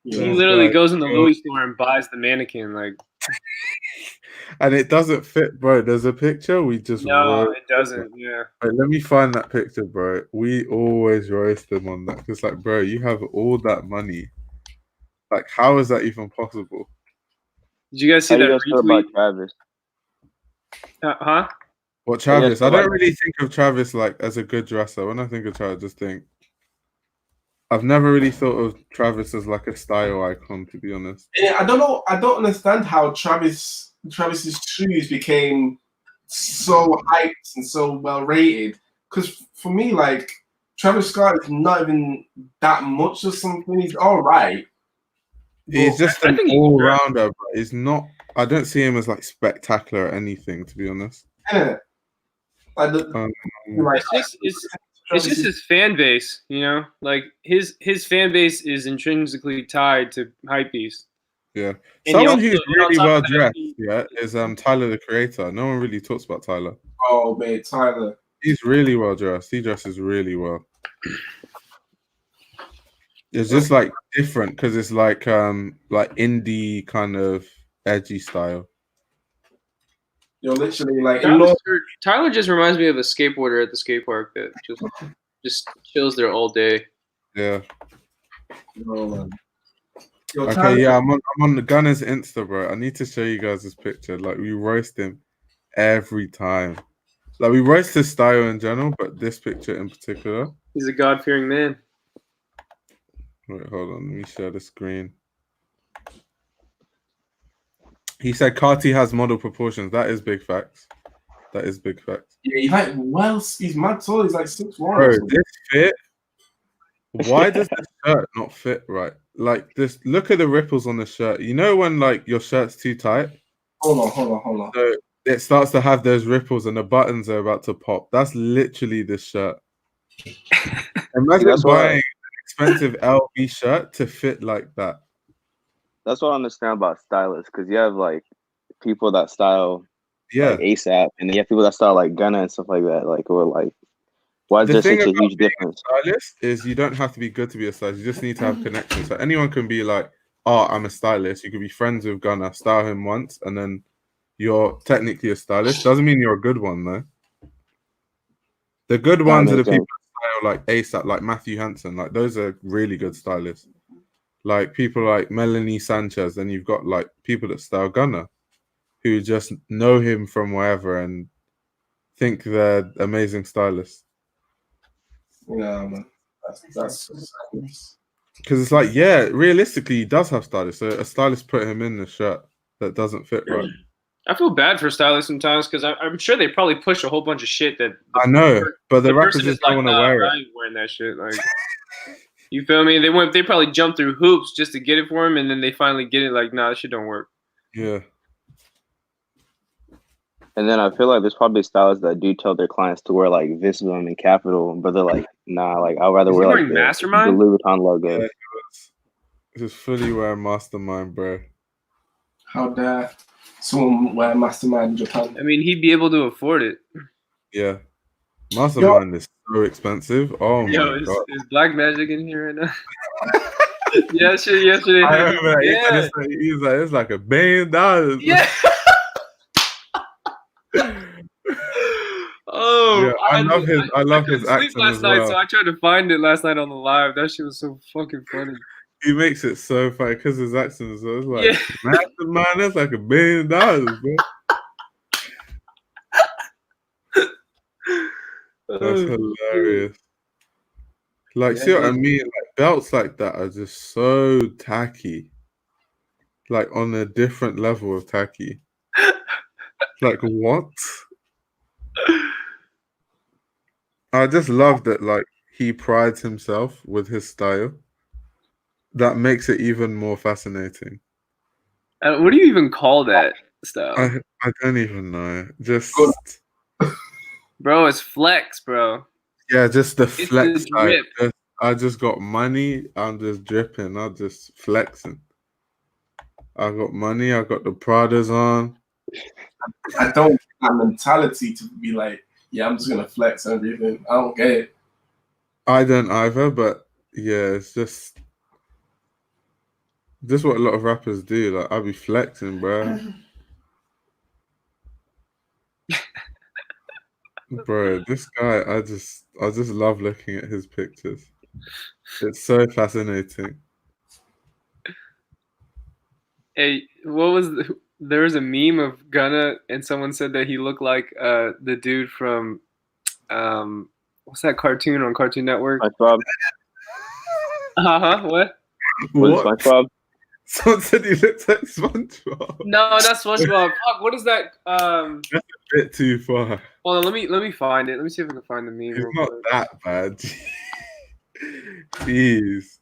He literally goes in the Louis store and buys the mannequin, like. And it doesn't fit, bro. There's a picture we just it doesn't. Yeah. Wait, let me find that picture, bro. We always roast them on that. It's like, bro, you have all that money. Like, how is that even possible? Did you guys see that retweet about Travis? Huh? What, Travis? I don't really think of Travis like as a good dresser. When I think of Travis, I just think I've never really thought of Travis as like a style icon, to be honest. Yeah, I don't know. I don't understand how Travis's shoes became so hyped and so well rated. Because for me, like Travis Scott is not even that much or something. He's all right. He's just an all-rounder, but he's not. I don't see him as like spectacular or anything, to be honest. Yeah. It's just his fan base, you know. Like his fan base is intrinsically tied to hypebeast. Yeah, someone who's really well dressed, is Tyler the Creator. No one really talks about Tyler. Oh man, Tyler. He's really well dressed. He dresses really well. It's just like different because it's like indie kind of edgy style. You're literally like Tyler just reminds me of a skateboarder at the skate park that just chills there all day. Yeah. Oh, man. Okay, yeah, I'm on the Gunner's Insta, bro. I need to show you guys this picture. Like we roast him every time. Like we roast his style in general, but this picture in particular. He's a God-fearing man. Wait, hold on. Let me share the screen. He said Carti has model proportions. That is big facts. That is big facts. Yeah, he's mad tall. He's like 6'1". Bro, this fit. Why does the shirt not fit right? Like this. Look at the ripples on the shirt. You know when like your shirt's too tight. Hold on. So it starts to have those ripples and the buttons are about to pop. That's literally this shirt. Imagine buying an expensive LV shirt to fit like that. That's what I understand about stylists, because you have like people that style like ASAP, and then you have people that style like Gunna and stuff like that. Like, or like, why is there such a huge difference? Stylist is you don't have to be good to be a stylist. You just need to have connections. So anyone can be like, "Oh, I'm a stylist." You could be friends with Gunna, style him once, and then you're technically a stylist. Doesn't mean you're a good one though. The good ones are the people that style like ASAP, like Matthew Hansen. Like those are really good stylists. Like people like Melanie Sanchez, and you've got like people that style Gunna, who just know him from wherever and think they're amazing stylists. Yeah, man. That's because it's like, yeah, realistically, he does have stylists. So a stylist put him in the shirt that doesn't fit right. I feel bad for stylists sometimes because I'm sure they probably push a whole bunch of shit that I know, but the rappers person is just don't want to wear nah, it. I ain't wearing that shit. Like, you feel me? They probably jump through hoops just to get it for him, and then they finally get it. Like, nah, this shit don't work. Yeah. And then I feel like there's probably stylists that do tell their clients to wear like Visibum and Capital, but they're like, nah, like I'd rather wear like the Mastermind? Louis Vuitton logo. Yeah, just fully wear Mastermind, bro. How dare someone wear Mastermind in Japan? I mean, he'd be able to afford it. Yeah. Mastermind is so expensive. Oh Yo, my god. is Black Magic in here right now? Yesterday. I remember Yeah. he's like, it's like $1 billion. Yeah. Oh, yeah, I love his sleep accent last as night, well. so I tried to find it last night on the live. That shit was so fucking funny. He makes it so funny because his accent is so, it's like, Yeah. Mastermind, that's like $1 billion, bro. That's hilarious. Like, see what I mean? Like, belts like that are just so tacky. Like, on a different level of tacky. Like, what? I just love that, like, he prides himself with his style. That makes it even more fascinating. What do you even call that style? I don't even know. Just... Bro, it's flex, bro. Yeah, just the It's flex the side. drip. I just got money. I'm just dripping. I'm just flexing. I got money. I got the Pradas on. I don't get that mentality to be like, yeah, I'm just gonna flex everything. I don't get it. I don't either, but yeah, it's just what a lot of rappers do. Like, I'll be flexing, bro. Bro, this guy, I just love looking at his pictures. It's so fascinating. Hey, there was a meme of Gunna, and someone said that he looked like the dude from what's that cartoon on Cartoon Network? SpongeBob. What? Was it SpongeBob? Someone said he looks like SpongeBob. No, not SpongeBob. Fuck, what is that? That's a bit too far. Hold on, let me find it. Let me see if I can find the meme. It's real not quick. that bad. Jeez.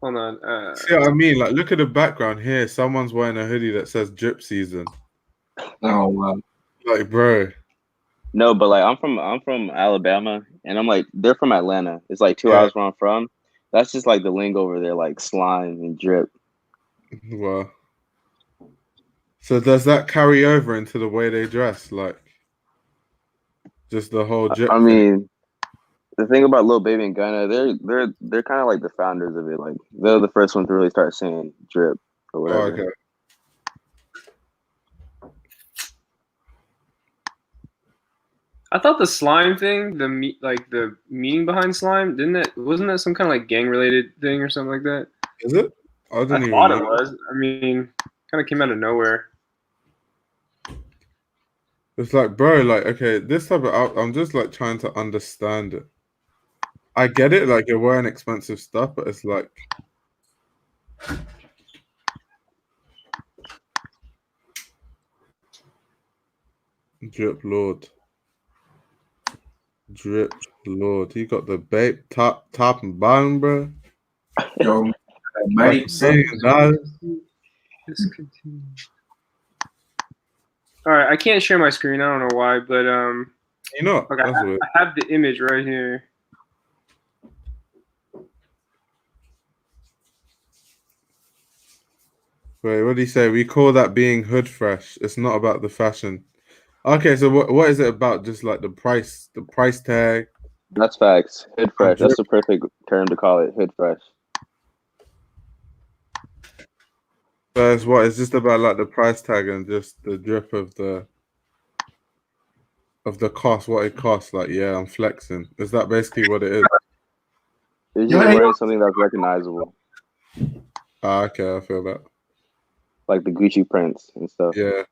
Hold on. See what I mean? Like, look at the background here. Someone's wearing a hoodie that says drip season. Oh man. Like, bro. No, but like I'm from Alabama, and I'm like they're from Atlanta. It's like 2 hours where I'm from. That's just like the lingo over there, like slime and drip. Well, so does that carry over into the way they dress? Like, just the whole drip I thing? mean, the thing about Lil Baby and Gunna, they're kind of like the founders of it. Like they're the first ones to really start saying drip or whatever. Oh, okay. I thought the slime thing, the meaning behind slime, wasn't that some kind of like gang related thing or something like that? Is it? I thought it was. I mean, kind of came out of nowhere. It's like, bro, like, okay, this type of I'm just like trying to understand it. I get it, like you're wearing expensive stuff, but it's like drip lord. Drip lord. He got the babe top and bottom, bro. Yo, mate. All right, I can't share my screen. I don't know why, but you know, okay, I have the image right here. Wait, what do you say? We call that being hood fresh. It's not about the fashion. Okay, so what is it about? Just like the price tag. That's facts. Hood fresh. That's the perfect term to call it. Hood fresh. So it's what? It's just about like the price tag and just the drip of the cost, what it costs. Like, yeah, I'm flexing. Is that basically what it is? It's just wearing something that's recognizable. Okay, I feel that. Like the Gucci prints and stuff. Yeah.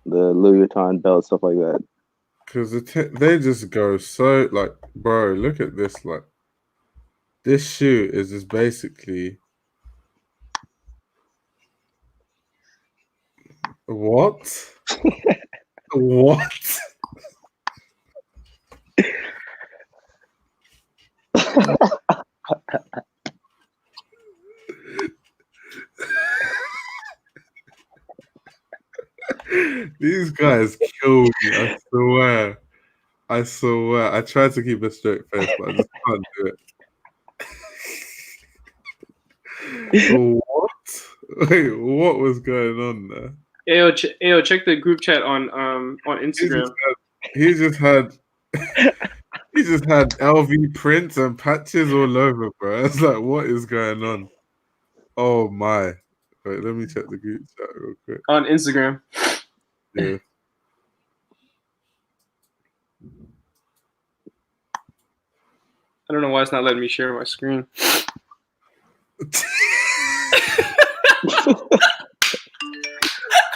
The Louis Vuitton belt, stuff like that. Because they just go so, like, bro, look at this. Like, this shoe is just basically... What? What? These guys kill me. I swear. I swear. I try to keep a straight face, but I just can't do it. What? Wait, what was going on there? Ayo, check the group chat on Instagram. He just had LV prints and patches all over, bro. It's like, what is going on? Oh my. Wait, let me check the group chat real quick. On Instagram. Yeah. I don't know why it's not letting me share my screen.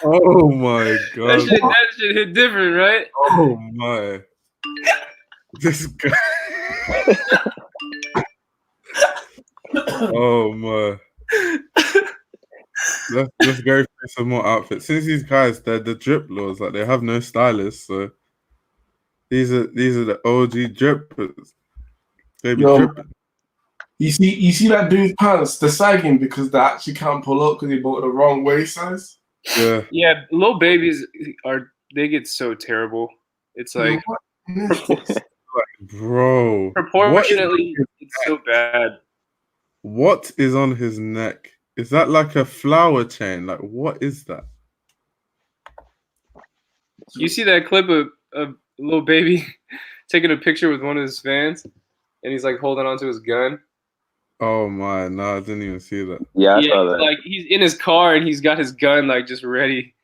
Oh my god. That shit hit different, right? Oh my. This guy. Oh my. Let's go through some more outfits. Since these guys, they're the drip lords, like they have no stylists, so these are the OG drippers. They be dripping. You see that dude's pants, they're sagging because they actually can't pull up because he bought the wrong waist size. Yeah. Yeah, little babies they get so terrible. It's like, bro, proportionately, it's so bad. What is on his neck? Is that like a flower chain? Like, what is that? You see that clip of a little baby taking a picture with one of his fans, and he's like holding onto his gun. Oh my, no, I didn't even see that. Yeah, I saw that. Like he's in his car and he's got his gun like just ready.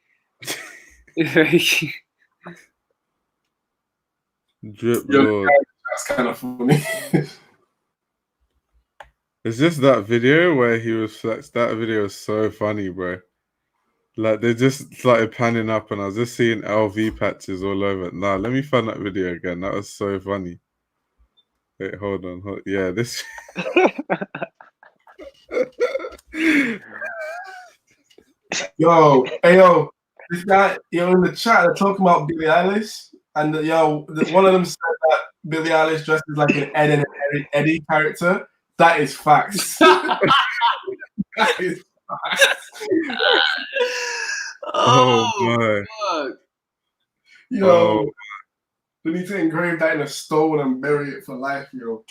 Drip lord. That's kind of funny. It's just that video where he was flexed. That video is so funny, bro. Like they just started panning up, and I was just seeing LV patches all over. Nah, let me find that video again. That was so funny. Wait, hold on. Yeah, this. Yo, this guy, in the chat, they're talking about Billie Eilish, and one of them said that Billie Eilish dresses like an Ed and Eddie character. That is facts. That is facts. Oh my. Yo, we need to engrave that in a stone and bury it for life, yo.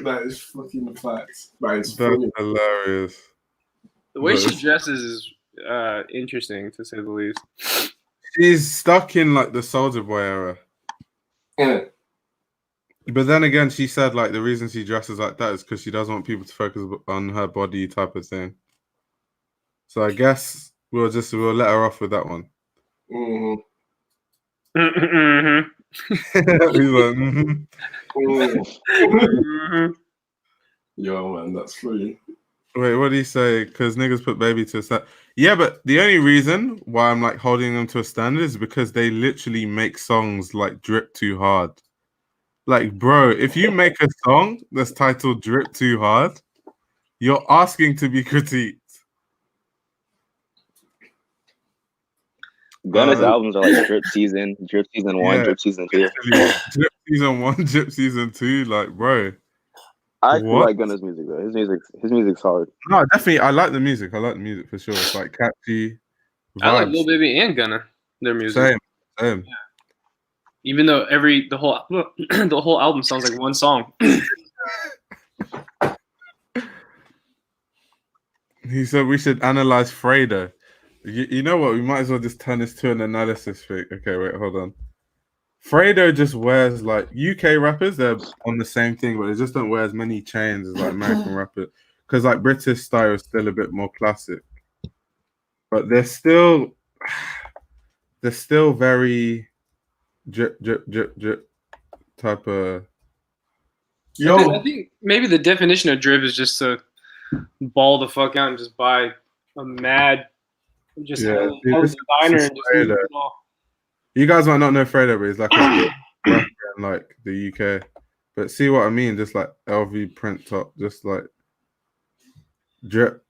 That is fucking facts. That's hilarious. The way she dresses is interesting, to say the least. She's stuck in like the Soulja Boy era. Yeah. But then again, she said like the reason she dresses like that is because she doesn't want people to focus on her body type of thing. So I guess we'll let her off with that one. Mm-hmm. He's like, Yo, man, that's funny. Wait, what do you say? Because niggas put baby to a standard. Yeah, but the only reason why I'm like holding them to a standard is because they literally make songs like Drip Too Hard. Like, bro, if you make a song that's titled Drip Too Hard, you're asking to be critiqued. Gunna's albums are like Drip Season 1, Drip Season 2. Drip Season 1, Drip Season 2, like, bro. I like Gunna's music though. His music's hard. No, definitely. I like the music. For sure. It's like catchy. Vibes. I like Lil Baby and Gunna. Their music. Same. Yeah. Even though the whole album sounds like one song. He said we should analyze Fredo. You know what? We might as well just turn this to an analysis thing. Okay, wait, hold on. Fredo just wears like UK rappers. They're on the same thing, but they just don't wear as many chains as like American rappers. Because like British style is still a bit more classic, but they're still very drip type of. I think maybe the definition of drip is just to ball the fuck out and just buy a mad, just designer and just use it all. You guys might not know Fredo, but he's like a rapper in like the UK. But see what I mean? Just like LV print top, just like drip.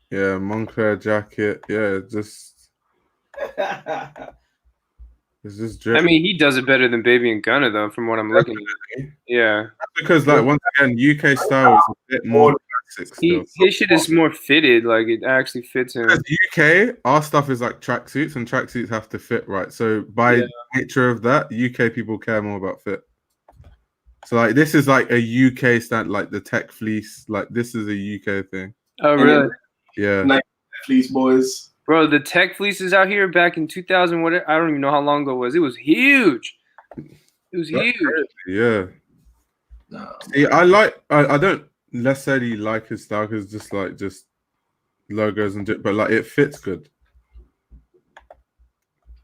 Yeah, Moncler jacket. Yeah, just It's just drip. I mean, he does it better than Baby and Gunna, though, from what I'm looking at. Yeah. Because, like, once again, UK style is a bit more classic still. His shit is more fitted. Like, it actually fits him. Because UK, our stuff is like tracksuits, and tracksuits have to fit right. So by nature of that, UK people care more about fit. So like, this is like a UK stand, like the tech fleece. Like, this is a UK thing. Oh, really? Yeah. Nice fleece boys. Bro, the tech fleeces out here back in 2000, whatever, I don't even know how long ago it was. It was huge. It was huge. Yeah. See, I don't necessarily like his style because just logos and but like it fits good.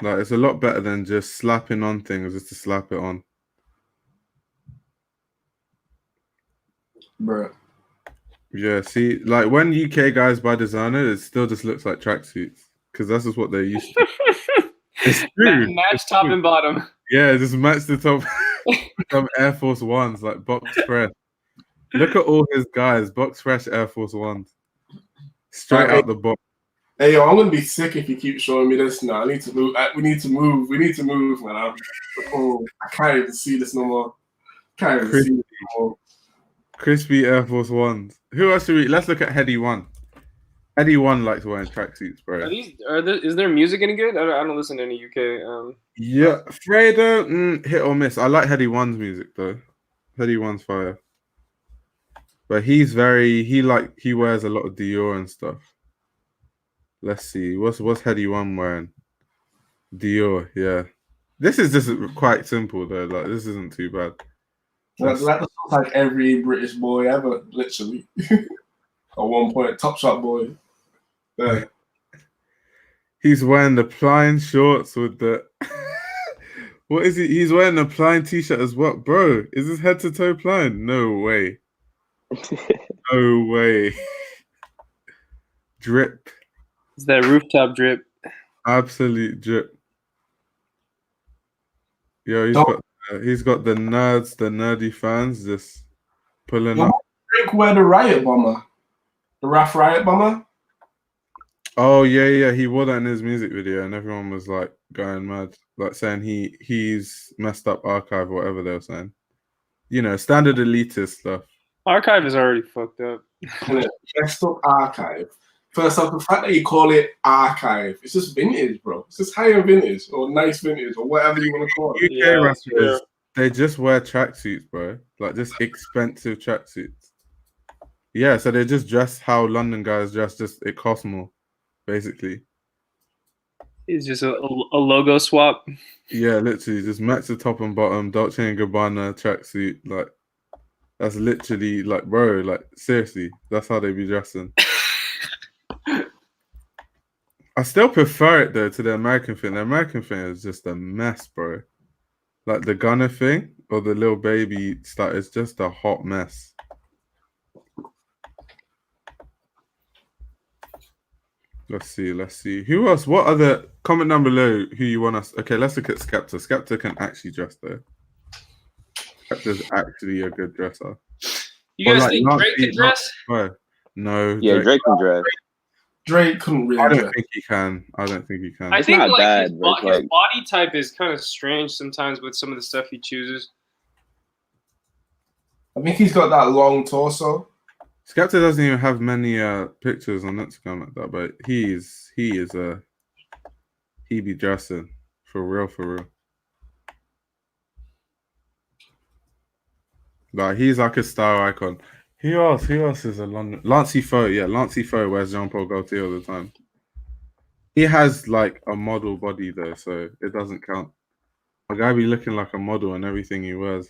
Like it's a lot better than just slapping on things just to slap it on. Bro. Yeah, see, like when UK guys buy designer, it still just looks like tracksuits because that's just what they're used to. It's true. Match top and bottom. Yeah, just match the top. Some Air Force Ones, like box fresh. Look at all his guys, box fresh Air Force Ones, straight out the box. Hey yo, I'm gonna be sick if you keep showing me this now. I need to move. We need to move. We need to move, man. I can't even see this no more. Can't even see this no more. Crispy Air Force Ones. Who else should we? Let's look at Heady One. Heady One likes wearing tracksuits, bro. Is their music any good? I don't listen to any UK. Yeah, Fredo, hit or miss. I like Heady One's music though. Heady One's fire. But he wears a lot of Dior and stuff. Let's see. What's Heady One wearing? Dior, yeah. This is just quite simple though. Like this isn't too bad. That looks like every British boy ever, literally. At one point, Top Shot boy. Yeah. He's wearing the plain shorts with the. What is he? He's wearing a plain t-shirt as well, bro. Is this head to toe plain? No way. No way. Drip. It's that rooftop drip. Absolute drip. Yo, he's got the nerds, the nerdy fans just pulling up. Drake wear the riot bomber, the Raf riot bomber. Oh yeah, he wore that in his music video, and everyone was like going mad, like saying he's messed up Archive or whatever they were saying. You know, standard elitist stuff. Archive is already fucked up. Messed up Archive. First off, the fact that you call it Archive, it's just vintage, bro. It's just high-end vintage or nice vintage or whatever you want to call it. UK rappers, they just wear tracksuits, bro. Like just expensive tracksuits. Yeah, so they just dress how London guys dress. Just it costs more, basically. It's just a logo swap. Yeah, literally, just match the top and bottom, Dolce & Gabbana tracksuit. Like that's literally like, bro. Like seriously, that's how they be dressing. I still prefer it though to the American thing. The American thing is just a mess, bro. Like the Gunner thing or the Lil Baby stuff is just a hot mess. Let's see. Who else? What other comment down below who you want us? Okay, let's look at Skepta. Skepta can actually dress though. Skepta's actually a good dresser. You guys think Drake can dress? No. Yeah, Drake can dress. Drake couldn't really. I don't think he can. I think not like bad, his, but his body type is kind of strange sometimes with some of the stuff he chooses. I think he's got that long torso. Skepta doesn't even have many pictures on Instagram like that, but he be dressing for real. Like he's like a style icon. Who else is a London? Lancey Foe, yeah, Lancey Foe wears Jean Paul Gaultier all the time. He has like a model body though, so it doesn't count. A guy be looking like a model and everything he wears.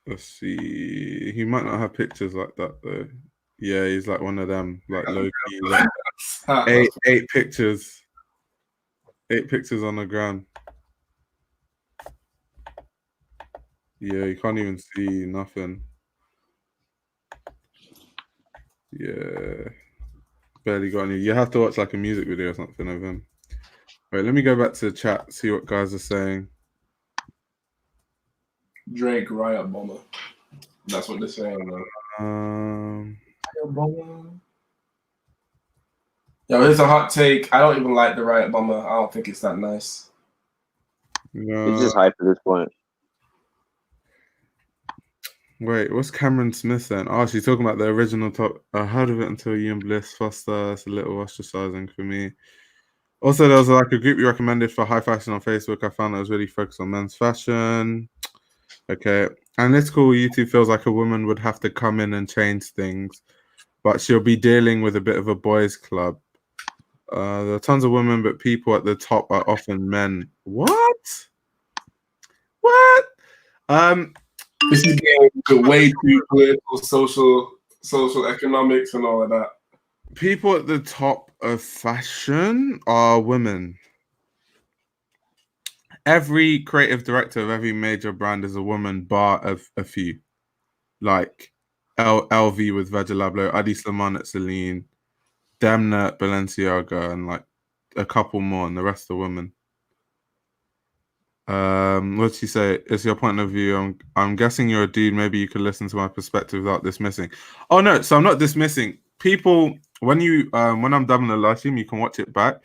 Let's see. He might not have pictures like that though. Yeah, he's like one of them, like low key. Like eight pictures. 8 pictures on the ground. Yeah, you can't even see nothing. Yeah. Barely got any. You have to watch like a music video or something of him. Wait, let me go back to the chat, see what guys are saying. Drake riot bomber. That's what they're saying, man. Riot bomber. Yo, here's a hot take. I don't even like the Riot Bomber. I don't think it's that nice. It's just hype at this point. Wait, what's Cameron Smith then? Oh, she's talking about the original top. I heard of it until you and Bliss Foster. It's a little ostracizing for me. Also, there was like a group you recommended for high fashion on Facebook. I found that was really focused on men's fashion. Okay. Analytical YouTube feels like a woman would have to come in and change things, but she'll be dealing with a bit of a boys' club. There are tons of women, but people at the top are often men. What? What? This is getting way too political, social economics, and all of that. People at the top of fashion are women. Every creative director of every major brand is a woman, bar a few. Like LV with Virgil Abloh, Adi Slimane at Celine, Demna at Balenciaga, and like a couple more, and the rest are women. What'd she say? It's your point of view. I'm guessing you're a dude. Maybe you could listen to my perspective without dismissing. Oh no, so I'm not dismissing. People, when I'm done in the live stream, you can watch it back.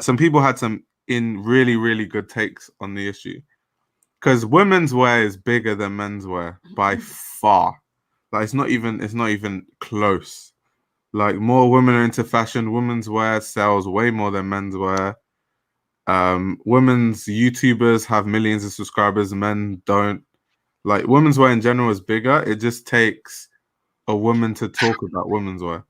Some people had some really, really good takes on the issue. Because women's wear is bigger than men's wear by far. Like it's not even close. Like more women are into fashion. Women's wear sells way more than men's wear. Women's YouTubers have millions of subscribers, men don't. Like women's wear in general is bigger. It just takes a woman to talk about women's wear.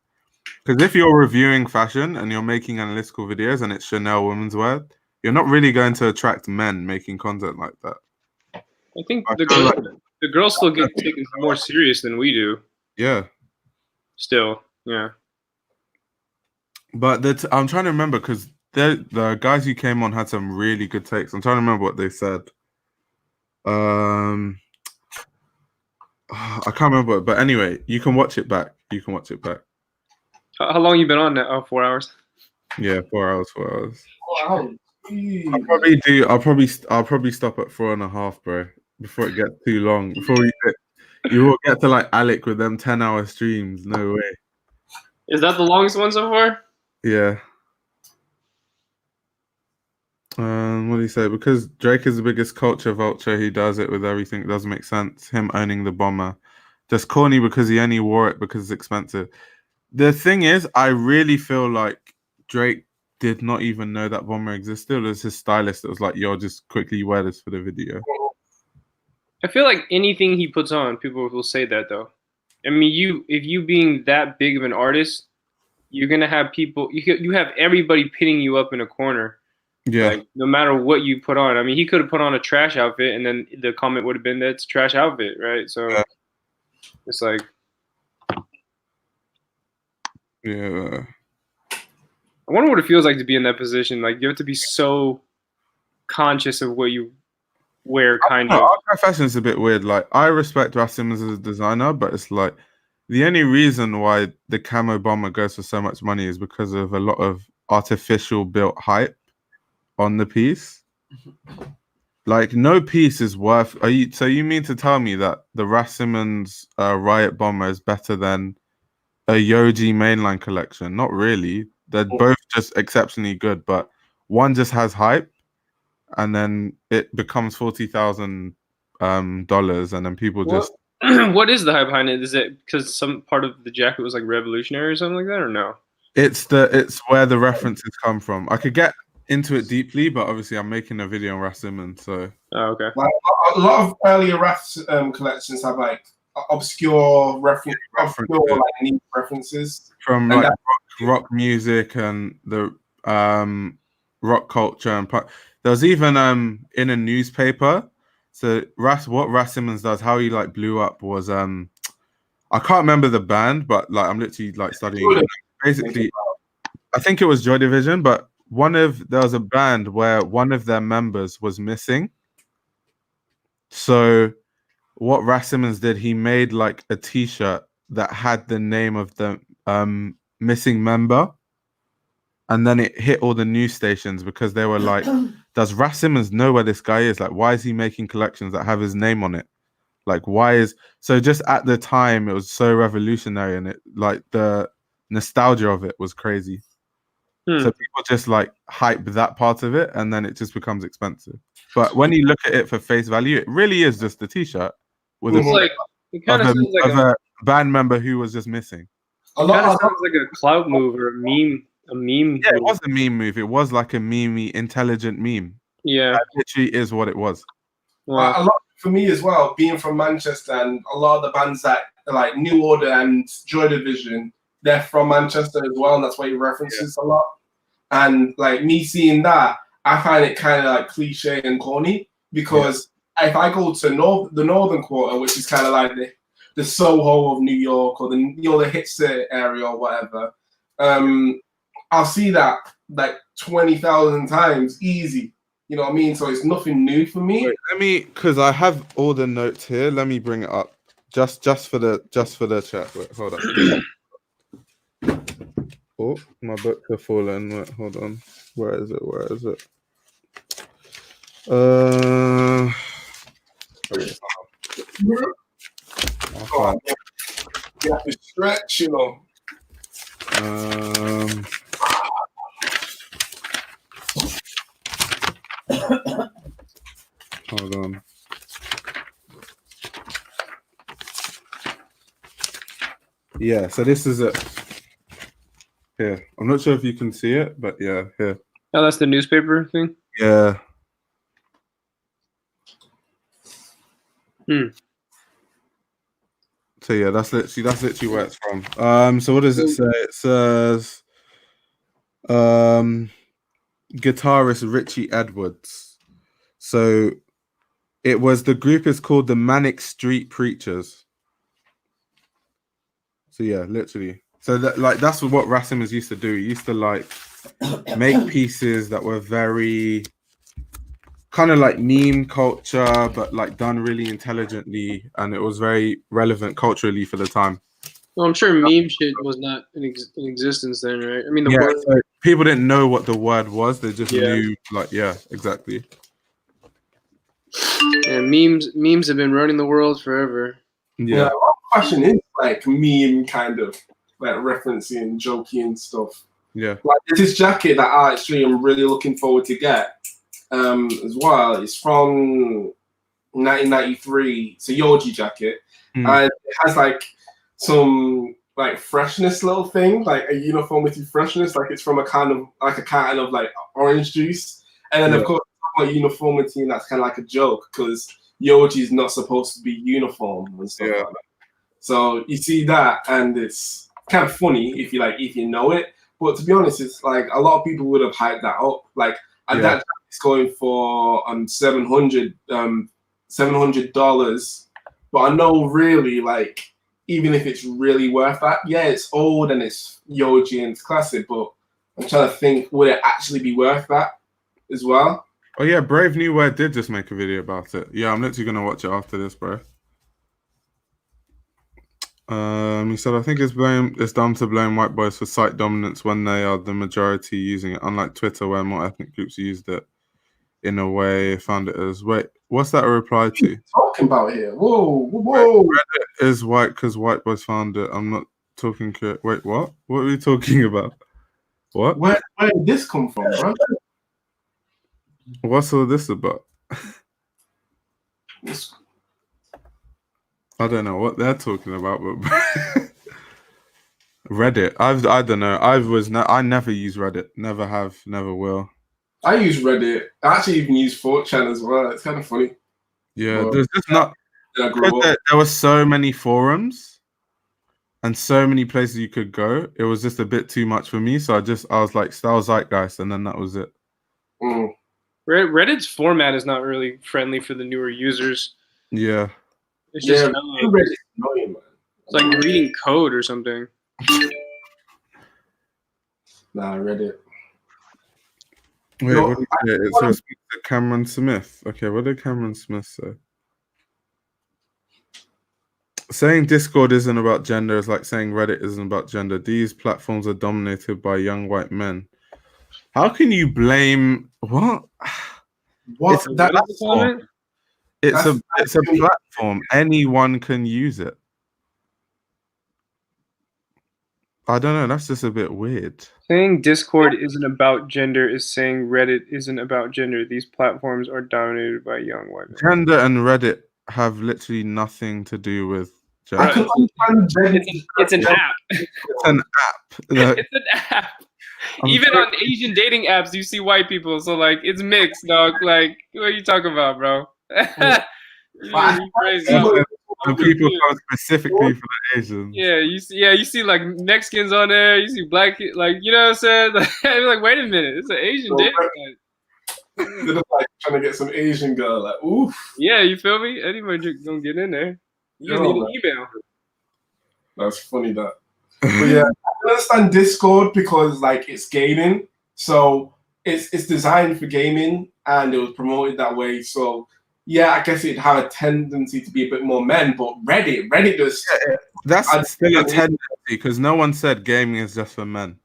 Because if you're reviewing fashion and you're making analytical videos and it's Chanel women's wear, you're not really going to attract men making content like that. I think the girls still get taken more serious than we do. Yeah. Still, yeah. But I'm trying to remember because the guys who came on had some really good takes. I'm trying to remember what they said. I can't remember, but anyway, you can watch it back. How long you been on now? Oh, 4 hours. Yeah, 4 hours. 4 hours. Wow. I'll probably stop at 4.5, bro, before it gets too long. Before you will get to like Alec with them 10-hour streams. No way. Is that the longest one so far? Yeah. What do you say? Because Drake is the biggest culture vulture, he does it with everything. It doesn't make sense. Him owning the bomber. Just corny because he only wore it because it's expensive. The thing is, I really feel like Drake did not even know that bomber existed. It was his stylist that was like, yo, just quickly wear this for the video. I feel like anything he puts on, people will say that though. I mean, if you being that big of an artist, you're gonna have people. You have everybody pitting you up in a corner. Yeah. Like, no matter what you put on. I mean, he could have put on a trash outfit, and then the comment would have been that's a trash outfit, right? So it's like, yeah. I wonder what it feels like to be in that position. Like, you have to be so conscious of what you wear, kind of. Archive fashion is a bit weird. Like, I respect Ras Simmons as a designer, but it's like the only reason why the camo bomber goes for so much money is because of a lot of artificial built hype on the piece. Like, no piece is worth. So you mean to tell me that the Ras Simmons Riot bomber is better than a Yoji mainline collection? Not really. They're both just exceptionally good, but one just has hype, and then it becomes $40,000, and then people just. What is the hype behind it? Is it because some part of the jacket was like revolutionary or something like that, or no? It's where the references come from. I could get into it deeply, but obviously I'm making a video on Ras Simmons, so. Oh, okay. Like, a lot of earlier Ras collections have like obscure like neat references from like rock music and the rock culture, and there was even in a newspaper. So what Ras Simmons does, how he like blew up was I can't remember the band, but like I'm literally like studying. Basically, I think it was Joy Division, but there was a band where one of their members was missing. So what Ras Simmons did, he made like a T-shirt that had the name of the missing member, and then it hit all the news stations because they were like, does Ras Simmons know where this guy is? Like, why is he making collections that have his name on it? Like, so just at the time it was so revolutionary, and it like the nostalgia of it was crazy. So people just like hype that part of it, and then it just becomes expensive. But when you look at it for face value, it really is just a T-shirt with a band member who was just missing. It kind of sounds like a clout move or a meme. Yeah, move. It was a meme move. It was like a memey, intelligent meme. Yeah, that literally is what it was. Wow. A lot for me as well, being from Manchester, and a lot of the bands that are like New Order and Joy Division, they're from Manchester as well, and that's why he references a lot. And like me seeing that, I find it kind of like cliche and corny, because if I go to the Northern Quarter, which is kind of like the Soho of New York, or the hipster area or whatever, I'll see that like 20,000 times easy. You know what I mean? So it's nothing new for me. Wait, because I have all the notes here. Let me bring it up just for the chat. Wait, hold on. Oh, my books are falling. Wait, hold on. Where is it? You have to stretch, you know. Hold on. Yeah, so this is it. Here. I'm not sure if you can see it, but yeah, here. Oh, that's the newspaper thing? Yeah. So yeah, that's literally where it's from. So what does it say? It says guitarist Richie Edwards. So the group is called the Manic Street Preachers. So yeah, literally. So that's what Rasim used to do. He used to like make pieces that were very kind of like meme culture, but like done really intelligently, and it was very relevant culturally for the time. Well, I'm sure meme shit was not in existence then, right? I mean, the word. So people didn't know what the word was; they just knew, exactly. Yeah, memes have been running the world forever. Yeah, fashion is like meme kind of like referencing, joking and stuff. Yeah, like there's this jacket that I actually am really looking forward to get. As well, it's from 1993. It's a Yoji jacket, and it has like some like freshness little thing, like a uniformity freshness, like it's from a kind of like orange juice. And then of course, uniformity, and that's kind of like a joke because Yoji is not supposed to be uniform and stuff like that. So you see that, and it's kind of funny if you know it. But to be honest, it's like a lot of people would have hyped that up, like. And that is going for $700. But I know really, like, even if it's really worth that, yeah, it's old and it's Yoji and it's classic, but I'm trying to think, would it actually be worth that as well? Oh yeah, Brave New World did just make a video about it. Yeah, I'm literally gonna watch it after this, bro. He said, I think it's dumb to blame white boys for site dominance when they are the majority using it, unlike Twitter where more ethnic groups used it in a way. Found it as, wait, what's that a reply to? What are you talking about here? Whoa. Reddit is white because white boys found it. I'm not talking, wait, what? What are we talking about? What? Where did this come from, bro? What's all this about? I don't know what they're talking about, but Reddit. I don't know. I never use Reddit. Never have. Never will. I use Reddit. I actually even use 4chan as well. It's kind of funny. Yeah, there's just not. There were so many forums and so many places you could go. It was just a bit too much for me. So I was like, style zeitgeist, and then that was it. Reddit's format is not really friendly for the newer users. Yeah. It's just it's like reading code or something. Nah, Reddit. Wait, what did it say? It says speak to Cameron Smith. Okay, what did Cameron Smith say? Saying Discord isn't about gender is like saying Reddit isn't about gender. These platforms are dominated by young white men. How can you blame what? What? It's a platform. Anyone can use it. I don't know. That's just a bit weird. Saying Discord isn't about gender is saying Reddit isn't about gender. These platforms are dominated by young women. Gender and Reddit have literally nothing to do with gender. I can understand it's an app. It's an app. It's an app. Even on Asian dating apps, you see white people. So like, it's mixed, dog. Like, what are you talking about, bro? You're crazy. The people come specifically for the Asians. Yeah, you see like Mexicans on there. You see black, like, you know what I'm saying? Like, you're like, wait a minute, it's an Asian dating app. They're just like trying to get some Asian girl. Like, oof. Yeah, you feel me? Anybody gonna get in there? You just need an email. That's funny that. But yeah, I understand Discord because like it's gaming, so it's designed for gaming and it was promoted that way. So yeah, I guess it'd have a tendency to be a bit more men, but Reddit does. Yeah, that's still a tendency because no one said gaming is just for men.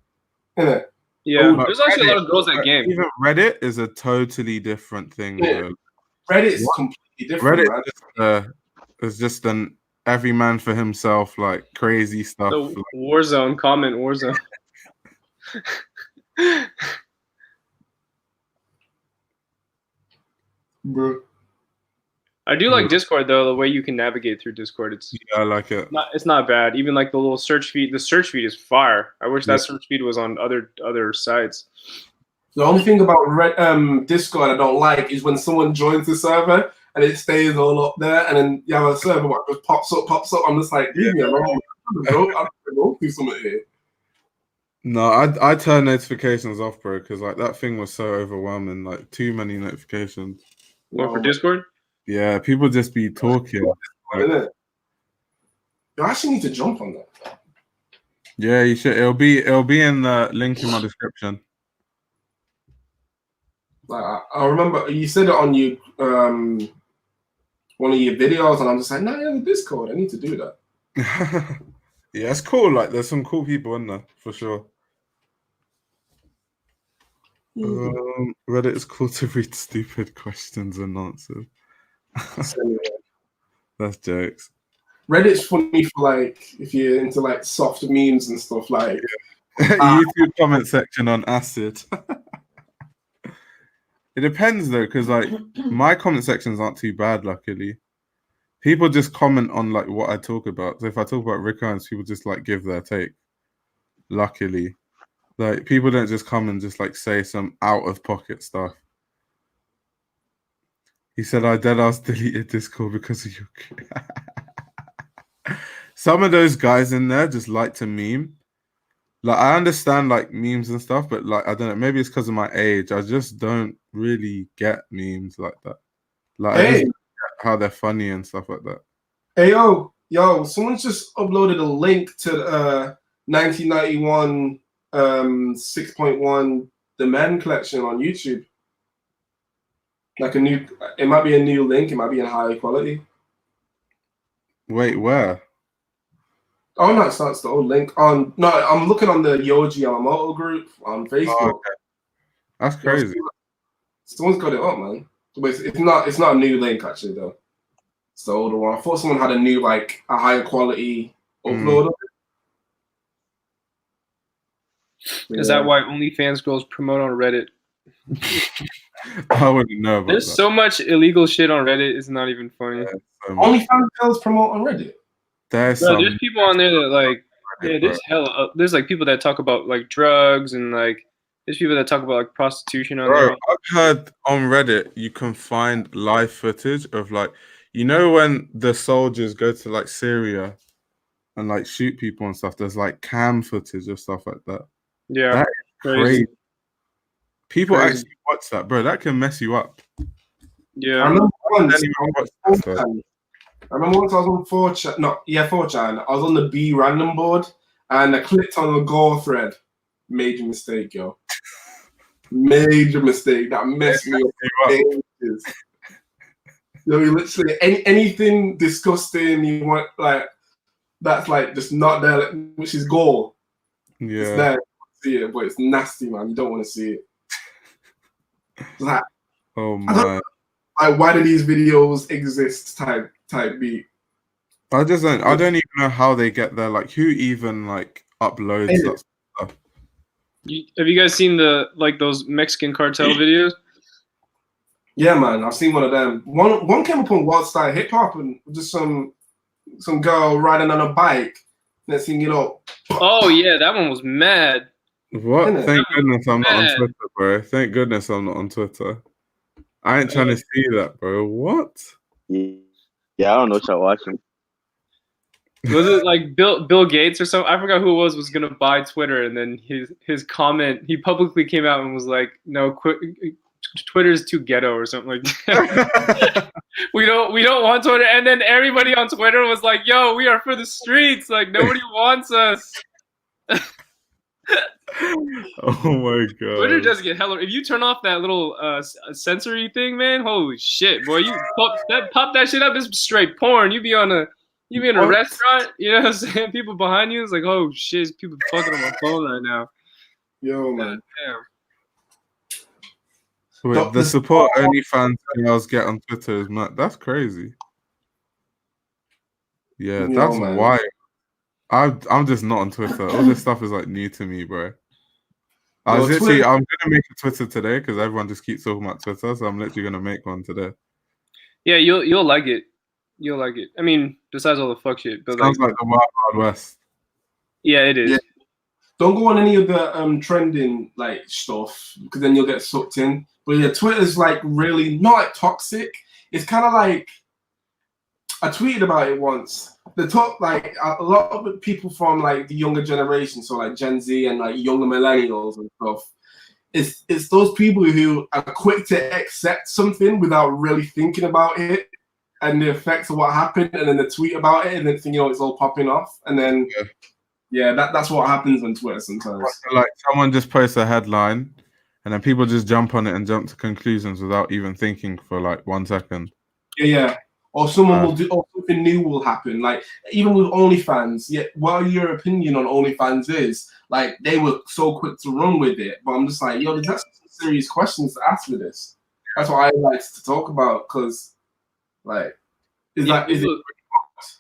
Yeah, there's actually a lot of girls that game. Even Reddit is a totally different thing. Yeah. Reddit is completely different. Reddit is just an every man for himself, like crazy stuff. The Warzone, comment Warzone. Bro. I do like Discord though, the way you can navigate through Discord. I like it. It's not bad. Even like the little search feed. The search feed is fire. I wish that search feed was on other sites. The only thing about Discord I don't like is when someone joins the server and it stays all up there, and then you have a server that just pops up. I'm just like, leave me alone. I'm gonna go through something here. No, I turn notifications off, bro, because like that thing was so overwhelming. Like too many notifications. What, for Discord? Yeah, people just be talking. You actually need to jump on that. Yeah, you should. It'll be in the link in my description. I remember you said it on you one of your videos, and I'm just like, no, yeah, the Discord. I need to do that. Yeah, it's cool. Like, there's some cool people in there for sure. Reddit is cool to read stupid questions and answers. That's jokes. Reddit's funny for like if you're into like soft memes and stuff like YouTube comment section on acid. It depends though, because like my comment sections aren't too bad, luckily. People just comment on like what I talk about. So if I talk about Rick Owens, people just like give their take. Luckily. Like people don't just come and just like say some out of pocket stuff. He said I deadass deleted Discord because of you. Some of those guys in there just like to meme. Like I understand like memes and stuff, but like I don't know, maybe it's because of my age. I just don't really get memes like that. Like I just get how they're funny and stuff like that. Hey yo, someone's just uploaded a link to 1991 6.1 The Men collection on YouTube. Like it might be a new link, it might be in high quality. Wait, where? Oh no, it's the old link. I'm looking on the Yoji Yamamoto group on Facebook. Oh, okay. That's crazy. Someone's got it up, man. But it's not a new link actually though. It's the older one. I thought someone had a new like a higher quality upload of it. Is that why OnlyFans girls promote on Reddit? I wouldn't know about There's so much illegal shit on Reddit, it's not even funny. Yeah, OnlyFans girls promote on Reddit? There's people on there that like, there's like people that talk about like drugs and like there's people that talk about like prostitution on there. I've heard on Reddit you can find live footage of like, you know, when the soldiers go to like Syria and like shoot people and stuff, there's like cam footage of stuff like that. Yeah, that is crazy. People actually watch that, bro. That can mess you up. Yeah. I remember once I was on 4chan. 4chan. I was on the B random board and I clicked on the gore thread. Major mistake, yo. Major mistake. That messed me up. Yo, you literally anything disgusting you want, like that's like just not there, like, which is gore. Yeah. It's there. See it, but it's nasty, man. You don't want to see it. Like, oh my! Like, why do these videos exist? Type beat. I don't even know how they get there. Like, who even like uploads that stuff. Have you guys seen those Mexican cartel videos? Yeah, man, I've seen one of them. One came up on Wild Style Hip Hop, and just some girl riding on a bike. Next thing you know. Oh yeah, that one was mad. What? Thank goodness I'm not on Twitter, bro. Thank goodness I'm not on Twitter. I ain't trying to see that, bro. What? Yeah, I don't know what y'all watching. Was it like Bill Gates or something? I forgot who it was gonna buy Twitter, and then his comment, he publicly came out and was like, "No, Twitter's too ghetto" or something like that. we don't want Twitter. And then everybody on Twitter was like, "Yo, we are for the streets. Like nobody wants us." Oh my god. Twitter does get hella. If you turn off that little sensory thing, man, holy shit, boy! You pop that shit up, it's straight porn. You be in a restaurant, you know what I'm saying? People behind you, it's like, oh shit, people fucking on my phone right now. Yo, man. Damn. Wait, the support OnlyFans girls get on Twitter is mad. That's crazy. Yeah, that's wild. I'm just not on Twitter. All this stuff is like new to me, bro. I'm gonna make a Twitter today because everyone just keeps talking about Twitter, so I'm literally gonna make one today. Yeah, you'll like it. You'll like it. I mean, besides all the fuck shit, but sounds like the Wild West. Yeah, it is. Yeah. Don't go on any of the trending like stuff because then you'll get sucked in. But yeah, Twitter's like really not like toxic. It's kind of like I tweeted about it once. The top like a lot of the people from like the younger generation, so like Gen Z and like younger millennials and stuff. It's those people who are quick to accept something without really thinking about it and the effects of what happened, and then they tweet about it, and then it's all popping off, and then that's what happens on Twitter sometimes. Like someone just posts a headline, and then people just jump on it and jump to conclusions without even thinking for like 1 second. Yeah. Or someone will do, or something new will happen. Like even with OnlyFans, what your opinion on OnlyFans is, like they were so quick to run with it. But I'm just like, yo, there's some serious questions to ask with this. That's what I like to talk about because, like,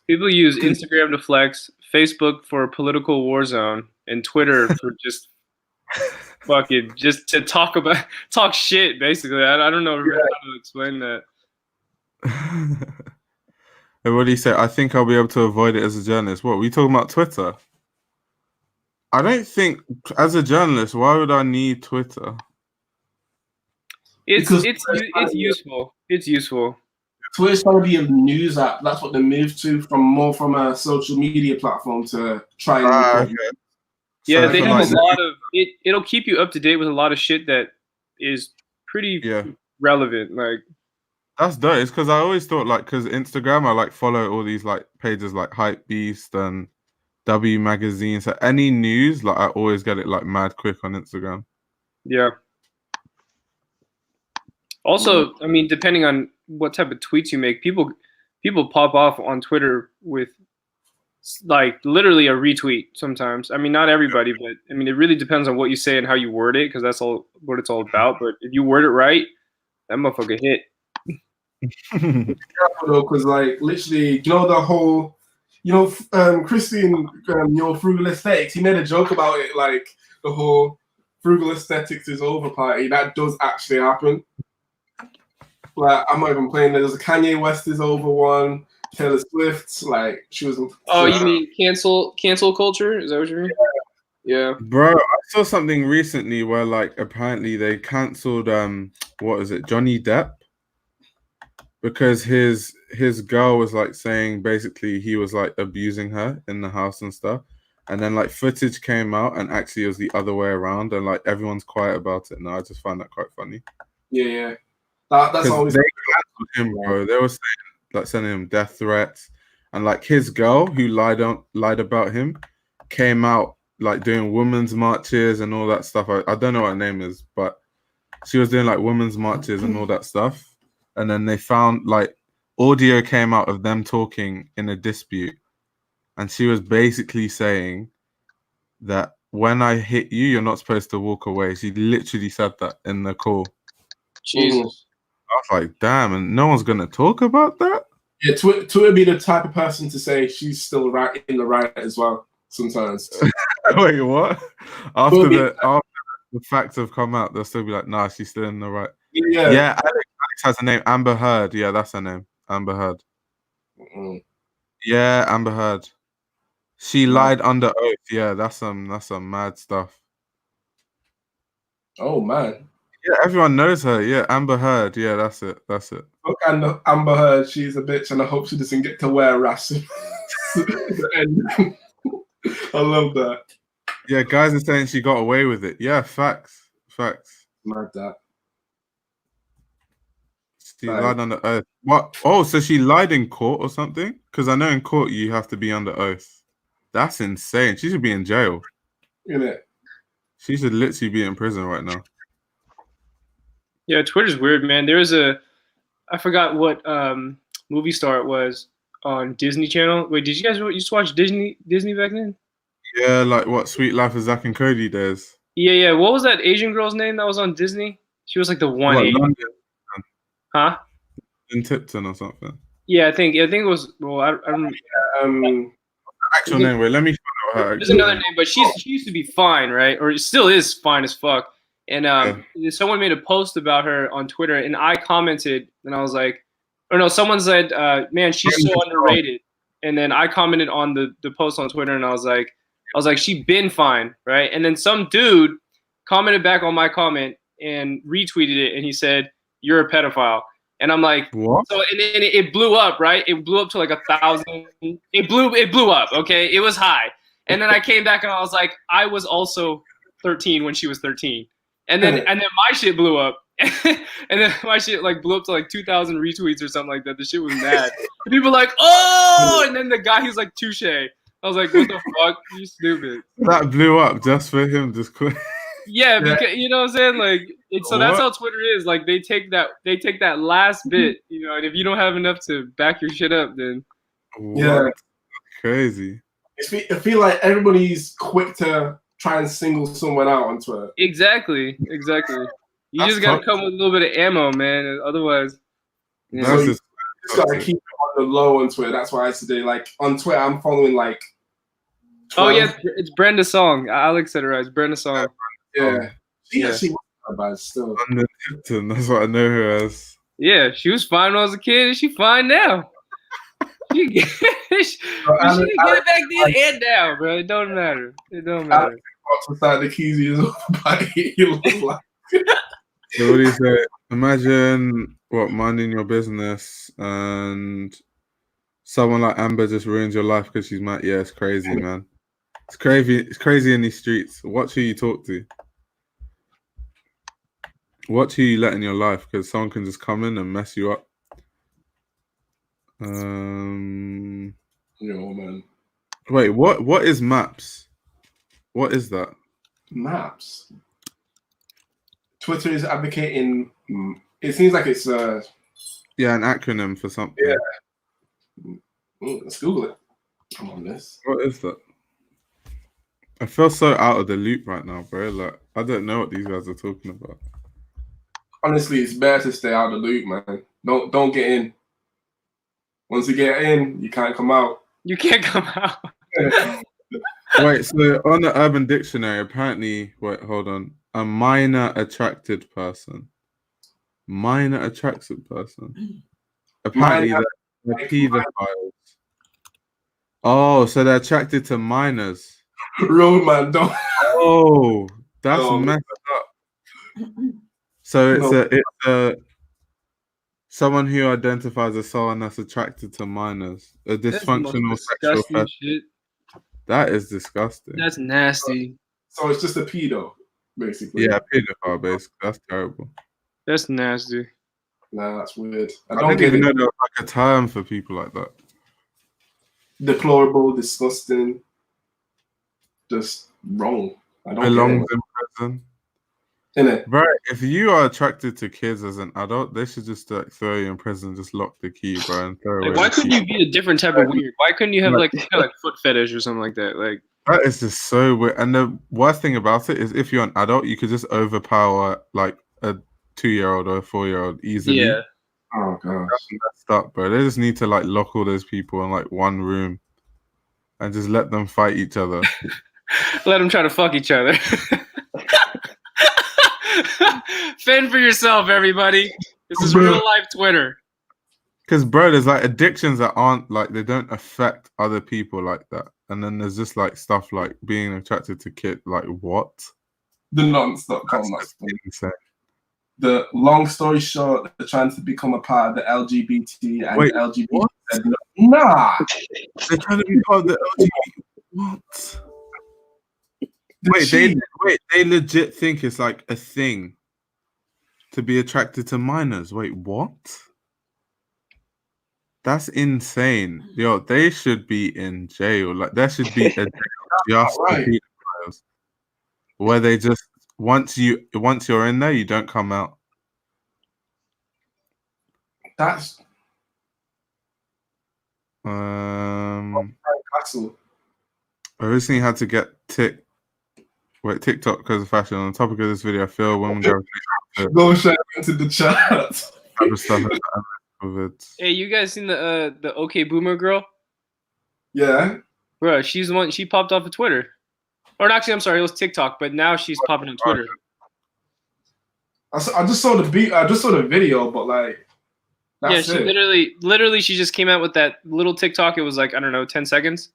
people use Instagram to flex, Facebook for a political war zone, and Twitter for just fucking just to talk shit. Basically, I don't know how to explain that. And what do you say? I think I'll be able to avoid it as a journalist. What, were you talking about Twitter? I don't think, as a journalist, why would I need Twitter? It's useful. It's useful. Twitter's trying to be a news app. That's what they moved to from a social media platform to try and Yeah, they have a lot of it. It'll keep you up to date with a lot of shit that is pretty relevant. Like that's dope. It's because I always thought like because Instagram, I like follow all these like pages like Hype Beast and W Magazine. So any news, like I always get it like mad quick on Instagram. Yeah. Also, I mean, depending on what type of tweets you make, people pop off on Twitter with like literally a retweet sometimes. I mean, not everybody, but I mean, it really depends on what you say and how you word it, because that's all what it's all about. But if you word it right, that motherfucker hit. Careful though, because like literally, you know the whole, Christian, frugal aesthetics. He made a joke about it, like the whole frugal aesthetics is over party. That does actually happen. Like I'm not even playing. There's a Kanye West is over one. Taylor Swift, like she was. Oh, you mean cancel culture? Is that what you mean? Yeah. Bro, I saw something recently where like apparently they cancelled what is it, Johnny Depp, because his girl was like saying basically he was like abusing her in the house and stuff, and then like footage came out and actually it was the other way around, and like everyone's quiet about it now. I just find that quite funny. Yeah. That's always they cancelled him, bro. They were saying like sending him death threats, and like his girl who lied about him came out like doing women's marches and all that stuff. I don't know what her name is, but she was doing like women's marches and all that stuff. And then they found like audio came out of them talking in a dispute, and she was basically saying that when I hit you, you're not supposed to walk away. She literally said that in the call. Jesus. I was like, damn, and no one's gonna talk about that? Yeah, Twitter be the type of person to say she's still right in the right as well sometimes. Wait, what? After the facts have come out, they'll still be like, nah, she's still in the right. Yeah, Alex has a name. Amber Heard. Yeah, that's her name. Amber Heard. Yeah, Amber Heard. She lied under oath. Yeah, that's some mad stuff. Oh man. Yeah, everyone knows her. Yeah, Amber Heard. Yeah, that's it. That's it. Look, and Amber Heard, she's a bitch, and I hope she doesn't get to wear rasp. I love that. Yeah, guys are saying she got away with it. Yeah, facts. Facts. Mad that. She lied under oath. What? Oh, so she lied in court or something? Because I know in court you have to be under oath. That's insane. She should be in jail. Isn't it? She should literally be in prison right now. Yeah, Twitter's weird, man. There was I forgot what movie star it was on Disney Channel. Wait, did you guys used to watch Disney back then? Yeah, like what Sweet Life of Zack and Cody days. Yeah. What was that Asian girl's name that was on Disney? She was like the one. Asian. Huh? In Tipton or something. Yeah, I think it was. Well, I don't. Actual name. Wait, let me find out her. There's another name, but she used to be fine, right? Or it still is fine as fuck. And someone made a post about her on Twitter, and I commented, and I was like, or no, someone said, "Man, she's so underrated." And then I commented on the post on Twitter, and I was like, she been fine, right? And then some dude commented back on my comment and retweeted it, and he said, "You're a pedophile." And I'm like, what? So and then it blew up, right? It blew up to like 1,000. It blew up. Okay, it was high. And then I came back and I was like, I was also 13 when she was 13. And then my shit blew up. And then my shit like blew up to like 2,000 retweets or something like that. The shit was mad. And people were like, oh! And then the guy, he's like, touche. I was like, what the fuck? You stupid. That blew up just for him, just quick. Yeah, because you know what I'm saying? Like so that's how Twitter is. Like they take that last bit, you know, and if you don't have enough to back your shit up, then yeah. Crazy. I feel like everybody's quick to try and single someone out on Twitter. Exactly. You just gotta come with a little bit of ammo, man. Otherwise, you know. So you just gotta keep it on the low on Twitter. That's why today, like on Twitter, I'm following like 12. Oh yeah, it's Brenda Song. Alex said it right. It's Brenda Song. Yeah. She wasn't that bad still. Under Tipton, that's what I know her as. Yeah, she was fine when I was a kid, and she's fine now. She get it back then and now, bro. It don't matter. Inside the keys, you look like. So what do you say? Imagine minding your business and someone like Amber just ruins your life because she's mad. Yeah, it's crazy, man. It's crazy. It's crazy in these streets. Watch who you talk to. Watch who you let in your life, because someone can just come in and mess you up. Yeah, man. Wait, what is maps? What is that? Maps. Twitter is advocating. It seems like it's an acronym for something. Yeah. Let's Google it. I'm on this. What is that? I feel so out of the loop right now, bro. Like I don't know what these guys are talking about. Honestly, it's better to stay out of the loop, man. Don't get in. Once you get in, you can't come out. You can't come out. Wait, so on the Urban Dictionary, apparently, hold on. A minor attracted person. Minor attracted person. Apparently, they're pedophiles. Oh, so they're attracted to minors. Real man, don't. Oh, that's messed up. So it's a someone who identifies as someone that's attracted to minors. A dysfunctional sexual shit. That is disgusting. That's nasty. So it's just a pedo, basically. Yeah, pedophile, basically. That's terrible. That's nasty. Nah, that's weird. I don't even know there's like a term for people like that. Deplorable, disgusting, just wrong. I don't belongs in prison. Innit? Right. If you are attracted to kids as an adult, they should just throw you in prison, just lock the key, bro, and throw away. Why couldn't you be a different type of weird? Why couldn't you have like foot fetish or something like that? Like that is just so weird. And the worst thing about it is, if you're an adult, you could just overpower like a 2-year-old or a 4-year-old easily. Yeah. Oh gosh. That's messed up, bro. They just need to like lock all those people in like one room and just let them fight each other. Let them try to fuck each other. Fend for yourself, everybody. This is real life Twitter. Because, bro, there's like addictions that aren't like, they don't affect other people like that. And then there's just like stuff like being attracted to kids. Like, what? The non-stop comments. The long story short, they're trying to become a part of the LGBT, and LGBT said, nah. They're trying to be part of the LGBT. What? Wait, they legit think it's like a thing to be attracted to minors. Wait, what? That's insane. Yo, they should be in jail. Like, there should be a jail just for pedophiles, where they just once you're in there, you don't come out. That's I recently had to get TikTok because of fashion. On the topic of this video, I feel women go share into the chat. Hey, you guys seen the OK Boomer girl? Yeah. Bro, she's the one. She popped off of Twitter. Or actually, I'm sorry, it was TikTok, but now she's popping on Twitter. I just saw the video, but like, that's yeah, she literally, she just came out with that little TikTok. It was like, I don't know, 10 seconds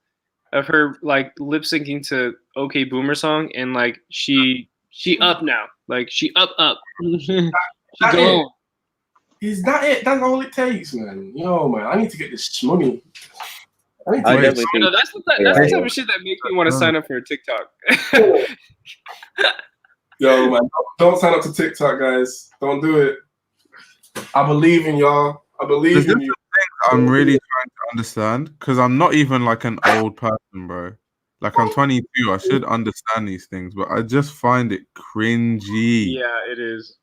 of her like lip syncing to OK Boomer song, and like she up now, like she up. She go. Is that it? That's all it takes, man. Yo, man, I need to get this money. That's the type of shit that makes me want to sign up for a TikTok. Yo, man, don't sign up to TikTok, guys. Don't do it. I believe in y'all. I believe in you. I'm really trying to understand, because I'm not even like an old person, bro. Like, I'm 22. I should understand these things, but I just find it cringy. Yeah, it is.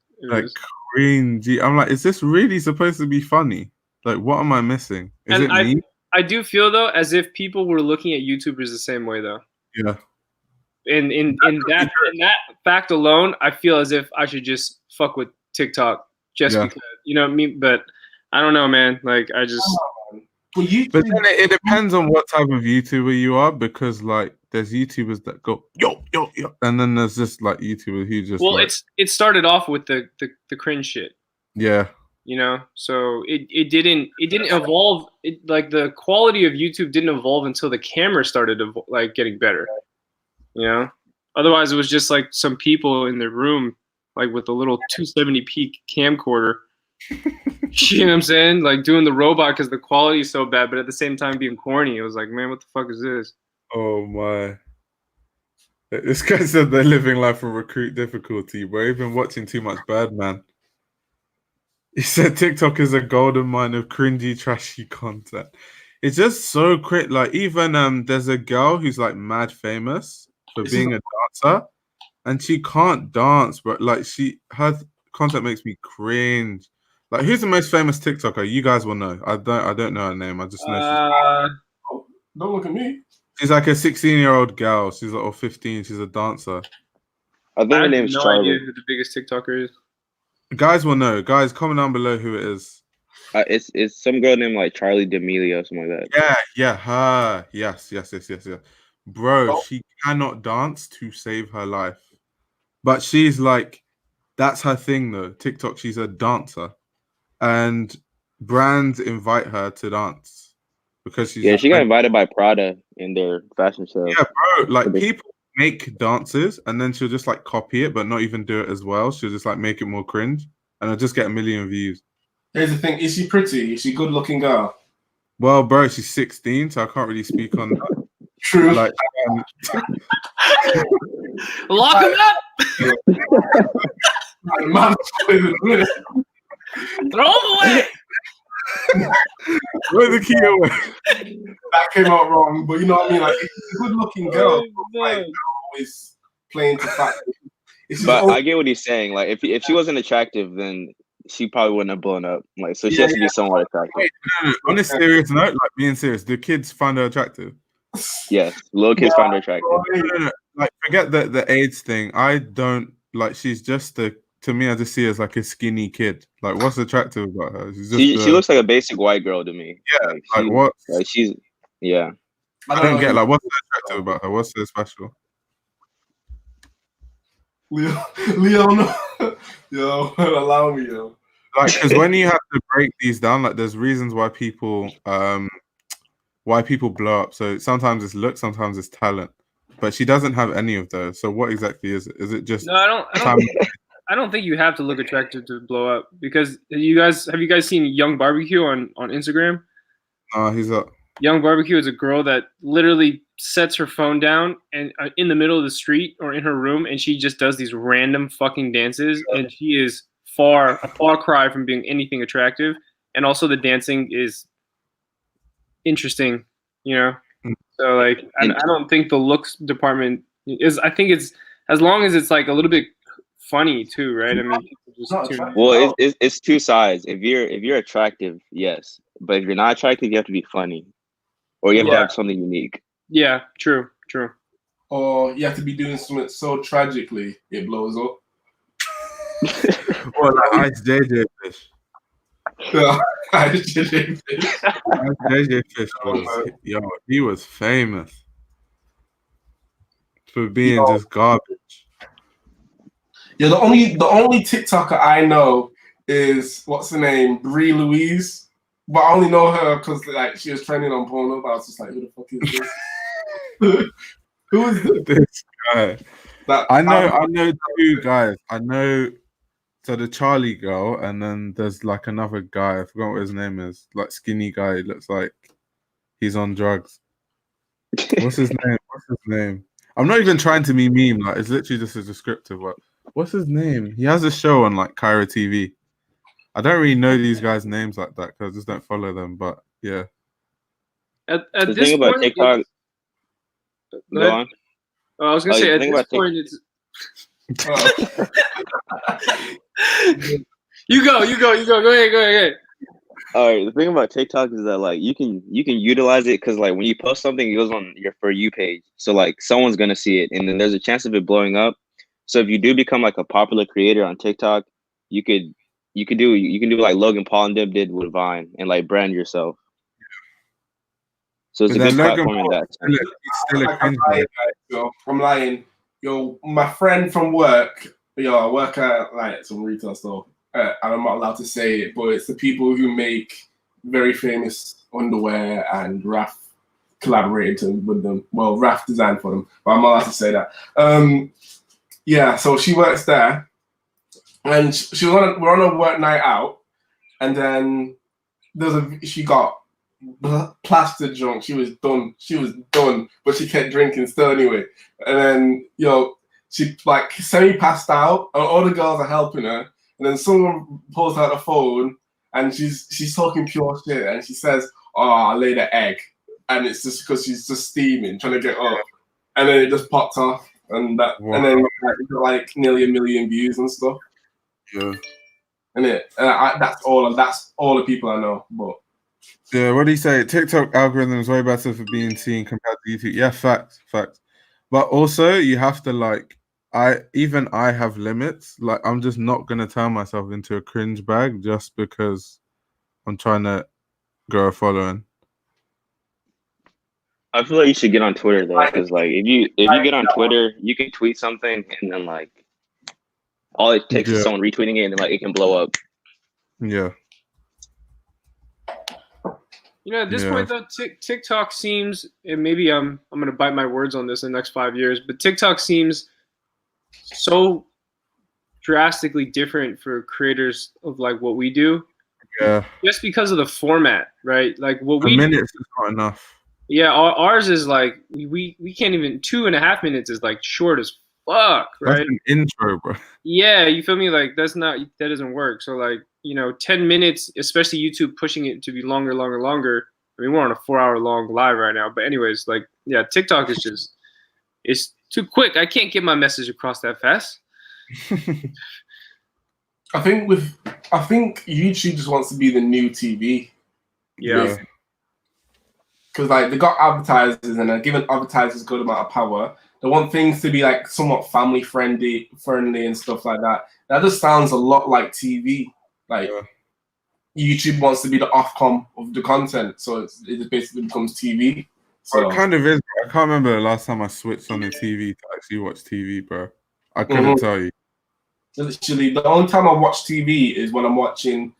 Cringy. I'm like, is this really supposed to be funny? Like, what am I missing? Is it me? I do feel though as if people were looking at YouTubers the same way though. Yeah. In that fact alone, I feel as if I should just fuck with TikTok just because, you know what I mean? But I don't know, man. Like, I just. But then it depends on what type of YouTuber you are, because like there's YouTubers that go yo, and then there's just like YouTubers who just. Well, like, it started off with the cringe shit. Yeah. You know, so it didn't evolve. Like the quality of YouTube didn't evolve until the camera started like getting better. You know, otherwise it was just like some people in their room, like with a little 270p camcorder. You know what I'm saying? Like doing the robot because the quality is so bad, but at the same time being corny. It was like, man, what the fuck is this? Oh my! This guy said they're living life of recruit difficulty. We're even watching too much Birdman. He said TikTok is a golden mine of cringy, trashy content. It's just so quick. Like, even there's a girl who's like mad famous for being a dancer, and she can't dance, but like her content makes me cringe. Like, who's the most famous TikToker? You guys will know. I don't know her name. I just know don't look at me. She's like a 16-year-old girl. She's like, or 15. She's a dancer. I think her name's Charlie. I have no idea who the biggest TikToker is. Guys will know. Guys, comment down below who it is. It's some girl named like Charlie D'Amelio or something like that. Yeah, her. Yes. Bro, she cannot dance to save her life. But she's like, that's her thing though. TikTok, she's a dancer. And brands invite her to dance. Because she's she got invited by Prada in their fashion show. Yeah, bro. Like, people make dances and then she'll just like copy it but not even do it as well. She'll just like make it more cringe and it'll just get 1 million views. Here's the thing, is she pretty? Is she a good looking girl? Well, bro, she's 16, so I can't really speak on that. True. Like, lock him up. Throw him away. Throw the key away. That came out wrong, but you know what I mean. Like, it's a good-looking girl, like, always playing to fact. But I get what he's saying. Like, if she wasn't attractive, then she probably wouldn't have blown up. Like, so she has to be somewhat attractive. Wait, no. On a serious note, like being serious, do kids find her attractive? Yes, little kids find her attractive. No. Like, forget the AIDS thing. I don't like. She's just to me, I just see her as like a skinny kid. Like, what's attractive about her? She looks like a basic white girl to me. Yeah, like what? Like, she's I don't get like what's attractive about her. What's so special? Leo, no. Yo, allow me, yo. Like, because when you have to break these down, like, there's reasons why people blow up. So sometimes it's look, sometimes it's talent. But she doesn't have any of those. So what exactly is it? Is it just? No, I don't think you have to look attractive to blow up, because have you guys seen Young Barbecue on Instagram? He's up. Young Barbecue is a girl that literally sets her phone down and in the middle of the street or in her room, and she just does these random fucking dances, and she is a far cry from being anything attractive. And also the dancing is interesting, you know. So like, I don't think the looks department is. I think it's, as long as it's like a little bit funny too, right? I mean, well, it's two sides. If you're attractive, yes, but if you're not attractive, you have to be funny, or you have to have something unique. Yeah, true. Or you have to be doing something so tragically it blows up. Well, like Ice JJ Fish. Ice JJ Fish. Ice JJ Fish was, he was famous for being just garbage. Yeah, the only TikToker I know is, what's her name, Brie Louise, but I only know her because like she was trending on Pornhub. I was just like, who the fuck is this? Who is this guy? I know two guys. I know, so the Charlie girl, and then there's like another guy. I forgot what his name is. Like skinny guy. He looks like he's on drugs. What's his name? I'm not even trying to be meme. Like, it's literally just a descriptive. What's his name? He has a show on like Cairo TV. I don't really know these guys' names like that because I just don't follow them. But yeah. At the this thing point, about TikTok. Go on. I was gonna say at this point it's. You go. Go ahead. All right. The thing about TikTok is that like you can utilize it because like when you post something, it goes on your For You page. So like someone's gonna see it, and then there's a chance of it blowing up. So if you do become like a popular creator on TikTok, you can do like Logan Paul and Dib did with Vine and like brand yourself. So it's a good platform in that sense. I'm lying. Yo, my friend from work, I work at like some retail store. And I'm not allowed to say it, but it's the people who make very famous underwear, and Raf collaborated with them. Well, Raf designed for them, but I'm not allowed to say that. Yeah, so she works there, and we're on a work night out, and then she got plastered drunk. She was done, but she kept drinking still anyway. And then she like semi-passed out, and all the girls are helping her. And then someone pulls out the phone, and she's talking pure shit, and she says, "Oh, I laid an egg," and it's just because she's just steaming, trying to get up, and then it just popped off, and then like nearly 1 million views and stuff. Yeah, and that's all the people I know. But yeah, what do you say? TikTok algorithm is way better for being seen compared to YouTube. Yeah, facts. But also, you have to like. I have limits. Like, I'm just not gonna turn myself into a cringe bag just because I'm trying to grow a following. I feel like you should get on Twitter though, because like if you get on Twitter, you can tweet something, and then like all it takes is someone retweeting it, and then like it can blow up. Yeah. At this point though, TikTok seems, and maybe I'm gonna bite my words on this in the next 5 years, but TikTok seems so drastically different for creators of like what we do. Yeah. Just because of the format, right? Like what we minutes is not enough. Yeah, ours is like we can't even 2.5 minutes is like short as fuck, right? That's an intro, bro. Yeah, you feel me? Like that doesn't work. So like 10 minutes, especially YouTube pushing it to be longer. I mean, we're on a 4-hour long live right now, but anyways, like yeah, TikTok is just it's too quick. I can't get my message across that fast. I think YouTube just wants to be the new TV. Yeah. Because like they got advertisers, and they're giving advertisers a good amount of power. They want things to be like somewhat family friendly and stuff like that. That just sounds a lot like TV. Like YouTube wants to be the Ofcom of the content, so it just basically becomes TV. So it kind of is. I can't remember the last time I switched on the TV to actually watch TV, bro. I couldn't tell you. Literally, the only time I watch TV is when I'm watching,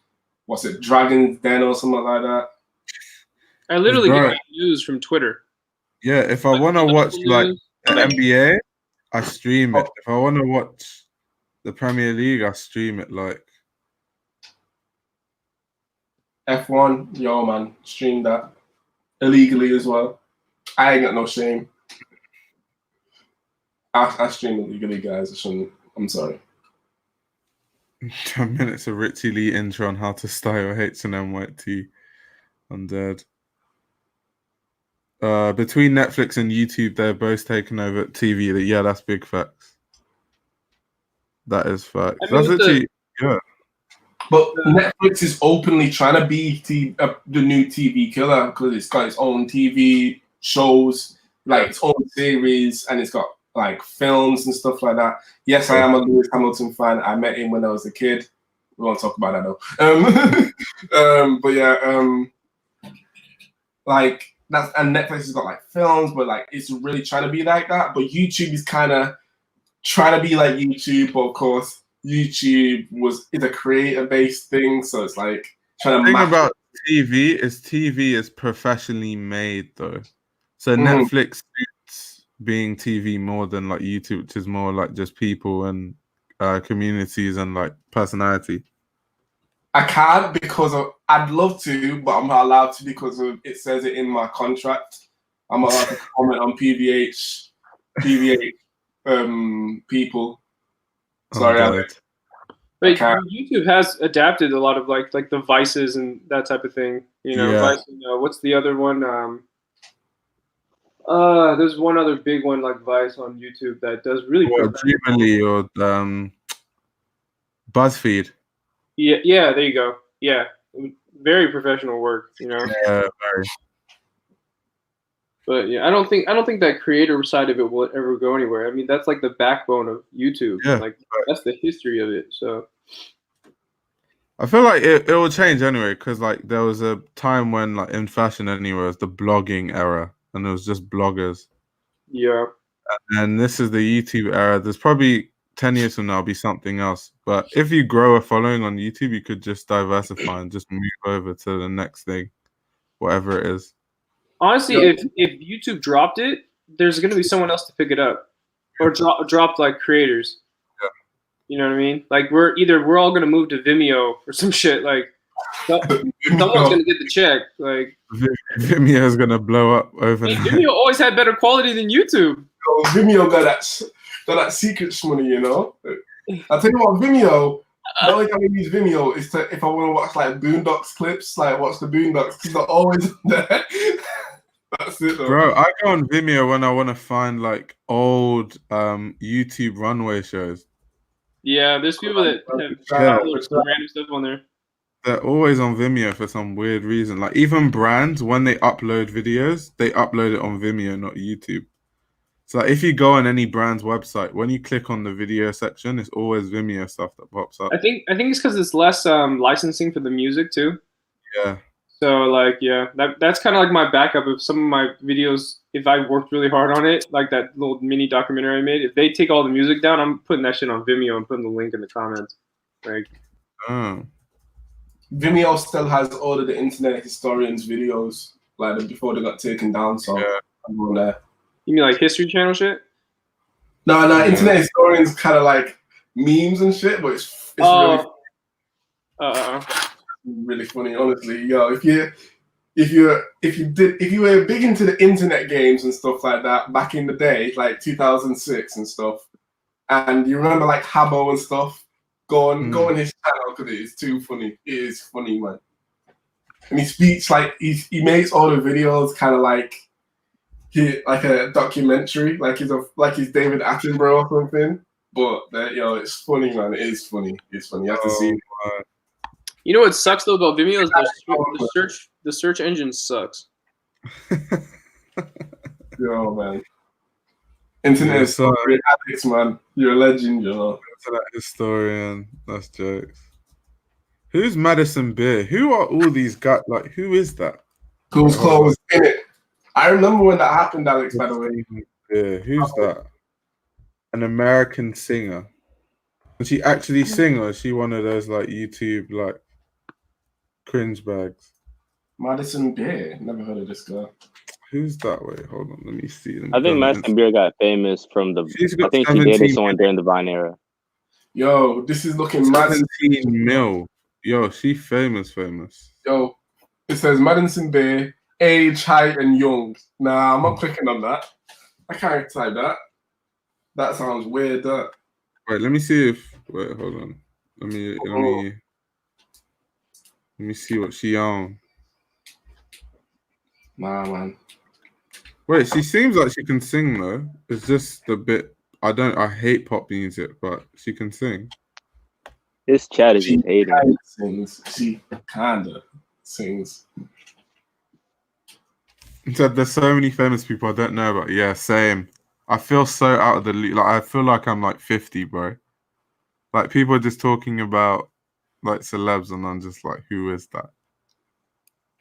what's it, Dragon's Den or something like that. I literally Bro, get my news from Twitter. Yeah, if I want to watch like the NBA, I stream it. If I want to watch the Premier League, I stream it. Like F1, yo man, stream that illegally as well. I ain't got no shame. I stream illegally, guys. I shouldn't. I'm sorry. 10 minutes of Richie Lee intro on how to style H&M white tee. I'm dead. Between Netflix and YouTube, they're both taking over TV. Yeah, that's big facts. That is facts. I mean, That's actually yeah. But Netflix is openly trying to be the new TV killer because it's got its own TV shows, like its own series, and it's got like films and stuff like that. Yes, I am a Lewis Hamilton fan. I met him when I was a kid. We won't talk about that though. But yeah, like that's, and Netflix has got like films, but like it's really trying to be like that. But YouTube is kind of trying to be like YouTube, but of course YouTube is a creator-based thing, so it's like trying to. The thing about TV is professionally made though, so Netflix suits being TV more than like YouTube, which is more like just people and communities and like personality. I can't because I'd love to, but I'm not allowed to because it says it in my contract. I'm not allowed to comment on PVH people. Sorry, but YouTube has adapted a lot of like the Vices and that type of thing. You know, yeah. Vice, what's the other one? There's one other big one like Vice on YouTube that does really well, Jubilee or BuzzFeed. Yeah, there you go. Yeah, very professional work, you know. Yeah, very. But yeah, I don't think that creator side of it will ever go anywhere. I mean, that's like the backbone of YouTube. Yeah, like that's the history of it. So I feel like it will change anyway, because like there was a time when like in fashion anyway, it was the blogging era, and it was just bloggers. Yeah. And this is the YouTube era. There's probably 10 years from now be something else. But if you grow a following on YouTube, you could just diversify and just move over to the next thing, whatever it is. Honestly, if YouTube dropped it, there's gonna be someone else to pick it up, or drop like creators. Yeah. You know what I mean? Like we're all gonna move to Vimeo or some shit. Like someone's gonna get the check. Like Vimeo is gonna blow up overnight. Vimeo always had better quality than YouTube. Vimeo got that secret money, you know. I'll tell you what, Vimeo. The only time I use Vimeo is if I want to watch like Boondocks clips, like watch the Boondocks, because they're always there. That's it, though. Bro, I go on Vimeo when I want to find like old YouTube runway shows. Yeah, there's people that have random stuff on there. They're always on Vimeo for some weird reason. Like even brands, when they upload videos, they upload it on Vimeo, not YouTube. So like, if you go on any brand's website, when you click on the video section, it's always Vimeo stuff that pops up. I think it's because it's less licensing for the music too. Yeah. So like that's kind of like my backup. If some of my videos, if I worked really hard on it, like that little mini documentary I made, if they take all the music down, I'm putting that shit on Vimeo and putting the link in the comments. Like, Vimeo still has all of the internet historians' videos, like before they got taken down. So I'm going there. You mean like History Channel shit? No, internet historians kind of like memes and shit, but it's really funny, honestly. Yo, if you were big into the internet games and stuff like that back in the day, like 2006 and stuff, and you remember like Habbo and stuff, go on his channel because it is too funny. It is funny, man. And he speaks like he makes all the videos kind of like like a documentary, like he's David Attenborough or something. But it's funny, man. It is funny. It's funny. You have to see it. You know what sucks though about Vimeo is the search engine sucks. Yo, man. Internet history addicts, man. You're a legend, you know. Internet historian. That's jokes. Who's Madison Beer? Who are all these guys? Like, who is that? Who's clothes in it? I remember when that happened, Alex, by the way. Yeah, who's that? an American singer. Does she actually sing, or is she one of those like YouTube like cringe bags? Madison Beer. Never heard of this girl. Who's that? Wait, hold on. Let me see. I think Madison Beer got famous from the. I think she dated someone during the Vine era. Yo, this is looking 17 mil. Yo, she famous. Yo, it says Madison Beer, age, height, and young. Nah, I'm not clicking on that. I can't type that. That sounds weird. That. Wait, let me see if. Wait, hold on. Let me see what she on. Nah, man. Wait, she seems like she can sing though. It's just a bit. I hate pop music, but she can sing. This chat is just hating. She kinda sings. So there's so many famous people I don't know about. Yeah, same. I feel so out of the loop. Like I feel like I'm like 50, bro. Like people are just talking about like celebs, and I'm just like, who is that?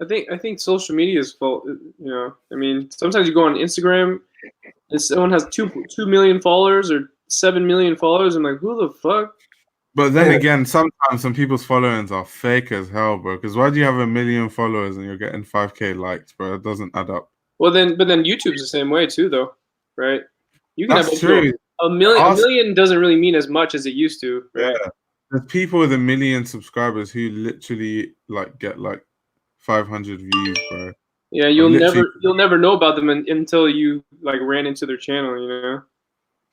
I think social media is full. You know, I mean, sometimes you go on Instagram and someone has 2 million followers or 7 million followers. I'm like, who the fuck? But then again, sometimes some people's followings are fake as hell, bro. Because why do you have 1 million followers and you're getting 5K likes, bro? It doesn't add up. Well, then YouTube's the same way too, though, right? You can That's have true. A million doesn't really mean as much as it used to, right? Yeah. There's people with 1 million subscribers who literally like get like 500 views, bro. Yeah, you'll never know about them until you like ran into their channel, you know.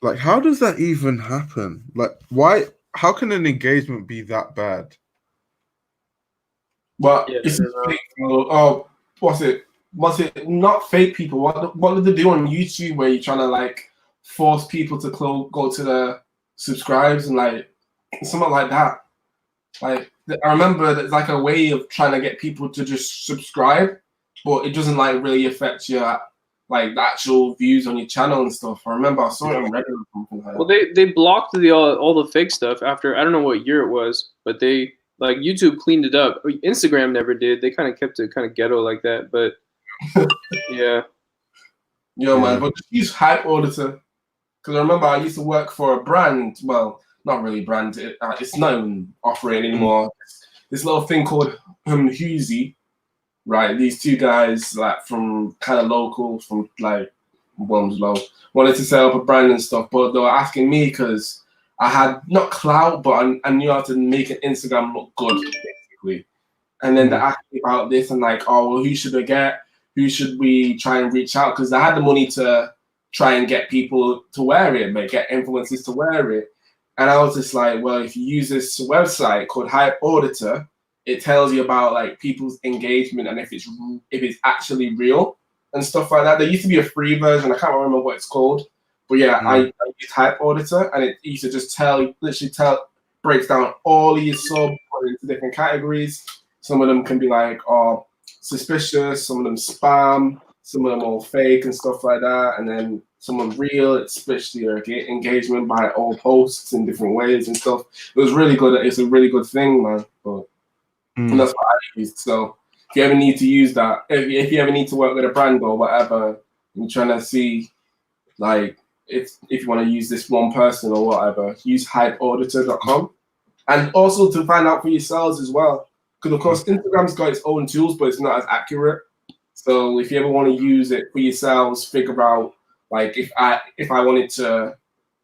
Like, how does that even happen? Like, why? How can an engagement be that bad? But it's fake. Oh, what's it? Was it not fake people? What did they do on YouTube where you're trying to like force people to go to the subscribes and like something like that? Like I remember there's like a way of trying to get people to just subscribe, but it doesn't like really affect your like the actual views on your channel and stuff. I remember I saw it on Reddit or something like that. Well, they blocked all the fake stuff after I don't know what year it was, but they like YouTube cleaned it up. Instagram never did. They kind of kept it kind of ghetto like that, but yeah. Yo, man, but just use Hype Auditor because I remember I used to work for a brand. Well, not really brand. It's not even operating anymore. This little thing called Hughesy. Right, these two guys like from kind of local, from like Wilmslow, wanted to set up a brand and stuff, but they were asking me because I had not clout, but I knew how to make an Instagram look good, basically. And then they asked me about this and like, oh, well, who should I get? Who should we try and reach out? Because I had the money to try and get people to wear it, but get influencers to wear it. And I was just like, well, if you use this website called Hype Auditor, it tells you about like people's engagement and if it's actually real and stuff like that. There used to be a free version. I can't remember what it's called, but yeah, I use Hype Auditor, and it used to just breaks down all your subs into different categories. Some of them can be like suspicious, some of them spam, some of them all fake and stuff like that, and then some of them real. It splits your engagement by all posts in different ways and stuff. It was really good. It's a really good thing, man. But and that's what I used. So if you ever need to use that, if you ever need to work with a brand or whatever, you're trying to see like if you want to use this one person or whatever, use hypeauditor.com. And also to find out for yourselves as well. Because of course Instagram's got its own tools, but it's not as accurate. So if you ever want to use it for yourselves, figure out like if I wanted to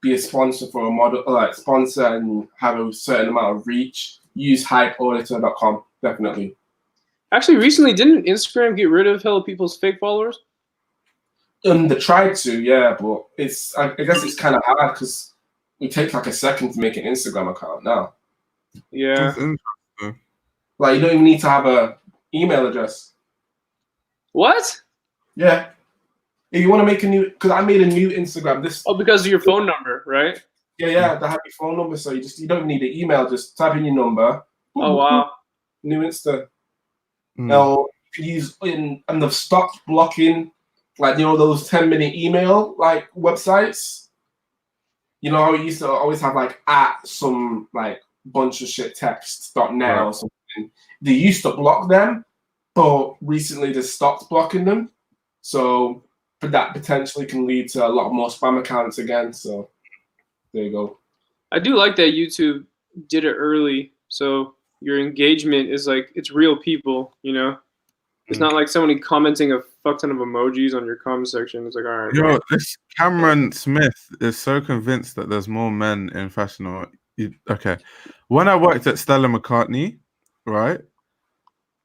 be a sponsor for a model, like sponsor and have a certain amount of reach, use hypeauditor.com, definitely. Actually, recently, didn't Instagram get rid of hella people's fake followers? They tried to, yeah, but I guess it's kind of hard because it takes like a second to make an Instagram account now. Yeah. Like you don't even need to have a email address. What? Yeah. If you want to make a new, because I made a new Instagram. Because of your phone number, right? Yeah, they have your phone number, so you don't need an email. Just type in your number. Oh wow! New Insta. Now you use and they've stopped blocking, like those 10-minute email like websites. You know how we used to always have like at some like bunch of shit text.net or something. They used to block them, but recently they stopped blocking them. So that potentially can lead to a lot more spam accounts again. So. There you go. I do like that YouTube did it early, so your engagement is like it's real people, you know. It's not like somebody commenting a fuck ton of emojis on your comment section. It's like, all right, Yo, bro. this Cameron Smith is so convinced that there's more men in fashion. Okay, when I worked at Stella McCartney, right,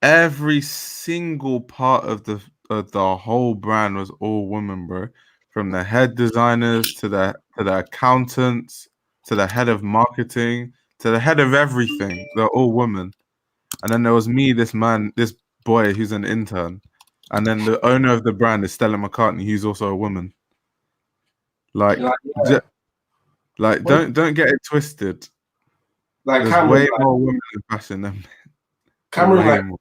every single part of the whole brand was all women, bro. From the head designers to the accountants to the head of marketing to the head of everything. They're all women. And then there was me, this boy who's an intern. And then the owner of the brand is Stella McCartney, who's also a woman. Like, don't get it twisted. Like There's Cameron, way more women in fashion than Cameron.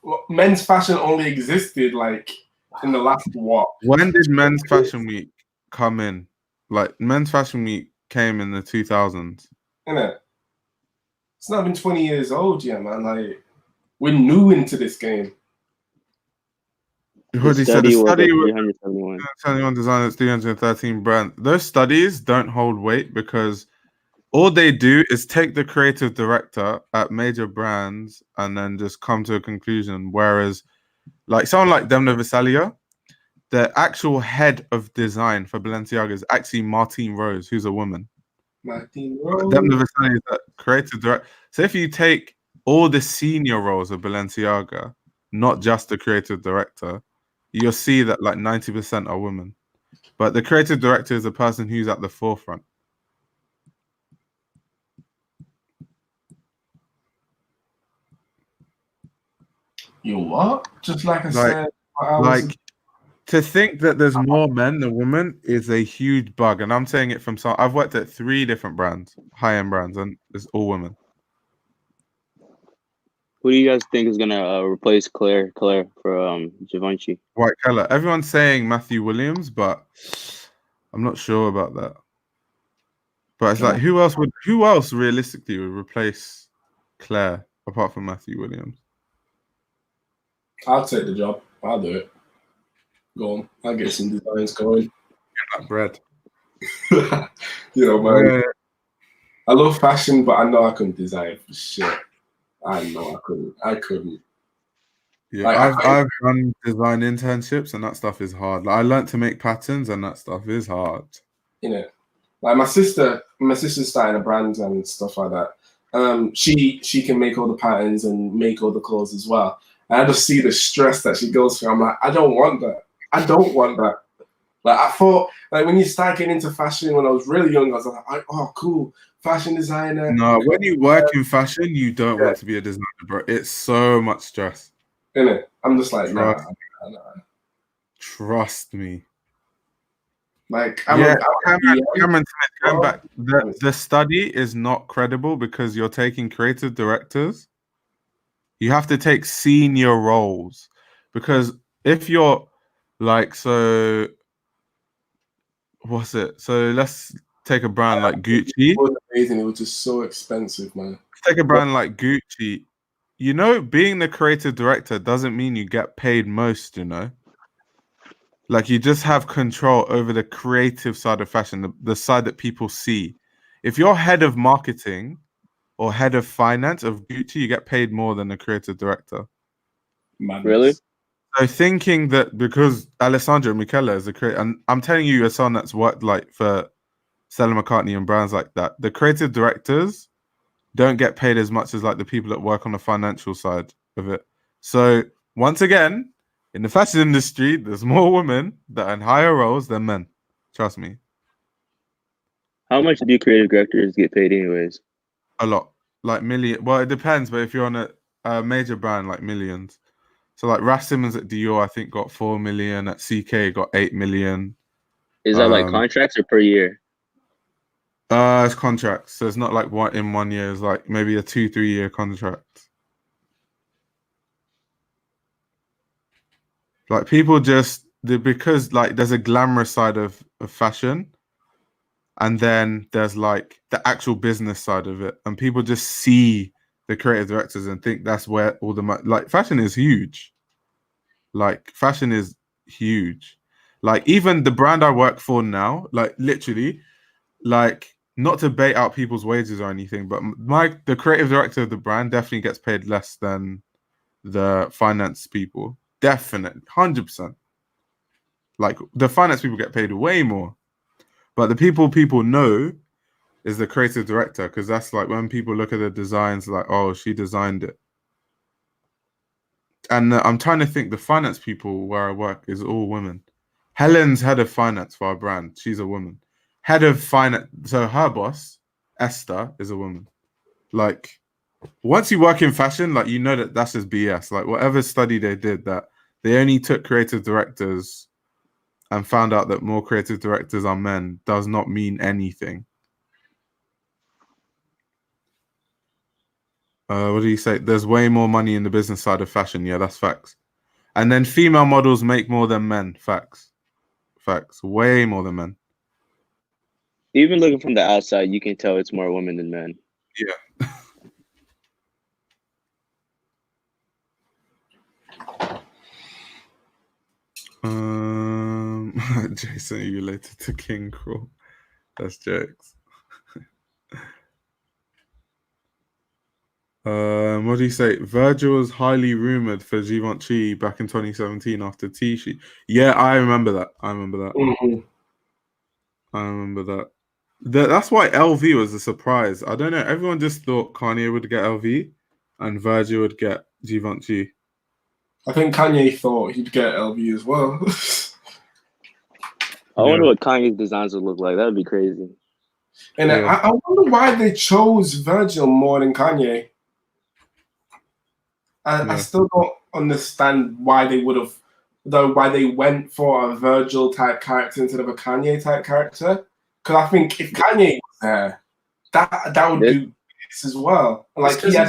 Like, men's fashion only existed like in the last what? When did Men's Fashion Week come in? Like, Men's Fashion Week came in the 2000s. Innit? It's not been 20 years old yet, man. Like, we're new into this game. You already said the study was 371. 371 designers, 313 brands. Those studies don't hold weight because all they do is take the creative director at major brands and then just come to a conclusion. Whereas, like someone like Demna Gvasalia, the actual head of design for Balenciaga is actually Martine Rose, who's a woman. Martine Rose. Demna Gvasalia is the creative director. So if you take all the senior roles of Balenciaga, not just the creative director, you'll see that like 90% are women. But the creative director is the person who's at the forefront. You what? Just like I said. Like, to think that there's more men than women is a huge bug. And I'm saying it from some. I've worked at 3 different brands, high-end brands, and it's all women. Who do you guys think is gonna replace Claire for Givenchy? White Keller. Everyone's saying Matthew Williams, but I'm not sure about that. But it's like, who else realistically would replace Claire apart from Matthew Williams? I'll take the job. I'll do it. Go on. I'll get some designs going. Get that bread. You know, man. I love fashion, but I know I couldn't design for shit. I know I couldn't. Yeah, like, I've done design internships and that stuff is hard. Like, I learned to make patterns and that stuff is hard. You know, like my sister's starting a brand and stuff like that. She can make all the patterns and make all the clothes as well. And I just see the stress that she goes through. I'm like, I don't want that. I don't want that. Like, I thought, like, when you start getting into fashion, when I was really young, I was like, oh, cool, fashion designer. No, when you work in fashion, you don't want to be a designer, bro. It's so much stress. Innit? I'm just like, nah. Trust me. Like, Cameron Smith, going back, the study is not credible because you're taking creative directors. You have to take senior roles because if you're like, so what's it? So let's take a brand like Gucci. It was amazing. It was just so expensive, man. Take a brand like Gucci. You know, being the creative director doesn't mean you get paid most, you know? Like, you just have control over the creative side of fashion, the side that people see. If you're head of marketing or head of finance of Gucci, you get paid more than the creative director. Madness. Really? So thinking that because Alessandro Michele is a creator, and I'm telling you, as someone that's worked like for Stella McCartney and brands like that, the creative directors don't get paid as much as like the people that work on the financial side of it. So once again, in the fashion industry, there's more women that are in higher roles than men. Trust me. How much do creative directors get paid anyways? A lot. Like million. Well, it depends, but if you're on a major brand, like millions. So like Raf Simons at Dior, I think got 4 million. At CK got 8 million. Is that like contracts or per year? It's contracts. So it's not like in 1 year. It's like maybe a 2-3 year contract. Like people because like there's a glamorous side of fashion, and then there's like the actual business side of it, and people just see the creative directors and think that's where all the money. Like fashion is huge. Like fashion is huge. Like even the brand I work for now, like literally, like not to bait out people's wages or anything, but the creative director of the brand definitely gets paid less than the finance people. Definitely, 100%. Like the finance people get paid way more, but the people know is the creative director, because that's like when people look at the designs, like, oh, she designed it. And I'm trying to think, the finance people where I work is all women. Helen's head of finance for our brand. She's a woman. Head of finance. So her boss, Esther, is a woman. Like, once you work in fashion, like, you know that that's just BS. Like, whatever study they did, that they only took creative directors and found out that more creative directors are men, does not mean anything. What do you say? There's way more money in the business side of fashion. Yeah, that's facts. And then female models make more than men. Facts. Facts. Way more than men. Even looking from the outside, you can tell it's more women than men. Yeah. Jason, you related to King Crawl? That's jokes. What do you say? Virgil was highly rumored for Givenchy back in 2017 after T-Sheet. Yeah, I remember that. I remember that. That's why LV was a surprise. I don't know. Everyone just thought Kanye would get LV and Virgil would get Givenchy. I think Kanye thought he'd get LV as well. I wonder what Kanye's designs would look like. That would be crazy. And I wonder why they chose Virgil more than Kanye. I still don't understand why they would have, though, why they went for a Virgil type character instead of a Kanye type character. Because I think if Kanye was there, that would do this as well. Like he had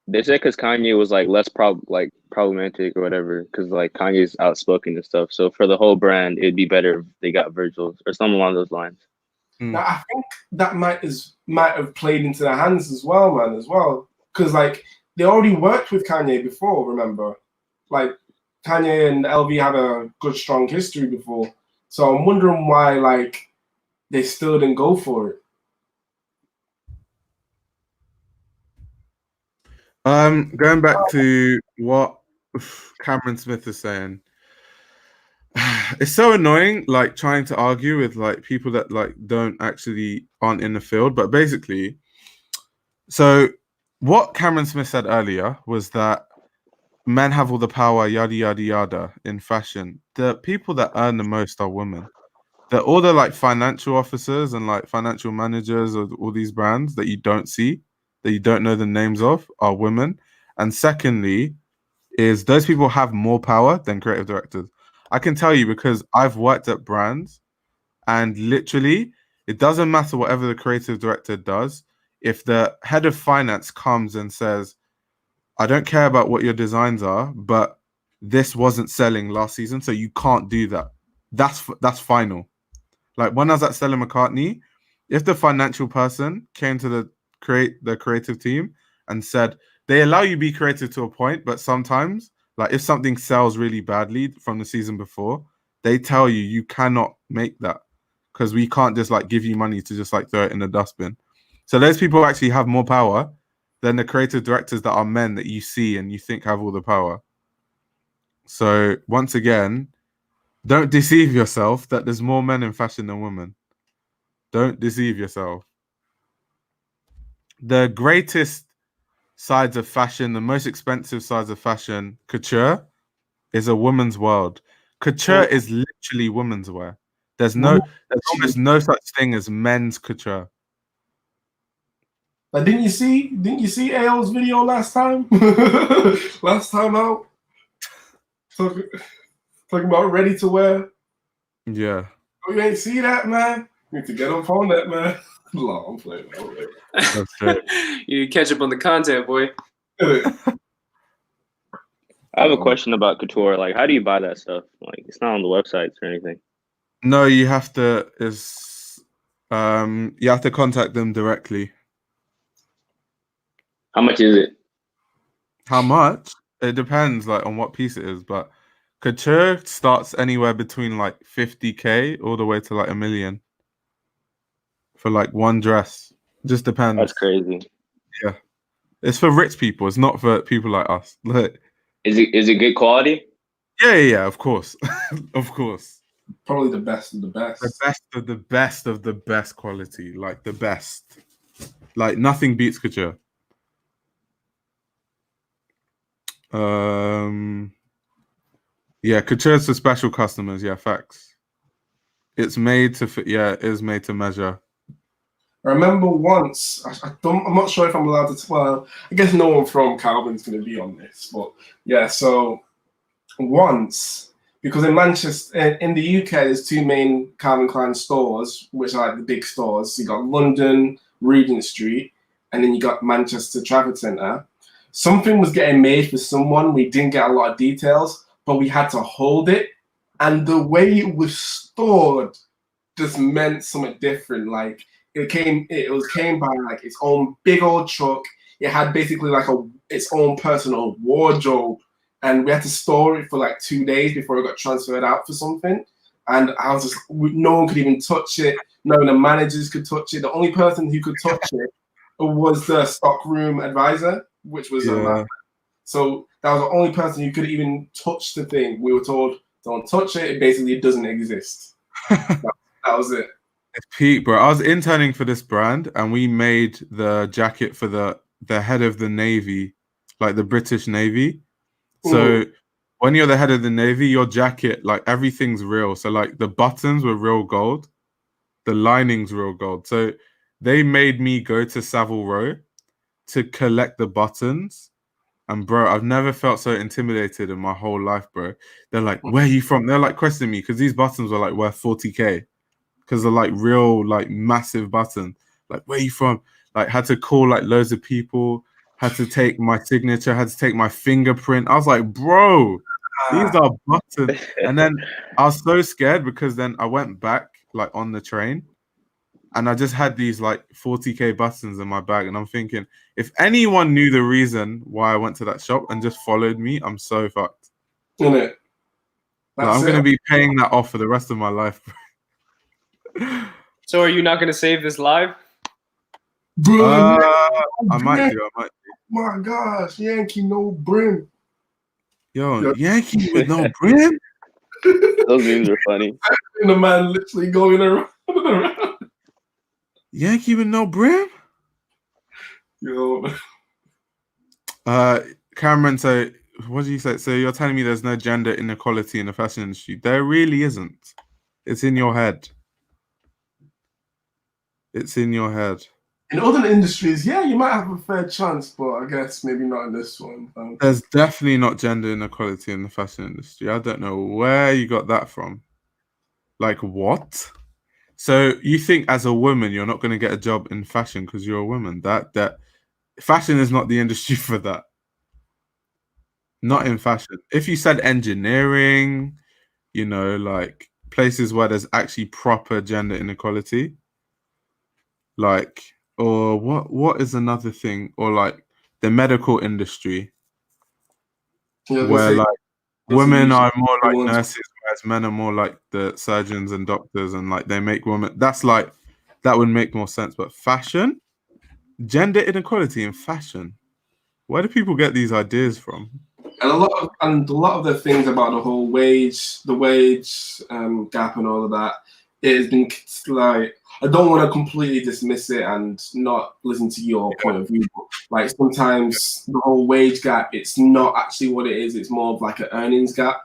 they said because Kanye was like less problematic or whatever, because like Kanye's outspoken and stuff. So for the whole brand, it'd be better if they got Virgil or something along those lines. Now, I think that might have played into their hands as well, man, as well. Because like they already worked with Kanye before, remember? Like Kanye and LV had a good, strong history before. So I'm wondering why like they still didn't go for it. Going back to what Cameron Smith is saying, it's so annoying, like trying to argue with like people that like aren't in the field. But basically, so what Cameron Smith said earlier was that men have all the power, yada yada yada, in fashion. The people that earn the most are women. All the like financial officers and like financial managers of all these brands that you don't see, that you don't know the names of, are women. And secondly, is those people have more power than creative directors. I can tell you because I've worked at brands, and literally it doesn't matter whatever the creative director does. If the head of finance comes and says, I don't care about what your designs are, but this wasn't selling last season, so you can't do that. That's final. Like when I was at Stella McCartney, if the financial person came to the creative team and said, they allow you to be creative to a point, but sometimes, like if something sells really badly from the season before, they tell you cannot make that because we can't just like give you money to just like throw it in the dustbin. So those people actually have more power than the creative directors that are men that you see and you think have all the power. So once again, don't deceive yourself that there's more men in fashion than women. Don't deceive yourself. The greatest sides of fashion, the most expensive sides of fashion, couture, is a woman's world. Couture is literally women's wear. There's almost no such thing as men's couture. Like, didn't you see AO's video last time? Last time out? Talking about ready to wear. Yeah. Oh, you ain't see that, man? You need to get up on that, man. No, I'm playing. That's true. You need to catch up on the content, boy. I have a question about couture. Like, how do you buy that stuff? Like, it's not on the websites or anything. No, you have to contact them directly. How much is it? How much? It depends, like on what piece it is, but couture starts anywhere between like 50K all the way to like $1 million. for like one dress. Just depends. That's crazy. Yeah, it's for rich people. It's not for people like us. Like, is it good quality? Yeah, of course, of course. Probably the best of the best. The best of the best of the best quality, like the best. Like nothing beats couture. Yeah, couture's for special customers. Yeah, facts. It's made to fit. Yeah, it is made to measure. I remember once, I'm not sure if I'm allowed to, well, I guess no one from Calvin's going to be on this, but yeah, so once, because in Manchester, in the UK, there's two main Calvin Klein stores, which are like the big stores. So you got London, Regent Street, and then you got Manchester Trafford Centre. Something was getting made for someone, we didn't get a lot of details, but we had to hold it. And the way it was stored just meant something different. Like, it came by like its own big old truck. It had basically like its own personal wardrobe, and we had to store it for like 2 days before it got transferred out for something. And I was just, no one could even touch it. None of the managers could touch it. The only person who could touch it was the stockroom advisor, which was a man. So that was the only person who could even touch the thing. We were told, don't touch it. It basically doesn't exist. that was it. It's peak, bro. I was interning for this brand, and we made the jacket for the head of the Navy, like the British Navy. So when you're the head of the Navy, your jacket, like everything's real. So like the buttons were real gold, the lining's real gold. So they made me go to Savile Row to collect the buttons. And bro, I've never felt so intimidated in my whole life, bro. They're like, where are you from? They're like questioning me because these buttons were like worth 40K. Because they're like real, like massive button. Like, where are you from? Like, had to call like loads of people, had to take my signature, had to take my fingerprint. I was like, bro, these are buttons. And then I was so scared because then I went back like on the train and I just had these like 40K buttons in my bag. And I'm thinking, if anyone knew the reason why I went to that shop and just followed me, I'm so fucked. Isn't it? Like, I'm going to be paying that off for the rest of my life, bro. So are you not going to save this live? I might do. My gosh, Yankee no brim. Yo, Yankee with no brim? Those memes are funny. And the man literally going around. Yankee with no brim? Yo. Cameron, so what did you say? So you're telling me there's no gender inequality in the fashion industry? There really isn't. It's in your head. It's in your head. In other industries, yeah, you might have a fair chance, but I guess maybe not in this one. There's definitely not gender inequality in the fashion industry. I don't know where you got that from. Like, what? So you think as a woman you're not going to get a job in fashion because you're a woman? That fashion is not the industry for that. Not in fashion. If you said engineering, you know, like places where there's actually proper gender inequality, like, or what is another thing, or like the medical industry, where like women are more like nurses, whereas men are more like the surgeons and doctors, and like they make women. That's like, that would make more sense. But fashion, gender inequality in fashion, where do people get these ideas from? And a lot of the things about the whole wage gap and all of that, it has been like, I don't want to completely dismiss it and not listen to your point of view. But like sometimes the whole wage gap, it's not actually what it is. It's more of like an earnings gap.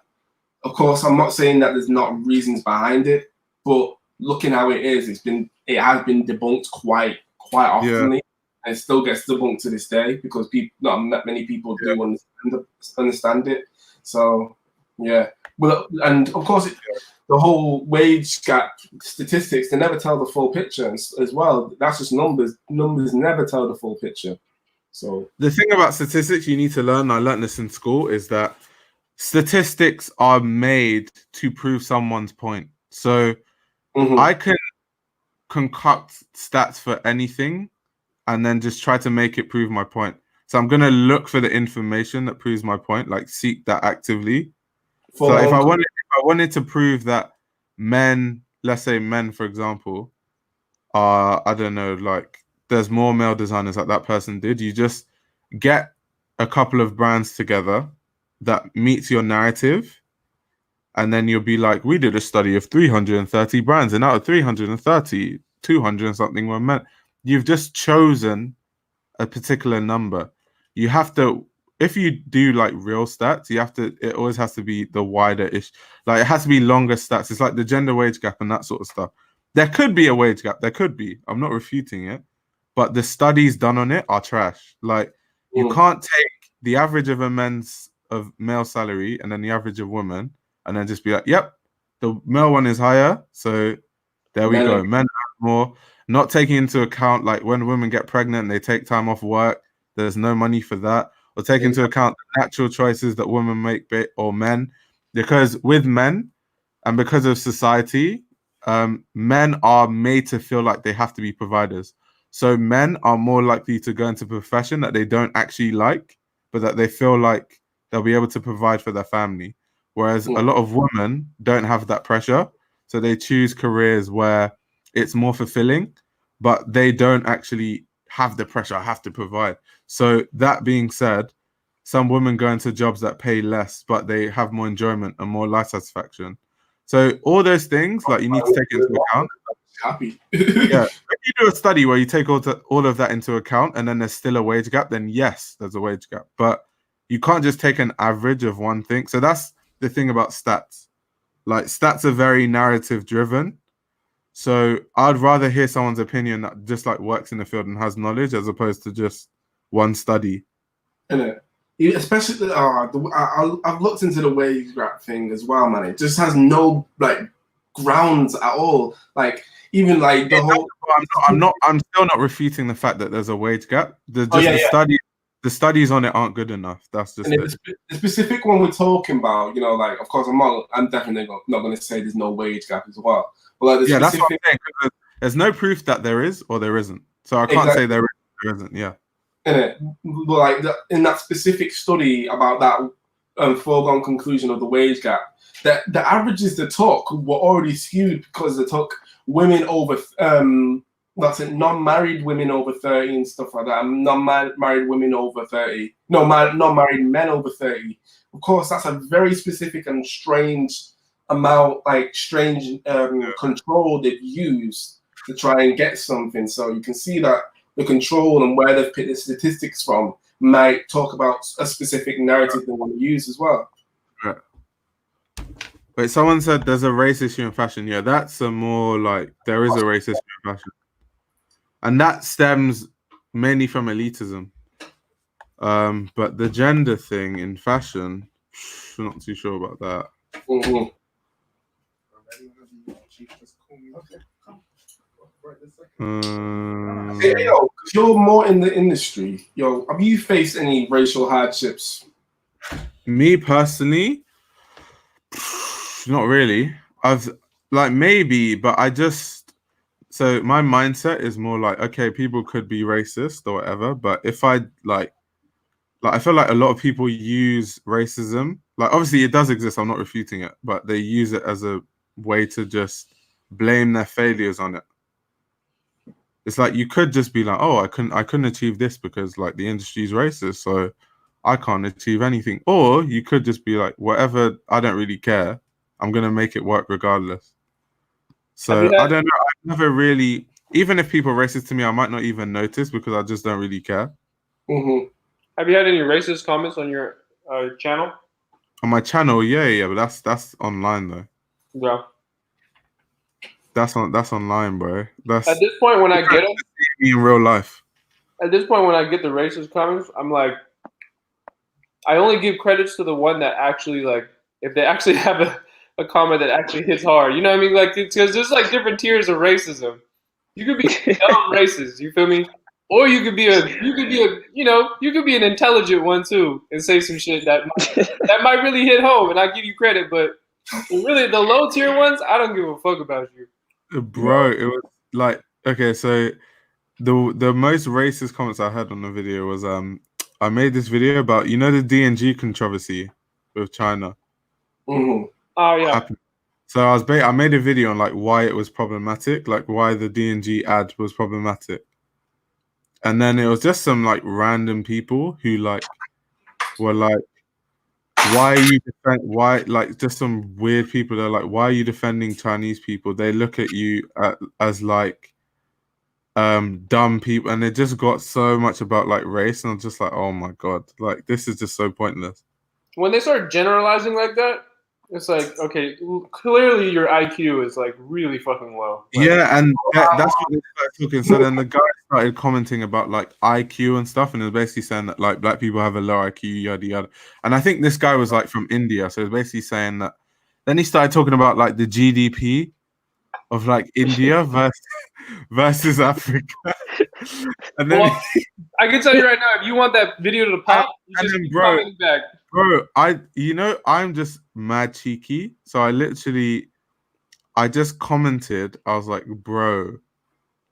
Of course, I'm not saying that there's not reasons behind it, but looking how it is, it has been debunked quite often, and it still gets debunked to this day because not many people do understand it. So yeah, well, and of course the whole wage gap statistics, they never tell the full picture as well. That's just numbers. Numbers never tell the full picture. So the thing about statistics you need to learn, I learned this in school, is that statistics are made to prove someone's point. So I can concoct stats for anything and then just try to make it prove my point. So I'm going to look for the information that proves my point, like seek that actively. So if I wanted to prove that men, let's say men, for example, are, I don't know, like there's more male designers like that person did. You just get a couple of brands together that meets your narrative, and then you'll be like, we did a study of 330 brands, and out of 330, 200 and something were men. You've just chosen a particular number. You have to, if you do like real stats, you have to, it always has to be the wider ish, like it has to be longer stats. It's like the gender wage gap and that sort of stuff. There could be a wage gap, there could be, I'm not refuting it, but the studies done on it are trash. Like you can't take the average of male salary and then the average of women and then just be like, yep, the male one is higher, so there we go. Men have more. Not taking into account like when women get pregnant and they take time off work, there's no money for that. Or take into account the natural choices that women make or men. Because with men and because of society, men are made to feel like they have to be providers. So men are more likely to go into a profession that they don't actually like, but that they feel like they'll be able to provide for their family. Whereas a lot of women don't have that pressure. So they choose careers where it's more fulfilling, but they don't actually have the pressure, I have to provide. So that being said, some women go into jobs that pay less, but they have more enjoyment and more life satisfaction. So all those things, like you need to take into account. Happy. Yeah, if you do a study where you take all of that into account and then there's still a wage gap, then yes, there's a wage gap. But you can't just take an average of one thing. So that's the thing about stats. Like stats are very narrative driven. So I'd rather hear someone's opinion that just like works in the field and has knowledge as opposed to just one study. Especially, I've looked into the wage gap thing as well, man. It just has no like grounds at all. Like even like the whole. I'm still not refuting the fact that there's a wage gap. The studies on it aren't good enough. That's just it. The specific one we're talking about, you know, like of course I'm definitely not going to say there's no wage gap as well. But like that's what I'm saying. There's no proof that there is or there isn't. So I can't say there is or there isn't. Yeah. But like in that specific study about that foregone conclusion of the wage gap, that the averages they took were already skewed because they took women over that's it, non-married women over 30 and stuff like that, and non-married women over 30. No, non-married men over 30. Of course, that's a very specific and strange amount, like strange control they've used to try and get something. So you can see that the control and where they've picked the statistics from might talk about a specific narrative they want to use as well. Right. Wait, someone said there's a race issue in fashion. Yeah, that's a more like there is a race issue in fashion. And that stems mainly from elitism. But the gender thing in fashion, I'm not too sure about that. Mm-hmm. Hey, yo, cause you're more in the industry. Yo, have you faced any racial hardships? Me personally, not really. I've like maybe, but I just. So my mindset is more like, okay, people could be racist or whatever, but if I like I feel like a lot of people use racism. Like obviously it does exist, I'm not refuting it, but they use it as a way to just blame their failures on it. It's like you could just be like, oh, I couldn't achieve this because like the industry's racist, so I can't achieve anything. Or you could just be like, whatever, I don't really care. I'm gonna make it work regardless. So I don't know. I've never really, even if people are racist to me, I might not even notice because I just don't really care. Mm-hmm. Have you had any racist comments on your channel? On my channel, yeah, but that's online though. Yeah. That's online, bro. That's at this point when I get them in real life. At this point when I get the racist comments, I'm like, I only give credits to the one that actually like, if they actually have a comment that actually hits hard. You know what I mean? Like, because there's like different tiers of racism. You could be dumb racist, you feel me? Or you could be an intelligent one too and say some shit that might really hit home, and I give you credit. But really, the low tier ones, I don't give a fuck about you, bro. It was like, okay, so the most racist comments I had on the video was I made this video about the DNG controversy with China. Mm-hmm. Oh yeah. So I made a video on like why it was problematic, like why the D&G ad was problematic. And then it was just some like random people who like were like, why are you like just some weird people that are like, why are you defending Chinese people? They look at you as like dumb people, and it just got so much about like race, and I'm just like, oh my god, like this is just so pointless. When they start generalizing like that, it's like, okay, clearly your IQ is like really fucking low. Like, yeah, and that's what they started talking. So then the guy started commenting about like IQ and stuff, and it was basically saying that like black people have a low IQ, yada yada. And I think this guy was like from India, so it was basically saying that. Then he started talking about like the GDP of like India versus Africa. And then I can tell you right now, if you want that video to pop, you just keep commenting back. Bro, I'm just mad cheeky. So I just commented, I was like, bro,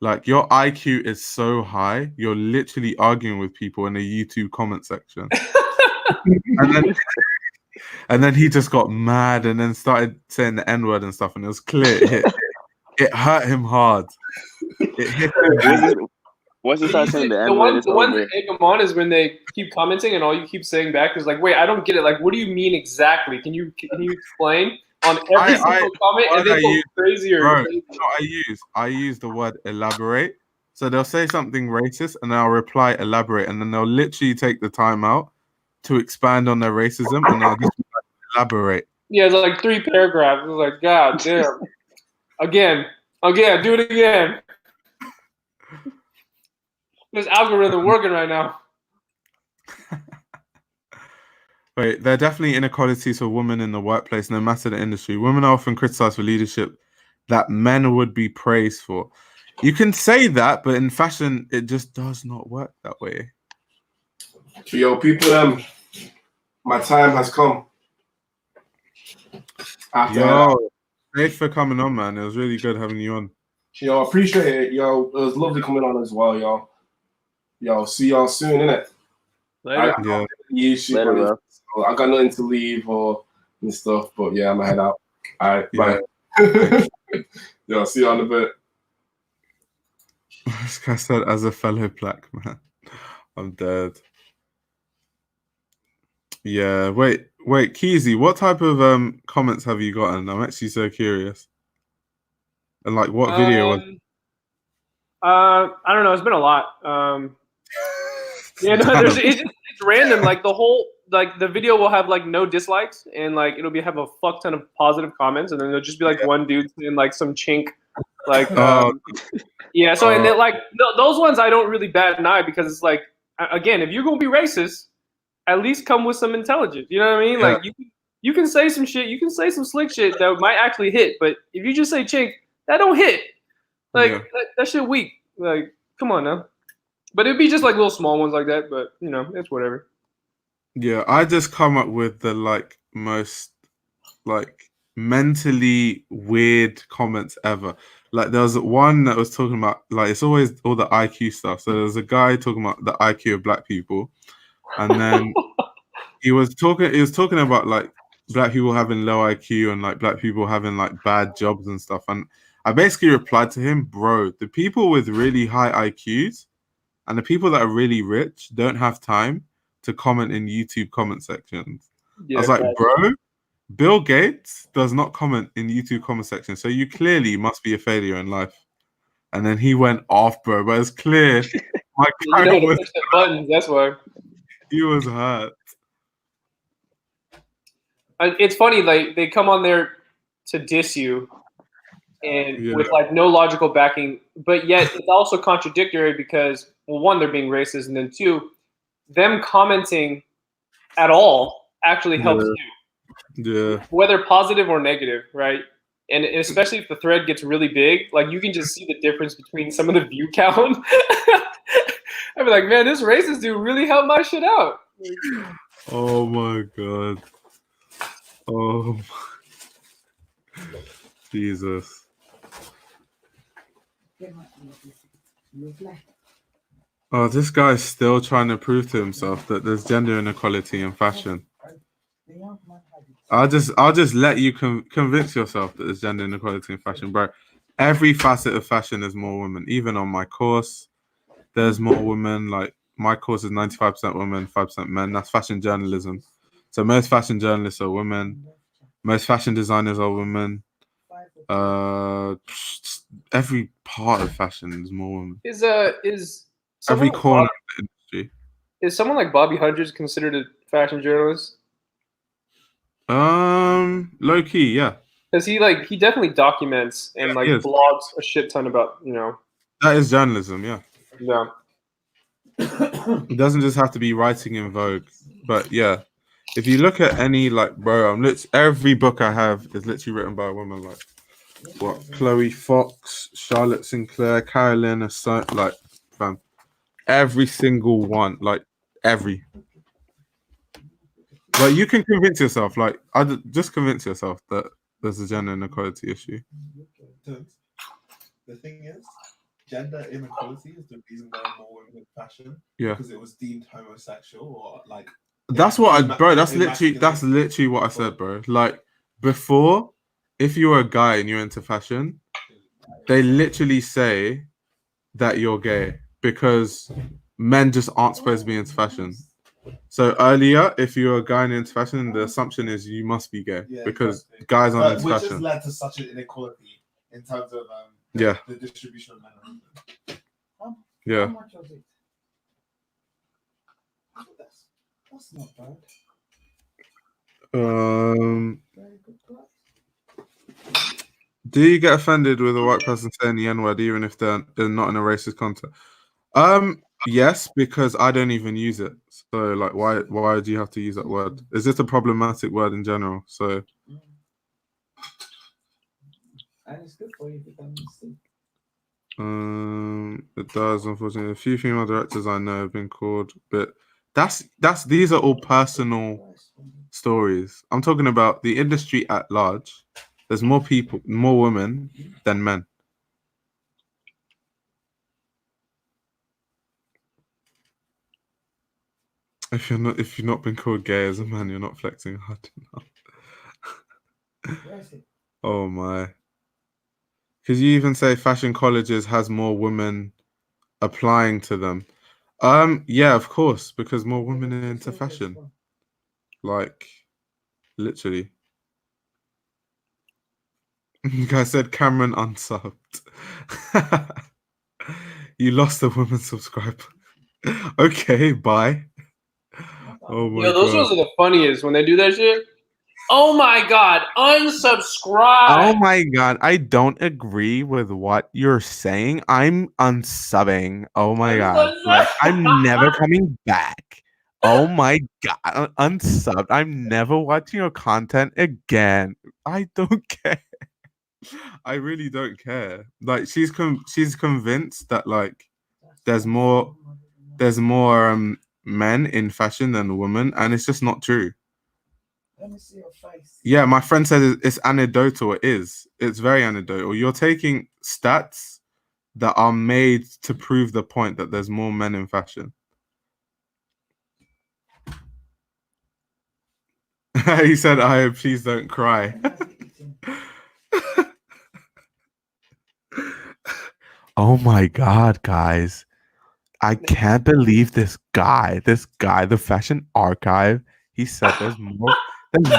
like your IQ is so high, you're literally arguing with people in the YouTube comment section. and then he just got mad and then started saying the N-word and stuff, and it was clear it hurt him hard. It hit him. Once you start saying the The one that egg them on is when they keep commenting and all you keep saying back is like, wait, I don't get it. Like, what do you mean exactly? Can you explain on every single comment? And they go crazier. Bro, I use the word elaborate. So they'll say something racist and I'll reply elaborate, and then they'll literally take the time out to expand on their racism, and I'll just elaborate. Yeah, it's like 3 paragraphs. It's like, god damn. Again, do it again. This algorithm working right now. Wait, there are definitely inequalities for women in the workplace, no matter the industry. Women are often criticized for leadership that men would be praised for. You can say that, but in fashion, it just does not work that way. Yo, people, my time has come. Thanks for coming on, man. It was really good having you on. Yo, appreciate it. Yo, it was lovely coming on as well, y'all. Yo, see y'all soon, innit? Later. Later, bro. So I got nothing to leave and stuff, but yeah, I'm gonna head out. All right, bye. Yo, see you on a bit. This guy said, as a fellow black man, I'm dead. Yeah, wait, Keezy, what type of comments have you gotten? I'm actually so curious. And like, what video was? I don't know. It's been a lot. Yeah, no, it's random. Like the video will have like no dislikes, and like it'll have a fuck ton of positive comments, and then there'll just be like one dude saying like some chink, like yeah. So and then like those ones I don't really bat an eye, because it's like, again, if you're gonna be racist, at least come with some intelligence. You know what I mean? Like you can say some shit, you can say some slick shit that might actually hit, but if you just say chink, that don't hit. Like that shit weak. Like, come on now. But it'd be just like little small ones like that, but you know, it's whatever. Yeah, I just come up with the like most like mentally weird comments ever. Like there was one that was talking about, like, it's always all the IQ stuff. So there's a guy talking about the IQ of black people, and then he was talking about like black people having low IQ and like black people having like bad jobs and stuff. And I basically replied to him, bro, the people with really high IQs and the people that are really rich don't have time to comment in YouTube comment sections. I was like, bro, Bill Gates does not comment in YouTube comment sections, so you clearly must be a failure in life. And then he went off, bro, but it's clear. My guy was push the buttons, that's why. He was hurt. It's funny, like they come on there to diss you, and with like no logical backing, but yet it's also contradictory because, well, one, they're being racist, and then two, them commenting at all actually helps you. Yeah. Whether positive or negative, right? And especially if the thread gets really big, like you can just see the difference between some of the view count. I'd be like, man, this racist dude really helped my shit out. Oh my god. Oh, Jesus. Oh, this guy's still trying to prove to himself that there's gender inequality in fashion. I'll just let you convince yourself that there's gender inequality in fashion, bro. Every facet of fashion is more women. Even on my course, there's more women. Like my course is 95% women, 5% men. That's fashion journalism. So most fashion journalists are women. Most fashion designers are women. Every part of fashion is more women. Is Every corner of the industry. Is someone like Bobby Hundreds considered a fashion journalist? Low key, yeah. Because he definitely documents and blogs a shit ton about, you know. That is journalism, yeah. Yeah. It doesn't just have to be writing in Vogue, but yeah. If you look at any bro, every book I have is literally written by a woman, like what Chloe Fox, Charlotte Sinclair, Carolyn, fam. Every single one, every. Like you can convince yourself, just convince yourself that there's a gender inequality issue. The thing is, gender inequality is the reason there are more women in fashion. Yeah. Because it was deemed homosexual or like. That's that's literally what I said, bro. Like before, if you were a guy and you're into fashion, they literally say that you're gay because men just aren't supposed to be into fashion. So earlier, if you're a guy and into fashion, the assumption is you must be gay because guys aren't into fashion. Which has led to such an inequality in terms of the distribution of men and women. Yeah. How much was it? That's not bad. Do you get offended with a white person saying the N-word even if they're not in a racist context? Yes, because I don't even use it. So why do you have to use that word? Is this a problematic word in general? So And it's good for you because it does, unfortunately. A few female directors I know have been called, but these are all personal stories. I'm talking about the industry at large. There's more women than men. If you've not been called gay as a man, you're not flexing hard enough. Oh my. Because you even say fashion colleges has more women applying to them. Yeah, of course, because more women are into fashion. Like, literally. You guys said Cameron unsubbed. You lost a woman subscriber. Okay, bye. Oh my God. Those ones are the funniest when they do that shit. Oh my God, unsubscribe. Oh my God, I don't agree with what you're saying. I'm unsubbing. Oh my God. I'm never coming back. Oh my God, unsubbed. I'm never watching your content again. I don't care. I really don't care. Like she's convinced that there's more men in fashion than women, and it's just not true. Let me see your face. Yeah, my friend said it's anecdotal. It is. It's very anecdotal. You're taking stats that are made to prove the point that there's more men in fashion. He said, please don't cry. Oh my God, guys. I can't believe this guy, the fashion archive. He said there's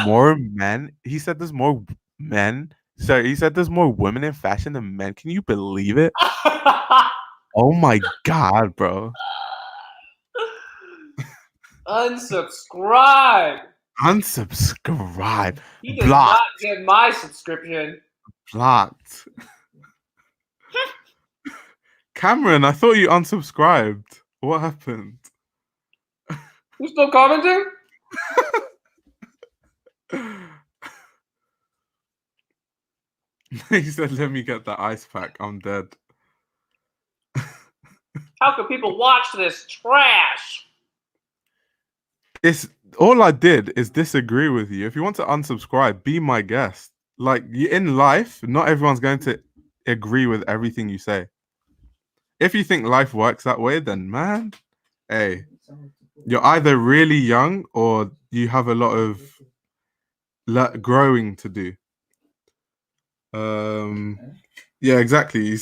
more men. He said there's more men. Sorry, he said there's more women in fashion than men. Can you believe it? Oh my God, bro. Unsubscribe. Unsubscribe. He does not get my subscription. Blocked. Cameron, I thought you unsubscribed. What happened? You still commenting? He said, let me get the ice pack. I'm dead. How can people watch this trash? It's all I did is disagree with you. If you want to unsubscribe, be my guest. Like in life, not everyone's going to agree with everything you say. If you think life works that way, then man, hey, you're either really young or you have a lot of growing to do. Yeah, exactly.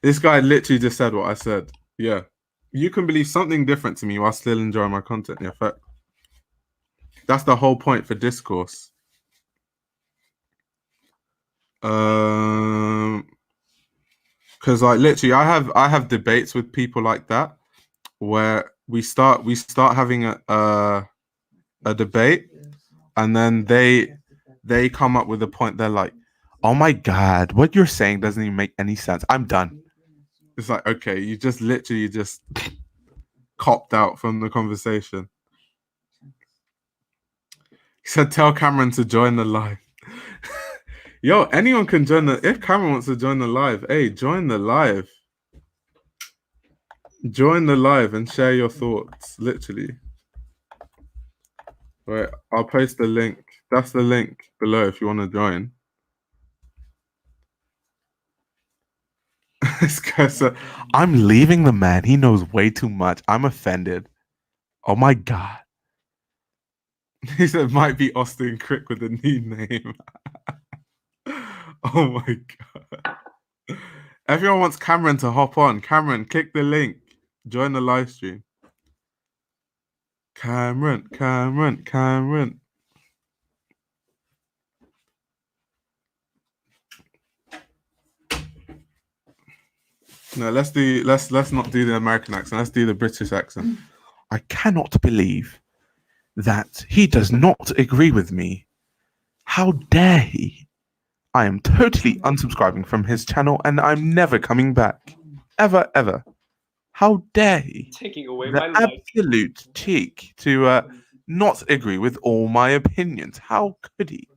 This guy literally just said what I said. Yeah, you can believe something different to me while still enjoying my content. Yeah, fact. That's the whole point for discourse. Because like literally, I have debates with people like that, where we start having a debate, and then they come up with a point. They're like, "Oh my god, what you're saying doesn't even make any sense. I'm done." It's like, okay, you just literally just copped out from the conversation. He said, "Tell Cameron to join the live." Yo, anyone can join the. If Cameron wants to join the live, hey, join the live. Join the live and share your thoughts. Literally. Right, I'll post the link. That's the link below if you want to join. This guy said, "I'm leaving the man. He knows way too much. I'm offended." Oh my god. He said, "Might be Austin Crick with a new name." Oh my god. Everyone wants Cameron to hop on. Cameron, click the link. Join the live stream. Cameron. No, let's not do the American accent. Let's do the British accent. I cannot believe that he does not agree with me. How dare he? I am totally unsubscribing from his channel and I'm never coming back. Ever, ever. How dare he? Taking away The my life. absolute cheek to not agree with all my opinions. How could he?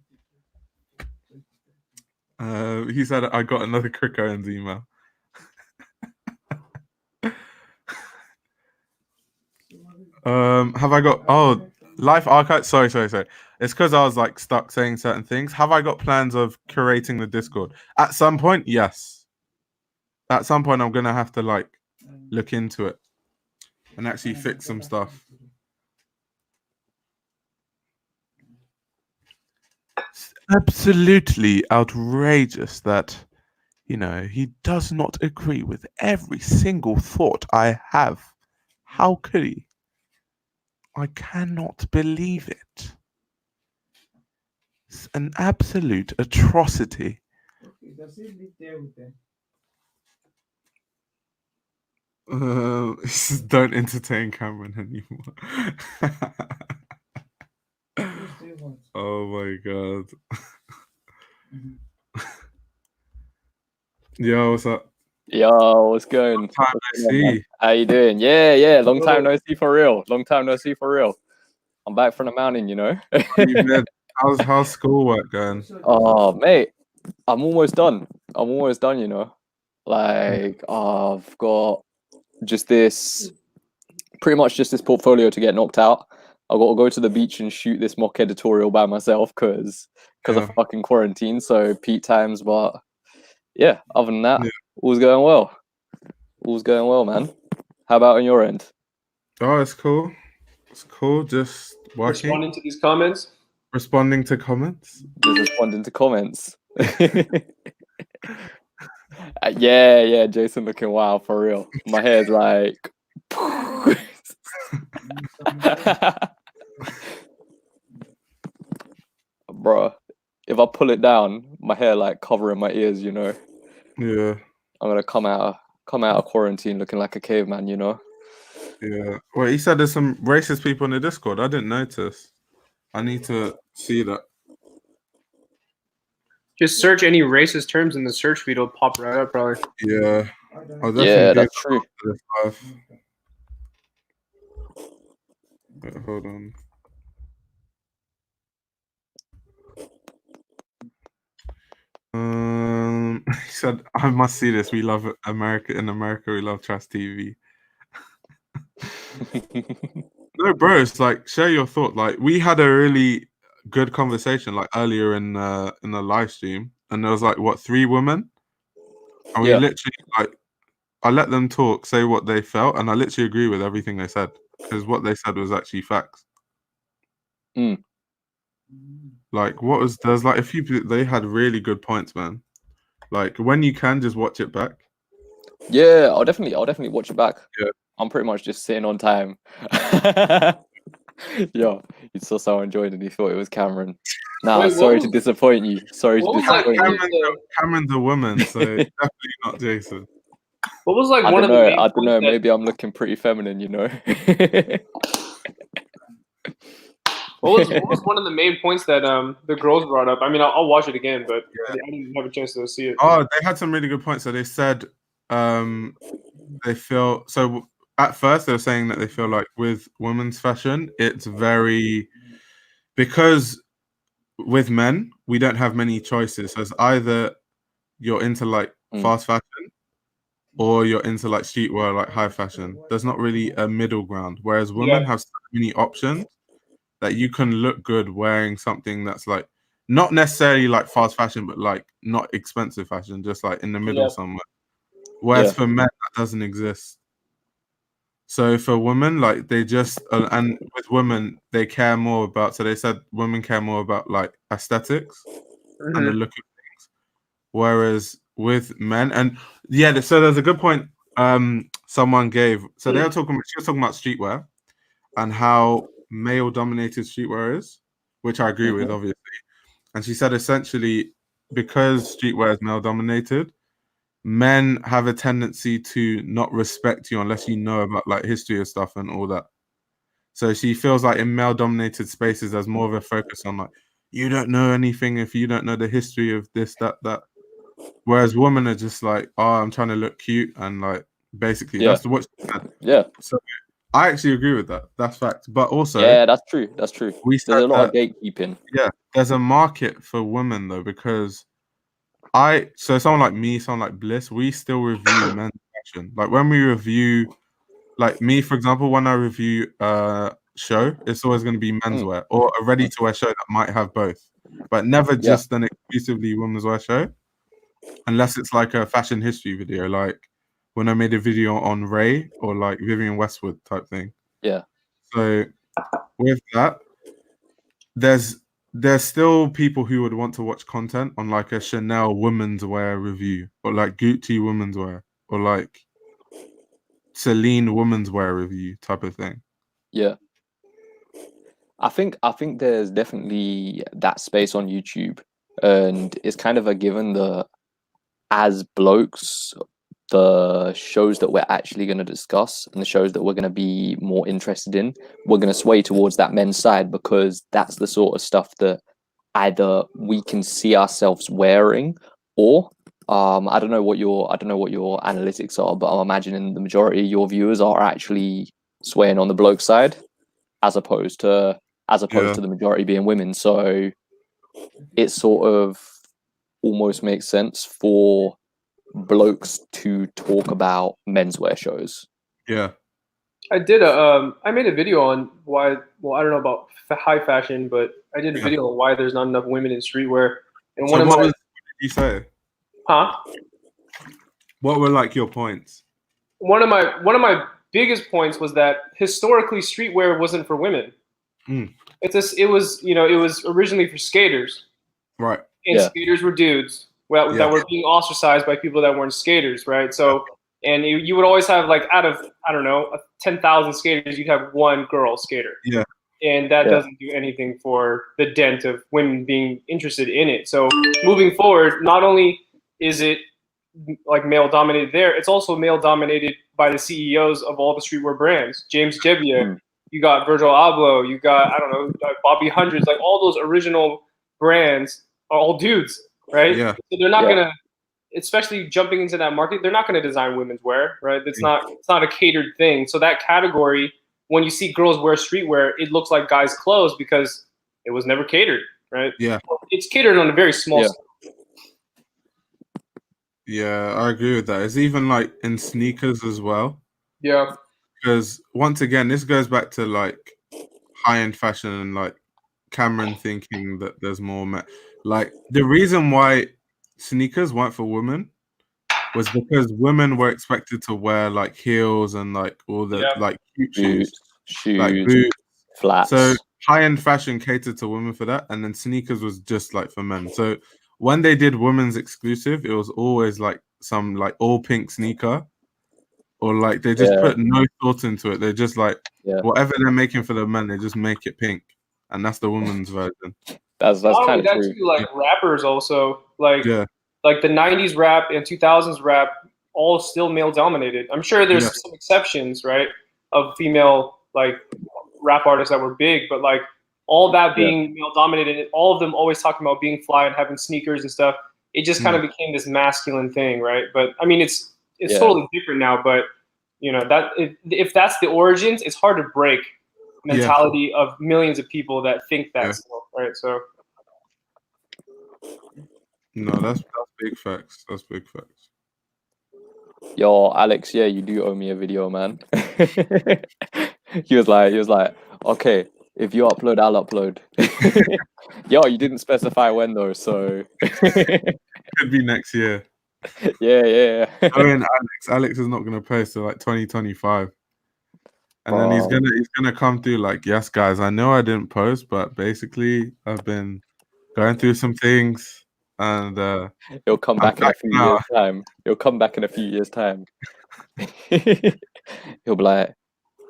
He said, "I got another Crick Owens email." Have I got life archive? Sorry. It's because I was like stuck saying certain things. Have I got plans of curating the Discord? At some point, yes. At some point, I'm gonna have to like look into it and actually fix some stuff. It's absolutely outrageous that, you know, he does not agree with every single thought I have. How could he? I cannot believe it. It's an absolute atrocity. Don't entertain Cameron anymore. Oh my god. Yo, what's up? Yo, what's going? Long time no see. How you doing? Yeah. Long time no see for real. Long time no see for real. I'm back from the mountain, you know. How's schoolwork going? Oh, mate, I'm almost done. You know. Like, I've got pretty much just this portfolio to get knocked out. I've got to go to the beach and shoot this mock editorial by myself because of fucking quarantine. So peak times, but yeah, other than that, all's going well. All's going well, man. How about on your end? Oh, it's cool. It's cool. Just working. Responding to these comments. Responding to comments. Just responding to comments. Yeah. Jason looking wild for real. My hair's like. Bruh, if I pull it down, my hair like covering my ears, you know. Yeah. I'm gonna come out of quarantine looking like a caveman, you know. Yeah. Well, he said there's some racist people in the Discord. I didn't notice. I need to see that. Just search any racist terms in the search feed; it'll pop right up, probably. Yeah. Yeah, that's true. Wait, hold on. He said, "I must see this. We love America. In America, we love trash TV." No, bro, it's like share your thought. Like we had a really good conversation like earlier in the live stream, and there was like 3 women, and we literally like I let them talk, say what they felt, and I literally agree with everything they said because what they said was actually facts. Like, what was there's like a few people, they had really good points, man. Like, when you can, just watch it back. Yeah, I'll definitely watch it back. Yeah. I'm pretty much just sitting on time. Yo, you saw someone joined and he thought it was Cameron. Nah, Wait, sorry to disappoint you. Sorry to what was, like, disappoint you. Cameron's a woman, so definitely not Jason. What was like I one don't of the know. main I don't points know. that- Maybe I'm looking pretty feminine, you know. What was one of the main points that the girls brought up? I mean, I'll watch it again, but I didn't have a chance to see it. Oh, they had some really good points. So they said they feel so. At first, they were saying that they feel like with women's fashion, it's very because with men we don't have many choices. So it's either you're into like fast fashion or you're into like streetwear, like high fashion. There's not really a middle ground. Whereas women have so many options that you can look good wearing something that's like not necessarily like fast fashion, but like not expensive fashion, just like in the middle somewhere. Whereas for men, that doesn't exist. So for women, like they just and with women, they care more about. So they said women care more about like aesthetics and the look of things, whereas with men, and so there's a good point someone gave. So they were talking. She was talking about streetwear and how male-dominated streetwear is, which I agree with, obviously. And she said essentially because streetwear is male-dominated, men have a tendency to not respect you unless you know about like history of stuff and all that. So she feels like in male-dominated spaces, there's more of a focus on like, you don't know anything if you don't know the history of this, that. Whereas women are just like, oh, I'm trying to look cute and like basically that's what she said. Yeah. So I actually agree with that. That's fact. But also, yeah, that's true. That's true. There's a lot of gatekeeping. Yeah, there's a market for women though, because someone like me, someone like Bliss, we still review men's fashion. Like when we review, like me, for example, when I review a show, it's always going to be menswear or a ready-to-wear show that might have both, but never just an exclusively women's wear show, unless it's like a fashion history video, like when I made a video on Ray or like Vivienne Westwood type thing. Yeah. So with that, there's still people who would want to watch content on like a Chanel women's wear review or like Gucci women's wear or like Celine women's wear review type of thing. Yeah. I think there's definitely that space on YouTube, and it's kind of a given that as blokes, the shows that we're actually going to discuss and the shows that we're going to be more interested in, we're going to sway towards that men's side because that's the sort of stuff that either we can see ourselves wearing or I don't know what your analytics are, but I'm imagining the majority of your viewers are actually swaying on the bloke side as opposed to the majority being women. So it sort of almost makes sense for blokes to talk about menswear shows. Yeah. I did I made a video on why, well, I don't know about high fashion, but I did a video on why there's not enough women in streetwear. And what did you say? Huh? What were like your points? One of my biggest points was that historically streetwear wasn't for women. It was originally for skaters. Right. And skaters were dudes that were being ostracized by people that weren't skaters, right? So, and you would always have like out of, I don't know, 10,000 skaters, you'd have one girl skater. Yeah. And that doesn't do anything for the dent of women being interested in it. So moving forward, not only is it like male dominated there, it's also male dominated by the CEOs of all the streetwear brands. James Jebbia, you got Virgil Abloh, you got, I don't know, Bobby Hundreds, like all those original brands are all dudes, right? Yeah. So they're not gonna, especially jumping into that market, they're not gonna design women's wear, right? It's not a catered thing. So that category, when you see girls wear streetwear, it looks like guys' clothes because it was never catered, right? Yeah. It's catered on a very small scale. Yeah, I agree with that. It's even like in sneakers as well. Yeah. Because once again, this goes back to like high-end fashion and like Cameron thinking that there's more like the reason why sneakers weren't for women was because women were expected to wear like heels and like all the like cute shoes, shoes, like boots, flats. So high-end fashion catered to women for that, and then sneakers was just like for men. So when they did women's exclusive, it was always like some like all pink sneaker, or like they just put no thought into it. They're just like whatever they're making for the men, they just make it pink, and that's the women's version. That's Not kind only of that true. too, like rappers also, like Yeah. like the '90s rap and 2000s rap, all still male dominated. I'm sure there's some exceptions, right, of female like rap artists that were big, but like all that being male dominated, and all of them always talking about being fly and having sneakers and stuff. It just kind of became this masculine thing, right? But I mean, it's totally different now. But you know that if that's the origins, it's hard to break mentality of millions of people that think that still, right? So no, that's big facts. That's big facts. Yo, Alex, yeah, you do owe me a video, man. he was like, okay, if you upload, I'll upload. Yo, you didn't specify when though, so could be next year. Yeah. I mean, Alex is not gonna post till like 2025. And then he's gonna come through like, yes, guys, I know I didn't post, but basically I've been going through some things, and he'll come back in a few years' time. He'll come back in a few years' time. He'll be like,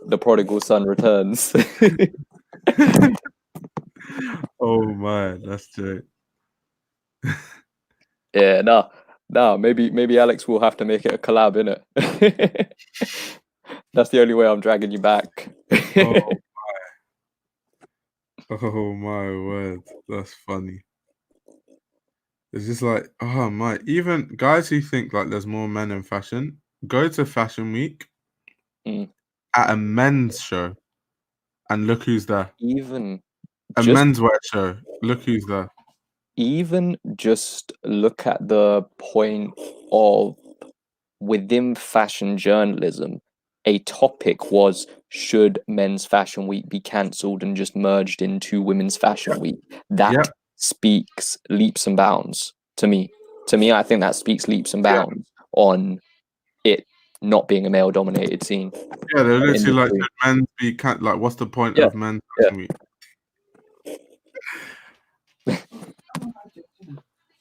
the prodigal son returns. Oh man, that's true. Yeah, no, maybe Alex will have to make it a collab, innit? That's the only way I'm dragging you back. Oh my word, that's funny. It's just like, oh my, even guys who think like there's more men in fashion, go to Fashion Week at a men's show and look who's there. Even a menswear show, look who's there. Even just look at the point of within fashion journalism, a topic was, should Men's Fashion Week be cancelled and just merged into Women's Fashion Week? That speaks leaps and bounds to me. To me, I think that speaks leaps and bounds on it not being a male-dominated scene. Yeah, they're literally like, should men be like, what's the point of Men's Fashion Week?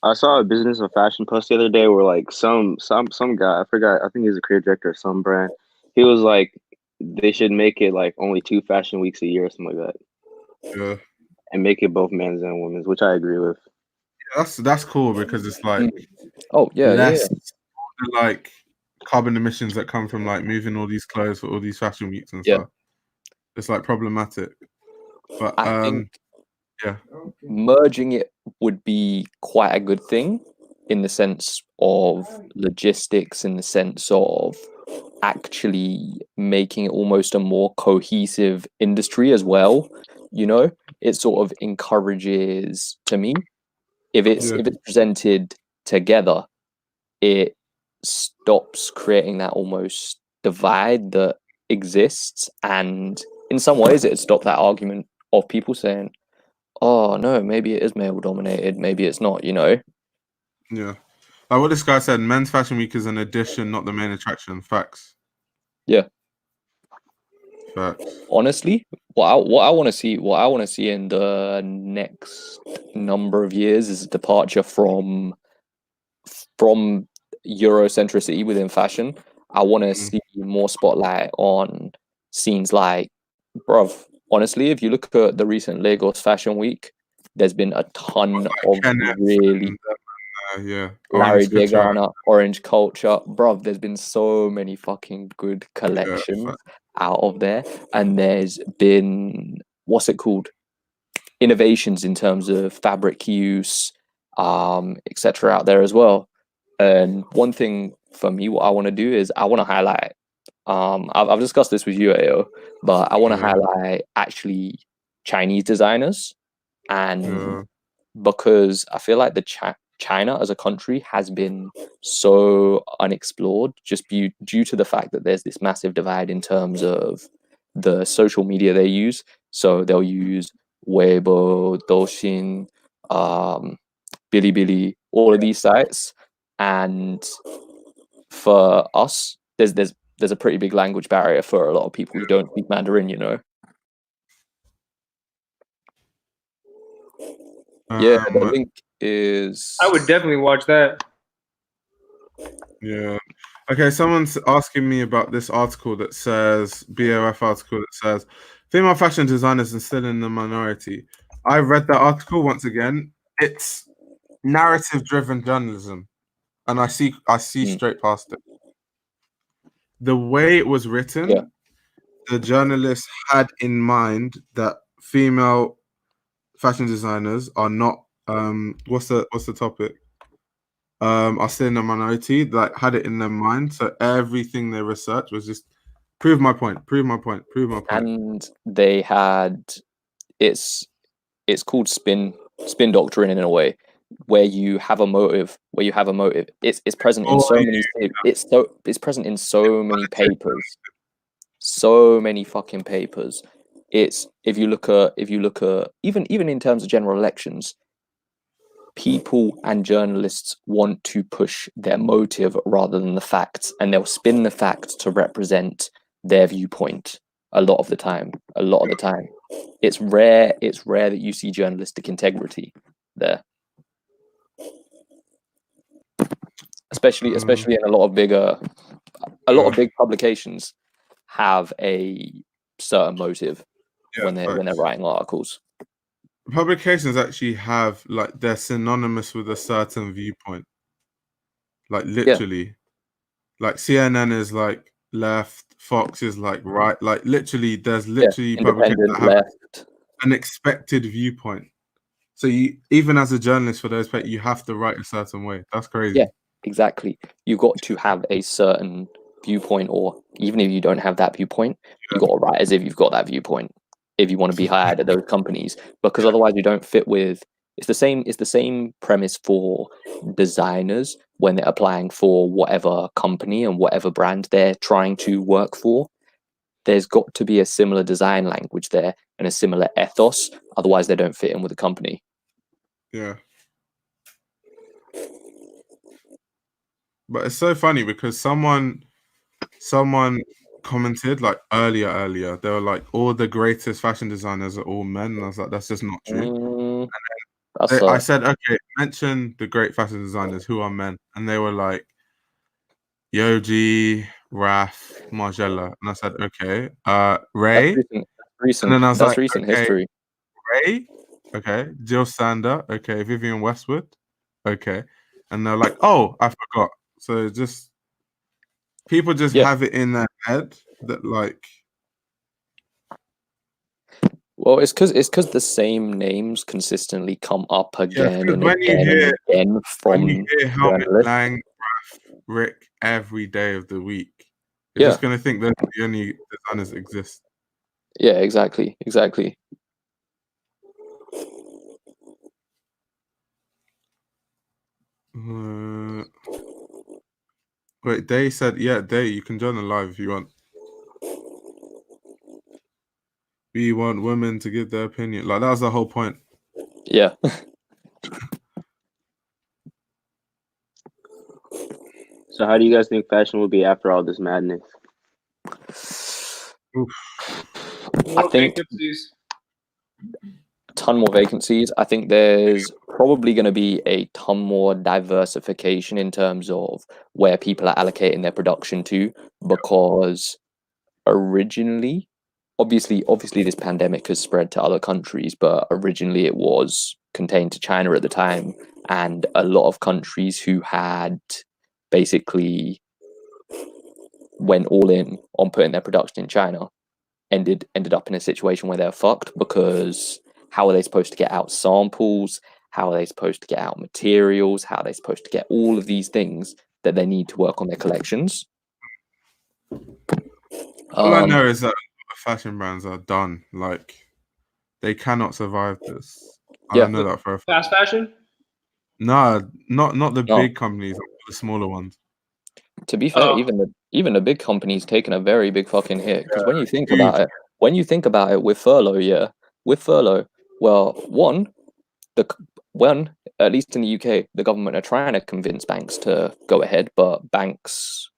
I saw a business of fashion post the other day where like some guy, I forgot, I think he's a creative director of some brand. He was like, they should make it like only 2 fashion weeks a year or something like that. Yeah. And make it both men's and women's, which I agree with. Yeah, that's cool because it's like less like carbon emissions that come from like moving all these clothes for all these fashion weeks and stuff. It's like problematic. But I think merging it would be quite a good thing in the sense of logistics, in the sense of actually making it almost a more cohesive industry as well. You know, it sort of encourages, to me, if it's presented together, it stops creating that almost divide that exists, and in some ways it stops that argument of people saying, oh no, maybe it is male dominated, maybe it's not, you know. Yeah, like what this guy said, Men's Fashion Week is an addition, not the main attraction. Facts. Yeah. Facts. Honestly, what I want to see in the next number of years is a departure from Eurocentricity within fashion. I want to see more spotlight on scenes like, bruv, honestly, if you look at the recent Lagos Fashion Week, there's been a ton of really Larry Jagana, Orange Culture, bruv. There's been so many fucking good collections out of there, and there's been innovations in terms of fabric use, etc. out there as well. And one thing for me, what I want to do is I want to highlight. I've discussed this with you, Ayo, but I want to highlight actually Chinese designers, and because I feel like China as a country has been so unexplored, just due to the fact that there's this massive divide in terms of the social media they use. So they'll use Weibo, Douyin, Bilibili, all of these sites, and for us, there's a pretty big language barrier for a lot of people who don't speak Mandarin, you know. Yeah, the link is. I would definitely watch that. Yeah. Okay, someone's asking me about this article that says, BOF article that says, female fashion designers are still in the minority. I read that article once again. It's narrative-driven journalism, and I see straight past it. The way it was written, the journalist had in mind that female fashion designers are not. What's the topic? Are still in the minority, like had it in their mind. So everything they researched was just prove my point. And they had it's called spin doctrine in a way, where you have a motive. It's present in so many. It's present in so many papers, so many fucking papers. It's if you look at even in terms of general elections, people and journalists want to push their motive rather than the facts, and they'll spin the facts to represent their viewpoint a lot of the time. It's rare that you see journalistic integrity there, especially in a lot of big publications have a certain motive when they're writing articles. Publications actually have, like, they're synonymous with a certain viewpoint, like literally. Like CNN is like left, Fox is like right, like literally there's literally publications that have an expected viewpoint. So you, even as a journalist for those, you have to write a certain way. That's crazy. Yeah, exactly. You've got to have a certain viewpoint, or even if you don't have that viewpoint, you got to write as if you've got that viewpoint if you want to be hired at those companies, because otherwise you don't fit with. It's the same premise for designers when they're applying for whatever company and whatever brand they're trying to work for. There's got to be a similar design language there and a similar ethos, otherwise they don't fit in with the company. Yeah. But it's so funny because someone commented like earlier, they were like, all the greatest fashion designers are all men. And I was like, that's just not true. And then I said, okay, mention the great fashion designers who are men. And they were like, Yoji, Raf, Margiela. And I said, okay, Ray. That's recent. And then I was That's like, recent okay, history. Ray, okay, Jill Sander, okay, Vivian Westwood, okay. And they're like, oh, I forgot. So just people just have it in their head that, like, well, it's because the same names consistently come up again and again from when you hear Helmut journalists. Lang, Raf, Rick every day of the week, you're just gonna think those are the only designers that exist. Yeah, exactly. Wait, Day said, yeah, Day, you can join the live if you want. We want women to give their opinion. Like, that was the whole point. Yeah. So how do you guys think fashion will be after all this madness? I think vacancies. a ton more vacancies. I think there's probably going to be a ton more diversification in terms of where people are allocating their production to, because originally, obviously this pandemic has spread to other countries, but originally it was contained to China at the time, and a lot of countries who had basically went all in on putting their production in China ended up in a situation where they're fucked, because how are they supposed to get out samples? How are they supposed to get out materials? How are they supposed to get all of these things that they need to work on their collections? All I know is that fashion brands are done. Like, they cannot survive this. I don't know that for a fact. Fast fashion? No, not the big companies, the smaller ones. To be fair, even the big companies taking a very big fucking hit, because when you think about it, with furlough, well, at least in the UK, the government are trying to convince banks to go ahead, but banks,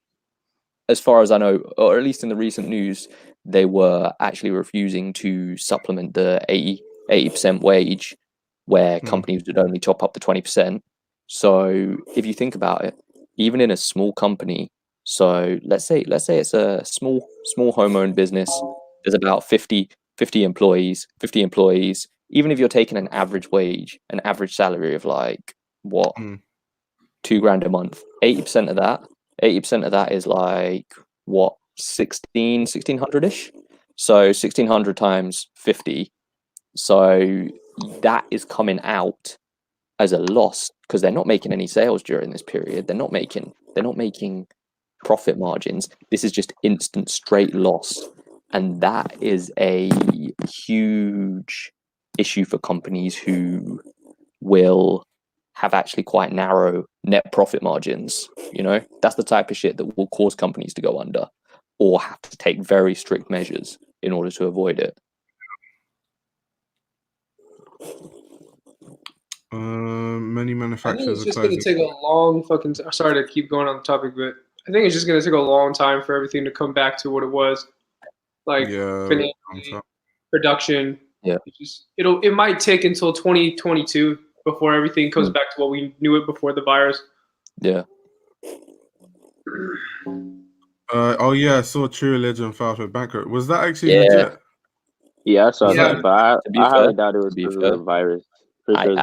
as far as I know, or at least in the recent news, they were actually refusing to supplement the 80% wage where companies would only top up the 20%. So if you think about it, even in a small company, so let's say it's a small home-owned business, there's about 50 employees. Even if you're taking an average wage, an average salary of like what, $2,000 a month, 80% of that is like what, 1600-ish. So 1600 times 50. So that is coming out as a loss because they're not making any sales during this period. They're not making profit margins. This is just instant straight loss. And that is a huge issue for companies who will have actually quite narrow net profit margins. You know, that's the type of shit that will cause companies to go under or have to take very strict measures in order to avoid it. Many I think manufacturers it's are just going to closing. take a long fucking sorry to keep going on the topic, but I think it's just going to take a long time for everything to come back to what it was. Like financially, production. Yeah. It might take until 2022 before everything comes back to what we knew it before the virus. Yeah. Oh yeah, I saw True Religion filed for bankrupt. Was that actually Yeah. legit? Yeah, I saw that, but I To be highly fair- doubt it was to be because of fair, the virus. Pretty sure it's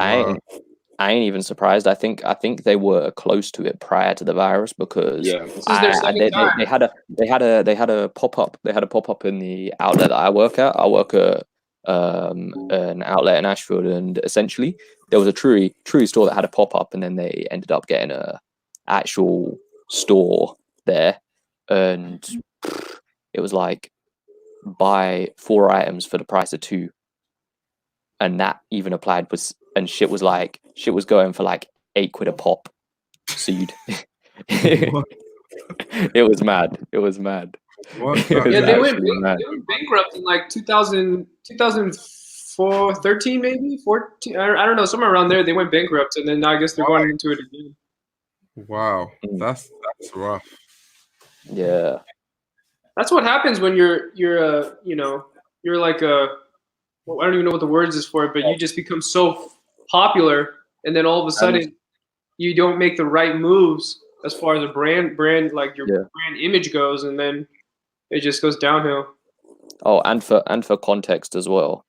I ain't even surprised. I think they were close to it prior to the virus because Yeah. This is their second time. they had a pop up. They had a pop up in the outlet that I work at. I work at an outlet in Ashfield, and essentially there was a True store that had a pop up, and then they ended up getting a actual store there, and it was like buy 4 items for the price of 2. And that even applied and shit was going for like £8 a pop. So it was mad. It was mad. What? It was Yeah, they went actually mad. bankrupt in like 2004, 13 maybe 14. I don't know, somewhere around there. They went bankrupt, and then I guess they're going into it again. Wow, that's rough. Yeah. That's what happens when you're like a, well, I don't even know what the words is for it, but you just become so popular, and then all of a sudden you don't make the right moves as far as a brand like your brand image goes, and then it just goes downhill. Oh, and for context as well.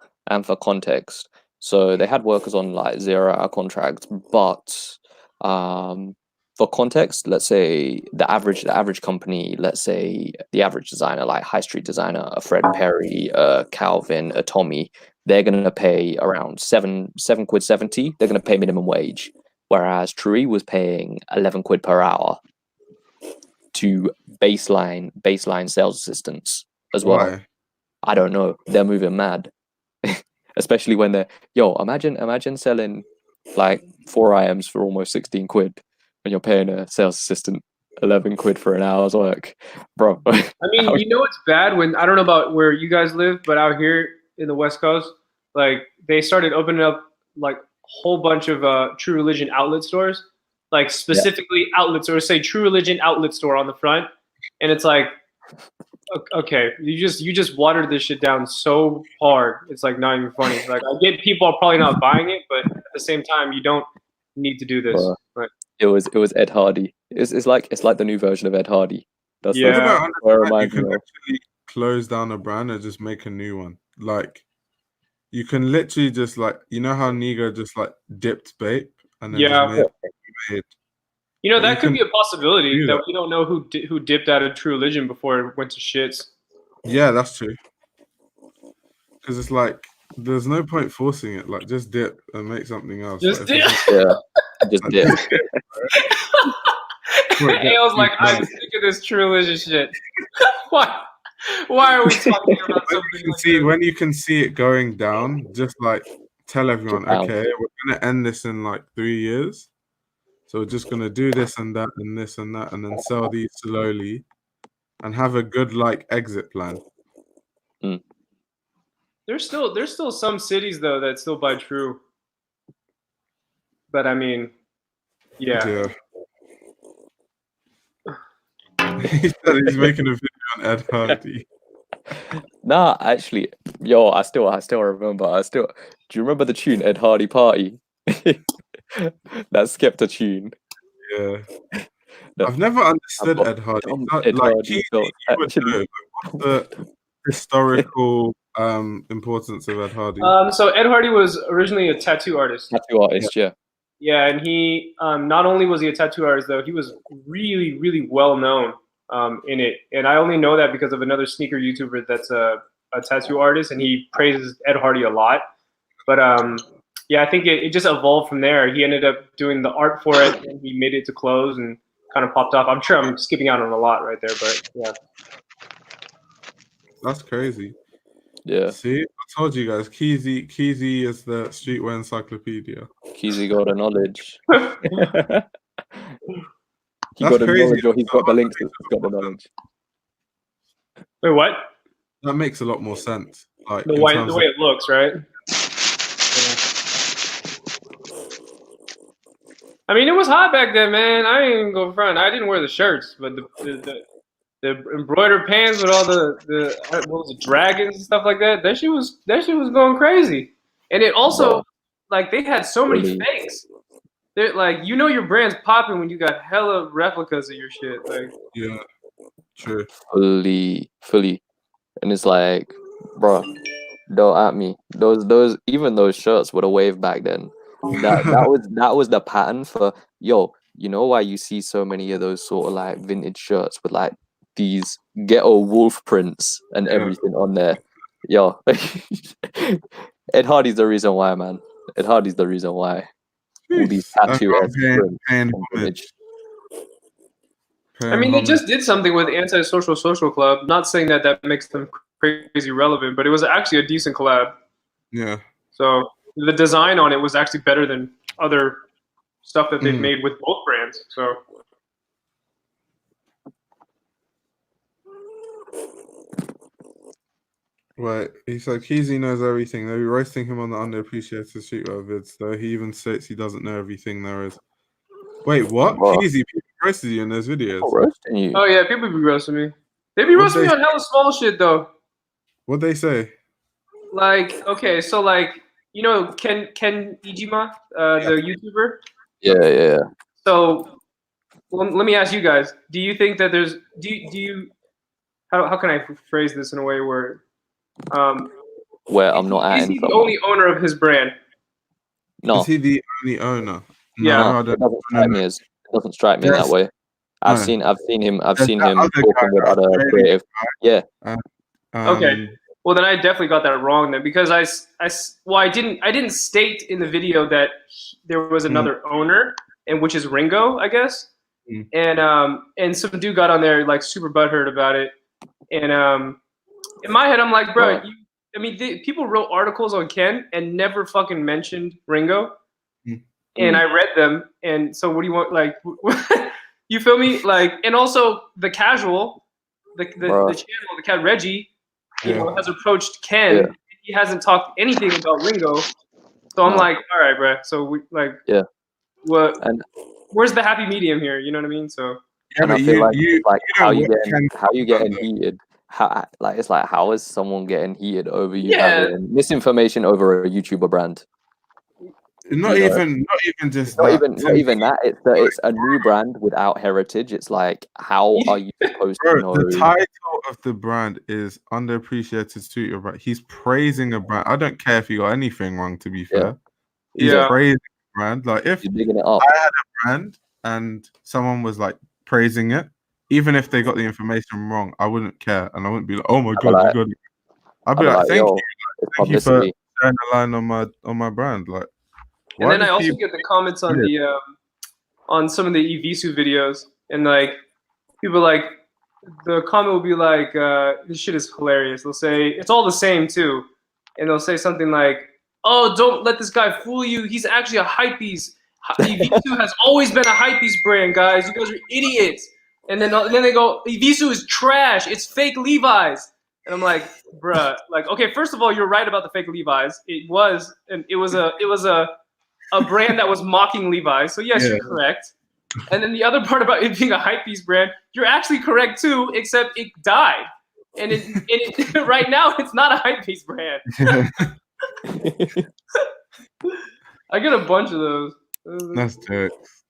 So they had workers on like 0-hour contracts, but for context, let's say the average company, let's say the average designer, like high street designer, a Fred Perry, a Calvin, a Tommy, they're gonna pay around £7.70. They're gonna pay minimum wage, whereas True was paying £11 per hour to baseline sales assistants as well. Why? I don't know. They're moving mad, especially when they're imagine selling like 4 items for almost £16 when you're paying a sales assistant £11 for an hour's work, bro. I mean, you know it's bad when, I don't know about where you guys live, but out here in the West Coast, like they started opening up like a whole bunch of True Religion outlet stores, like specifically outlet stores. Say True Religion outlet store on the front, and it's like, okay, you just watered this shit down so hard. It's like not even funny. Like I get people are probably not buying it, but at the same time, you don't need to do this. Like, it was Ed Hardy. It's like the new version of Ed Hardy. That's What about what it you reminds me can of. actually close down a brand and just make a new one? Like, you can literally just like, you know how Nigo just like dipped Bape and then just made. You know, But that you could can be a possibility do that that. we don't know who dipped out of True Religion before it went to shits. Yeah, that's true. Because it's like there's no point forcing it. Like, just dip and make something else. Just like, dip. Just like, dip. Ale's like, I'm sick of this True Religion shit. Why are we talking about something when you can see it going down, just like tell everyone, okay, we're gonna end this in like 3 years. So we're just gonna do this and that and this and that, and then sell these slowly, and have a good like exit plan. There's still some cities though that still buy True. But I mean, yeah. He said he's making a video on Ed Hardy. Nah, actually, yo, I still remember. Do you remember the tune Ed Hardy Party? That Skepta tune. Yeah. I've never understood Ed Hardy. Ed Like, Hardy Keezy, felt you would actually. know, what's the historical importance of Ed Hardy? So Ed Hardy was originally a tattoo artist. Tattoo artist, yeah. Yeah, and he not only was he a tattoo artist though, he was really, really well known in it. And I only know that because of another sneaker YouTuber that's a tattoo artist, and he praises Ed Hardy a lot. But yeah, I think it just evolved from there. He ended up doing the art for it, and he made it to clothes and kind of popped off. I'm sure I'm skipping out on a lot right there, but yeah. That's crazy. Yeah. See, I told you guys, Keezy is the streetwear encyclopedia. Keezy got the knowledge. He That's got the crazy. knowledge, or he's got the links. He's got the knowledge. Wait, what? That makes a lot more sense. Like The way it looks, right? I mean, it was hot back then, man. I ain't even go front. I didn't wear the shirts, but the embroidered pants with all the what was it, dragons and stuff like that. That shit was going crazy. And it also like they had so many fakes. They're like, you know, your brand's popping when you got hella replicas of your shit. Like, yeah, true. Fully, and it's like, bro, don't at me. Those even those shirts were the wave back then. That was the pattern for yo. You know why you see so many of those sort of like vintage shirts with like these ghetto wolf prints and everything on there. Yo, Ed Hardy's the reason why, man. Ed Hardy's the reason why. All these tattoo prints. I mean, they just did something with Anti-Social Social Club. Not saying that makes them crazy relevant, but it was actually a decent collab. Yeah. So the design on it was actually better than other stuff that they've made with both brands. So. Right, he said Keezy knows everything. They'll be roasting him on the underappreciated streetwear vids, though he even states he doesn't know everything there is. Wait, what? Keezy, people roasted you in those videos. Roasting you? Oh yeah, people be roasting me. They be roasting me on hella small shit though. What'd they say? Like, okay, so like, you know Ken Ijima, the YouTuber? Yeah. So let me ask you guys, do you think that there's do you how can I phrase this in a way where where I'm not at. Is he the only owner of his brand? No. Is he the only owner? Yeah. No, it doesn't strike me as that way. I've seen him talking with other creative. Yeah. Okay. Well, then I definitely got that wrong then, because I didn't state in the video that there was another owner, and which is Ringo, I guess. And some dude got on there like super butthurt about it, and in my head I'm like, bro, people wrote articles on Ken and never fucking mentioned Ringo, and I read them, and so what do you want? Like, you feel me? Like, and also the casual, the channel, the cat Reggie, you know, has approached Ken. Yeah. He hasn't talked anything about Ringo, so I'm like, all right, bro. So we like, what? And where's the happy medium here? You know what I mean? So. And I feel like how you getting heated? How it's like, how is someone getting heated over you having misinformation over a YouTuber brand? Not even that. It's a new brand without heritage. It's like, how are you supposed to know? The title of the brand is underappreciated streetwear brand. He's praising a brand. I don't care if he got anything wrong, to be fair. He's praising a brand. Like, if bigging it up. I had a brand and someone was like praising it, even if they got the information wrong, I wouldn't care, and I wouldn't be like, "Oh my god, you got it." I'd be like, "Thank you for sharing the line on my brand." Like, and then I also get the comments on on some of the Evisu videos, and like people like the comment will be like, "This shit is hilarious." They'll say it's all the same too, and they'll say something like, "Oh, don't let this guy fool you. He's actually a hypebeast. Evisu has always been a hypebeast brand, guys. You guys are idiots." And then they go, Evisu is trash. It's fake Levi's. And I'm like, bruh, like, okay, first of all, you're right about the fake Levi's. It was a brand that was mocking Levi's. So yes, you're correct. And then the other part about it being a hypebeast brand, you're actually correct too, except it died. and right now it's not a hypebeast brand. I get a bunch of those. That's jokes.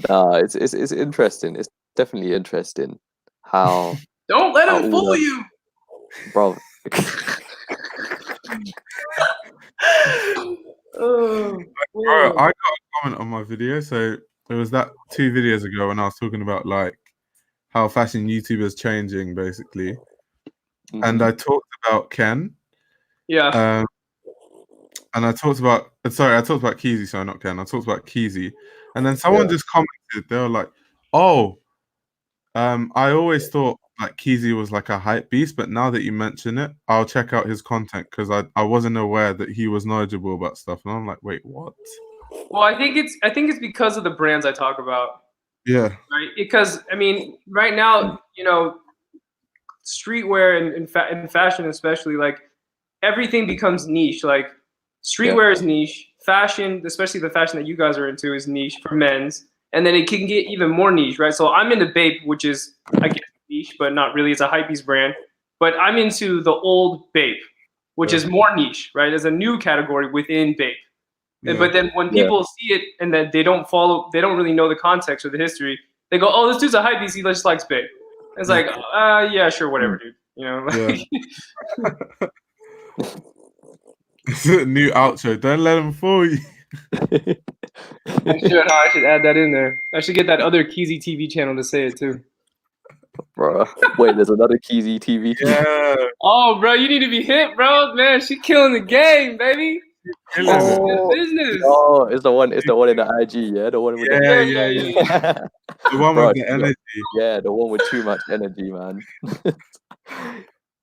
Nah, it's interesting. It's definitely interesting how. Don't let how him all fool the- you, bro. Oh, Bro, I got a comment on my video. So it was that 2 videos ago when I was talking about like how fashion YouTubers changing basically, and I talked about Ken. Yeah. And I talked about Keezy, sorry, not Ken. I talked about Keezy, and then someone just commented. They were like, "Oh, I always thought like Keezy was like a hype beast, but now that you mention it, I'll check out his content because I wasn't aware that he was knowledgeable about stuff." And I'm like, "Wait, what?" Well, I think it's because of the brands I talk about. Yeah, Right. Because I mean, right now, streetwear and fashion, especially, like everything becomes niche. Like streetwear is niche. Fashion, especially the fashion that you guys are into, is niche for men's, and then it can get even more niche, right? So I'm into Bape, which is, I guess, niche, but not really. It's a hypebeast brand. But I'm into the old Bape, which is more niche, right? As a new category within Bape. But then when people see it and that they don't really know the context or the history, they go, "Oh, this dude's a hypebeast. He just likes Bape." It's like, yeah, sure, whatever, dude. Like, It's a new outro. Don't let him fool you. I should add that in there. I should get that other Keezy TV channel to say it too. Bro, wait, there's another Keezy TV. Yeah. Oh, bro, you need to be hit, bro. Man, she killing the game, baby. Oh, Business. oh, it's the one in the IG, yeah, the one with the one Bro, with the energy. Yeah, the one with too much energy, man.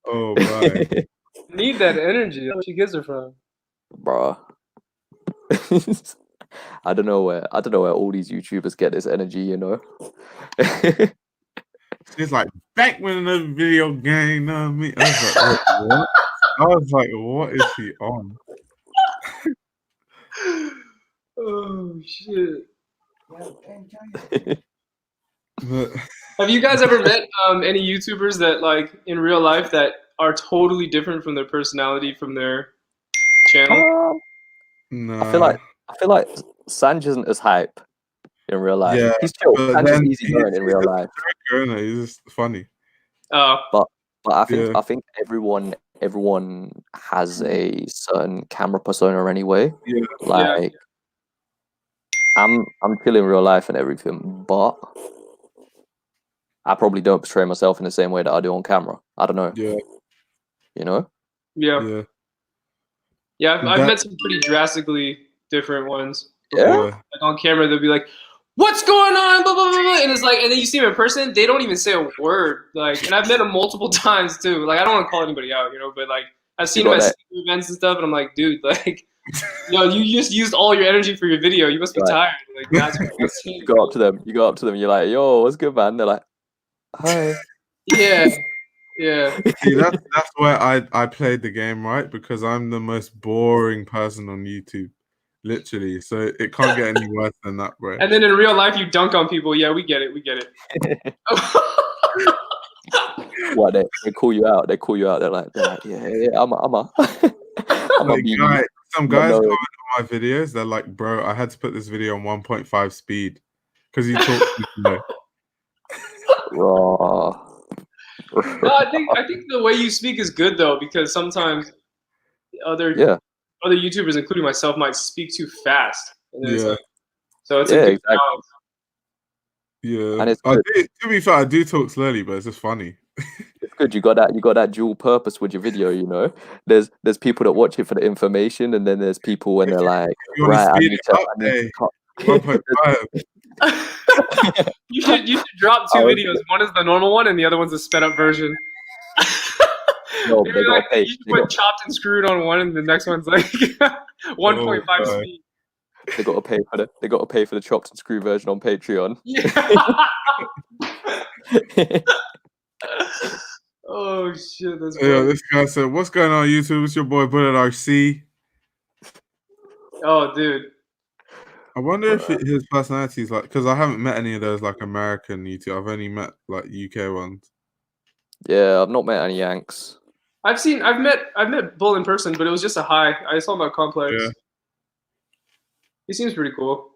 Oh my. Need that energy. That's where she gets it from. Bro. I don't know where all these YouTubers get this energy, you know. She's like, back when the video game, know what I mean? I was like, wait, what? I was like, what is she on? Oh shit. But have you guys ever met any YouTubers that like in real life that are totally different from their personality from their channel? No. I feel like Sanj isn't as hype in real life. Yeah, he's chill. but Sanj is then easy going in real life. He's just funny. But I think everyone has a certain camera persona anyway. Yeah. Like I'm chill in real life and everything, but I probably don't portray myself in the same way that I do on camera. I don't know. Yeah. You know? Yeah. I've met some pretty drastically different ones. Yeah. Like on camera, they'll be like, "What's going on?" Blah, blah, blah, blah. And it's like, and then you see them in person, they don't even say a word. Like, and I've met them multiple times too. Like, I don't want to call anybody out, but like, I've seen them at events and stuff, and I'm like, dude, like, you just used all your energy for your video. You must be tired. Like, that's you go up to them. You're like, "Yo, what's good, man?" They're like, "Hi." Yeah. See, that's where I played the game right, because I'm the most boring person on YouTube, literally. So it can't get any worse than that, bro. And then in real life, you dunk on people. Yeah, we get it. What they call you out? They call you out. They're like, yeah, I'm a some guys comment on my videos. They're like, "Bro, I had to put this video on 1.5 speed because you talk too slow." Raw. No, I think the way you speak is good though, because sometimes other YouTubers, including myself, might speak too fast. And then it's like, so it's a good balance. Yeah, And it's to be fair, I do talk slowly, but it's just funny. It's good. You got that dual purpose with your video. You know, there's people that watch it for the information, and then there's people when they're like, right, I need to cut. 1.5. You should drop 2 videos. One is the normal one, and the other one's the sped up version. No, but they gotta pay. You put chopped and screwed on one, and the next one's like 1.5 speed. They gotta pay for the chopped and screwed version on Patreon. Oh shit! That's this guy said, "What's going on, YouTube? It's your boy Bullet RC." Oh, dude. I wonder if his personality is like, because I haven't met any of those like American YouTube. I've only met like UK ones. Yeah, I've not met any Yanks. I've met Bull in person, but it was just a hi. I saw him at Complex. Yeah. He seems pretty cool.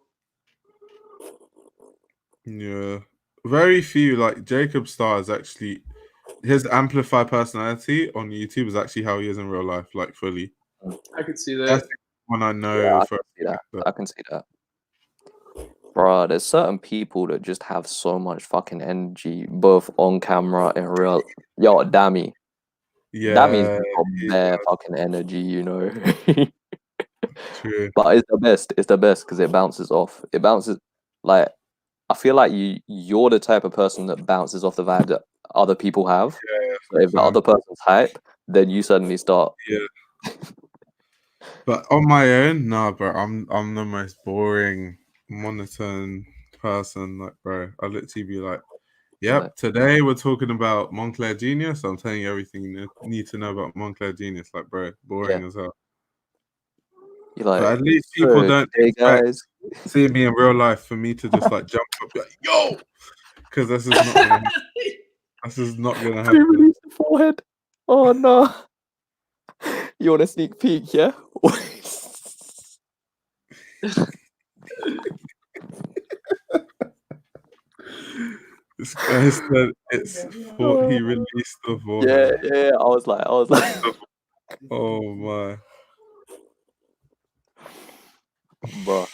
Yeah. Very few, like Jacob Starr is actually, his amplified personality on YouTube is actually how he is in real life, like fully. I could see that. That's when I know. Yeah, I can see that. Bro, there's certain people that just have so much fucking energy, both on camera and real. Yo, Dammy. Yeah. Dammy's got bare fucking energy, you know. True. But it's the best. It's the best because it bounces off. It bounces like I feel like you're the type of person that bounces off the vibe that other people have. Yeah. So if the other person's hype, then you suddenly start. Yeah. But on my own, nah, bro. I'm the most boring monotone person. Like, bro, I literally be like, yep, today we're talking about Montclair Genius. I'm telling you everything you need to know about Montclair Genius. Like, bro, boring as hell. You're like, but at least people don't hey expect guys, seeing me in real life for me to just like jump up, like, yo, because this is not gonna happen. This is not gonna happen. Pre-release the forehead. Oh no. You want a sneak peek, yeah? This guy said it's for he released the forehead. Yeah. I was like, oh my. Bro,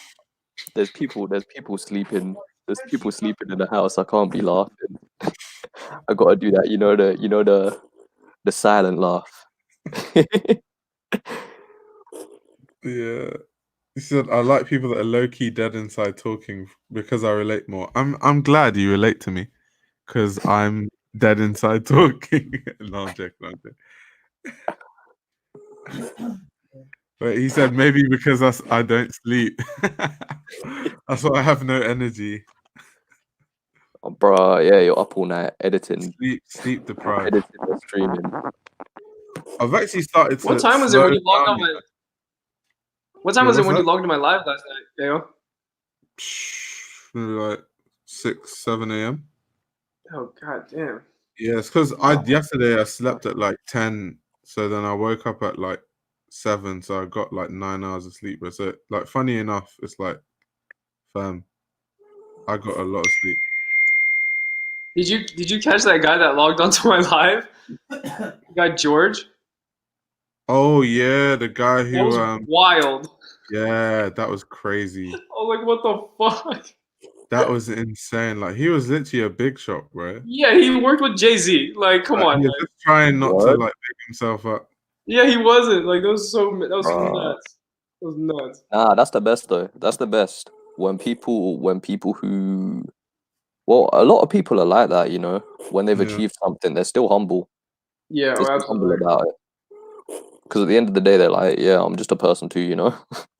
there's people sleeping. There's people sleeping in the house. I can't be laughing. I gotta do that. You know the silent laugh. Yeah. He said, I like people that are low-key dead inside talking because I relate more. I'm glad you relate to me because I'm dead inside talking. No, I'm joking. But he said maybe because I don't sleep. That's why I have no energy. Oh, bro, yeah, you're up all night editing. Sleep deprived. Editing and streaming. I've actually started to. What time was it when you logged on my? What time was it when you logged in my live last night, Dale? Maybe like 6, 7 a.m. Oh god damn. Yeah, it's because yesterday I slept at like 10, so then I woke up at like 7, so I got like 9 hours of sleep. But so like funny enough, it's like, fam, I got a lot of sleep. Did you catch that guy that logged onto my live? The guy George? Oh yeah, the guy who That was wild. Yeah, that was crazy. I was like, what the fuck? That was insane. Like he was literally a big shot, bro. Yeah, he worked with Jay-Z. Like, come on. He was just trying not to like big himself up. Yeah, he wasn't. Like, that was nuts. That was nuts. Nah, that's the best though. That's the best. When people who, well, a lot of people are like that, you know. When they've achieved something, they're still humble. Yeah, they're still humble about it. Because at the end of the day, they're like, yeah, I'm just a person too, you know.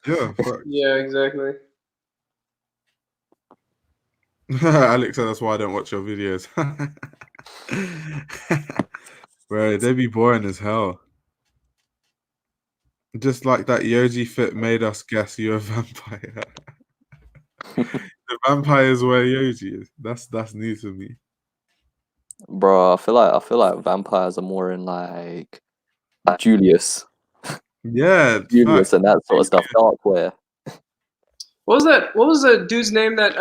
Yeah. Yeah, exactly. Alex said that's why I don't watch your videos. Bro, they be boring as hell. Just like that Yoji fit made us guess you're a vampire. The vampires where Yoji is. That's new to me. Bro, I feel like vampires are more in like Julius. Yeah, Julius and that sort of stuff. Darkware. What was the dude's name that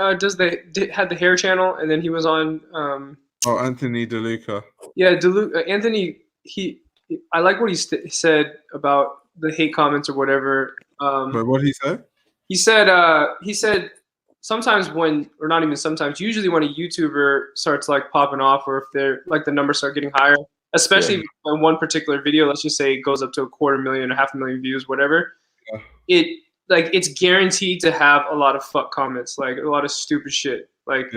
had the hair channel and then he was on Anthony DeLuca. Yeah, Anthony, I like what he said about the hate comments or whatever. But what did he say? He said sometimes or not even sometimes, usually when a YouTuber starts like popping off, or if they're like the numbers start getting higher, especially on one particular video, let's just say it goes up to 250,000 or 500,000 views, whatever. Yeah. It's guaranteed to have a lot of fuck comments, like a lot of stupid shit. Like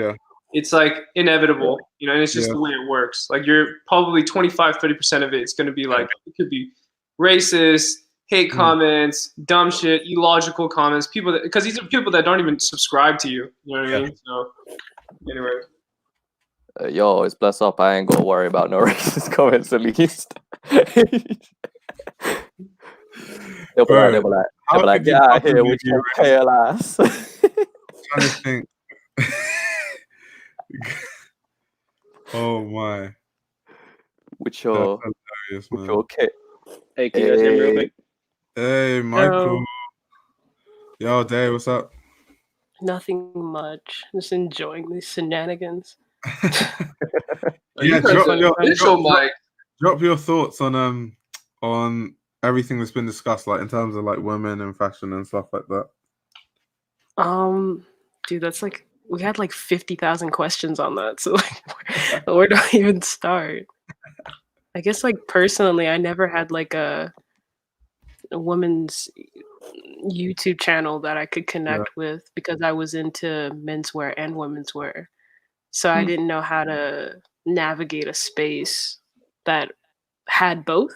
it's like inevitable, you know, and it's just the way it works. Like you're probably 25-30% of it's going to be like, it could be racist, hate comments, dumb shit, illogical comments, because these are people that don't even subscribe to you. You know what I mean? So anyway. Yo, it's bless up. I ain't gonna worry about no racist comments at least. They'll be like, get out of here with your pale ass. trying to think. Oh my. Which are hilarious, which man. are okay. Hey, can you guys hear me real quick? Hey, Michael. Yo, Dave, what's up? Nothing much. Just enjoying these shenanigans. Yeah, Mike. drop your thoughts on everything that's been discussed, like in terms of like women and fashion and stuff like that. Dude, that's like we had like 50,000 questions on that. So like, where do I even start? I guess like personally, I never had like a woman's YouTube channel that I could connect with because I was into menswear and women's wear. So I didn't know how to navigate a space that had both,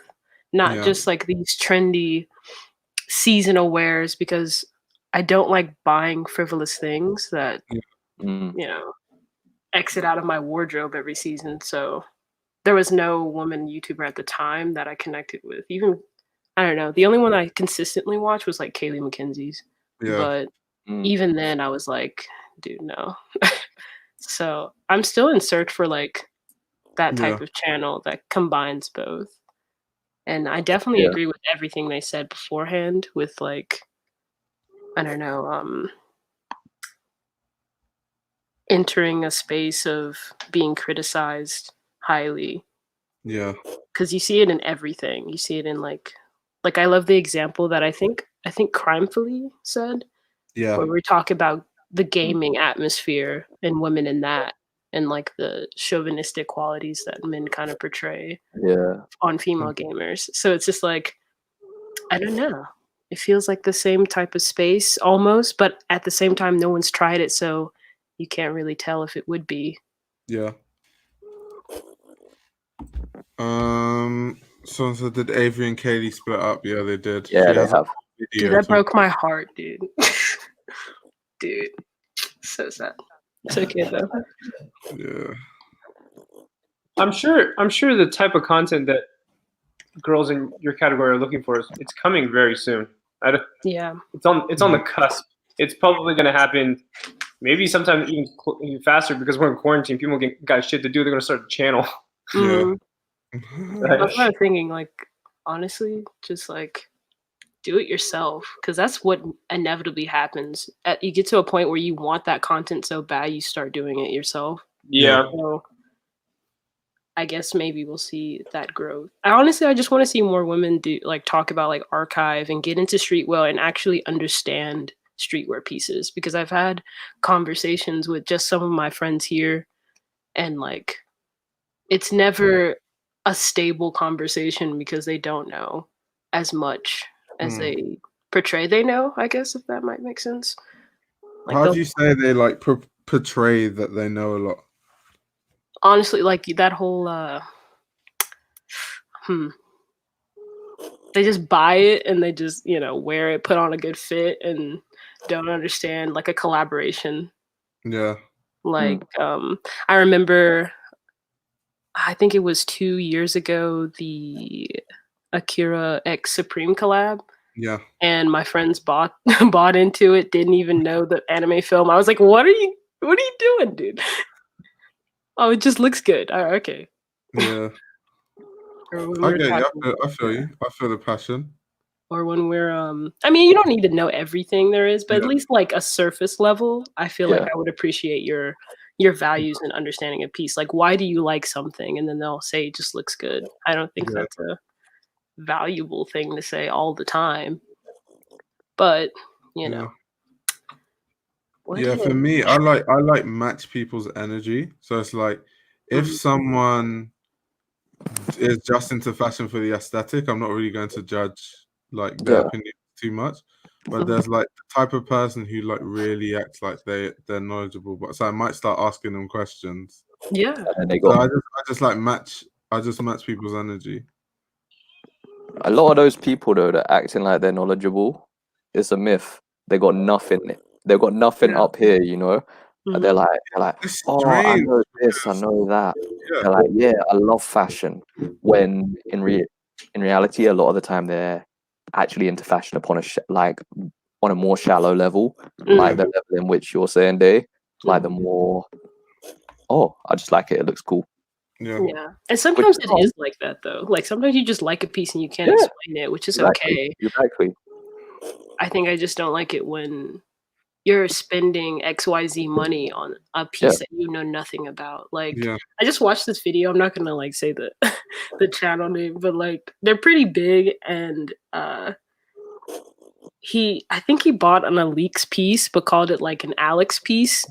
not just like these trendy seasonal wears, because I don't like buying frivolous things that you know exit out of my wardrobe every season. So there was no woman YouTuber at the time that I connected with. Even I don't know, the only one I consistently watched was like Kaylee McKenzie's. But even then I was like, dude, no. So I'm still in search for like that type of channel that combines both. And I definitely agree with everything they said beforehand with like, I don't know, entering a space of being criticized highly. Yeah. Because you see it in everything. You see it in like I love the example that I think Crimefully said. Yeah. Where we talk about the gaming atmosphere and women in that and like the chauvinistic qualities that men kind of portray on female gamers. So it's just like, I don't know. It feels like the same type of space almost, but at the same time, no one's tried it. So you can't really tell if it would be. Yeah. Someone said, did Avery and Kaylee split up? Yeah, they did. Yeah, they have. Dude, that broke my heart, dude. Dude, so sad. It's okay though. Yeah. I'm sure the type of content that girls in your category are looking for it's coming very soon. Yeah. It's on the cusp. It's probably going to happen maybe sometime even faster because we're in quarantine. People got shit to do. They're going to start a channel. Yeah. That's what I'm thinking. Like, honestly, just like do it yourself, because that's what inevitably happens. You get to a point where you want that content so bad, you start doing it yourself. Yeah. So I guess maybe we'll see that growth. I just want to see more women talk about like archive and get into streetwear and actually understand streetwear pieces, because I've had conversations with just some of my friends here, and like it's never a stable conversation because they don't know as much as they portray they know, I guess, if that might make sense. Like, how do you say they like portray that they know a lot? Honestly, like that whole they just buy it and they just, wear it, put on a good fit, and don't understand like a collaboration. Yeah. Like I remember, I think it was 2 years ago, the Akira X Supreme collab. Yeah. And my friends bought into it, didn't even know the anime film. I was like, what are you doing, dude? Oh, it just looks good. Okay. Yeah. I feel you. I feel the passion. Or when we're I mean, you don't need to know everything there is, but at least like a surface level, I feel like I would appreciate your values and understanding a piece. Like, why do you like something? And then they'll say it just looks good. I don't think that's a valuable thing to say all the time. But, for me, I like match people's energy. So it's like if someone is just into fashion for the aesthetic, I'm not really going to judge like their opinion too much. But there's like the type of person who like really acts like they're knowledgeable, but so I might start asking them questions. Yeah. And they So got I just match people's energy. a lot of those people though that acting like they're knowledgeable. It's a myth. They got nothing. They've got nothing up here, And they're like, oh, I know this, I know that. They're like, yeah, I love fashion. When in reality, a lot of the time they're actually into fashion upon on a more shallow level, like the level in which you're saying they, like the more, oh, I just like it. It looks cool. Yeah. And sometimes it is like that though. Like sometimes you just like a piece and you can't explain it, which is okay. Exactly. I think I just don't like it when you're spending XYZ money on a piece that you know nothing about. Like I just watched this video. I'm not gonna like say the the channel name, but like they're pretty big, and I think he bought an Alix piece but called it like an Alex piece.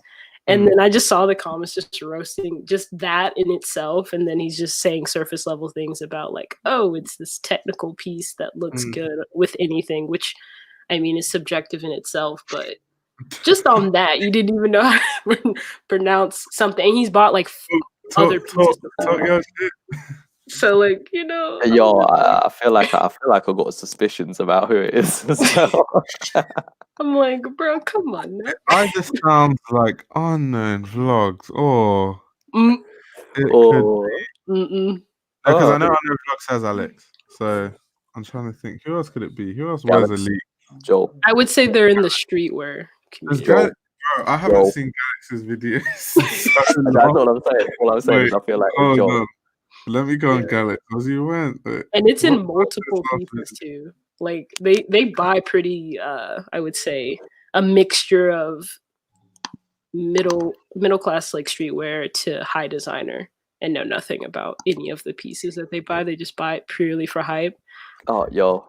And then I just saw the comments just roasting just that in itself. And then he's just saying surface level things about like, oh, it's this technical piece that looks good with anything, which I mean is subjective in itself. But just on that, you didn't even know how to pronounce something. And he's bought like other pieces before. So like, you know. Yo, I feel like I got suspicions about who it is. So. I'm like, bro, come on. Man. I just sounds like unknown vlogs, or it could be. Because I know unknown vlogs has Alex, so I'm trying to think. Who else could it be? Who else wears a leak? Joe. I would say they're in the streetwear community. Bro, I haven't seen Galaxy's videos. That's all I'm saying. All I'm saying is I feel like it's Joe. No. Let me go on Galaxy. Because you went. And it's in multiple pieces too. Like they buy pretty I would say a mixture of middle class like streetwear to high designer, and know nothing about any of the pieces that they buy. They just buy it purely for hype. Oh, yo,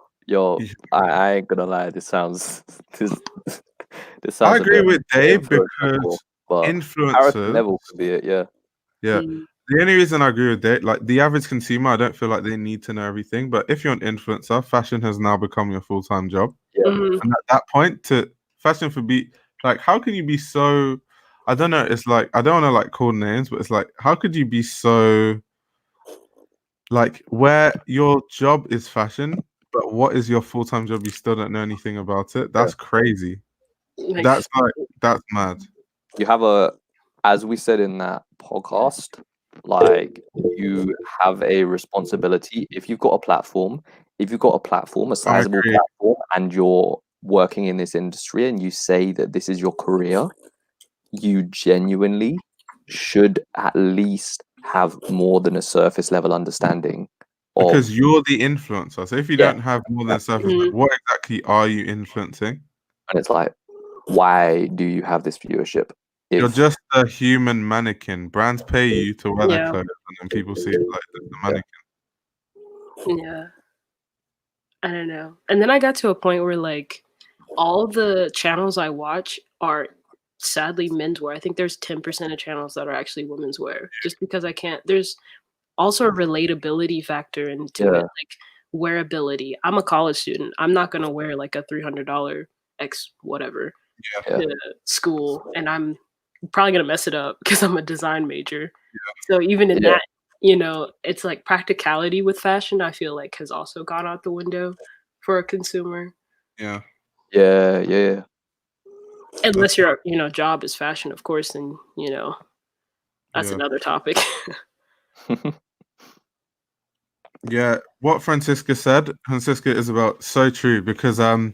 I ain't gonna lie. This sounds. I agree with Dave because influencers level could be it. Yeah. The only reason I agree with Dave, like the average consumer, I don't feel like they need to know everything. But if you're an influencer, fashion has now become your full-time job. And at that point, to fashion for be like, how can you be so? I don't know. It's like I don't want to like call names, but it's like, how could you be so? Like, where your job is fashion, but what is your full-time job? You still don't know anything about it. That's crazy. That's mad. You have as we said in that podcast, like you have a responsibility. If you've got a platform, a sizable platform, and you're working in this industry and you say that this is your career, you genuinely should at least have more than a surface level understanding. Because you're the influencer. So if you don't have more than a surface level, what exactly are you influencing? And it's like, why do you have this viewership? You're just a human mannequin. Brands pay you to wear their clothes, and then people see it like the mannequin. Yeah. I don't know. And then I got to a point where like all the channels I watch are sadly menswear. I think there's 10% of channels that are actually women's wear, just because I can't. There's also a relatability factor into it, like wearability. I'm a college student. I'm not gonna wear like a $300 X whatever to school, and I'm probably gonna mess it up because I'm a design major. So even in that, you know, it's like practicality with fashion, I feel like has also gone out the window for a consumer. Yeah. Unless your, you know, job is fashion, of course, then, you know, that's another topic. Yeah, what Francisca said, is about so true, because I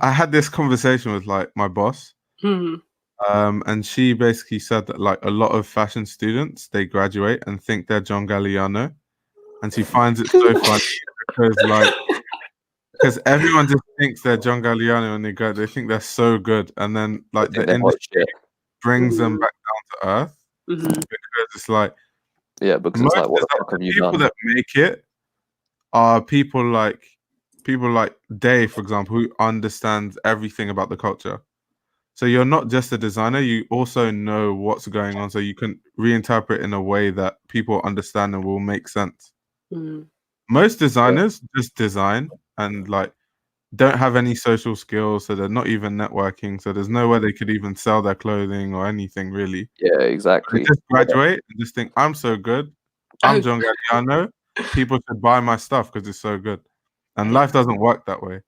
had this conversation with like my boss. And she basically said that like a lot of fashion students, they graduate and think they're John Galliano, and she finds it so funny because everyone just thinks they're John Galliano when they think they're so good, and then like the industry brings them back down to earth because it's like because it's like, what the fuck have you done? People that make it are people like Dave, for example, who understands everything about the culture. So you're not just a designer, you also know what's going on, so you can reinterpret in a way that people understand and will make sense. Most designers just design and like don't have any social skills, so they're not even networking, so there's no way they could even sell their clothing or anything really. Yeah, exactly. They just graduate and just think, I'm so good, I'm John Galliano, people should buy my stuff because it's so good. And life doesn't work that way.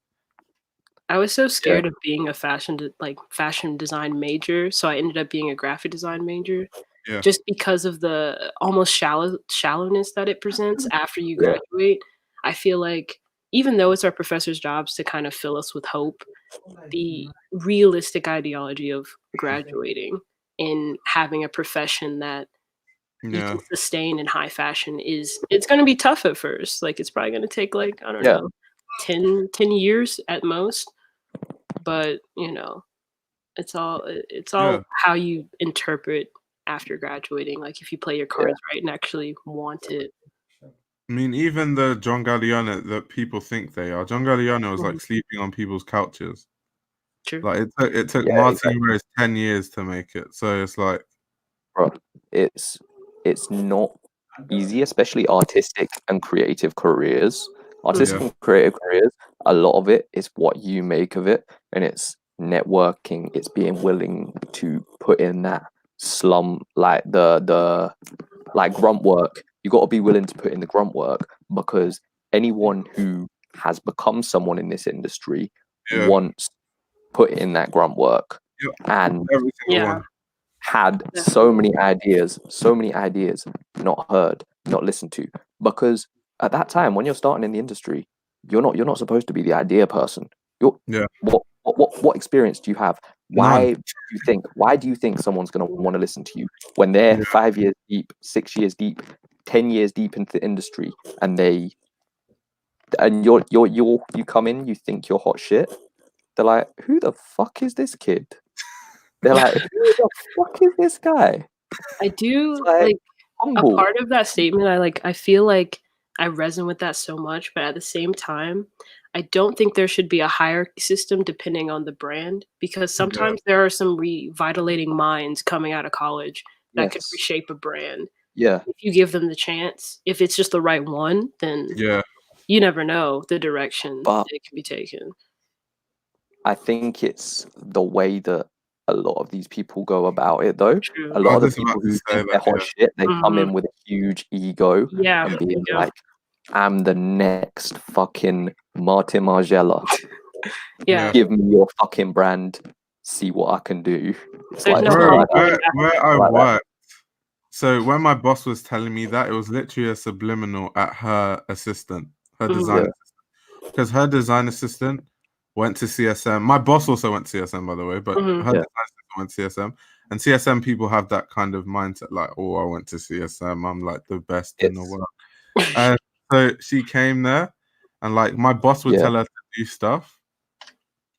I was so scared of being a fashion design major, so I ended up being a graphic design major, just because of the almost shallowness that it presents after you graduate. I feel like even though it's our professors' jobs to kind of fill us with hope, the realistic ideology of graduating and having a profession that you Yeah. can sustain in high fashion it's going to be tough at first. Like it's probably going to take like, I don't know, 10 years at most. But, you know, it's all how you interpret after graduating. Like if you play your cards right and actually want it. I mean, even the John Galliano that people think they are, John Galliano was like sleeping on people's couches. True. Like it took Martin Rose 10 years to make it. So it's like, bro, it's not easy, especially artistic and creative careers. Artistic and creative careers, a lot of it is what you make of it, and it's networking. It's being willing to put in that like the grunt work. You got to be willing to put in the grunt work, because anyone who has become someone in this industry once put in that grunt work and had so many ideas not heard, not listened to. Because at that time, when you're starting in the industry, you're not supposed to be the idea person. What experience do you have? Why do you think someone's going to want to listen to you when they're 5 years deep, 6 years deep, 10 years deep into the industry, and you come in, you think you're hot shit. They're like, who the fuck is this kid? They're like, who the fuck is this guy? I do like a part of that statement. I feel like I resonate with that so much, but at the same time, I don't think there should be a hierarchy system depending on the brand, because sometimes there are some revitalating minds coming out of college that could reshape a brand. Yeah. If you give them the chance, if it's just the right one, then you never know the direction it can be taken. I think it's the way that a lot of these people go about it, though. A lot of the people who think they're hot shit, they come in with a huge ego and being like, I'm the next fucking Martin Margiela. Give me your fucking brand, see what I can do. It's like, bro, where I worked. So when my boss was telling me that, it was literally a subliminal at her assistant, her design assistant. Because her design assistant went to CSM. My boss also went to CSM, by the way, but her design assistant went to CSM. And CSM people have that kind of mindset, like, oh, I went to CSM, I'm like the best in the world. And so she came there, and like my boss would tell her to do stuff,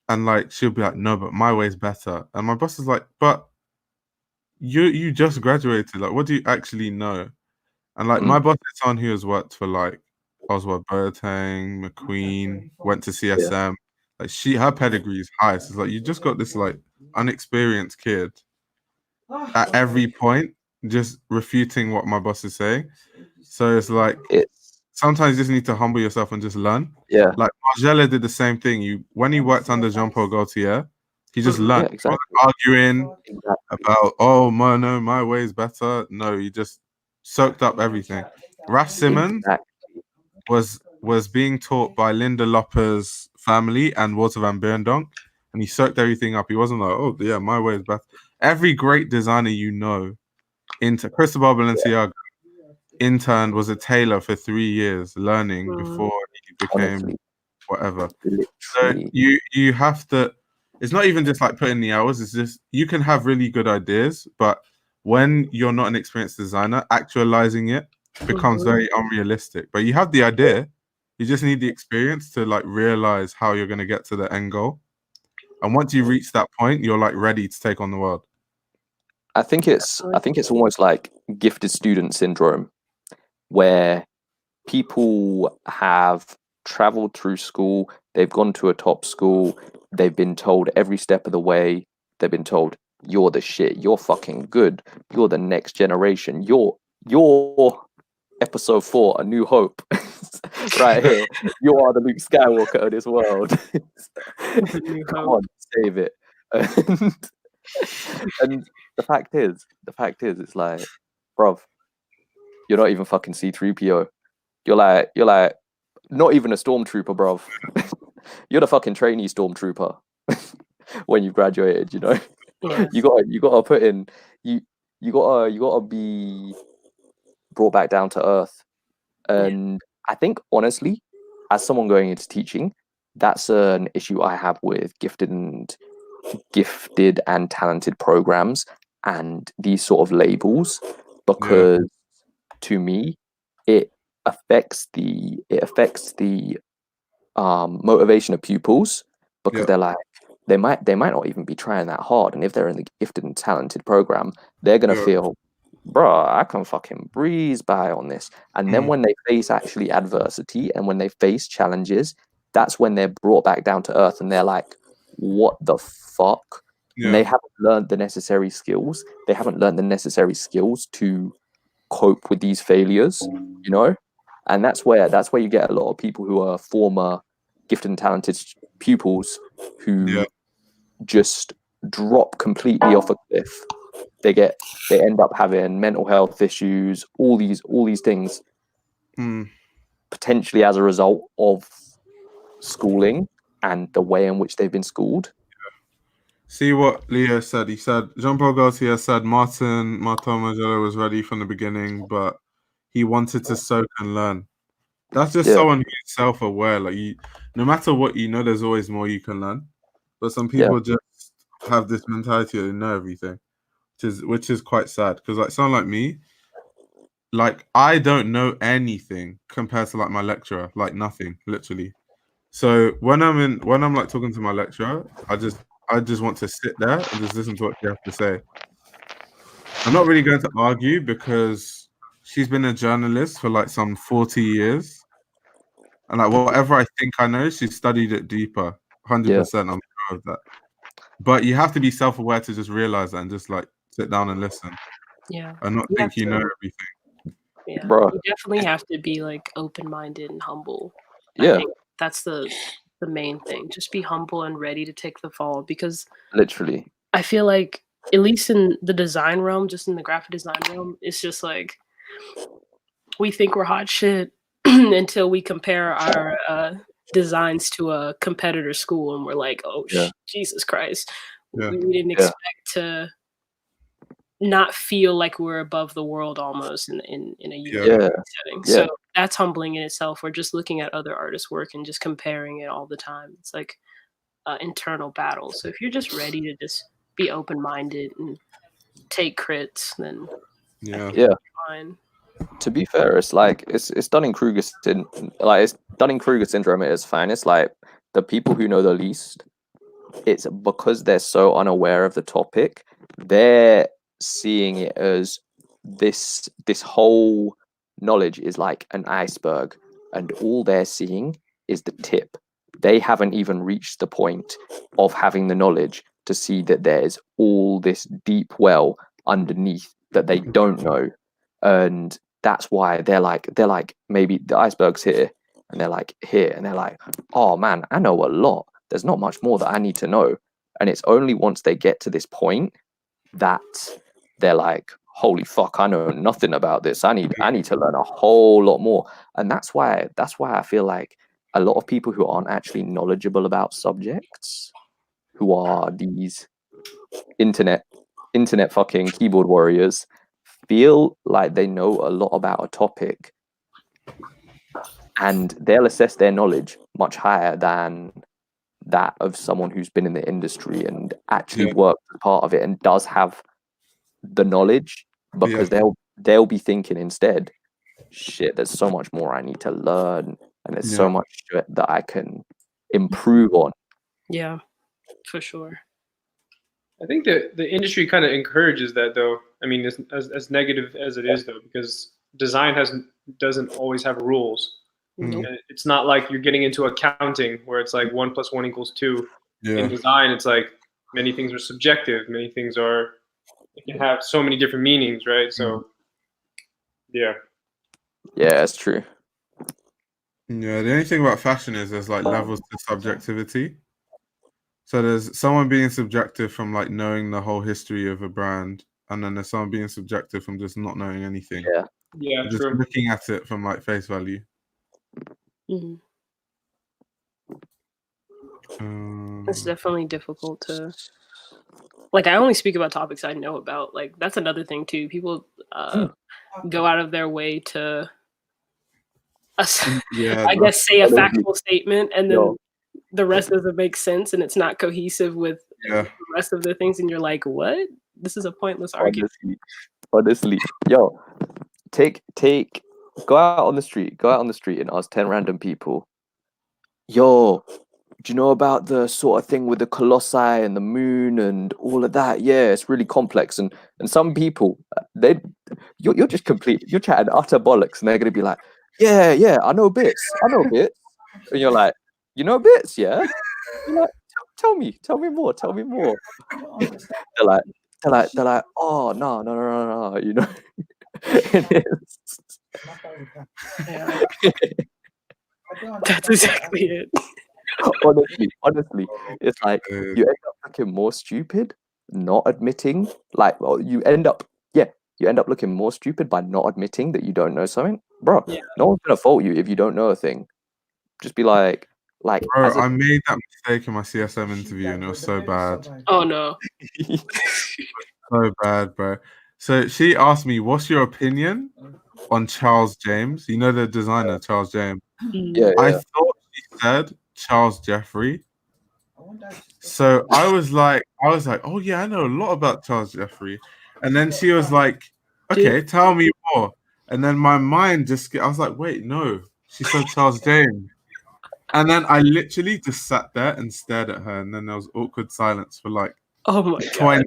and like she'll be like, no, but my way's better. And my boss is like, but you just graduated, like what do you actually know? And like my boss is someone who has worked for like Oswald Boateng, McQueen, went to CSM. Like her pedigree is high. So it's like you just got this like unexperienced kid at every point just refuting what my boss is saying. So it's like sometimes you just need to humble yourself and just learn. Yeah. Like Margiela did the same thing. When he worked under Jean-Paul Gaultier, he just learned. He wasn't arguing about, oh, no, my way is better. No, he just soaked up everything. Raf Simons was being taught by Linda Lopper's family and Walter van Beirendonk, and he soaked everything up. He wasn't like, oh, yeah, my way is better. Every great designer Cristobal Balenciaga interned, was a tailor for 3 years learning before he became whatever. So you have to, it's not even just like putting the hours, it's just you can have really good ideas, but when you're not an experienced designer, actualizing it becomes very unrealistic. But you have the idea, you just need the experience to like realize how you're going to get to the end goal. And once you reach that point, you're like ready to take on the world. I think it's almost like gifted student syndrome, where people have traveled through school, they've gone to a top school, they've been told every step of the way, they've been told, you're the shit, you're fucking good, you're the next generation, you're episode 4, A New Hope. Right here, you are the Luke Skywalker of this world. Come on, save it. And the fact is, it's like, bruv, you're not even fucking C-3PO. You're like not even a stormtrooper, bruv. You're the fucking trainee stormtrooper when you've graduated, you know. Yeah. You gotta put in you gotta be brought back down to earth. And I think honestly, as someone going into teaching, that's an issue I have with gifted and talented programs and these sort of labels, because to me it affects the motivation of pupils, because they're like, they might not even be trying that hard, and if they're in the gifted and talented program, they're gonna feel, bro, I can fucking breeze by on this. And then when they face actually adversity and when they face challenges, that's when they're brought back down to earth and they're like, what the fuck? And they haven't learned the necessary skills. They haven't learned the necessary skills to cope with these failures, you know? And that's where you get a lot of people who are former gifted and talented pupils who just drop completely off a cliff. They end up having mental health issues, all these things, potentially as a result of schooling and the way in which they've been schooled. See what Leo said. He said Jean-Paul Gaultier said Martin Martello was ready from the beginning, but he wanted to soak and learn. That's just someone who's self-aware. Like, no matter what you know, there's always more you can learn. But some people just have this mentality that they know everything, which is quite sad. Because like someone like me, like I don't know anything compared to like my lecturer, like nothing, literally. So when I'm like talking to my lecturer, I just want to sit there and just listen to what she has to say. I'm not really going to argue because she's been a journalist for like some 40 years. And like whatever I think I know, she studied it deeper. 100%, I'm sure of that. But you have to be self-aware to just realize that and just like sit down and listen. Yeah. And not think you know everything. Yeah. Bro. You definitely have to be like open-minded and humble. Yeah. I think that's the main thing. Just be humble and ready to take the fall, because literally I feel like, at least in the design realm, just in the graphic design realm, it's just like we think we're hot shit until we compare our designs to a competitor school and we're like, oh Jesus Christ. We didn't expect to not feel like we're above the world almost in a university setting. So that's humbling in itself. We're just looking at other artists' work and just comparing it all the time. It's like internal battle. So if you're just ready to just be open-minded and take crits, then fine. To be fair, it's like it's Dunning-Kruger syndrome at its finest. Like the people who know the least, it's because they're so unaware of the topic, they're seeing it as this whole knowledge is like an iceberg, and all they're seeing is the tip. They haven't even reached the point of having the knowledge to see that there's all this deep well underneath that they don't know. And that's why they're like maybe the iceberg's here and they're like here and they're like, oh man, I know a lot, there's not much more that I need to know. And it's only once they get to this point that they're like, holy fuck, I know nothing about this, I need to learn a whole lot more. And that's why I feel like a lot of people who aren't actually knowledgeable about subjects, who are these internet fucking keyboard warriors, feel like they know a lot about a topic, and they'll assess their knowledge much higher than that of someone who's been in the industry and actually worked as part of it and does have the knowledge, because they'll be thinking instead, shit, there's so much more I need to learn, and there's so much shit that I can improve on. Yeah, for sure. I think that the industry kind of encourages that, though. I mean, as negative as it is, though, because design doesn't always have rules. Nope. It's not like you're getting into accounting where it's like 1 + 1 = 2. In design, it's like many things are subjective. Many things it can have so many different meanings, right? So, yeah, that's true. Yeah, the only thing about fashion is there's like levels to subjectivity. So there's someone being subjective from like knowing the whole history of a brand, and then there's someone being subjective from just not knowing anything. Just true. looking at it from like face value. Mm-hmm. It's definitely difficult to, like, I only speak about topics I know about. Like, that's another thing too. People go out of their way to I guess say a factual statement and then the rest doesn't make sense and it's not cohesive with the rest of the things, and you're like, what? This is a pointless argument. Honestly, yo, go out on the street and ask 10 random people, yo, do you know about the sort of thing with the colossi and the moon and all of that? Yeah, it's really complex. And some people, you're just you're chatting utter bollocks, and they're gonna be like, yeah, I know bits. And you're like, you know bits, yeah? You're like, tell me more. They're like, oh no, you know. That's exactly it. Honestly, it's like you end up looking more stupid, not admitting. Like, well, you end up looking more stupid by not admitting that you don't know something, bro. Yeah. No one's gonna fault you if you don't know a thing. Just be like, bro, I made that mistake in my CSM interview, and it was so bad. Oh no, so bad, bro. So she asked me, "What's your opinion on Charles James? You know the designer, Charles James." Yeah. I thought she said Charles Jeffrey. So I was like, oh yeah, I know a lot about Charles Jeffrey. And then she was like, okay, tell me more. And then my mind I was like, wait, no, she said Charles James. And then I literally just sat there and stared at her, and then there was awkward silence for like 20 seconds.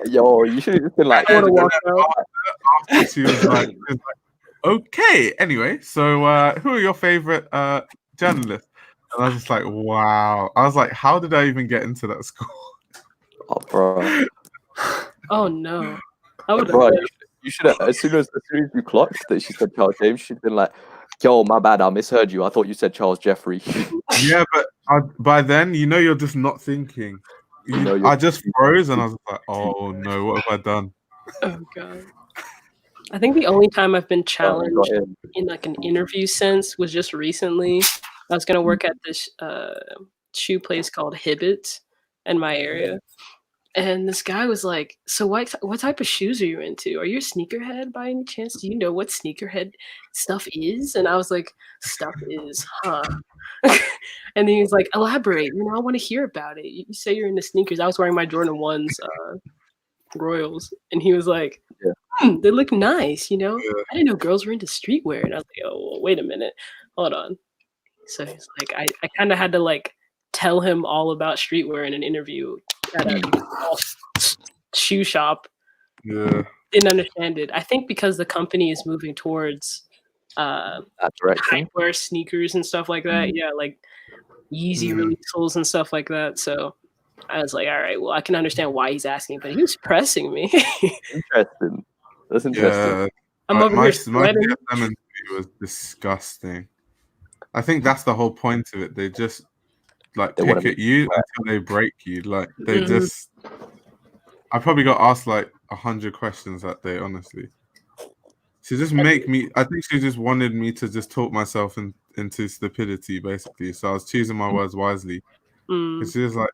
Yo, you should have just been like, after she was like, okay, anyway, so who are your favorite journalists? And I was just like, wow. I was like, how did I even get into that school? Oh, bro. Oh no. I would Bro, you should have, as soon as you clocked that she said Charles James, she'd been like, yo, my bad, I misheard you. I thought you said Charles Jeffrey. Yeah, but by then, you know, you're just not thinking. I just froze, and I was like, oh no, what have I done? Oh god. I think the only time I've been challenged in like an interview sense was just recently. I was gonna work at this shoe place called Hibbett in my area. And this guy was like, so what type of shoes are you into? Are you a sneakerhead by any chance? Do you know what sneakerhead stuff is? And I was like, stuff is, huh? And then he was like, elaborate. You know, I want to hear about it. You say you're into sneakers. I was wearing my Jordan 1s Royals. And he was like, they look nice, you know? I didn't know girls were into streetwear. And I was like, oh, well, wait a minute. Hold on. So he's like, I kind of had to like tell him all about streetwear in an interview at a shoe shop. Yeah. Didn't understand it. I think because the company is moving towards that direction, hypewear sneakers and stuff like that. Yeah, like Yeezy releases and stuff like that. So I was like, all right, well, I can understand why he's asking, but he was pressing me. Interesting. That's interesting. Yeah. I'm over here sweating. My CSM interview was disgusting. I think that's the whole point of it. They just like pick at you until they break you. Like they just. I probably got asked like 100 questions that day. Honestly, she just make me. I think she just wanted me to just talk myself into stupidity, basically. So I was choosing my words wisely. And she was like,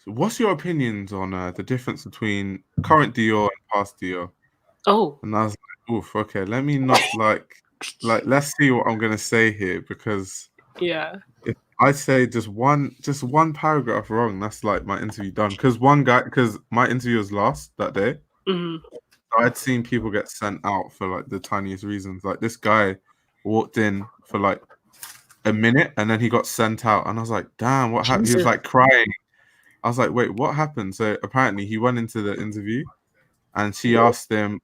"What's your opinions on the difference between current Dior and past Dior?" Oh, and I was like, "Oof, okay. Let me not like let's see what I'm gonna say here, because if I say just one paragraph wrong, that's like my interview done." Because my interview was last that day, so I'd seen people get sent out for like the tiniest reasons. Like this guy walked in for like a minute and then he got sent out, and I was like, "Damn, what happened?" He was like crying. I was like, "Wait, what happened?" So apparently he went into the interview, and she asked him,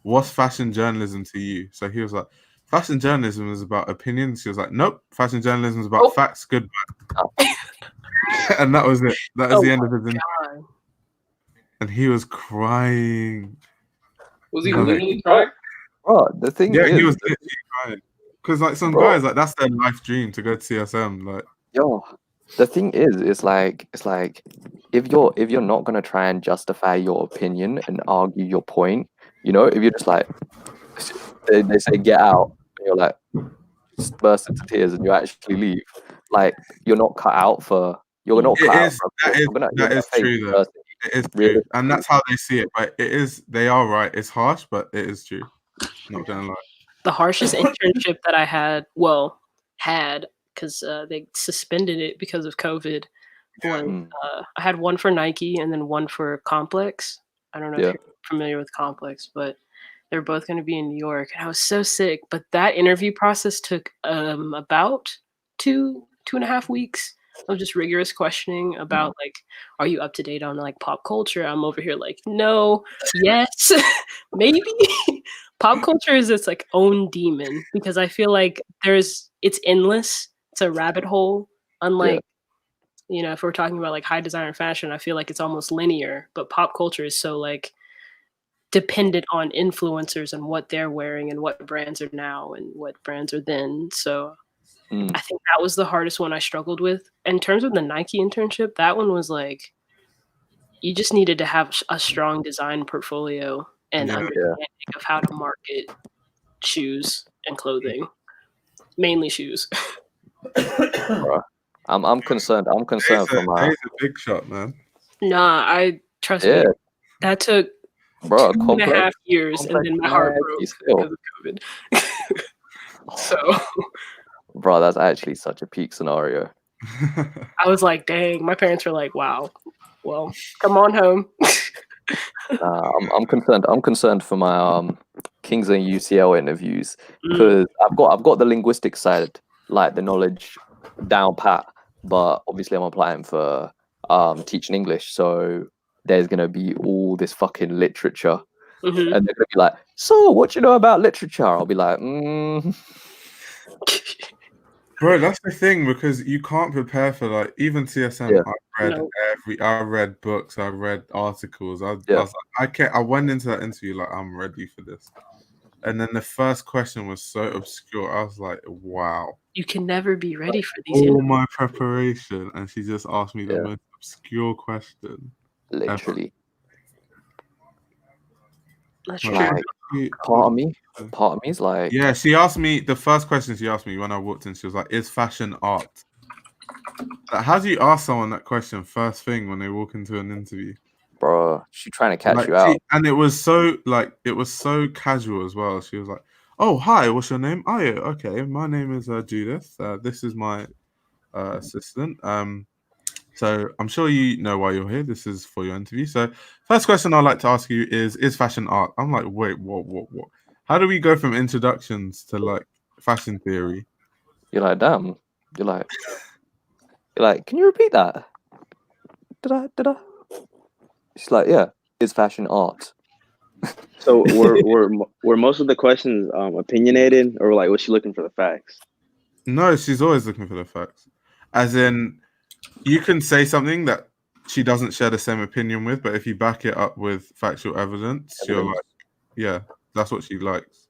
"What's fashion journalism to you?" So he was like, "Fashion journalism is about opinions." She was like, "Nope, fashion journalism is about facts." Goodbye. And that was it. That was the end of his interview. And he was crying. Was he literally crying? Oh, the thing is, he was literally crying. Because like some guys, like that's their life dream to go to CSM. Like, the thing is, it's like if you're not gonna try and justify your opinion and argue your point, you know, if you're just like they say get out, and you're like just burst into tears and you actually leave, like you're not cut out for. You're not cut out for. That is true though. It is true, and that's how they see it. But it is. They are right. It's harsh, but it is true. Not gonna lie. The harshest internship that I had, because they suspended it because of COVID, was I had one for Nike and then one for Complex. I don't know if you're familiar with Complex, but they're both going to be in New York. And I was so sick, but that interview process took about 2.5 weeks of just rigorous questioning about like, are you up to date on like pop culture? I'm over here like, no, yes, maybe. Pop culture is its like own demon because I feel like it's endless. It's a rabbit hole. Unlike, you know, if we're talking about like high designer fashion, I feel like it's almost linear, but pop culture is so like dependent on influencers and what they're wearing and what brands are now and what brands are then. So I think that was the hardest one I struggled with. In terms of the Nike internship, that one was like, you just needed to have a strong design portfolio and understanding of how to market shoes and clothing, mainly shoes. I'm concerned. I'm concerned for my. He's a big shot, man. Nah, trust me. That took 2.5 years, and then my heart broke because of COVID. So, bro, that's actually such a peak scenario. I was like, dang. My parents were like, wow. Well, come on home. I'm concerned. I'm concerned for my Kings and UCL interviews because I've got the linguistic side, like the knowledge down pat, but obviously I'm applying for teaching English, so there's gonna be all this fucking literature, and they're gonna be like, "So, what do you know about literature?" I'll be like, Bro, that's the thing because you can't prepare for like even TSM. I read books, I read articles. I was like, I went into that interview like I'm ready for this, and then the first question was so obscure. I was like, wow. You can never be ready for these. All my preparation, and she just asked me the most obscure question. Literally. That's like, part of me is like, yeah. She asked me the first question. She asked me when I walked in. She was like, "Is fashion art?" Like, how do you ask someone that question first thing when they walk into an interview? Bro, she's trying to catch you out. And it was so casual as well. She was like, "Oh, hi, what's your name?" "Oh, yeah, okay, my name is Judith. This is my assistant. So I'm sure you know why you're here. This is for your interview. So first question I'd like to ask you is fashion art?" I'm like, wait, what? How do we go from introductions to like fashion theory? You're like, damn. You're like, can you repeat that? Did I? She's like, yeah, is fashion art? So were most of the questions opinionated, or like was she looking for the facts? No, she's always looking for the facts. As in, you can say something that she doesn't share the same opinion with, but if you back it up with factual evidence, she'll like, yeah, that's what she likes.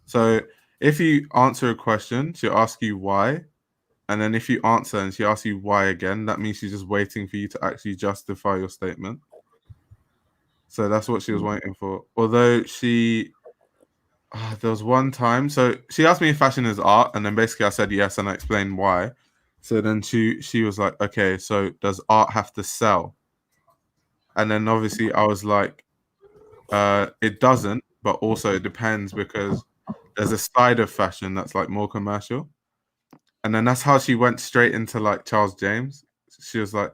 So if you answer a question, she'll ask you why. And then if you answer and she asks you why again, that means she's just waiting for you to actually justify your statement. So that's what she was waiting for. Although there was one time, so she asked me if fashion is art, and then basically I said yes, and I explained why. So then she was like, okay, so does art have to sell? And then obviously I was like, it doesn't, but also it depends because there's a side of fashion that's like more commercial. And then that's how she went straight into like Charles James. She was like,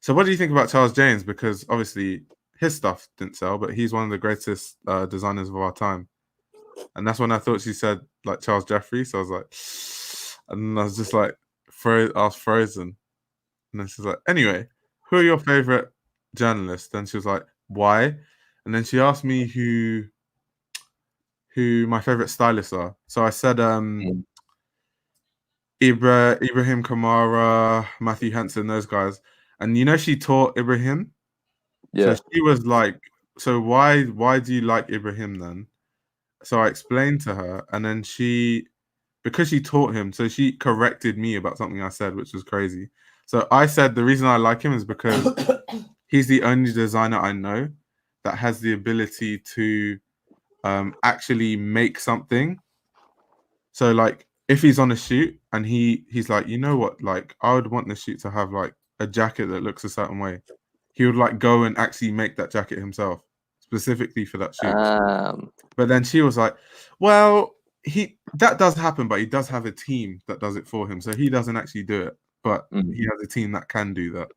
so what do you think about Charles James? Because obviously his stuff didn't sell, but he's one of the greatest designers of our time. And that's when I thought she said like Charles Jeffrey. So I was like, and I was just like, I was frozen. And then she's like, anyway, who are your favorite journalists? And she was like, why? And then she asked me who my favorite stylists are. So I said Ibrahim Kamara, Matthew Henson, those guys. And you know she taught Ibrahim? Yeah. So she was like, so why do you like Ibrahim then? So I explained to her, and then because she taught him, so she corrected me about something I said, which was crazy. So I said the reason I like him is because he's the only designer I know that has the ability to actually make something. So like if he's on a shoot and he's like, you know what, like I would want the shoot to have like a jacket that looks a certain way. He would like go and actually make that jacket himself specifically for that shoot. But then she was like, well, that does happen, but he does have a team that does it for him, so he doesn't actually do it, but he has a team that can do that.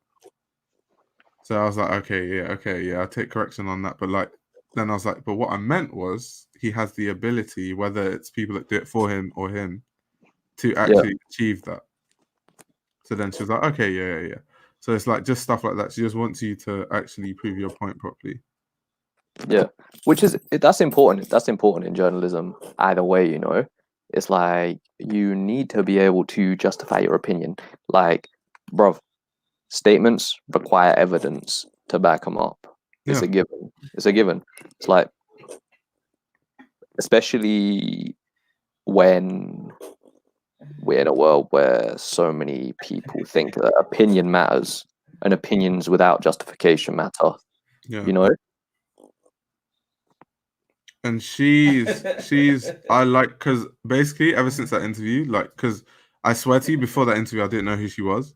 So I was like, okay, yeah, I'll take correction on that. But like, then I was like, but what I meant was he has the ability, whether it's people that do it for him or him, to actually achieve that. So then she was like, okay, yeah. So it's like just stuff like that. She just wants you to actually prove your point properly. Yeah, that's important. That's important in journalism. Either way, you know, it's like you need to be able to justify your opinion. Like, bruv, statements require evidence to back them up. It's a given. It's a given. It's like, especially when we're in a world where so many people think that opinion matters and opinions without justification matter. Yeah. You know? And she's I like, because basically ever since that interview, like, because I swear to you, before that interview I didn't know who she was,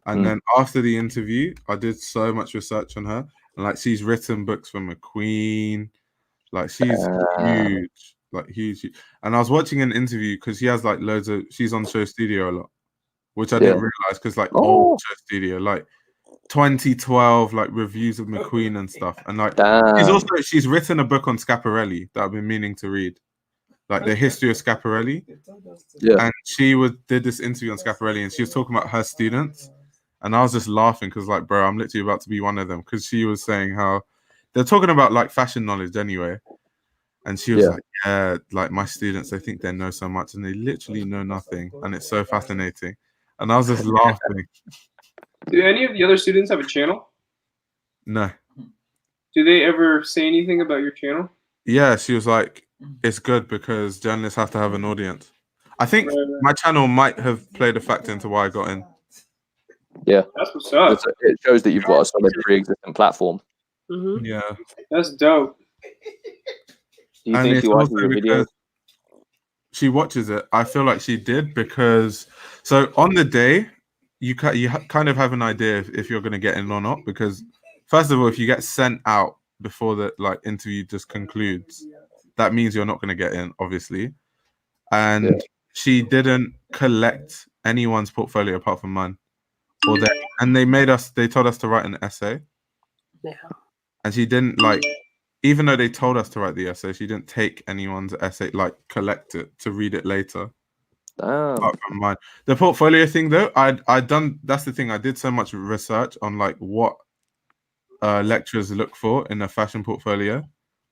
and then after the interview I did so much research on her, and like she's written books for McQueen, like she's huge, like huge. And I was watching an interview because she has like loads of, she's on Show Studio a lot, which I didn't realize, because like old Show Studio, like 2012, like reviews of McQueen and stuff, and like she's written a book on Schiaparelli that I've been meaning to read, like the history of Schiaparelli. And she did this interview on Schiaparelli, and she was talking about her students, and I was just laughing because like, bro, I'm literally about to be one of them, because she was saying how they're talking about like fashion knowledge anyway, and she was like, yeah, like my students, they think they know so much and they literally know nothing, and it's so fascinating. And I was just laughing. Do any of the other students have a channel? No. Do they ever say anything about your channel? Yeah, she was like, it's good because journalists have to have an audience. I think my channel might have played a factor into why I got in. Yeah, that's what's up. It shows that you've got a solid pre-existing platform. Yeah, that's dope. Do you think she watches your videos? She watches it. I feel like she did, because so on the day, you kind of have an idea if you're going to get in or not, because first of all, if you get sent out before the like interview just concludes, that means you're not going to get in, obviously. And she didn't collect anyone's portfolio apart from mine, and they told us to write an essay. Yeah. And she didn't, like, even though they told us to write the essay, she didn't take anyone's essay, like collect it to read it later. Apart from mine. The portfolio thing though, that's the thing, I did so much research on like what lecturers look for in a fashion portfolio.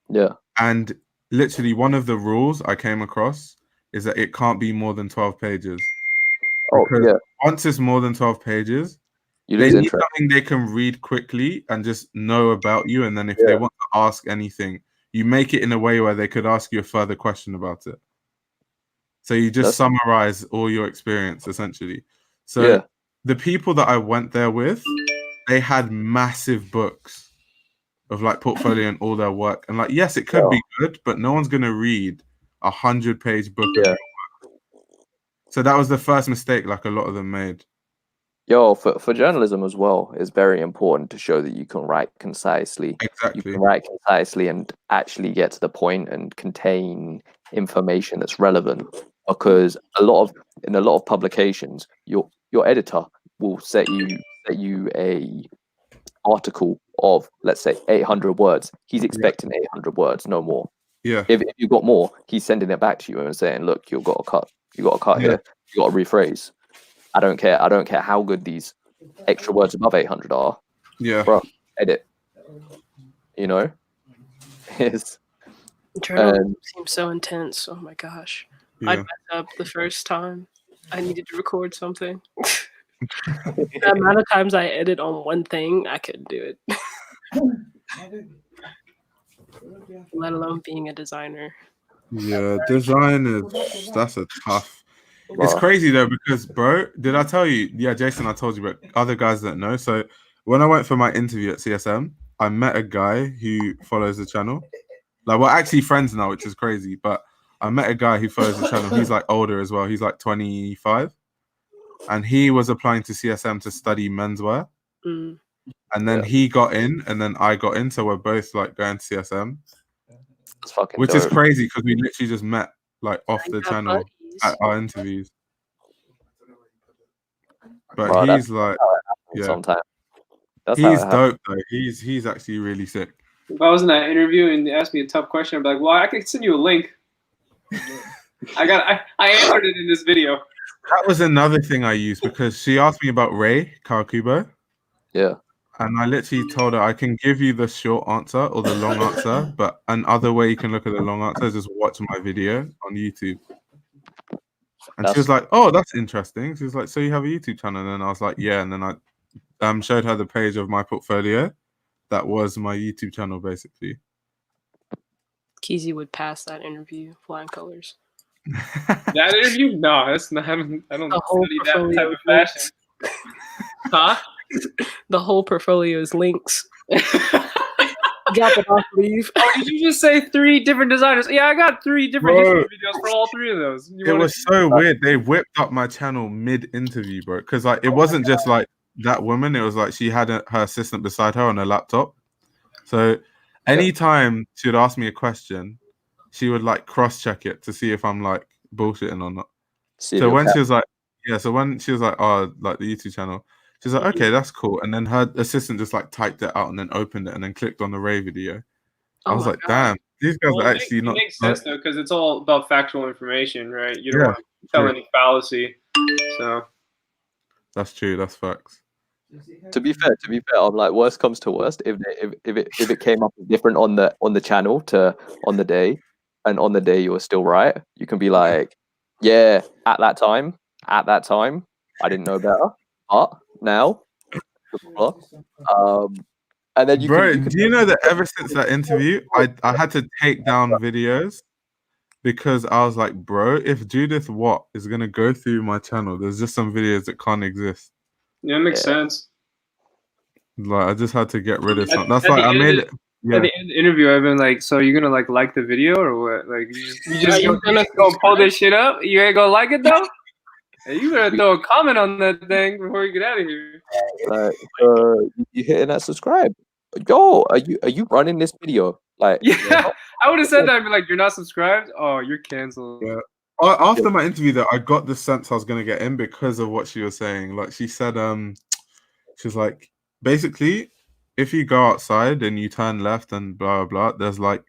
Yeah. And literally one of the rules I came across is that it can't be more than 12 pages. Because once it's more than 12 pages, they need something they can read quickly and just know about you. And then if they want to ask anything, you make it in a way where they could ask you a further question about it. So you just summarize all your experience, essentially. So the people that I went there with, they had massive books of like portfolio and all their work. And like, yes, it could be good, but no one's going to read 100-page book of your work. So that was the first mistake like a lot of them made. For journalism as well, it's very important to show that you can write concisely. Exactly. You can write concisely and actually get to the point and contain information that's relevant. Because in a lot of publications, your editor will set you a article of, let's say, 800 words. He's expecting 800 words, no more. Yeah. If you got more, he's sending it back to you and saying, look, you've got a cut. You got a cut here. You got to rephrase. I don't care how good these extra words above 800 are. Yeah. Bro, edit. You know? Journalism seems so intense. Oh my gosh. I messed up the first time I needed to record something. The amount of times I edit on one thing, I couldn't do it. Let alone being a designer. Yeah, design that's a tough. It's crazy though, because bro, did I tell you? Yeah, Jason, I told you, but other guys that know. So when I went for my interview at CSM, I met a guy who follows the channel. Like, we're actually friends now, which is crazy. But I met a guy who follows the channel. He's like older as well. He's like 25, and he was applying to CSM to study menswear. And then he got in, and then I got in. So we're both like going to CSM, It's fucking which dope. is crazy because we literally just met like off the channel at our interviews. But Bro, he's like, yeah, sometimes. That's he's how it happens. dope though. He's actually really sick. If I was in that interview and they asked me a tough question, I'd be like, well, I can send you a link. I answered it in this video. That was another thing I used because she asked me about Ray Kawakubo. Yeah. And I literally told her I can give you the short answer or the long answer, but another way you can look at the long answer is just watch my video on YouTube. And she was like, "Oh, that's interesting." She was like, "So you have a YouTube channel?" And then I was like, "Yeah." And then I showed her the page of my portfolio. That was my YouTube channel, basically. Keezy would pass that interview flying colors. That interview? No, that's not. I don't study that type of fashion. Huh? The whole portfolio is links. Drop it off, leave. Oh, did you just say 3 different designers? Yeah, I got 3 different history videos for all 3 of those. It was so weird. They whipped up my channel mid-interview, bro. Because like it wasn't just like that woman. It was like she had her assistant beside her on her laptop. So anytime she would ask me a question, she would like cross-check it to see if I'm like bullshitting or not. So when she was like, oh, like the YouTube channel, she's like, okay, that's cool. And then her assistant just like typed it out and then opened it and then clicked on the Ray video. I was like, damn, these guys are actually not. It makes sense though, because it's all about factual information, right? You don't want to tell any fallacy. So that's true. That's facts. To be fair, I'm like, worst comes to worst, if it came up different on the channel to on the day, and on the day you were still right, you can be like, yeah, at that time, I didn't know better, but now, and then you Bro, can do you know that ever since that interview, I had to take down videos because I was like, bro, if Judith Watt is gonna go through my channel, there's just some videos that can't exist. Yeah, it makes sense. Like I just had to get rid of something. That's why I made it. Yeah. At the end of the interview, I've been like, so you're gonna like the video or what? Like you just gonna go pull this shit up? You ain't gonna like it though? Hey, you better throw a comment on that thing before you get out of here. Like, you hitting that subscribe? Yo, are you running this video? Like, yeah, I would have said that. I'd be like, you're not subscribed? Oh, you're canceled. Yeah. After my interview, though, I got the sense I was gonna get in because of what she was saying. Like she said, she's like, basically, if you go outside and you turn left and blah blah blah, there's like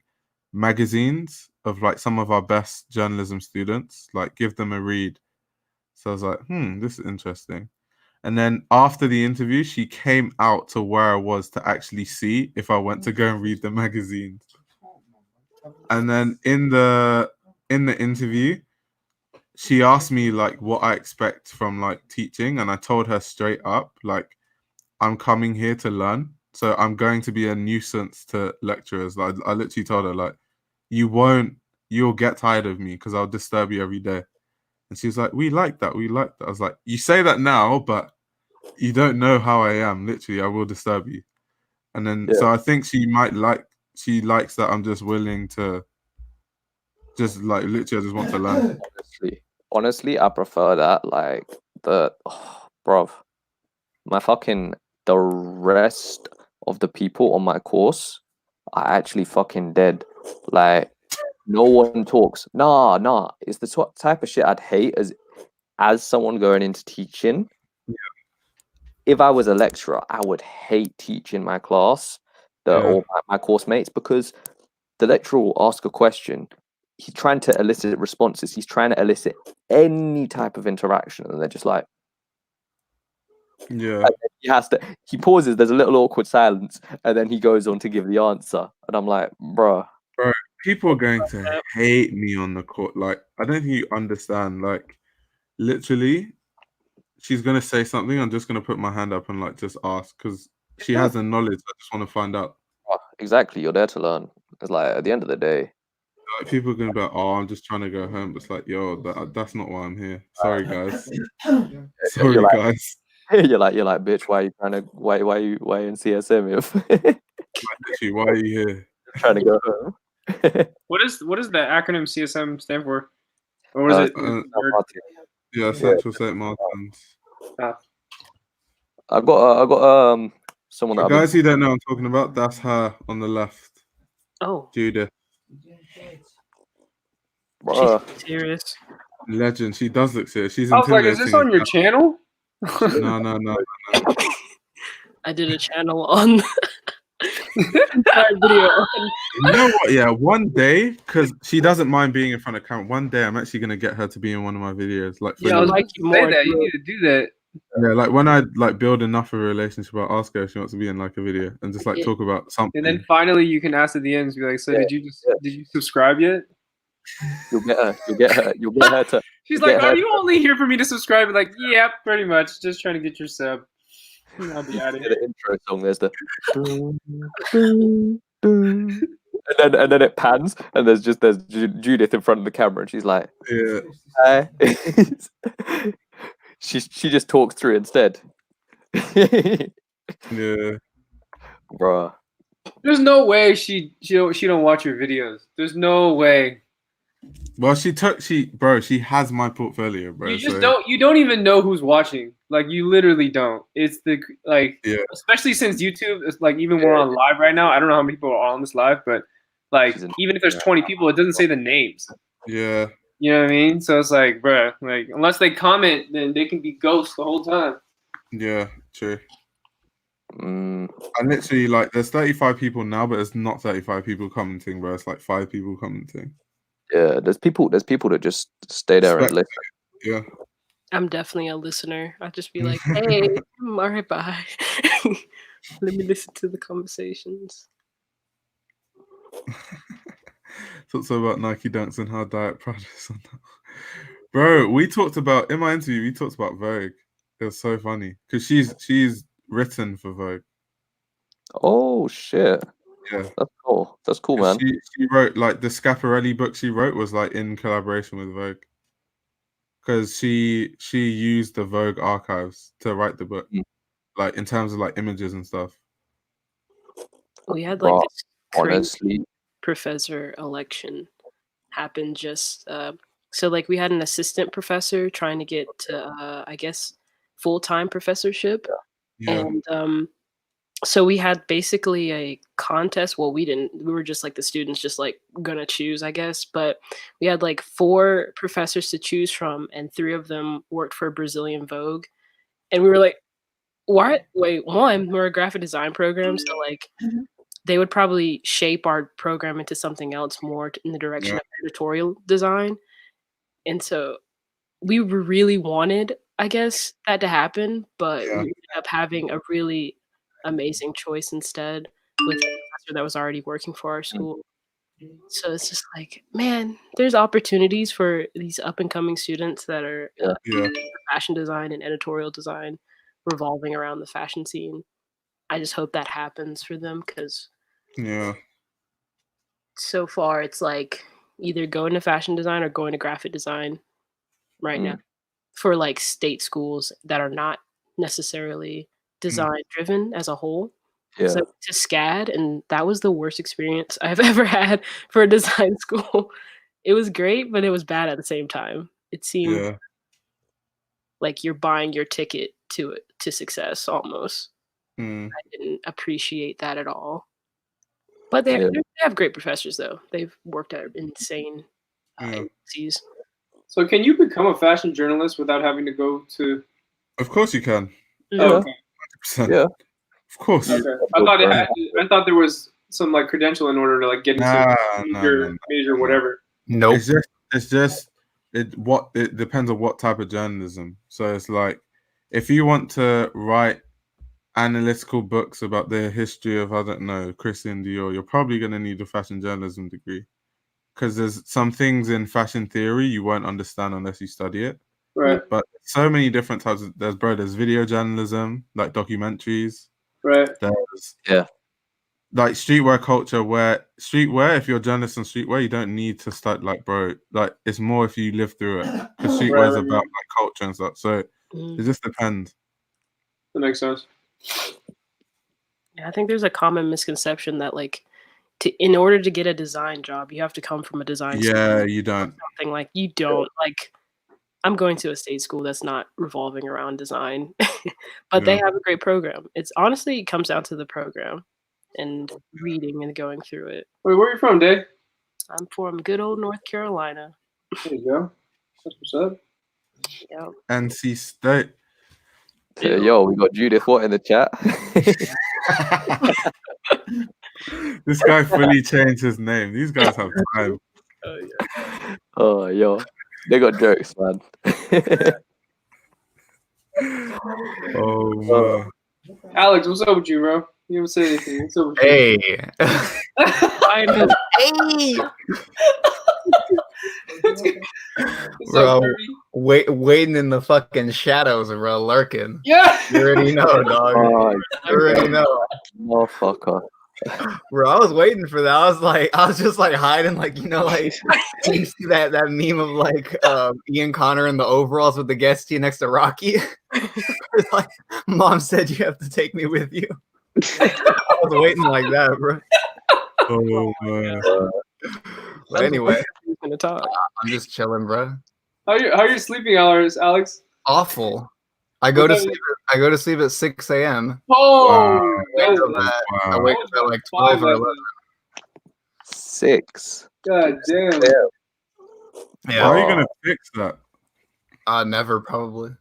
magazines of like some of our best journalism students. Like, give them a read. So I was like, this is interesting. And then after the interview, she came out to where I was to actually see if I went to go and read the magazines. And then in the interview, she asked me like what I expect from like teaching, and I told her straight up, like, I'm coming here to learn, so I'm going to be a nuisance to lecturers. Like I literally told her, like, you'll get tired of me because I'll disturb you every day. And she was like, we like that. I was like, you say that now, but you don't know how I am. Literally, I will disturb you. And then, so I think she likes that I'm just willing to just like, literally, I just want to learn. Honestly, I prefer that. Like, bruv, the rest of the people on my course are actually fucking dead. Like, no one talks. Nah. It's the type of shit I'd hate as someone going into teaching. Yeah. If I was a lecturer, I would hate teaching my class or my course mates, because the lecturer will ask a question. He's trying to elicit responses. He's trying to elicit any type of interaction, and they're just like, yeah. He pauses. There's a little awkward silence, and then he goes on to give the answer. And I'm like, bro, people are going to hate me on the court. Like, I don't think you understand. Like, literally, she's gonna say something. I'm just gonna put my hand up and like just ask because she has the knowledge. I just want to find out. Exactly, you're there to learn. It's like at the end of the day, like, people are gonna be like, "Oh, I'm just trying to go home." But it's like, yo, that's not why I'm here. Sorry, guys. Sorry, guys. You're like, bitch. Why are you trying to? Why are you in CSM? If why are you here? Trying to go home. What does the acronym CSM stand for? Or was it? Central St. Martin's. I got someone that. Guys who don't know what I'm talking about, that's her on the left. Oh, Judith. Bro, She's serious. Legend. She does look serious. She's I was like, is this on intimidating. your channel? No. I did a channel on entire video. You know what? Yeah, one day, because she doesn't mind being in front of camera. One day, I'm actually gonna get her to be in one of my videos. Like, Yeah, I was like, you more. That. You need to do that. Yeah, like when I like build enough of a relationship, I'll ask her if she wants to be in like a video and just like talk about something. And then finally, you can ask at the end, be like, "So did you subscribe yet?" You'll get her to. She's like, "Are you only here for me to subscribe?" Like, yeah, pretty much. Just trying to get your sub. I'll be out of here. The intro song. There's the. And then it pans, and there's Judith in front of the camera, and she's like, "Yeah." Hi. she just talks through instead. Yeah, bruh. There's no way she don't watch your videos. There's no way. Well, she has my portfolio, bro. You just don't even know who's watching. Like, you literally don't. It's especially since YouTube is like, even we're on live right now. I don't know how many people are on this live, but like, even if there's 20 people, it doesn't say the names. Yeah. You know what I mean? So it's like, bruh, like, unless they comment, then they can be ghosts the whole time. Yeah, true. And literally, like, there's 35 people now, but it's not 35 people commenting, bro. It's like 5 people commenting. Yeah, there's people that just stay there and listen. Yeah. I'm definitely a listener. I'll just be like, hey, all right, bye. Let me listen to the conversations. Talks about Nike Dunks and how Diet Prada is on that. Bro, we talked about, in my interview, we talked about Vogue. It was so funny because she's written for Vogue. Oh shit! Yeah, that's cool, man. She wrote, like, the Schiaparelli book she wrote was like in collaboration with Vogue because she used the Vogue archives to write the book, like in terms of like images and stuff. We had like this crazy professor election happen just so like we had an assistant professor trying to get to I guess full-time professorship. And so we had basically a contest. Well, we were just like the students just like gonna choose, I guess, but we had like 4 professors to choose from, and 3 of them worked for Brazilian Vogue. And we were like, what? Wait, one, we're a graphic design program, so like they would probably shape our program into something else more in the direction of editorial design. And so we really wanted, I guess, that to happen, but we ended up having a really amazing choice instead with a professor that was already working for our school. So it's just like, man, there's opportunities for these up and coming students that are fashion design and editorial design revolving around the fashion scene. I just hope that happens for them because so far it's like either going to fashion design or going to graphic design right now for like state schools that are not necessarily design driven as a whole. So to SCAD, and that was the worst experience I've ever had for a design school. It was great, but it was bad at the same time. It seemed like you're buying your ticket to success almost. I didn't appreciate that at all. But they have great professors though. They've worked at insane agencies. So can you become a fashion journalist without having to go to? Of course you can. Oh, okay. 100%. Yeah. Of course. Okay. I thought there was some like credential in order to like get into major whatever. Nope. It depends on what type of journalism. So it's like if you want to write analytical books about the history of, I don't know, Christian Dior, you're probably going to need a fashion journalism degree because there's some things in fashion theory you won't understand unless you study it. Right. But so many different types of there's video journalism, like documentaries. Right. There's like streetwear culture, where streetwear, if you're a journalist on streetwear, you don't need to start like it's more if you live through it. Because streetwear is about like culture and stuff. So it just depends. That makes sense. Yeah, I think there's a common misconception that like in order to get a design job, you have to come from a design school. Yeah, you don't. Something like you don't like. I'm going to a state school that's not revolving around design, but they have a great program. It's honestly, it comes down to the program and reading and going through it. Wait, where are you from, Dave? I'm from good old North Carolina. There you go. That's what's up. Yep. NC State. Yo, we got Judith Watt in the chat. This guy fully changed his name. These guys have time. Oh, yo, they got jokes, man. Oh man. Alex, what's up with you, bro? You haven't said anything. What's up with you? Hey. I know. Hey. What's Bro, up, Kirby? waiting in the fucking shadows, bro, lurking. Yeah. You already know, dog. Oh, You already know. motherfucker. Bro, I was waiting for that. I was just like hiding, like, you know, like you see that meme of like Ian Connor in the overalls with the guest tee next to Rocky. It's like, Mom said you have to take me with you. I was waiting like that, bro. Oh man. But anyway, gonna talk. I'm just chilling, bro. How you sleeping hours, Alex? Awful. I go to sleep at 6 a.m. Oh, I wake up at like 12 or 11. 6. God damn. Yeah. How are you gonna fix that? Never, probably.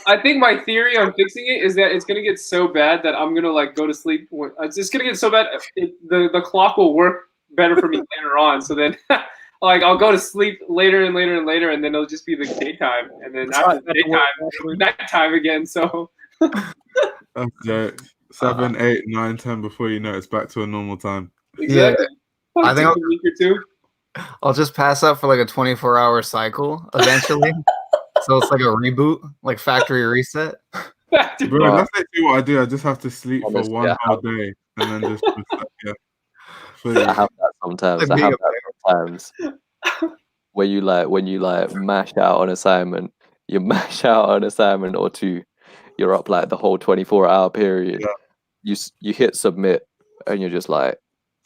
I think my theory on fixing it is that it's gonna get so bad that I'm gonna like go to sleep. It's just gonna get so bad. The clock will work better for me later on. So then, like, I'll go to sleep later and later and later, and then it'll just be the daytime, and then after the daytime, it'll be nighttime again. So. That's joke. 7, 8, 9, 10. Before you know, it's back to a normal time. Exactly. Yeah. I think a week or two. I'll just pass up for like a 24-hour cycle eventually. So it's like a reboot, like factory reset. Bro, that's actually what I do. I just have to sleep for one whole day and then just I have that sometimes. I have that sometimes. When you mash out an assignment, you mash out an assignment or two, you're up like the whole 24-hour period. Yeah. You hit submit and you're just like,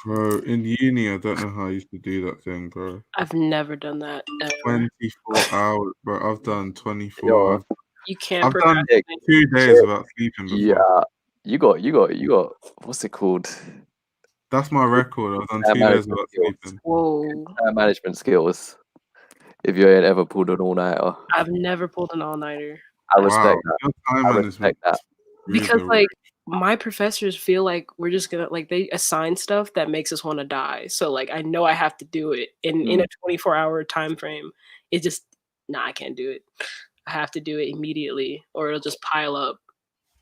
bro, in uni, I don't know how I used to do that thing, bro. I've never done that. Ever. 24 hours, bro. I've done 24. You can't. I've done 2 days without sleeping before. Yeah, you got. What's it called? That's my record. I've done 2 days without sleeping. Whoa. Management skills. If you ain't ever pulled an all-nighter. I've never pulled an all-nighter. I respect that. I respect that. Because like my professors feel like we're just gonna like they assign stuff that makes us want to die. So like I know I have to do it in a 24-hour time frame. It just I can't do it. I have to do it immediately or it'll just pile up.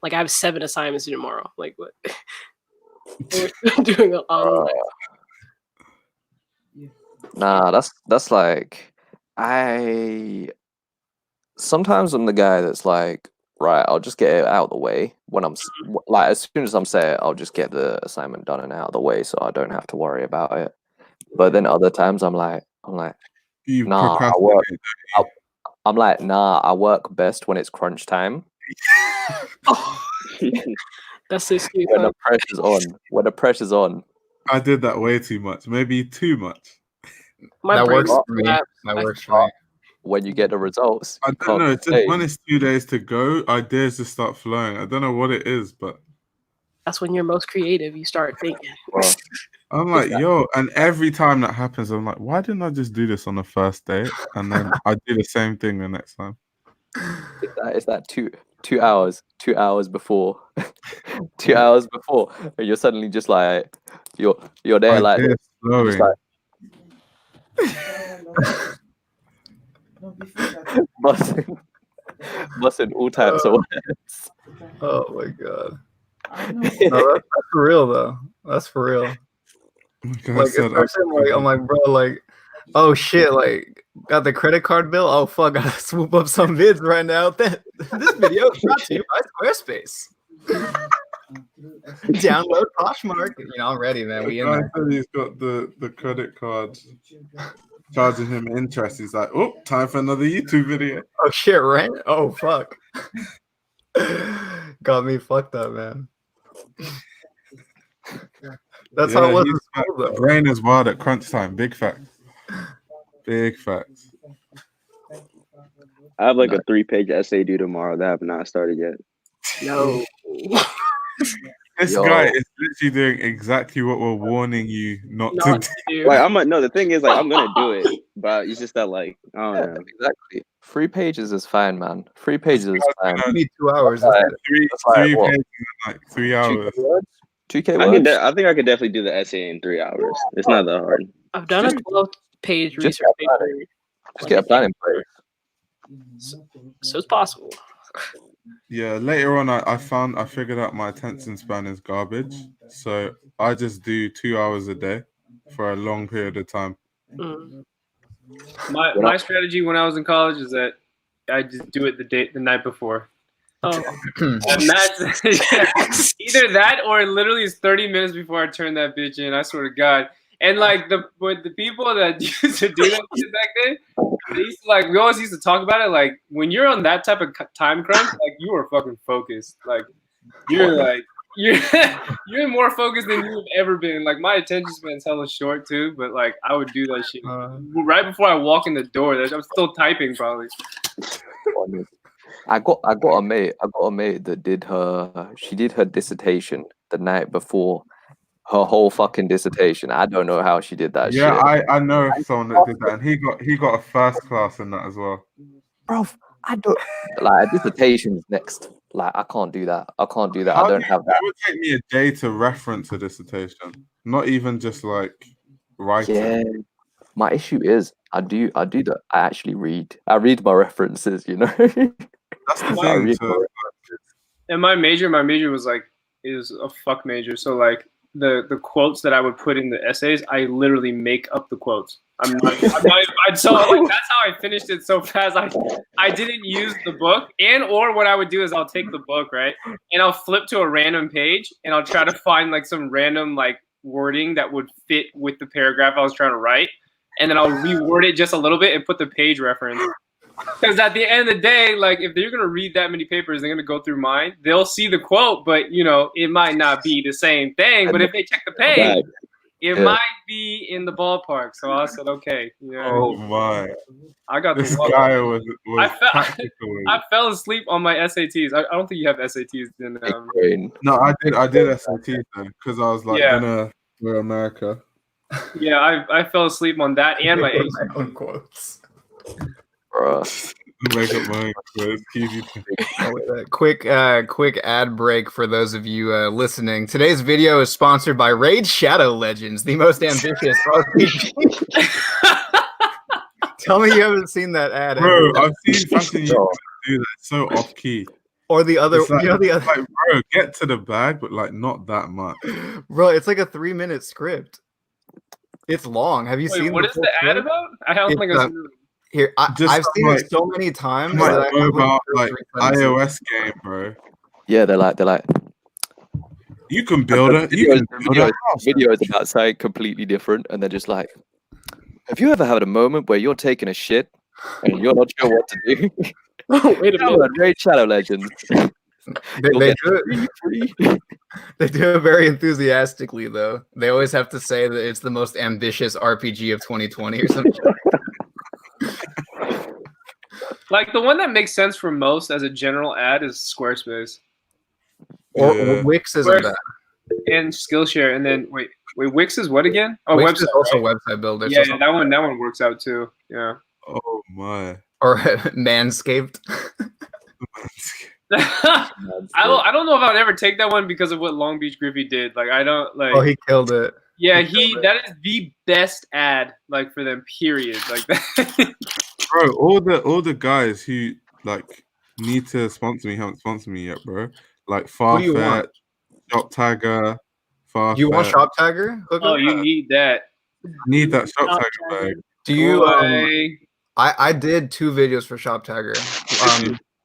Like I have 7 assignments due tomorrow. Like what? We're doing it online. Nah, that's like sometimes I'm the guy that's like, right, I'll just get it out of the way when I'm like, as soon as I'm set, I'll just get the assignment done and out of the way so I don't have to worry about it. But then other times I'm like, nah, I work best when it's crunch time. That's so stupid. When the pressure's on. I did that way too much, maybe too much. That works for me. That works for me. When you get the results. I don't know. Just when it's 2 days to go, ideas just start flowing. I don't know what it is, but that's when you're most creative. You start thinking. I'm like, yo, and every time that happens, I'm like, why didn't I just do this on the first day? And then I do the same thing the next time. It's that 2 hours before, 2 hours before, and you're suddenly just like, you're there like, just like busting all types of words. Oh my god. No, that's for real though. That's for real. Like, I'm like, bro, like, oh shit, like, got the credit card bill. Oh fuck, gotta swoop up some vids right now. This video is brought to you by Squarespace. Download Poshmark. You know, I'm ready, man. We in there. He's got the credit card charging him interest. He's like, oh, time for another YouTube video. Oh shit, right? Oh fuck. Got me fucked up, man. That's how it was in school, though. Brain is wild at crunch time. Big facts. Big facts. I have like a 3-page essay due tomorrow that I have not started yet. No. This guy is literally doing exactly what we're warning you not to do. Like the thing is, like, I'm gonna do it, but about. It's just that, like, I don't know. Exactly. 3 pages is fine, man. 3 pages is fine. You need 2 hours. Three what? pages in like 3 hours. 2K I words? I think I could definitely do the essay in 3 hours. It's not that hard. I've done a 12-page Just research get a paper. Just get a plan in place. So it's possible. Yeah, later on, I figured out my attention span is garbage. So I just do 2 hours a day for a long period of time. My strategy when I was in college is that I just do it the night before. Oh, and that's either that or it literally is 30 minutes before I turn that bitch in. I swear to God. And like the people that used to do that shit back then, they used to, like, we always used to talk about it. Like when you're on that type of time crunch, like you are fucking focused. Like you're more focused than you've ever been. Like my attention span's hella short too, but like I would do that shit right before I walk in the door. I'm still typing probably. I got a mate that she did her dissertation the night before her whole fucking dissertation. I don't know how she did that shit. Yeah, I know of someone that did that, and he got a first class in that as well. Bro, I don't like dissertations next. Like I can't do that. I don't have that. It would take me a day to reference a dissertation, not even just like writing. Yeah. My issue is I do that. I actually read. I read my references, you know. That's the thing. And my major was like is a fuck major. So like the quotes that I would put in the essays, I literally make up the quotes. So like that's how I finished it so fast. I didn't use the book, or what I would do is I'll take the book, right, and I'll flip to a random page and I'll try to find like some random like wording that would fit with the paragraph I was trying to write, and then I'll reword it just a little bit and put the page reference. Because at the end of the day, like if they're gonna read that many papers, they're gonna go through mine. They'll see the quote, but you know it might not be the same thing. But if they check the page, it might be in the ballpark. So I said, okay. Yeah. Oh my! I got this the guy was tactical. I fell asleep on my SATs. I don't think you have SATs in. No, I did SATs though because I was like gonna go to America. Yeah, I fell asleep on that and my own quotes. Make up my own quotes. Easy. Quick ad break for those of you listening. Today's video is sponsored by Raid Shadow Legends, the most ambitious RPG. Tell me you haven't seen that ad, bro. I've seen fashion YouTubers do that. It's so off key. Or the other, like, you know, the other. Like, bro, get to the bag, but like not that much. Bro, it's like a 3-minute script. It's long. Have you seen? What is the ad about? I don't think I've seen it. Here, I've seen it so many times. That I about like iOS game, bro. Yeah, they're like. You can build it. Video is about something completely different, and they're just like, have you ever had a moment where you're taking a shit and you're not sure what to do? Oh, wait a minute. Raid Shadow Legends. They do it very enthusiastically, though. They always have to say that it's the most ambitious RPG of 2020 or something. Like the one that makes sense for most as a general ad is Squarespace. Or Wix isn't bad. And Skillshare, and then wait, Wix is what again? Oh, Wix website, is also right? website builder. Yeah, that one works out too. Yeah. Oh my. Or Manscaped. I don't know if I would ever take that one because of what Long Beach Griffey did. Like I don't like. Oh, he killed it. Yeah, that is the best ad like for them. Period. Like that. Bro, all the guys who like need to sponsor me haven't sponsored me yet, bro. Like Farfetch, Shop Tagger, Farfetch. You want Shop Tagger? You need that. Need that Shop Tagger bag. Do you? I did 2 videos for Shop Tagger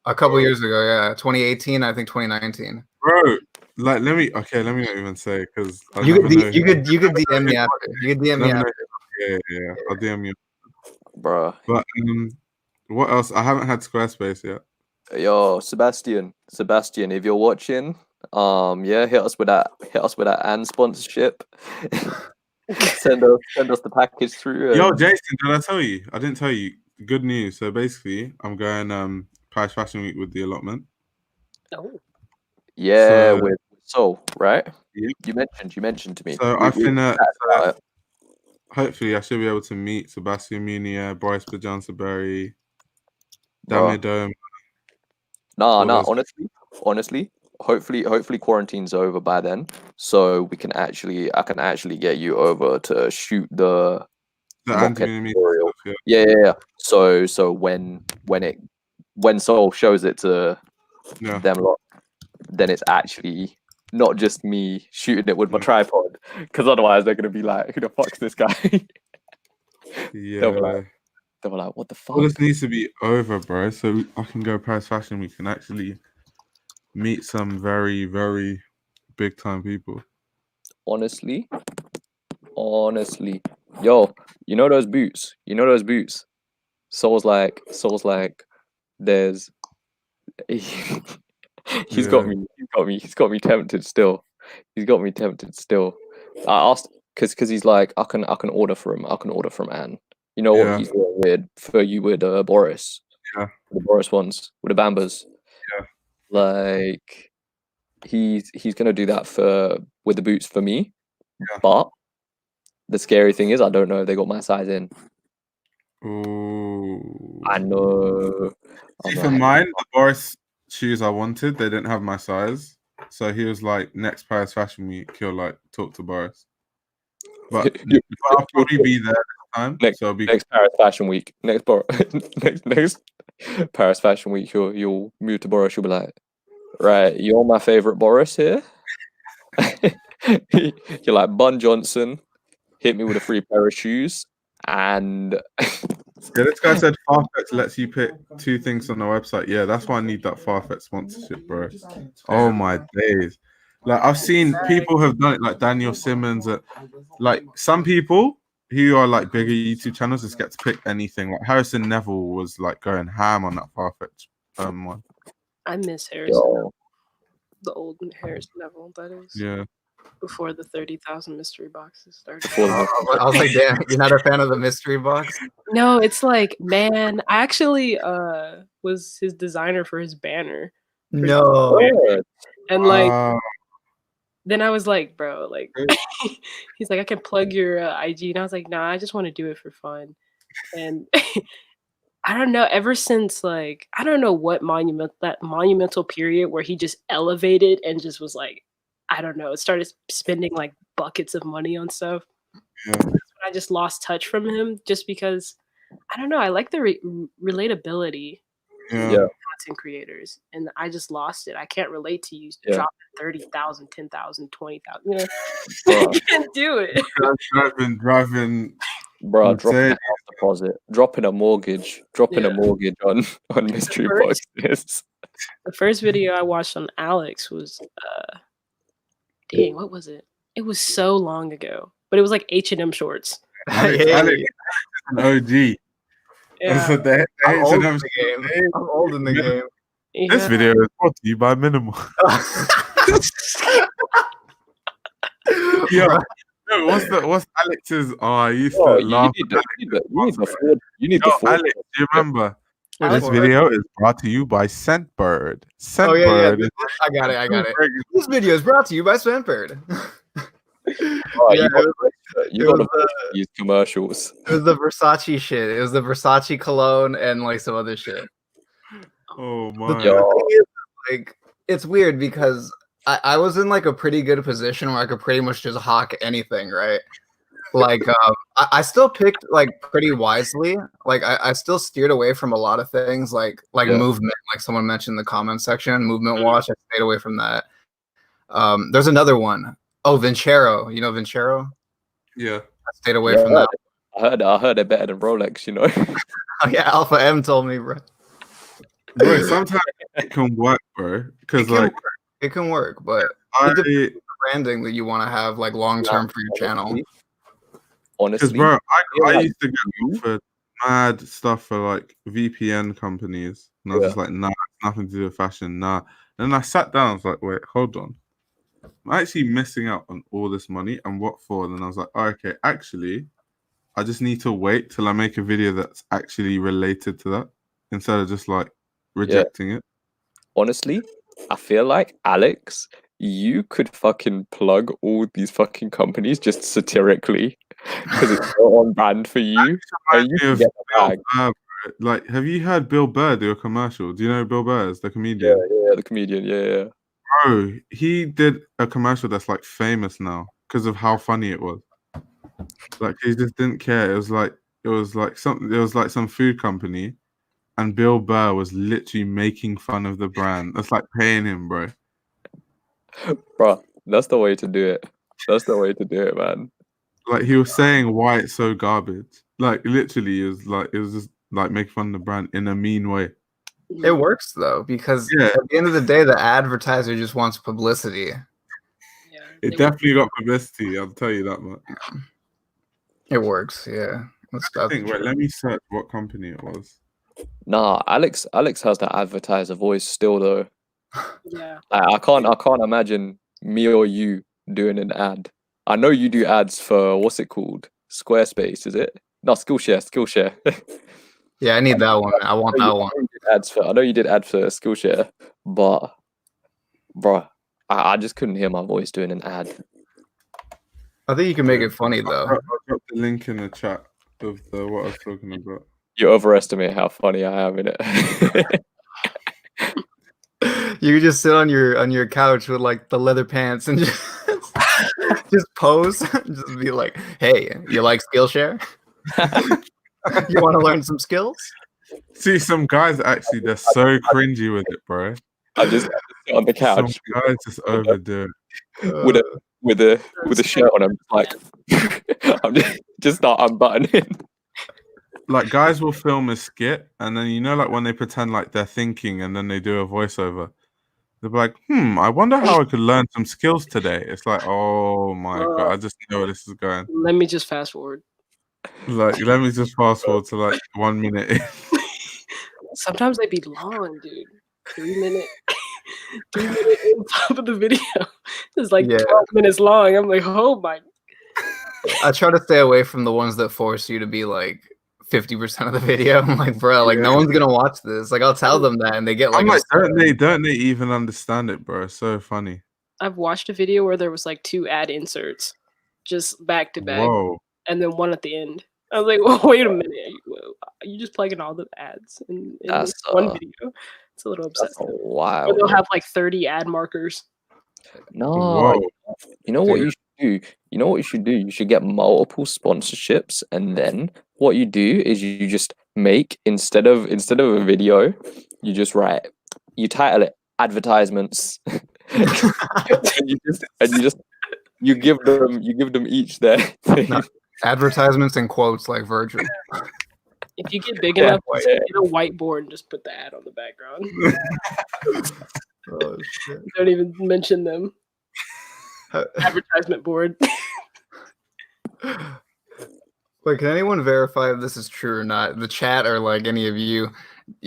a couple years ago. Yeah, 2018. I think 2019. Bro, like let me not even say because you could DM me after. You could DM me after. Yeah, I'll DM you. Bro. But what else? I haven't had Squarespace yet. Yo, Sebastian, if you're watching, hit us with that and sponsorship. send us the package through. Yo, Jason, did I tell you? I didn't tell you. Good news. So basically, I'm going Paris Fashion Week with the allotment. Oh. Yeah, right? Yeah. You mentioned to me. So I finna. hopefully I should be able to meet Sebastian Munier, Boris Bajansaberry, Bruh. Damidome. Nah, those- honestly, hopefully quarantine's over by then, so I can actually get you over to shoot the mock anti-meme tutorial. stuff, yeah. Yeah. So when Soul shows it to them lot, then it's actually not just me shooting it with my tripod, because otherwise they're gonna be like, "Who the fuck's this guy?" Yeah. They were like, "What the fuck?" All this needs to be over, bro, so I can go Paris Fashion Week and actually meet some very, very big time people. Honestly, yo, you know those boots? Soul's like, there's. He's got me tempted still. I asked because he's like, I can order from Anne. You know what he's doing with Boris. Yeah. The Boris ones with the Bambas. Yeah. Like he's gonna do that with the boots for me. Yeah. But the scary thing is I don't know if they got my size in. Ooh. I know. See, for mine, the Boris shoes I wanted, they didn't have my size. So he was like, next Paris Fashion Week, he'll like talk to Boris. But I'll probably be there next time. Next Paris Fashion Week. Next Paris Fashion Week, you'll move to Boris, you'll be like, right, you're my favorite Boris here. You're like Bun Johnson, hit me with a free pair of shoes, and yeah, this guy said Farfetch lets you pick 2 things on the website. Yeah, that's why I need that Farfetch sponsorship, bro. Oh my days. Like I've seen people have done it, like Daniel Simmons, like some people who are like bigger YouTube channels just get to pick anything. Like Harrison Neville was like going ham on that Farfetch one. I miss Harrison. The old Harrison Neville, that is. Yeah. Before the 30,000 mystery boxes started. I was like, damn, you're not a fan of the mystery box? No, it's like, man, I actually was his designer for his banner. No. And like, then I was like, bro, like, he's like, I can plug your IG. And I was like, nah, I just want to do it for fun. And I don't know, ever since like, I don't know what monumental period where he just elevated and just was like, I don't know, started spending like buckets of money on stuff. Yeah. That's when I just lost touch from him, just because I don't know, I like the relatability of content creators, and I just lost it. I can't relate to you dropping 30,000, 10,000, 20,000. You know, I can't do it. Driving. Bro, dropping a mortgage on mystery boxes. The first video I watched on Alex was dang, what was it? It was so long ago, but it was like H&M shorts. Alex is an OG. Yeah. I'm old in the game. Yeah. This video is brought to you by Minimal. Yo, what's Alex's? Oh, I used to laugh. You need the Alex, do you remember? This video is brought to you by Scentbird. Scentbird. I got it. This video is brought to you by Scentbird. You got these commercials. It was the Versace shit. It was the Versace cologne and like some other shit. Oh my! Like, it's weird because I was in like a pretty good position where I could pretty much just hawk anything, right? Like I still picked like pretty wisely. Like I still steered away from a lot of things, like movement. Like someone mentioned in the comment section, movement watch. I stayed away from that. There's another one. Oh, Vincero. You know Vincero? Yeah. I stayed away from that. I heard they're better than Rolex, you know. Oh yeah, Alpha M told me, bro. Bro, sometimes it can work, bro. Because like it can work, but it depends on the branding that you want to have like long term for your channel. Honestly, bro, I used to go for mad stuff for like VPN companies, and I was just like, nah, nothing to do with fashion, nah. And then I sat down, I was like, wait, hold on. I'm actually missing out on all this money, and what for? And I was like, oh, okay, actually, I just need to wait till I make a video that's actually related to that instead of just like rejecting it. Honestly, I feel like Alex, you could fucking plug all these fucking companies just satirically because it's so on brand for you, and you can get the bag. Like, have you heard Bill Burr do a commercial? Do you know Bill Burr, the comedian? Yeah, the comedian. Yeah. Bro, he did a commercial that's like famous now because of how funny it was. Like, he just didn't care. It was like some food company, and Bill Burr was literally making fun of the brand. That's like paying him, bro. Bro, that's the way to do it. That's the way to do it, man. Like, he was saying why it's so garbage. Like, literally, it was just like making fun of the brand in a mean way. It works though, because at the end of the day, the advertiser just wants publicity. It definitely got publicity. I'll tell you that much. It works, yeah. Wait, let me search what company it was. Nah, Alex has that advertiser voice still though. Yeah. I can't imagine me or you doing an ad. I know you do ads for what's it called? Squarespace, is it? No, Skillshare. Yeah, I need that one. I want that one. I know you did ads for Skillshare, but bro, I just couldn't hear my voice doing an ad. I think you can make it funny though. I'll drop the link in the chat of what I was talking about. You overestimate how funny I am in it. You could just sit on your couch with like the leather pants and just pose, just be like, "Hey, you like Skillshare? You want to learn some skills?" See, some guys actually they're so cringy with it, bro. I just sit on the couch. Some guys just overdo it with a shirt on. I'm like, I'm just start unbuttoning. Like, guys will film a skit, and then like when they pretend like they're thinking, and then they do a voiceover. They'll be like, I wonder how I could learn some skills today. It's like, oh my god, I just know where this is going. Let me just fast forward. Like, let me just fast forward to like 1 minute. Sometimes they be long, dude. 3 minute in top of the video. It's like 12 minutes long. I'm like, oh my. I try to stay away from the ones that force you to be like 50% of the video. I'm like, bro, like no one's gonna watch this. Like, I'll tell them that, and they get like, don't they even understand it, bro? It's so funny. I've watched a video where there was like 2 ad inserts, just back to back, Whoa. and then one at the end. I was like, well, wait a minute, are you just plugging all the ads in this one video? It's a little obsessive. Wow. Or they'll have like 30 ad markers. No, you know what you should do? You know what you should do? You should get multiple sponsorships, and then what you do is you just make instead of a video, you just title it advertisements, and you give them each their thing. No, advertisements in quotes like Virgil. If you get big enough, just get a whiteboard and just put the ad on the background. Oh, shit. Don't even mention them. Advertisement board. Wait, can anyone verify if this is true or not? The chat or like any of you.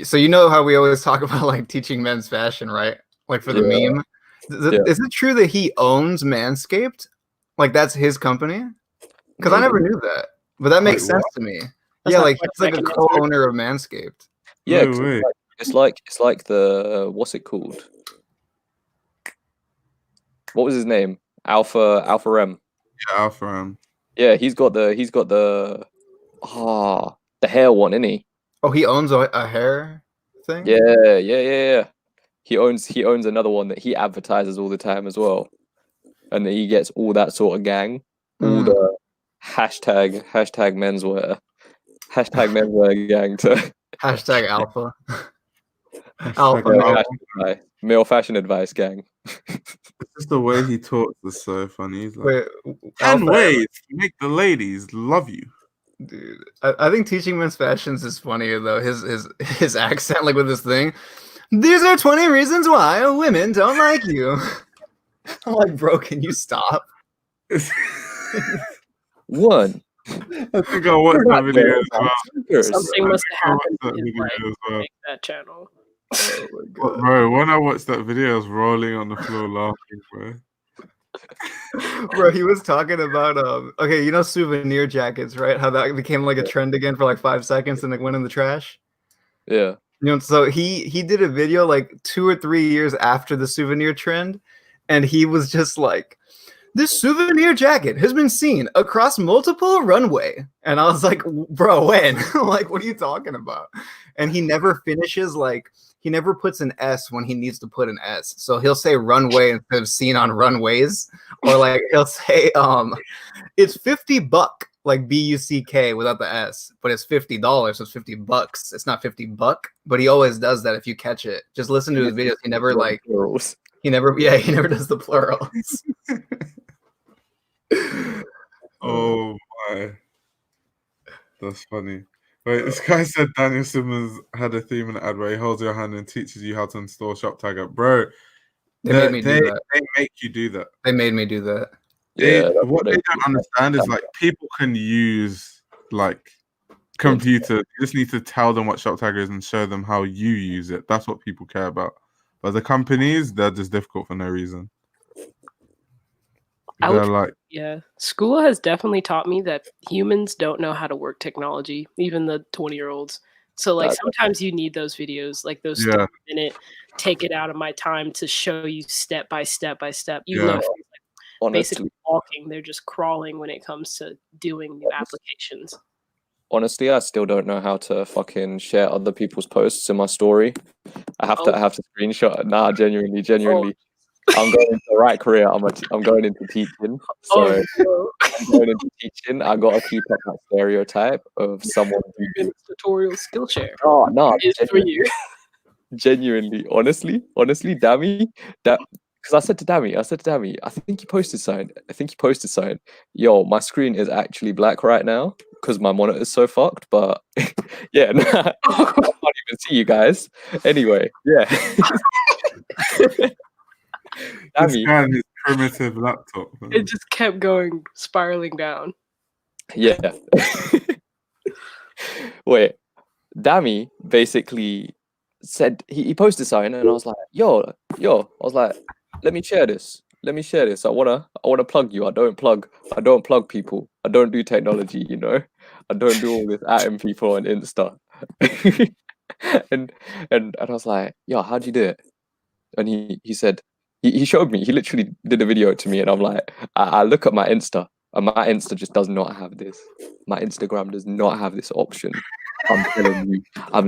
So you know how we always talk about like teaching men's fashion, right? Like for the meme. Is it true that he owns Manscaped? Like that's his company? Because I never knew that. But that makes sense to me. That's like he's like a co-owner of Manscaped. Yeah, it's like the what's it called? What was his name? Alpha Rem. Yeah, Alpha Rem. Yeah, he's got the hair one, isn't he? Oh, he owns a hair thing? Yeah. He owns another one that he advertises all the time as well. And then he gets all that sort of gang. All the hashtag menswear. Hashtag menswear gang to hashtag alpha. Male fashion advice gang. Just the way he talks is so funny. He's like, 10 ways to make the ladies love you. Dude, I think teaching men's fashions is funnier though. His accent, like with this thing. These are 20 reasons why women don't like you. I'm like, bro, can you stop? One. I think I watched that video as well. Something must have happened to make that channel. Oh my God. Bro, when I watched that video, I was rolling on the floor laughing, bro. Bro, he was talking about okay, you know souvenir jackets, right? How that became like a trend again for like 5 seconds and it went in the trash. Yeah. You know, so he did a video like 2 or 3 years after the souvenir trend, and he was just like, this souvenir jacket has been seen across multiple runway. And I was like, bro, when? Like, what are you talking about? And he never finishes, like, he never puts an S when he needs to put an S. So he'll say runway instead of seen on runways. Or like he'll say, it's $50, like BUCK without the S, but it's $50, so it's $50. It's not $50, but he always does that if you catch it. Just listen to his videos. He never like he never does the plurals. Oh my, that's funny. Wait, this guy said Daniel Simmons had a theme in the ad where he holds your hand and teaches you how to install Shop Tagger. Bro, They made me do that. They make you do that. They made me do that. What they don't understand is like people can use like computers. You just need to tell them what Shop Tagger is and show them how you use it. That's what people care about. But the companies, they're just difficult for no reason. School has definitely taught me that humans don't know how to work technology, even the 20-year-olds. So like sometimes you need those videos, like those 30-minute, take it out of my time to show you step by step by step. You know, like basically walking, they're just crawling when it comes to doing new applications. Honestly, I still don't know how to fucking share other people's posts in my story. I have to screenshot. Nah, genuinely. I'm going into the right career. I'm going into teaching. So I'm going into teaching. I gotta keep up that stereotype of someone who tutorial Skillshare. Oh no, is for you. Genuinely, honestly, Dammy, that because I said to Dammy, I think you posted something. Yo, my screen is actually black right now because my monitor is so fucked. But yeah, nah, I can't even see you guys. Anyway, yeah. This guy and his primitive laptop. Man. It just kept going, spiraling down. Yeah. Wait, Dammy basically said he posted something, and I was like, yo. I was like, let me share this. I wanna plug you. I don't plug people. I don't do technology. You know, I don't do all this adding people on Insta. and I was like, yo, how'd you do it? And he said. He showed me. He literally did a video to me, and I'm like, I look at my Insta, and my Insta just does not have this. My Instagram does not have this option. I'm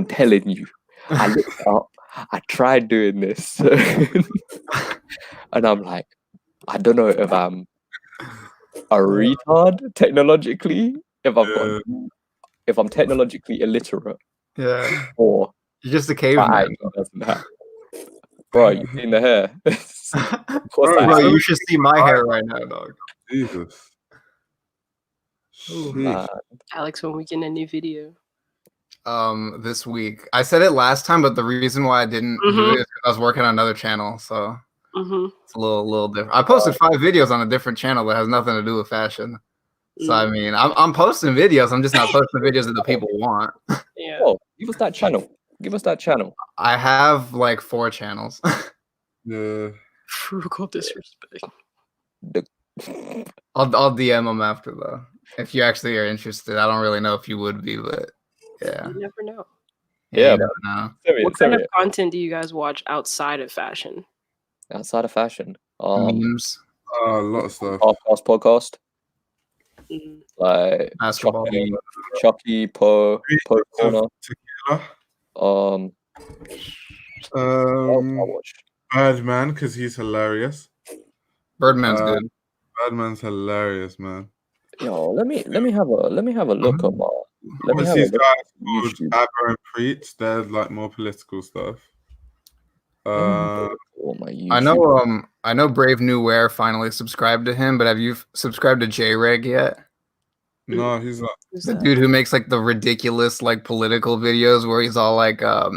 telling you. I looked it up. I tried doing this, and I'm like, I don't know if I'm a retard technologically, if I'm technologically illiterate, or you're just a caveman. Bro, you seen the hair? Bro, you should see my hair right now, dog. Jesus. Alex, when we get a new video? This week. I said it last time, but the reason why I didn't do it is because I was working on another channel, so it's a little different. I posted 5 videos on a different channel that has nothing to do with fashion. So I mean, I'm posting videos. I'm just not posting videos that the people want. Yeah. Oh, give us that channel. I have like 4 channels. Frugal disrespect. I'll DM them after though. If you actually are interested, I don't really know if you would be, but yeah. You never know. Yeah. You never know. What kind of content do you guys watch outside of fashion? Outside of fashion, memes. A lot of stuff. Podcast. Like basketball. Chucky, Po Corner. Birdman, because he's hilarious. Birdman's good. Birdman's hilarious, man. Yo, let me have a look at my. These guys called Abba and Preach. They're like more political stuff. I know Brave New Wear finally subscribed to him, but have you subscribed to J-Reg yet? No, he's not. The dude who makes like the ridiculous like political videos where he's all like I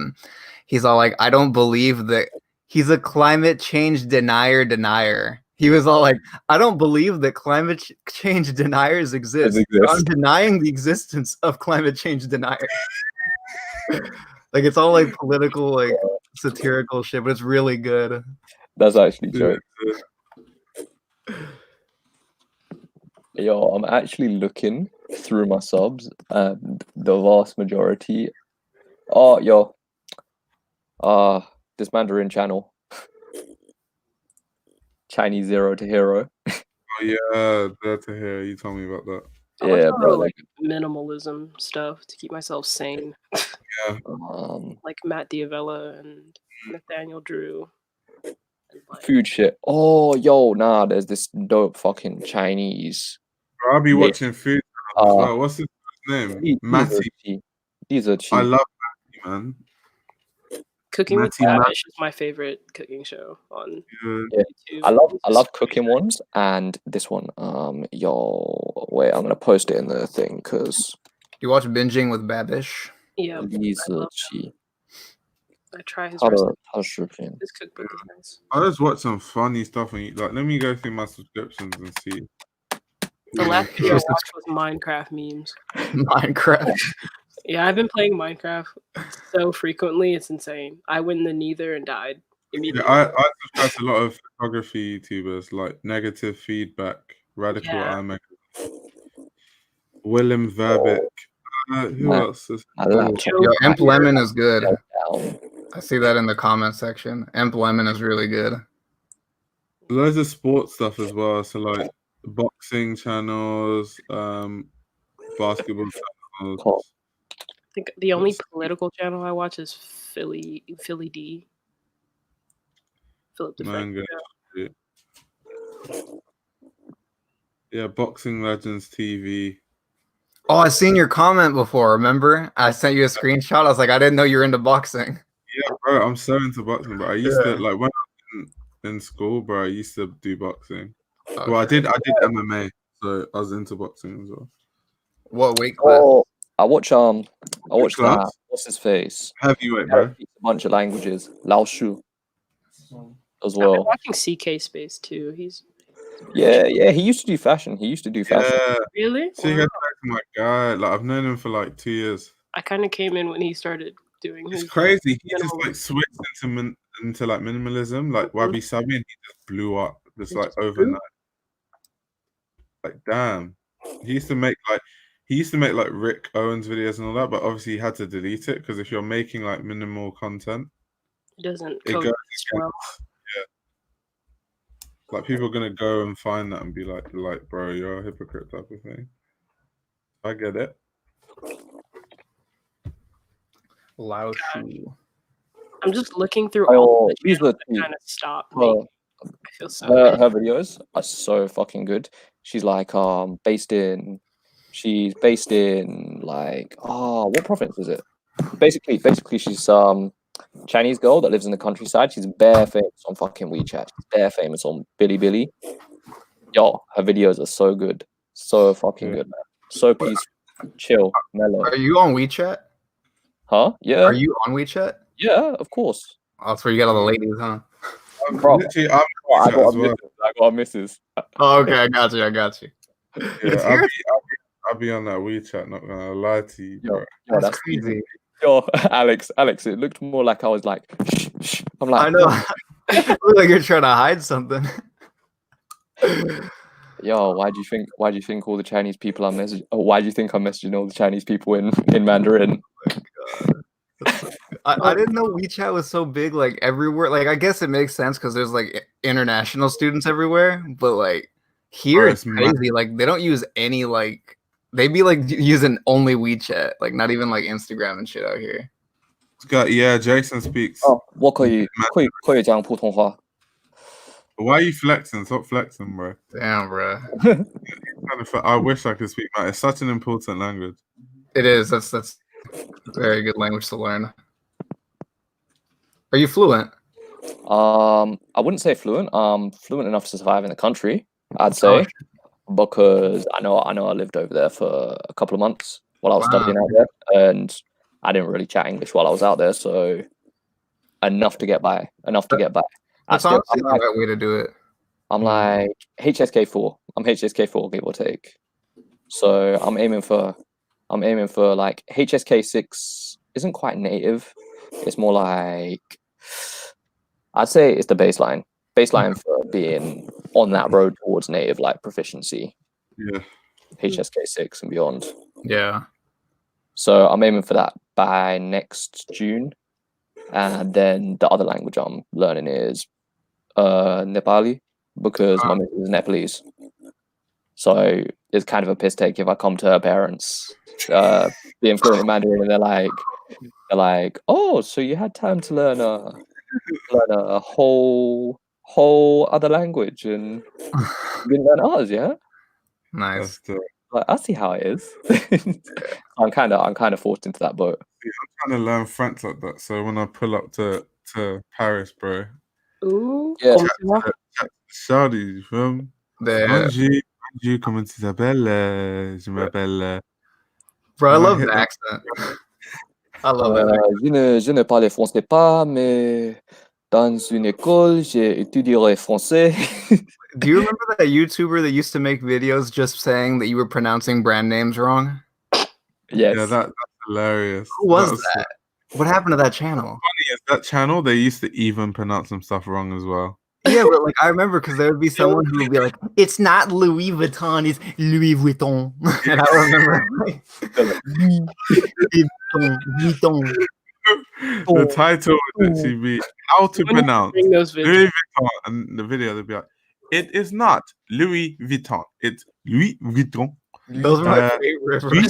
don't believe that he's a climate change denier. He was all like, I don't believe that climate change deniers exist. I'm denying the existence of climate change deniers. Like it's all like political, like satirical shit, but it's really good. That's actually true. Yo, I'm actually looking through my subs, and the vast majority. This Mandarin channel. Chinese Zero to Hero. Oh yeah, Dare to Hear. You told me about that. I watch Yeah, a lot bro. of like minimalism stuff to keep myself sane. Yeah. Like Matt Diavella and Nathaniel Drew. Food shit. Oh, yo, nah. There's this dope fucking Chinese. Bro, I'll be list. watching food channels as well. What's his name? Matty. These are I cheap. love Matty, man. Cooking with Matty Matt. Babish is my favorite cooking show on Yeah. YouTube. I love cooking ones, and this one. Yo, wait, I'm gonna post it in the thing because You watch Binging with Babish? Yeah, these I are love cheap. I try his 他的 recipe. 视频。 His cookbook is nice. I just watch some funny stuff and like. Let me go through my subscriptions and see. The last video I watched was Minecraft memes. Minecraft. Yeah, I've been playing Minecraft so frequently, it's insane. I went in the Nether and died immediately. Yeah, I subscribe to a lot of photography YouTubers like Negative Feedback, Radical Yeah. iMac, Willem Verbeek. Who Man, else is? Yo, Imp Lemon is good. I see that in the comment section. Imp Lemon is really good. Loads of sports stuff as well. So like boxing channels, basketball channels. I think the only political channel I watch is Philly D. Philip Manga. DeFranco. Yeah, Boxing Legends TV. Oh, I seen your comment before. Remember? I sent you a screenshot. I was like, I didn't know you were into boxing. Yeah, bro, I'm so into boxing, bro. I used to like when I was in school, bro. I used to do boxing. Well, I did MMA, so I was into boxing as well. What weight class? Oh, I watch that. class? What's his face? Heavyweight, bro. A bunch of languages. Lao Shu as I've been well. watching CK Space too. He's Yeah. He used to do fashion. Yeah. Really? See, Wow. my guy. Like I've known him for like 2 years. I kind of came in when he started doing It's his crazy. He just minimal- like switched into like minimalism, like Wabi Sabi, and he just blew up just like overnight. Like damn, he used to make like Rick Owens videos and all that, but obviously he had to delete it because if you're making like minimal content, It doesn't it goes coexist well. against, like people are gonna go and find that and be like, bro, you're a hypocrite type of thing. I get it. Lao Shu. I'm just looking through all the these channels are that kind of stop. Her, I feel so her bad. videos are so fucking good. She's like she's based in like what province is it? Basically she's Chinese girl that lives in the countryside. She's bare famous on fucking WeChat. She's bare famous on Bilibili. Yo, her videos are so good. So fucking good, man. So peaceful, chill, mellow. Are you on WeChat? Huh? Yeah. Are you on WeChat? Yeah, of course. Oh, that's where you get all the ladies, huh? Bro, Literally, I got a missus. Oh, okay, I got you. Yeah, I'll be on that WeChat. Not gonna lie to you, bro. Yo, that's crazy. Yo, Alex, it looked more like I was like, shh. I'm like, I know. It looked like you're trying to hide something. Yo, why do you think all the Chinese people are messaging? Oh, why do you think I'm messaging all the Chinese people in Mandarin? I didn't know WeChat was so big, like everywhere. Like, I guess it makes sense because there's like international students everywhere, but like here it's crazy. Like, they don't use any like they be like using only WeChat, like not even like Instagram and shit out here. Yeah, Jason speaks. Oh, 我可以讲普通话。 Why are you flexing? Stop flexing, bro. Damn, bro. I wish I could speak that. It's such an important language. It is. That's a very good language to learn. Are you fluent? I wouldn't say fluent. Fluent enough to survive in the country, I'd say, because I know I lived over there for a couple of months while I was studying out there, and I didn't really chat English while I was out there, so enough to get by. That's honestly the right way to do it. I'm like HSK4. I'm HSK4, give or take. So I'm aiming for like HSK6 isn't quite native. It's more like I'd say it's the baseline for being on that road towards native like proficiency. Yeah. HSK6 and beyond. Yeah. So I'm aiming for that by next June. And then the other language I'm learning is Nepali, because my missus is Nepalese. So it's kind of a piss take if I come to her parents being fluent in Mandarin and they're like, oh, so you had time to learn a whole other language and you didn't learn ours, yeah? Nice. Like, I see how it is. I'm kind of forced into that boat. I'm trying to learn French like that, so when I pull up to Paris, bro, Ooh, yeah. Chat to Saudi, you feel me? Bonjour, comment tu t'appelles? Je m'appelle. Bro, I love the accent. I love that. Je ne parle français pas, mais dans une école, j'ai étudié français. Do you remember that YouTuber that used to make videos just saying that you were pronouncing brand names wrong? Yes. Yeah, that's hilarious. Who was that? What happened to that channel? Funny is that channel, they used to even pronounce some stuff wrong as well. Yeah, but like I remember because there would be someone who would be like, "It's not Louis Vuitton, it's Louis Vuitton," and I remember like, Vuitton. The title would actually be how to pronounce those Louis Vuitton, and the video would be like, "It is not Louis Vuitton, it's Louis Vuitton." Those are my favorite. I literally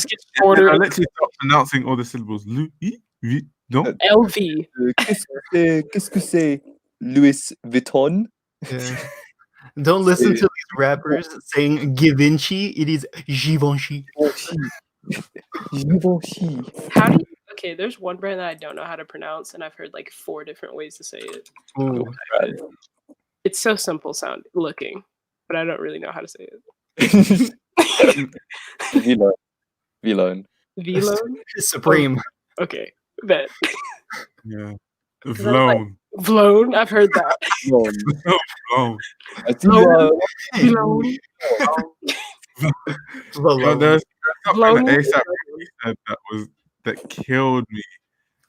start pronouncing all the syllables. Louis Vuitton. LV. Qu'est-ce que c'est Louis Vuitton? Yeah. Don't listen to these rappers saying Givenchy. It is Givenchy. Givenchy. How do you? Okay, there's one brand that I don't know how to pronounce, and I've heard like 4 different ways to say it. Ooh. It's so simple sound looking, but I don't really know how to say it. Vlone. Vlone? Supreme. Oh, okay, bet. Yeah. Vlone. Vlone, I've heard that. Vlone. Vlone. There's something that ASAP said that killed me.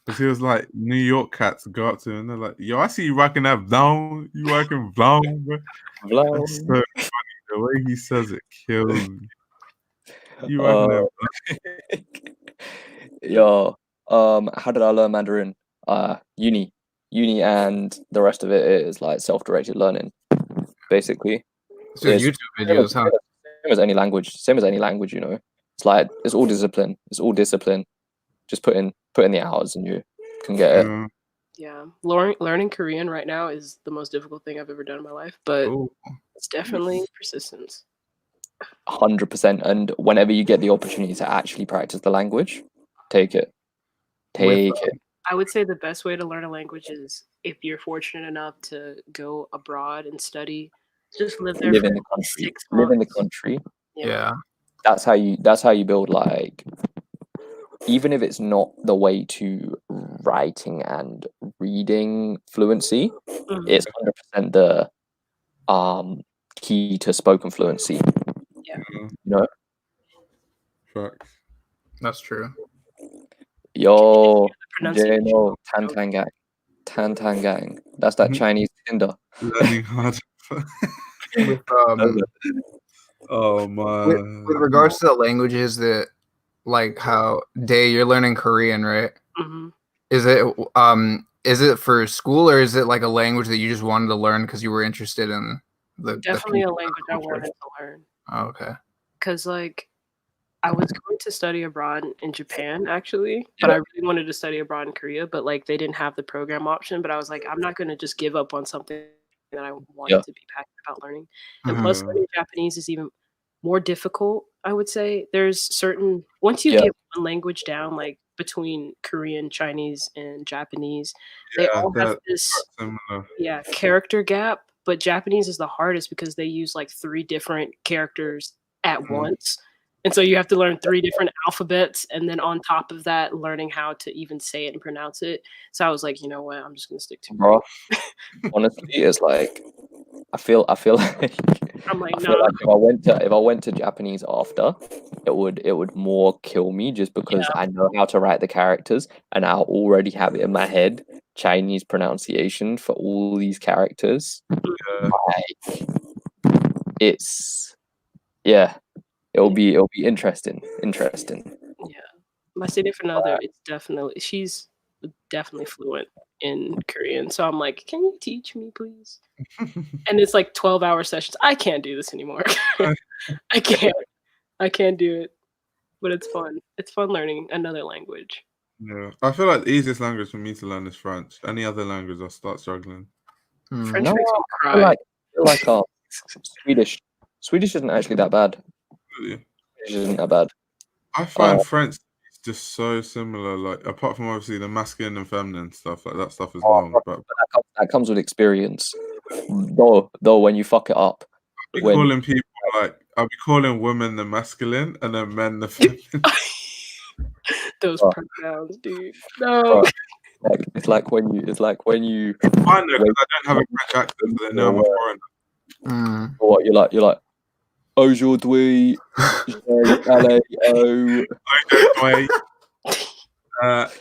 Because he was like, New York cats go up to him and they're like, yo, I see you rocking that Vlone. You rocking Vlone, bro. That's so funny. The way he says it kills me. You rocking that Vlone. Yo, how did I learn Mandarin? Uni, and the rest of it is like self-directed learning, basically. So YouTube videos, huh? Same as any language, you know. It's like it's all discipline. Just put in the hours and you can get it. Yeah, learning Korean right now is the most difficult thing I've ever done in my life, but it's definitely persistence. 100%. And whenever you get the opportunity to actually practice the language, take it. I would say the best way to learn a language is if you're fortunate enough to go abroad and study, just live there Live for in the country. 6 months. Live in the country. Yeah. That's how you build, like, even if it's not the way to writing and reading fluency, it's 100% the key to spoken fluency. Yeah. You know? Facts. That's true. Yo, JNO, Tan Gang. That's that Chinese Tinder. Learning hard. With, oh man. With regards to the languages that, like how Day, you're learning Korean, right? Mm-hmm. Is it for school or is it like a language that you just wanted to learn because you were interested in definitely a language I wanted to learn. Oh, okay. Because like I was going to study abroad in Japan actually, but I really wanted to study abroad in Korea, but like they didn't have the program option. But I was like, I'm not going to just give up on something that I wanted to be passionate about learning. And plus, learning Japanese is even more difficult. I would say there's certain once you get one language down, like between Korean, Chinese, and Japanese, they all have this character gap. But Japanese is the hardest because they use like 3 different characters at once. And so you have to learn 3 different alphabets, and then on top of that, learning how to even say it and pronounce it. So I was like, you know what, I'm just gonna stick to it. Honestly, it's like I feel like I'm like, I feel like if I went to Japanese after, it would more kill me just because I know how to write the characters and I already have it in my head Chinese pronunciation for all these characters. Like, it's It'll be interesting. Yeah. My significant other, it's definitely she's definitely fluent in Korean. So I'm like, can you teach me, please? And it's like 12-hour sessions. I can't do this anymore. I can't do it. But it's fun. It's fun learning another language. Yeah, I feel like the easiest language for me to learn is French. Any other language, I'll start struggling. French No, makes me I feel cry. like Swedish. Swedish isn't actually that bad. Really? Swedish isn't that bad. I find French is just so similar. Like apart from obviously the masculine and feminine stuff, like that stuff is long. But that comes with experience. Though when you fuck it up, I'll be calling people like I'll be calling women the masculine and then men the feminine. Those pronouns, dude. No. Like, it's like when you. I know because I don't have a French accent, but I know I'm a foreigner. What you're like. Aujourd'hui, allez, oh. Aujourd'hui,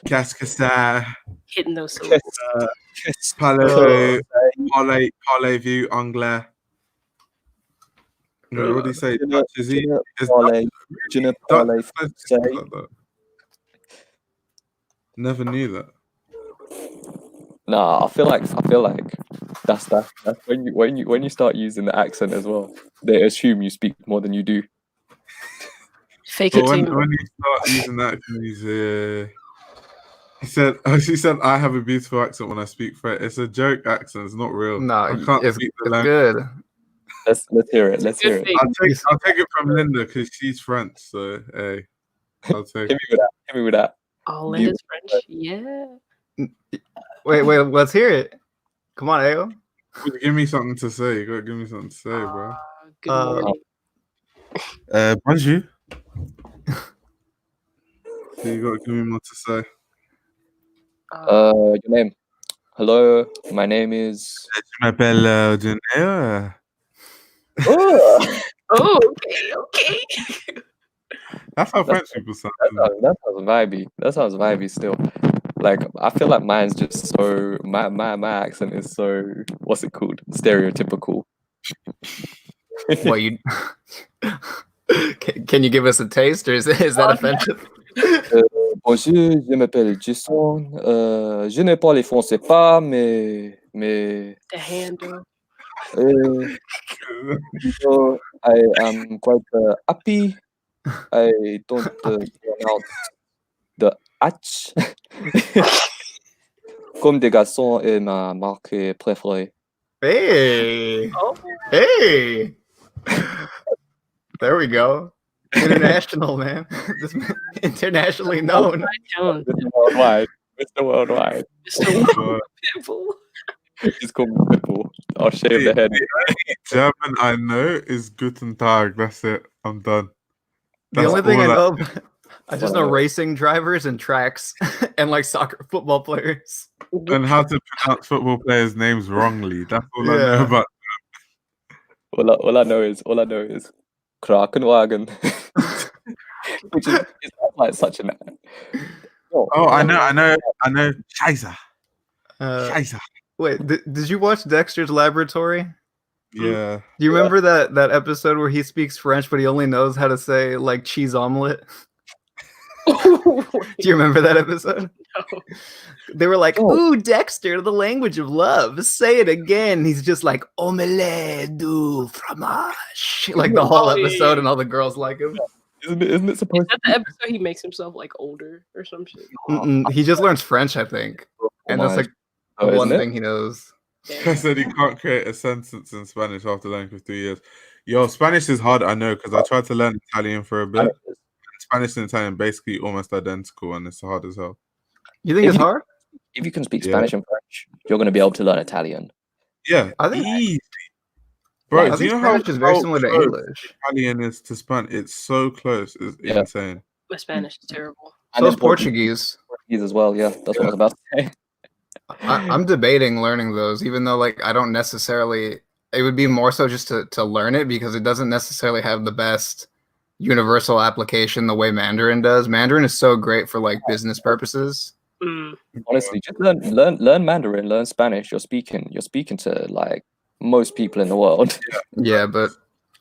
qu'est-ce que ça? Hitting those syllables. Parlez-vous anglais? No, what do you say? Never knew that. Nah, I feel like that's when you start using the accent as well. They assume you speak more than you do. Fake but it when too. you start using that accent, she said, I have a beautiful accent when I speak French. It's a joke accent. It's not real. No, I can't it's speak the language. good. Let's hear it. Let's hear it. I'll take it from Linda because she's French. So hey, I'll take. Hit me with that. Oh, Linda's French. Yeah. Wait, let's hear it. Come on, Ayo. Give me something to say. You gotta give me something to say, bro. Good morning. Bonjour. So you gotta give me more to say. Your name. Hello, my name is. Je m'appelle Janelle. Oh, okay. That's how French people sound. That sounds vibey. That sounds vibey still. Like I feel like mine's just so my accent is so what's it called? Stereotypical. What you? Can you give us a taste, or is that offensive? Bonjour, je m'appelle Jason. Je ne parle français pas, mais The handle. So I am quite happy. I don't pronounce the H. Comme des garçons est ma marque préférée. Hey. Oh. Hey. There we go. International, man. Just internationally known. Mr. Worldwide. Mr. Worldwide. People. Just call me Pitbull. I'll shave the head. The only German I know is Guten Tag. That's it. I'm done. The only thing I know, I just know racing drivers and tracks and like football players. And how to pronounce football players' names wrongly. That's all I know about. All I know is Krakenwagen. Which is like such an. I know. Scheiße. Scheiße. Wait, did you watch Dexter's Laboratory? Yeah. Do you remember that episode where he speaks French, but he only knows how to say like cheese omelet? Do you remember that episode? No. They were like, "Ooh, Dexter, the language of love. Say it again." He's just like omelette du fromage, like the whole episode, and all the girls like him. Isn't it supposed? Is that the episode he makes himself like older or some shit? He just learns French, I think, and that's like the one thing he knows. I said he can't create a sentence in Spanish after learning for 3 years. Yo, Spanish is hard, I know, because I tried to learn Italian for a bit. Spanish and Italian basically almost identical, and it's hard as hell. You think it's hard? If you can speak Spanish and French, you're going to be able to learn Italian. Yeah, I think easy. Bro, do you know how Spanish is very similar to English? Italian is to Spanish? It's so close. It's insane. My Spanish is terrible. So is Portuguese. Portuguese as well, yeah. That's what I was about to say. I'm debating learning those, even though like I don't necessarily. It would be more so just to learn it because it doesn't necessarily have the best universal application the way Mandarin does. Mandarin is so great for like business purposes. Honestly, just learn Mandarin, learn Spanish. You're speaking to like most people in the world. Yeah, but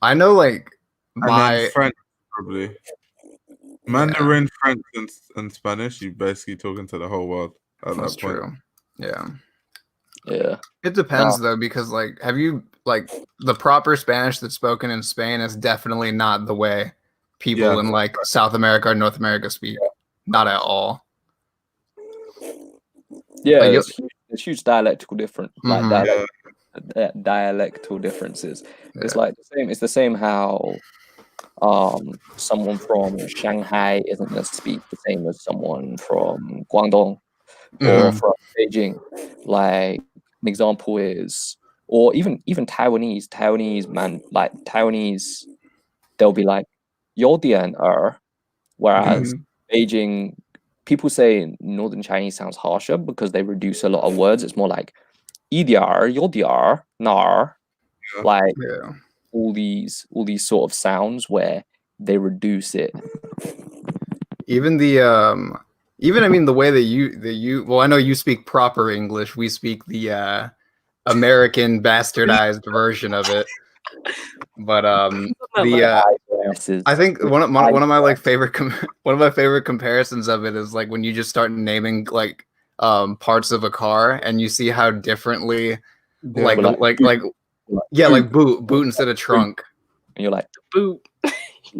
I know like my French probably Mandarin, French, and Spanish. You basically talking to the whole world. That's true. Yeah. Yeah. It depends though, because like, have you like the proper Spanish that's spoken in Spain is definitely not the way people in like South America or North America speak. Not at all. Yeah, Like, there's huge dialectical difference, like dialectal differences. It's like the same. It's the same how someone from Shanghai isn't going to speak the same as someone from Guangdong or from Beijing. Like an example is, or even Taiwanese man, like Taiwanese, they'll be like Yodian whereas Beijing, people say Northern Chinese sounds harsher because they reduce a lot of words. It's more like idiar, yodiar, nar, like all these sort of sounds where they reduce it. Even the even I mean the way that you well, I know you speak proper English. We speak the American bastardized version of it. But I think one of my like favorite one of my favorite comparisons of it is like when you just start naming like parts of a car and you see how differently like boot instead of trunk. And you're like boot.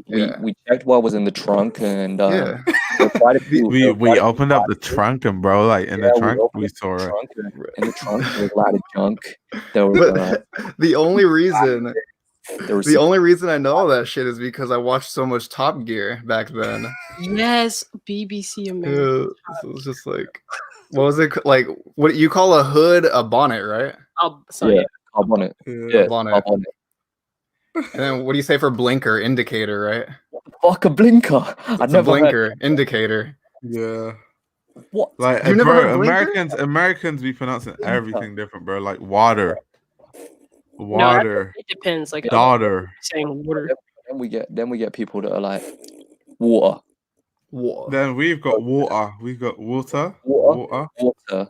We checked what was in the trunk and we opened up the trunk and bro, like in the trunk we saw it. In the trunk there was a lot of junk. There was, the only reason I know all that shit is because I watched so much Top Gear back then. Yes, BBC America. So it was just like, what was it like? What you call a hood? A bonnet, right? A bonnet. Yeah, bonnet. And then what do you say for blinker? Indicator, right? Fuck a blinker. I've never blinker indicator. Yeah. What? Like You never bro, heard Americans be pronouncing everything different, bro. Like water. No, it depends. Like daughter. Saying water. Then we get people that are like water. Then we've got water. We've got water. And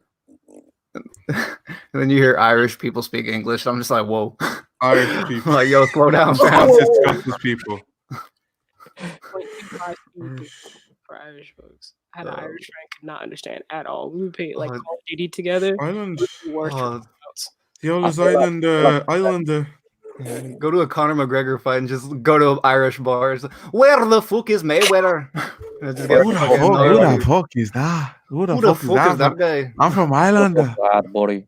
then you hear Irish people speak English. I'm just like, whoa. Irish people. Like, yo, slow down, fam. Scottish people. For Irish folks. I had an Irish friend could not understand at all. We would play like Call of Duty together. Ireland. The oldest Islander. Yeah, go to a Conor McGregor fight and just go to Irish bars. Where the fuck is Mayweather? Who the fuck is that? Who the fuck is that guy? I'm from Ireland. Buddy.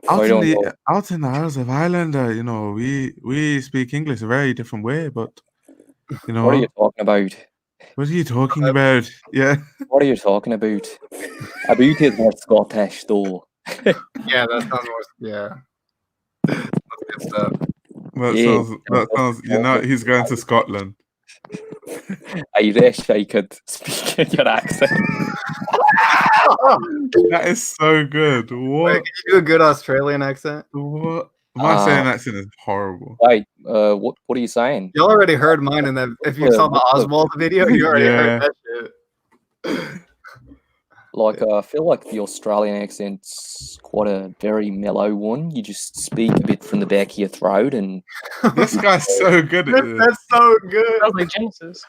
Out in the Isles of Ireland, you know, we speak English a very different way, but you know. What are you talking about? What are you talking about? Yeah. What are you talking about? About is more Scottish though. Yeah, that sounds more. Yeah. That's good stuff. That sounds. You know, he's going to Scotland. Irish, I could speak in your accent. That is so good. What? Wait, can you do a good Australian accent? What? My Australian accent is horrible. Wait, what are you saying? You already heard mine in that. If you saw the Oswald video, you already heard that shit. Like, I feel like the Australian accent's quite a very mellow one. You just speak a bit from the back of your throat, and this guy's so good at this. That's so good. Sounds like Genesis.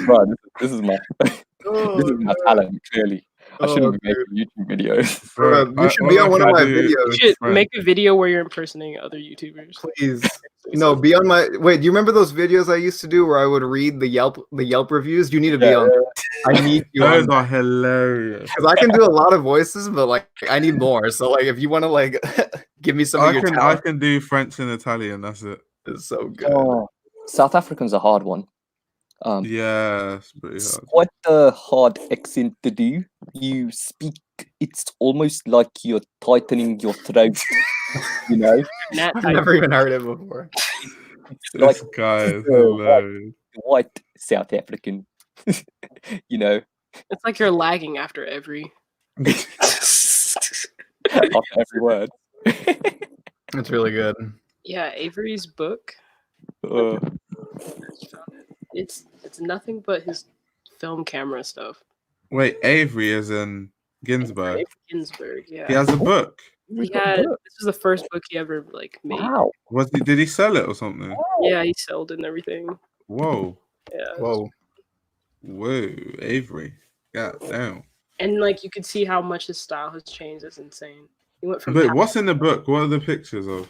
Right, this is my talent. Clearly, I shouldn't be making YouTube videos. You should be on one of my videos. You should make a video where you're impersonating other YouTubers. Please. No, be on my. Wait, do you remember those videos I used to do where I would read the Yelp reviews? You need to be on. I need you. Those are hilarious. Because I can do a lot of voices, but like I need more. So like, if you want to like give me some of your talent, I can do French and Italian. That's it. It's so good. South African's a hard one. Yeah, it's pretty hard. Quite a hard accent to do. You speak, it's almost like you're tightening your throat. You know, I've never even heard it before. This guy is hilarious. White South African. You know, it's like you're lagging after every word. It's really good. Yeah, Avery's book. It's nothing but his film camera stuff. Wait, Avery is in Ginsberg. Avery Ginsberg, yeah. He has a book. This was the first book he ever like made. Wow. Did he sell it or something? Yeah, he sold it and everything. Whoa. Yeah. Whoa. Avery. God damn. And like you could see how much his style has changed. It's insane. He went from But what's in the book? What are the pictures of?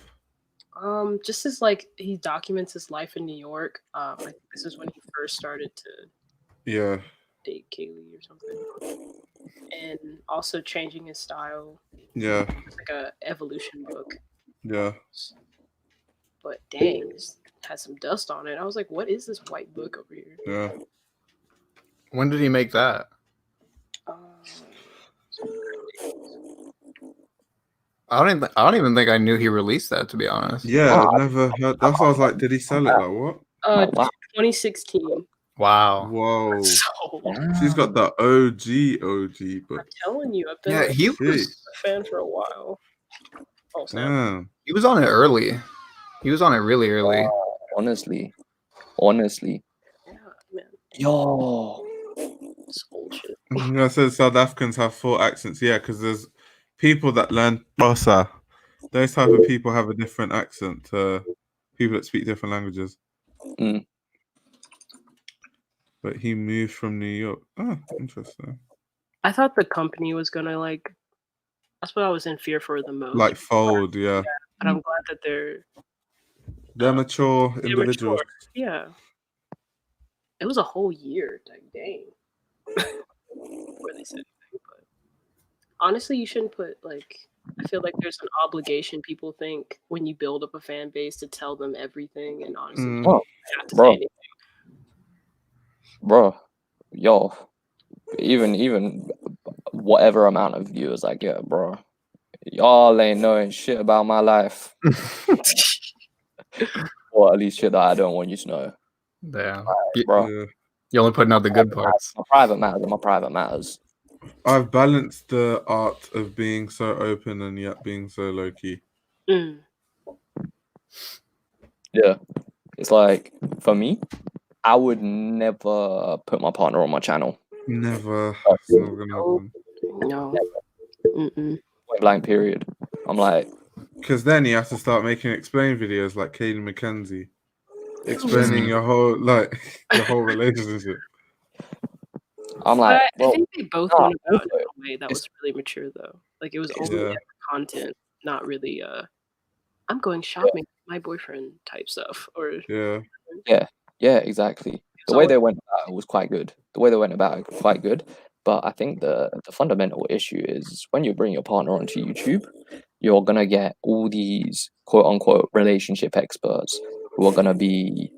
just as like he documents his life in New York. I think this is when he first started to date Kaylee or something, and also changing his style. Yeah, it's like a evolution book. Yeah. But dang, it has some dust on it. I was like, what is this white book over here? Yeah. When did he make that? I don't even think I knew he released that, to be honest. Yeah, I've never heard. That's why I was like, did he sell it? Like what? 2016. Wow. Whoa. Sold. She's got the OG book. I'm telling you, I've been Yeah, he was a fan for a while. Oh, snap. Damn. He was on it early. He was on it really early. Honestly. Yeah, man. Yo. It's old shit. I said South Africans have 4 accents. Yeah, because there's people that learn Xhosa. Those type of people have a different accent to people that speak different languages. Mm. But he moved from New York. Oh, interesting. I thought the company was gonna like. That's what I was in fear for the most. Like fold, yeah. But I'm glad that they're mature they're individuals. mature. Yeah. It was a whole year. Like, dang. Before they said anything, but honestly, you shouldn't put like. I feel like there's an obligation people think when you build up a fan base to tell them everything, and honestly, you don't have to say anything. Bro, yo, even whatever amount of viewers I get, bro, y'all ain't knowing shit about my life, or at least shit that I don't want you to know. Damn, bro. Yeah. You're only putting out the good parts. My private matters. I've balanced the art of being so open and yet being so low key. Mm. Yeah, it's like for me, I would never put my partner on my channel. Never. It's not gonna happen. No. Point blank period. I'm like, because then you have to start making explain videos like Kaylee McKenzie, explaining your whole relationship. I'm like, I think they both went about it in a way that was really mature, though. Like it was only content, not really I'm going shopping with my boyfriend type stuff. Or yeah, exactly. The way they went about it was quite good. But I think the fundamental issue is when you bring your partner onto YouTube, you're gonna get all these quote unquote relationship experts who are gonna be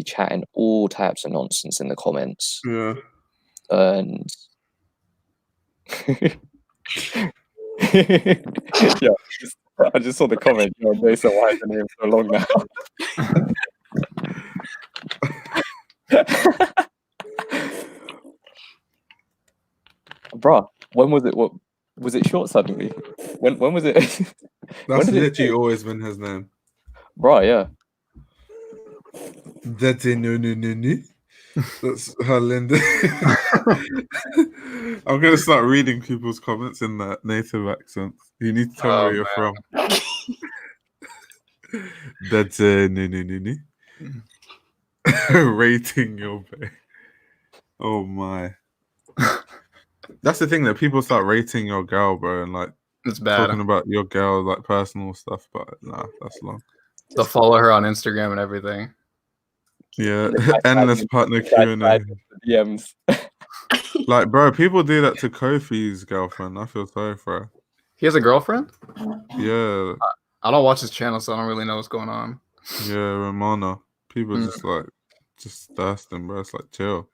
chatting all types of nonsense in the comments. Yeah. And yeah, I just saw the comment. You know, Jason, why is the name so long now? Bruh, when was it? What was it? Short suddenly? When was it? That's literally always been his name. Bruh, yeah. That's a no. That's her Linda. I'm gonna start reading people's comments in that native accent. You need to tell me where you're from. That's a no. Rating your pay. Oh my. That's the thing that people start rating your girl, bro, and like it's bad. Talking about your girl, like personal stuff, but nah, that's long. They'll follow her on Instagram and everything. Yeah, endless partner Q&A. DMs. Like, bro, people do that to Kofi's girlfriend. I feel sorry for her. He has a girlfriend? Yeah. I don't watch his channel, so I don't really know what's going on. Yeah, Ramona. People just thirsting, bro. It's like chill.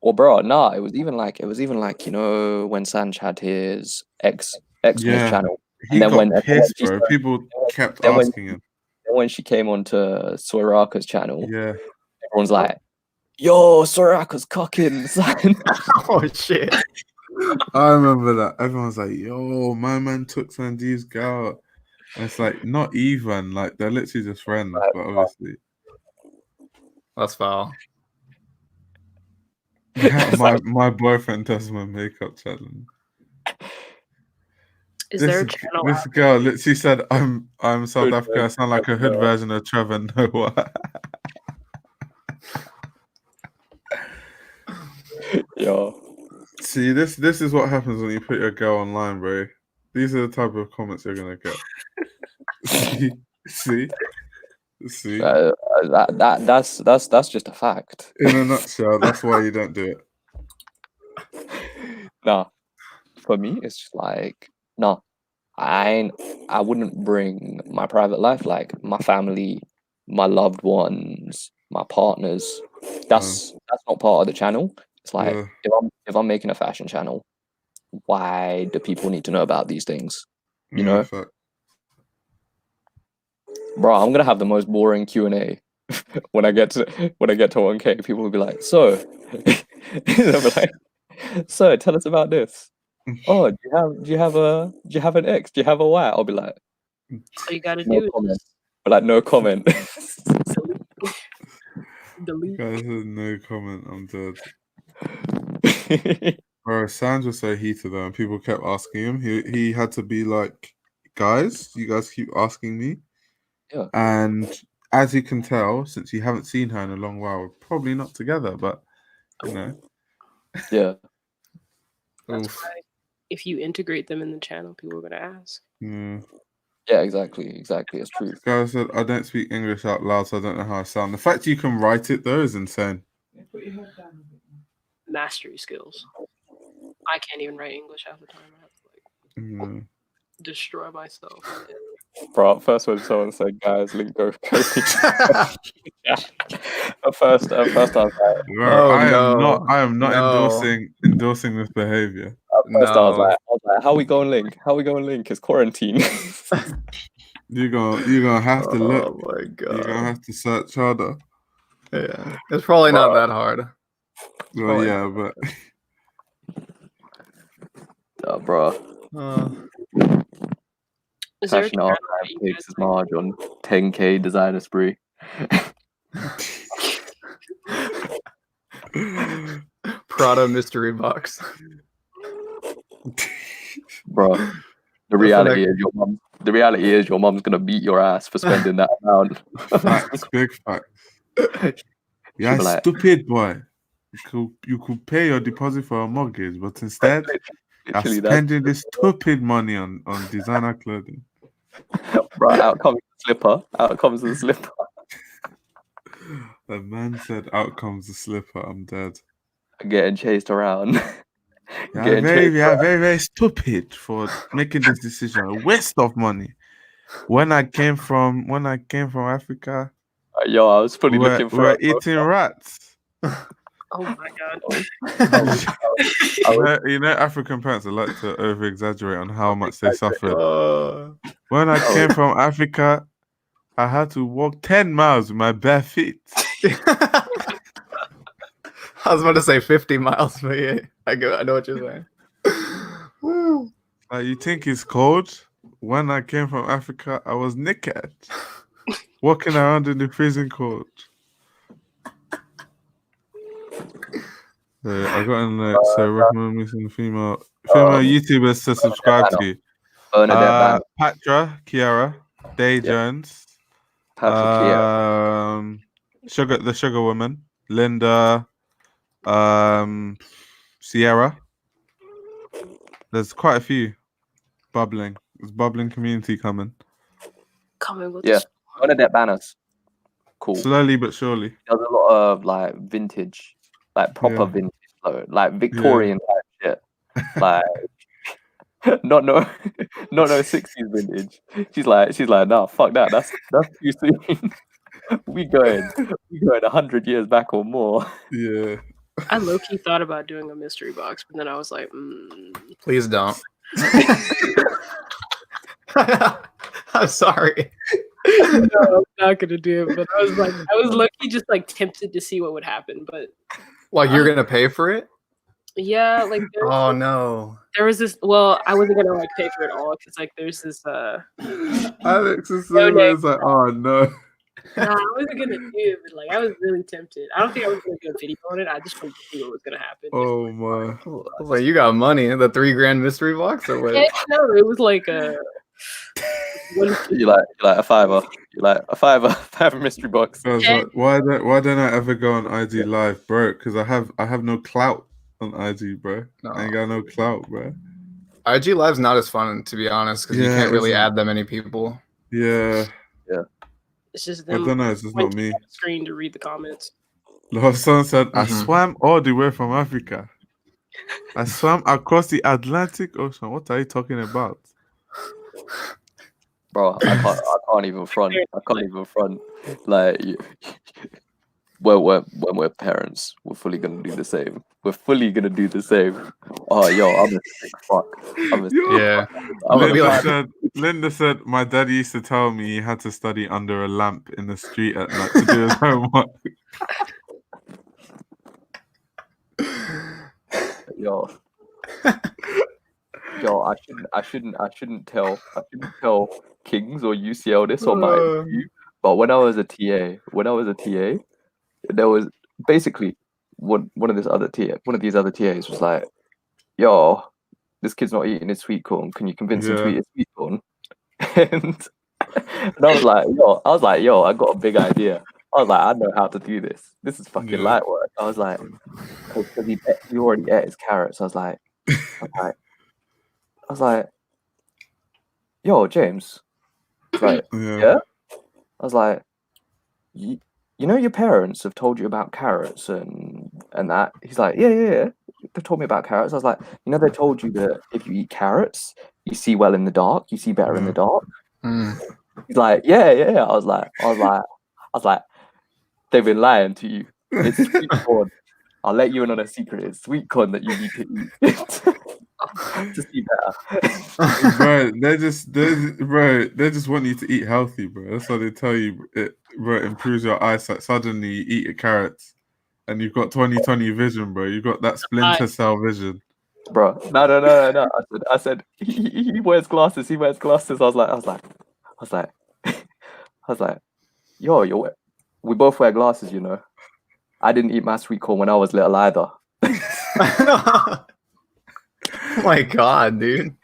Well, bro, nah, it was even like you know when Sanj had his ex channel. He got pissed, bro. People kept asking him. Then when she came onto Soraka's channel, everyone's Oh. like, "Yo, Soraka's cocking, son." Oh shit! I remember that. Everyone's like, "Yo, my man took Sanjeev's girl." And it's like not even like they're literally just friends, but obviously that's foul. my boyfriend does my makeup challenge. Is there a channel? This girl literally said, "I'm South Africa. I sound like a hood version of Trevor Noah." Yo, See, this is what happens when you put your girl online, bro. These are the type of comments you're gonna get. See. That's just a fact. In a nutshell, that's why you don't do it. Nah, for me, it's just like, no, I wouldn't bring my private life, like my family, my loved ones, my partners. That's not part of the channel. It's like if I'm making a fashion channel, why do people need to know about these things? You know, bro, I'm gonna have the most boring Q&A when I get to 1K. People will be like, so, they'll be like, so tell us about this. Oh, do you have an X? Do you have a Y? I'll be like, all you gotta no do comment. is But like, no comment. delete. Guys, no comment. I'm dead. Bro, Sandra was so heated though, and people kept asking him. He had to be like, guys, you guys keep asking me. Yeah. And as you can tell, since you haven't seen her in a long while, we're probably not together, but you know. Yeah. That's why if you integrate them in the channel, people are gonna ask. Yeah, exactly. It's true. Guys said, I don't speak English out loud, so I don't know how I sound. The fact you can write it though is insane. Mastery skills. I can't even write English half the time. I have to like destroy myself. Bro, first when someone said, guys, link go. At first I was like, Bro, I am not endorsing this behavior. At first I was like, how we going link? It's quarantine. You're gonna have to look. Oh my god. You're gonna have to search harder. Yeah. It's probably not that hard. Well, yeah, but bro. Fashion Archive takes his marge on 10K designer spree. Prada mystery box. Bro, the reality is your mom's gonna beat your ass for spending that amount. Facts, big facts. Yeah, like, stupid boy. You could pay your deposit for a mortgage, but instead you're spending this stupid money on designer clothing. Bro, out comes the slipper. The man said, out comes the slipper. I'm dead. Getting chased around. Very, very stupid for making this decision. A waste of money. When I came from Africa, yo, I was fully looking for. We're eating rats. Oh my god. You know, African parents like to over exaggerate on how much they suffered. When I came from Africa, I had to walk 10 miles with my bare feet. I was about to say 50 miles, but yeah, I know what you're saying. You think it's cold? When I came from Africa, I was naked, walking around in the freezing cold. I got a note, so recommend me some female YouTubers to subscribe to. Patra, Kiara, Day Jones, the Sugar Woman, Linda, Sierra. There's quite a few bubbling. There's bubbling community coming. One of their banners. Cool. Slowly but surely. There's a lot of like vintage, like proper vintage, like Victorian type shit. Like not no 60s vintage. She's like, nah, fuck that. That's too soon. we going 100 years back or more. Yeah. I low-key thought about doing a mystery box, but then I was like, please don't. I'm sorry. No, I'm not gonna do it. But I was low-key just like tempted to see what would happen. But like, you're gonna pay for it? Yeah, like oh no. There was this. Well, I wasn't gonna like pay for it all because like there's this. Alex is like, oh no. No, I wasn't gonna do it, but like I was really tempted. I don't think I was gonna do a video on it. I just wanted to see what was gonna happen. Oh my! I was like, you got money in the $3,000 mystery box or what? No, it was like a. You like a fiver? You like a fiver mystery box? I was like, why don't I ever go on IG Live, bro? Because I have no clout. on IG, bro. No. I ain't got no clout, bro. IG Live's not as fun, to be honest, because you can't really add that many people. Yeah. It's just I them. don't know. It's just not me. On the screen to read the comments. Someone said, I swam all the way from Africa. I swam across the Atlantic Ocean. What are you talking about? Bro, I can't even front. I can't even front. Like, when we're parents, we're fully gonna do the same. We're fully gonna do the same. Oh, yo, I'm a sick fuck. Linda said, my daddy used to tell me he had to study under a lamp in the street at night to do his homework. Yo, I shouldn't tell Kings or UCL this or my but when I was a TA, there was basically one of these other TAs was like, yo, this kid's not eating his sweet corn. Can you convince him to eat his sweet corn? And I was like, yo, I got a big idea. I was like, I know how to do this. This is fucking light work. I was like, because he already ate his carrots. I was like, yo, James. Like, yeah? I was like, you know your parents have told you about carrots and that? He's like, yeah. They told me about carrots. I was like, you know, they told you that if you eat carrots, you see well in the dark, you see better in the dark. He's like, yeah. I was like, they've been lying to you. It's sweet corn. I'll let you in on a secret. It's sweet corn that you need to eat. To see better. Bro, they just want you to eat healthy, bro. That's why they tell you it improves your eyesight. Suddenly you eat a carrot and you've got 20/20 vision, bro. You've got that splinter cell vision. Bro, no. I said he wears glasses. I was like, yo, we both wear glasses, you know. I didn't eat my sweet corn when I was little either. Oh my god, dude.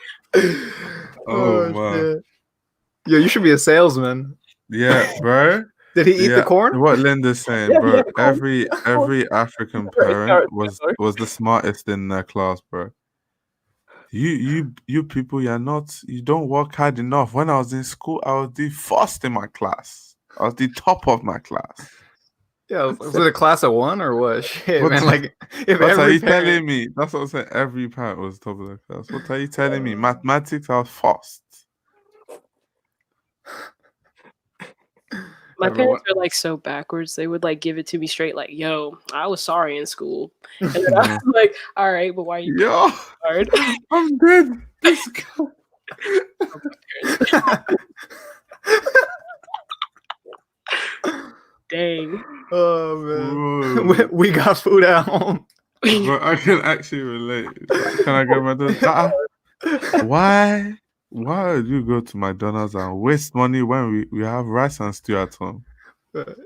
Oh man. Shit. Yo, you should be a salesman. Yeah, bro. Did he eat the corn? What Linda's saying, bro. Every African parent was the smartest in their class, bro. You people, you don't work hard enough. When I was in school, I was the first in my class. I was the top of my class. Yeah, was it a class of one or what? Shit, man. Like, if what are you parent... telling me? That's what I'm saying. Every parent was top of the class. What are you telling me? Mathematics, I was first. My parents are like so backwards. They would like give it to me straight, like, "Yo, I was sorry in school," and then I was like, "All right, but why are you hard?" I'm dead. This Dang. Oh man, we got food at home. But I can actually relate. Can I go McDonald's? Why would you go to McDonald's and waste money when we have rice and stew at home?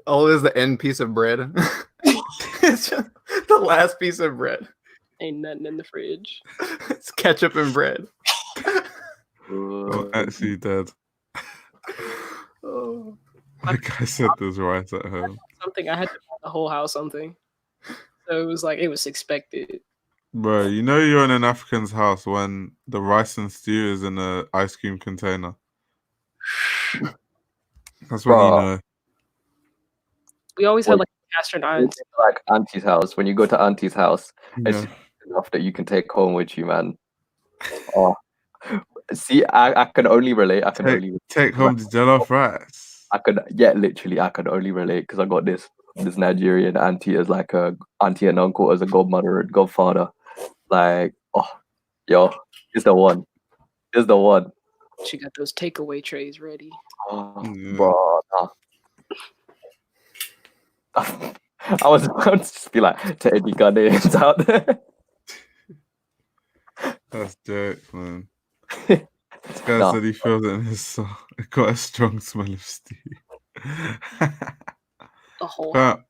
All is the end piece of bread. It's just the last piece of bread. Ain't nothing in the fridge. It's ketchup and bread. I'm actually dead. Oh. Like I said, there's rice at home. Something I had to buy the whole house something. So it was like it was expected. Bro, you know you're in an African's house when the rice and stew is in an ice cream container. That's when you know. We always had like cast irons. Like auntie's house. When you go to auntie's house, it's enough that you can take home with you, man. Oh, see, I can only relate. Take home the jollof rice. I could only relate because I got this Nigerian auntie as like a auntie and uncle as a godmother and godfather. Like, oh, yo, it's the one. She got those takeaway trays ready. Oh, bro, nah. I was about to just be like, to any Ghanaians out there. That's jokes, man. This guy said he feels it in his soul. It got a strong smell of stew. The whole hot.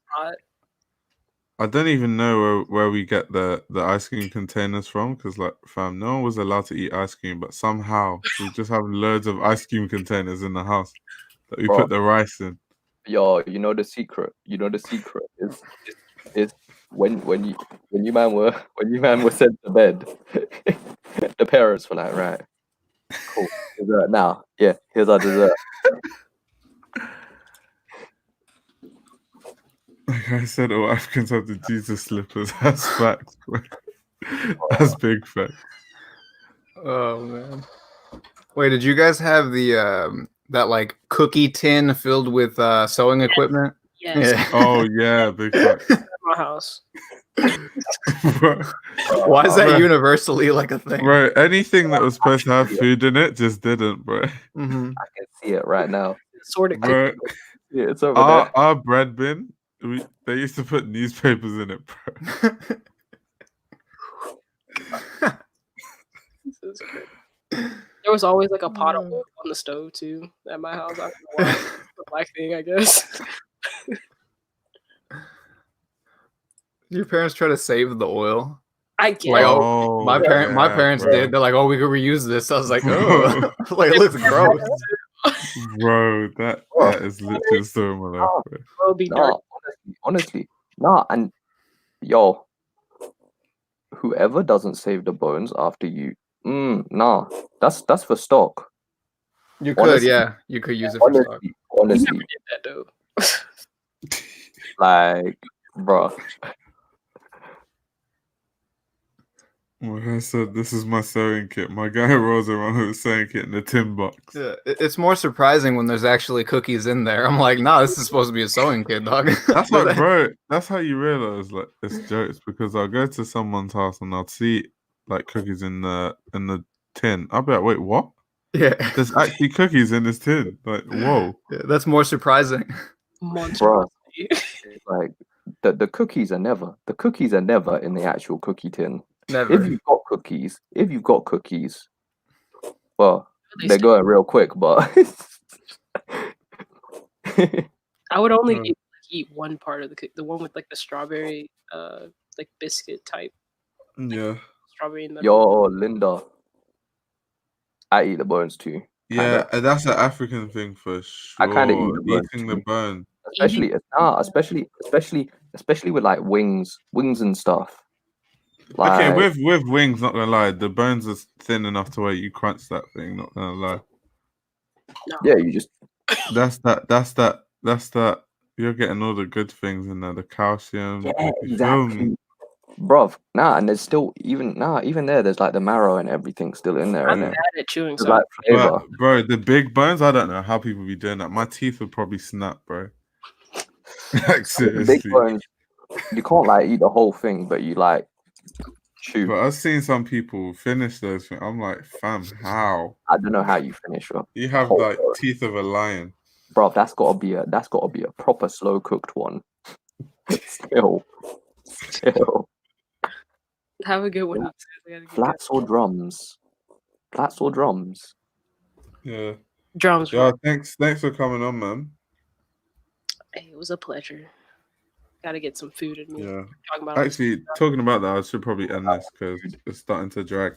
I don't even know where we get the ice cream containers from, because like, fam, no one was allowed to eat ice cream, but somehow we just have loads of ice cream containers in the house that we put the rice in. Yo, you know the secret. Is when you man were sent to bed, the parents were like, right, cool, dessert now. Yeah, here's our dessert. Like I said, all Africans have the Jesus slippers. That's facts, bro. That's big facts. Oh man. Wait, did you guys have the that like cookie tin filled with sewing equipment? Yes. Yeah. Oh yeah, big facts. At my house. Why is that universally like a thing? Bro, anything that was supposed to have food in it just didn't, bro. Mm-hmm. I can see it right now. Sorted. Bro, yeah, it's over our, there. our bread bin, they used to put newspapers in it, bro. There was always like a pot of oil on the stove too at my house. I don't know why. It's a black thing, I guess. Your parents try to save the oil. I guess. Like, my yeah, parents bro. did. They're like, "Oh, we could reuse this." I was like, "Oh, like it looks gross." Bro, that is literally the story of my life, bro. It'll be dark. Honestly, nah, and yo, whoever doesn't save the bones after you, nah, that's for stock. You could, Honestly, yeah, you could use it for stock. Honestly, You never did that though. like, bro. Like I said, this is my sewing kit. My guy rolls around with a sewing kit in a tin box. Yeah, it's more surprising when there's actually cookies in there. I'm like, nah, this is supposed to be a sewing kit, dog. That's like, bro, that's how you realize like it's jokes, because I'll go to someone's house and I'll see like cookies in the tin. I'll be like, wait, what? Yeah, there's actually cookies in this tin. Like, whoa. Yeah, that's more surprising. Bro, like the cookies are never in the actual cookie tin. Never. If you've got cookies, well, they're going real quick, but I would only eat one part of the one with like the strawberry, like biscuit type. Yeah. Strawberry in the Yo, Linda, I eat the bones too. Yeah, that's an African thing for sure. I kind of eat the bones eating too. the bone. Especially with like wings and stuff. Like, Okay, with wings, not gonna lie, the bones are thin enough to where you crunch that thing. Not gonna lie. Yeah, you just. That's that. You're getting all the good things in there, the calcium. Yeah, the exactly. Bruv, and there's still even there. There's like the marrow and everything still in there. I'm innit? bad at chewing. There's like flavor. Bro, the big bones, I don't know how people be doing that. My teeth would probably snap, bro. Like, The big seriously. bones, you can't like eat the whole thing, but you like chew. But I've seen some people finish those things. I'm like, fam, how? I don't know how you finish, bro. You have like teeth of a lion. Bro, that's gotta be a proper slow cooked one. Still. Have a good one. Flats or drums? Flats or drums? Yeah. Drums. Yeah, thanks for coming on, man. Hey, it was a pleasure. Gotta get some food in me. Yeah. Talking Talking about that, I should probably end this because it's starting to drag.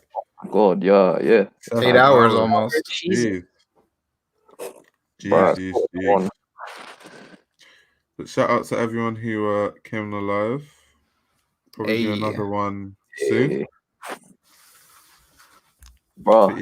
God, yeah. 8 hours almost. Jeez. Bruh, Jeez. But shout out to everyone who came on live. Probably do another one soon. Bro, But yeah.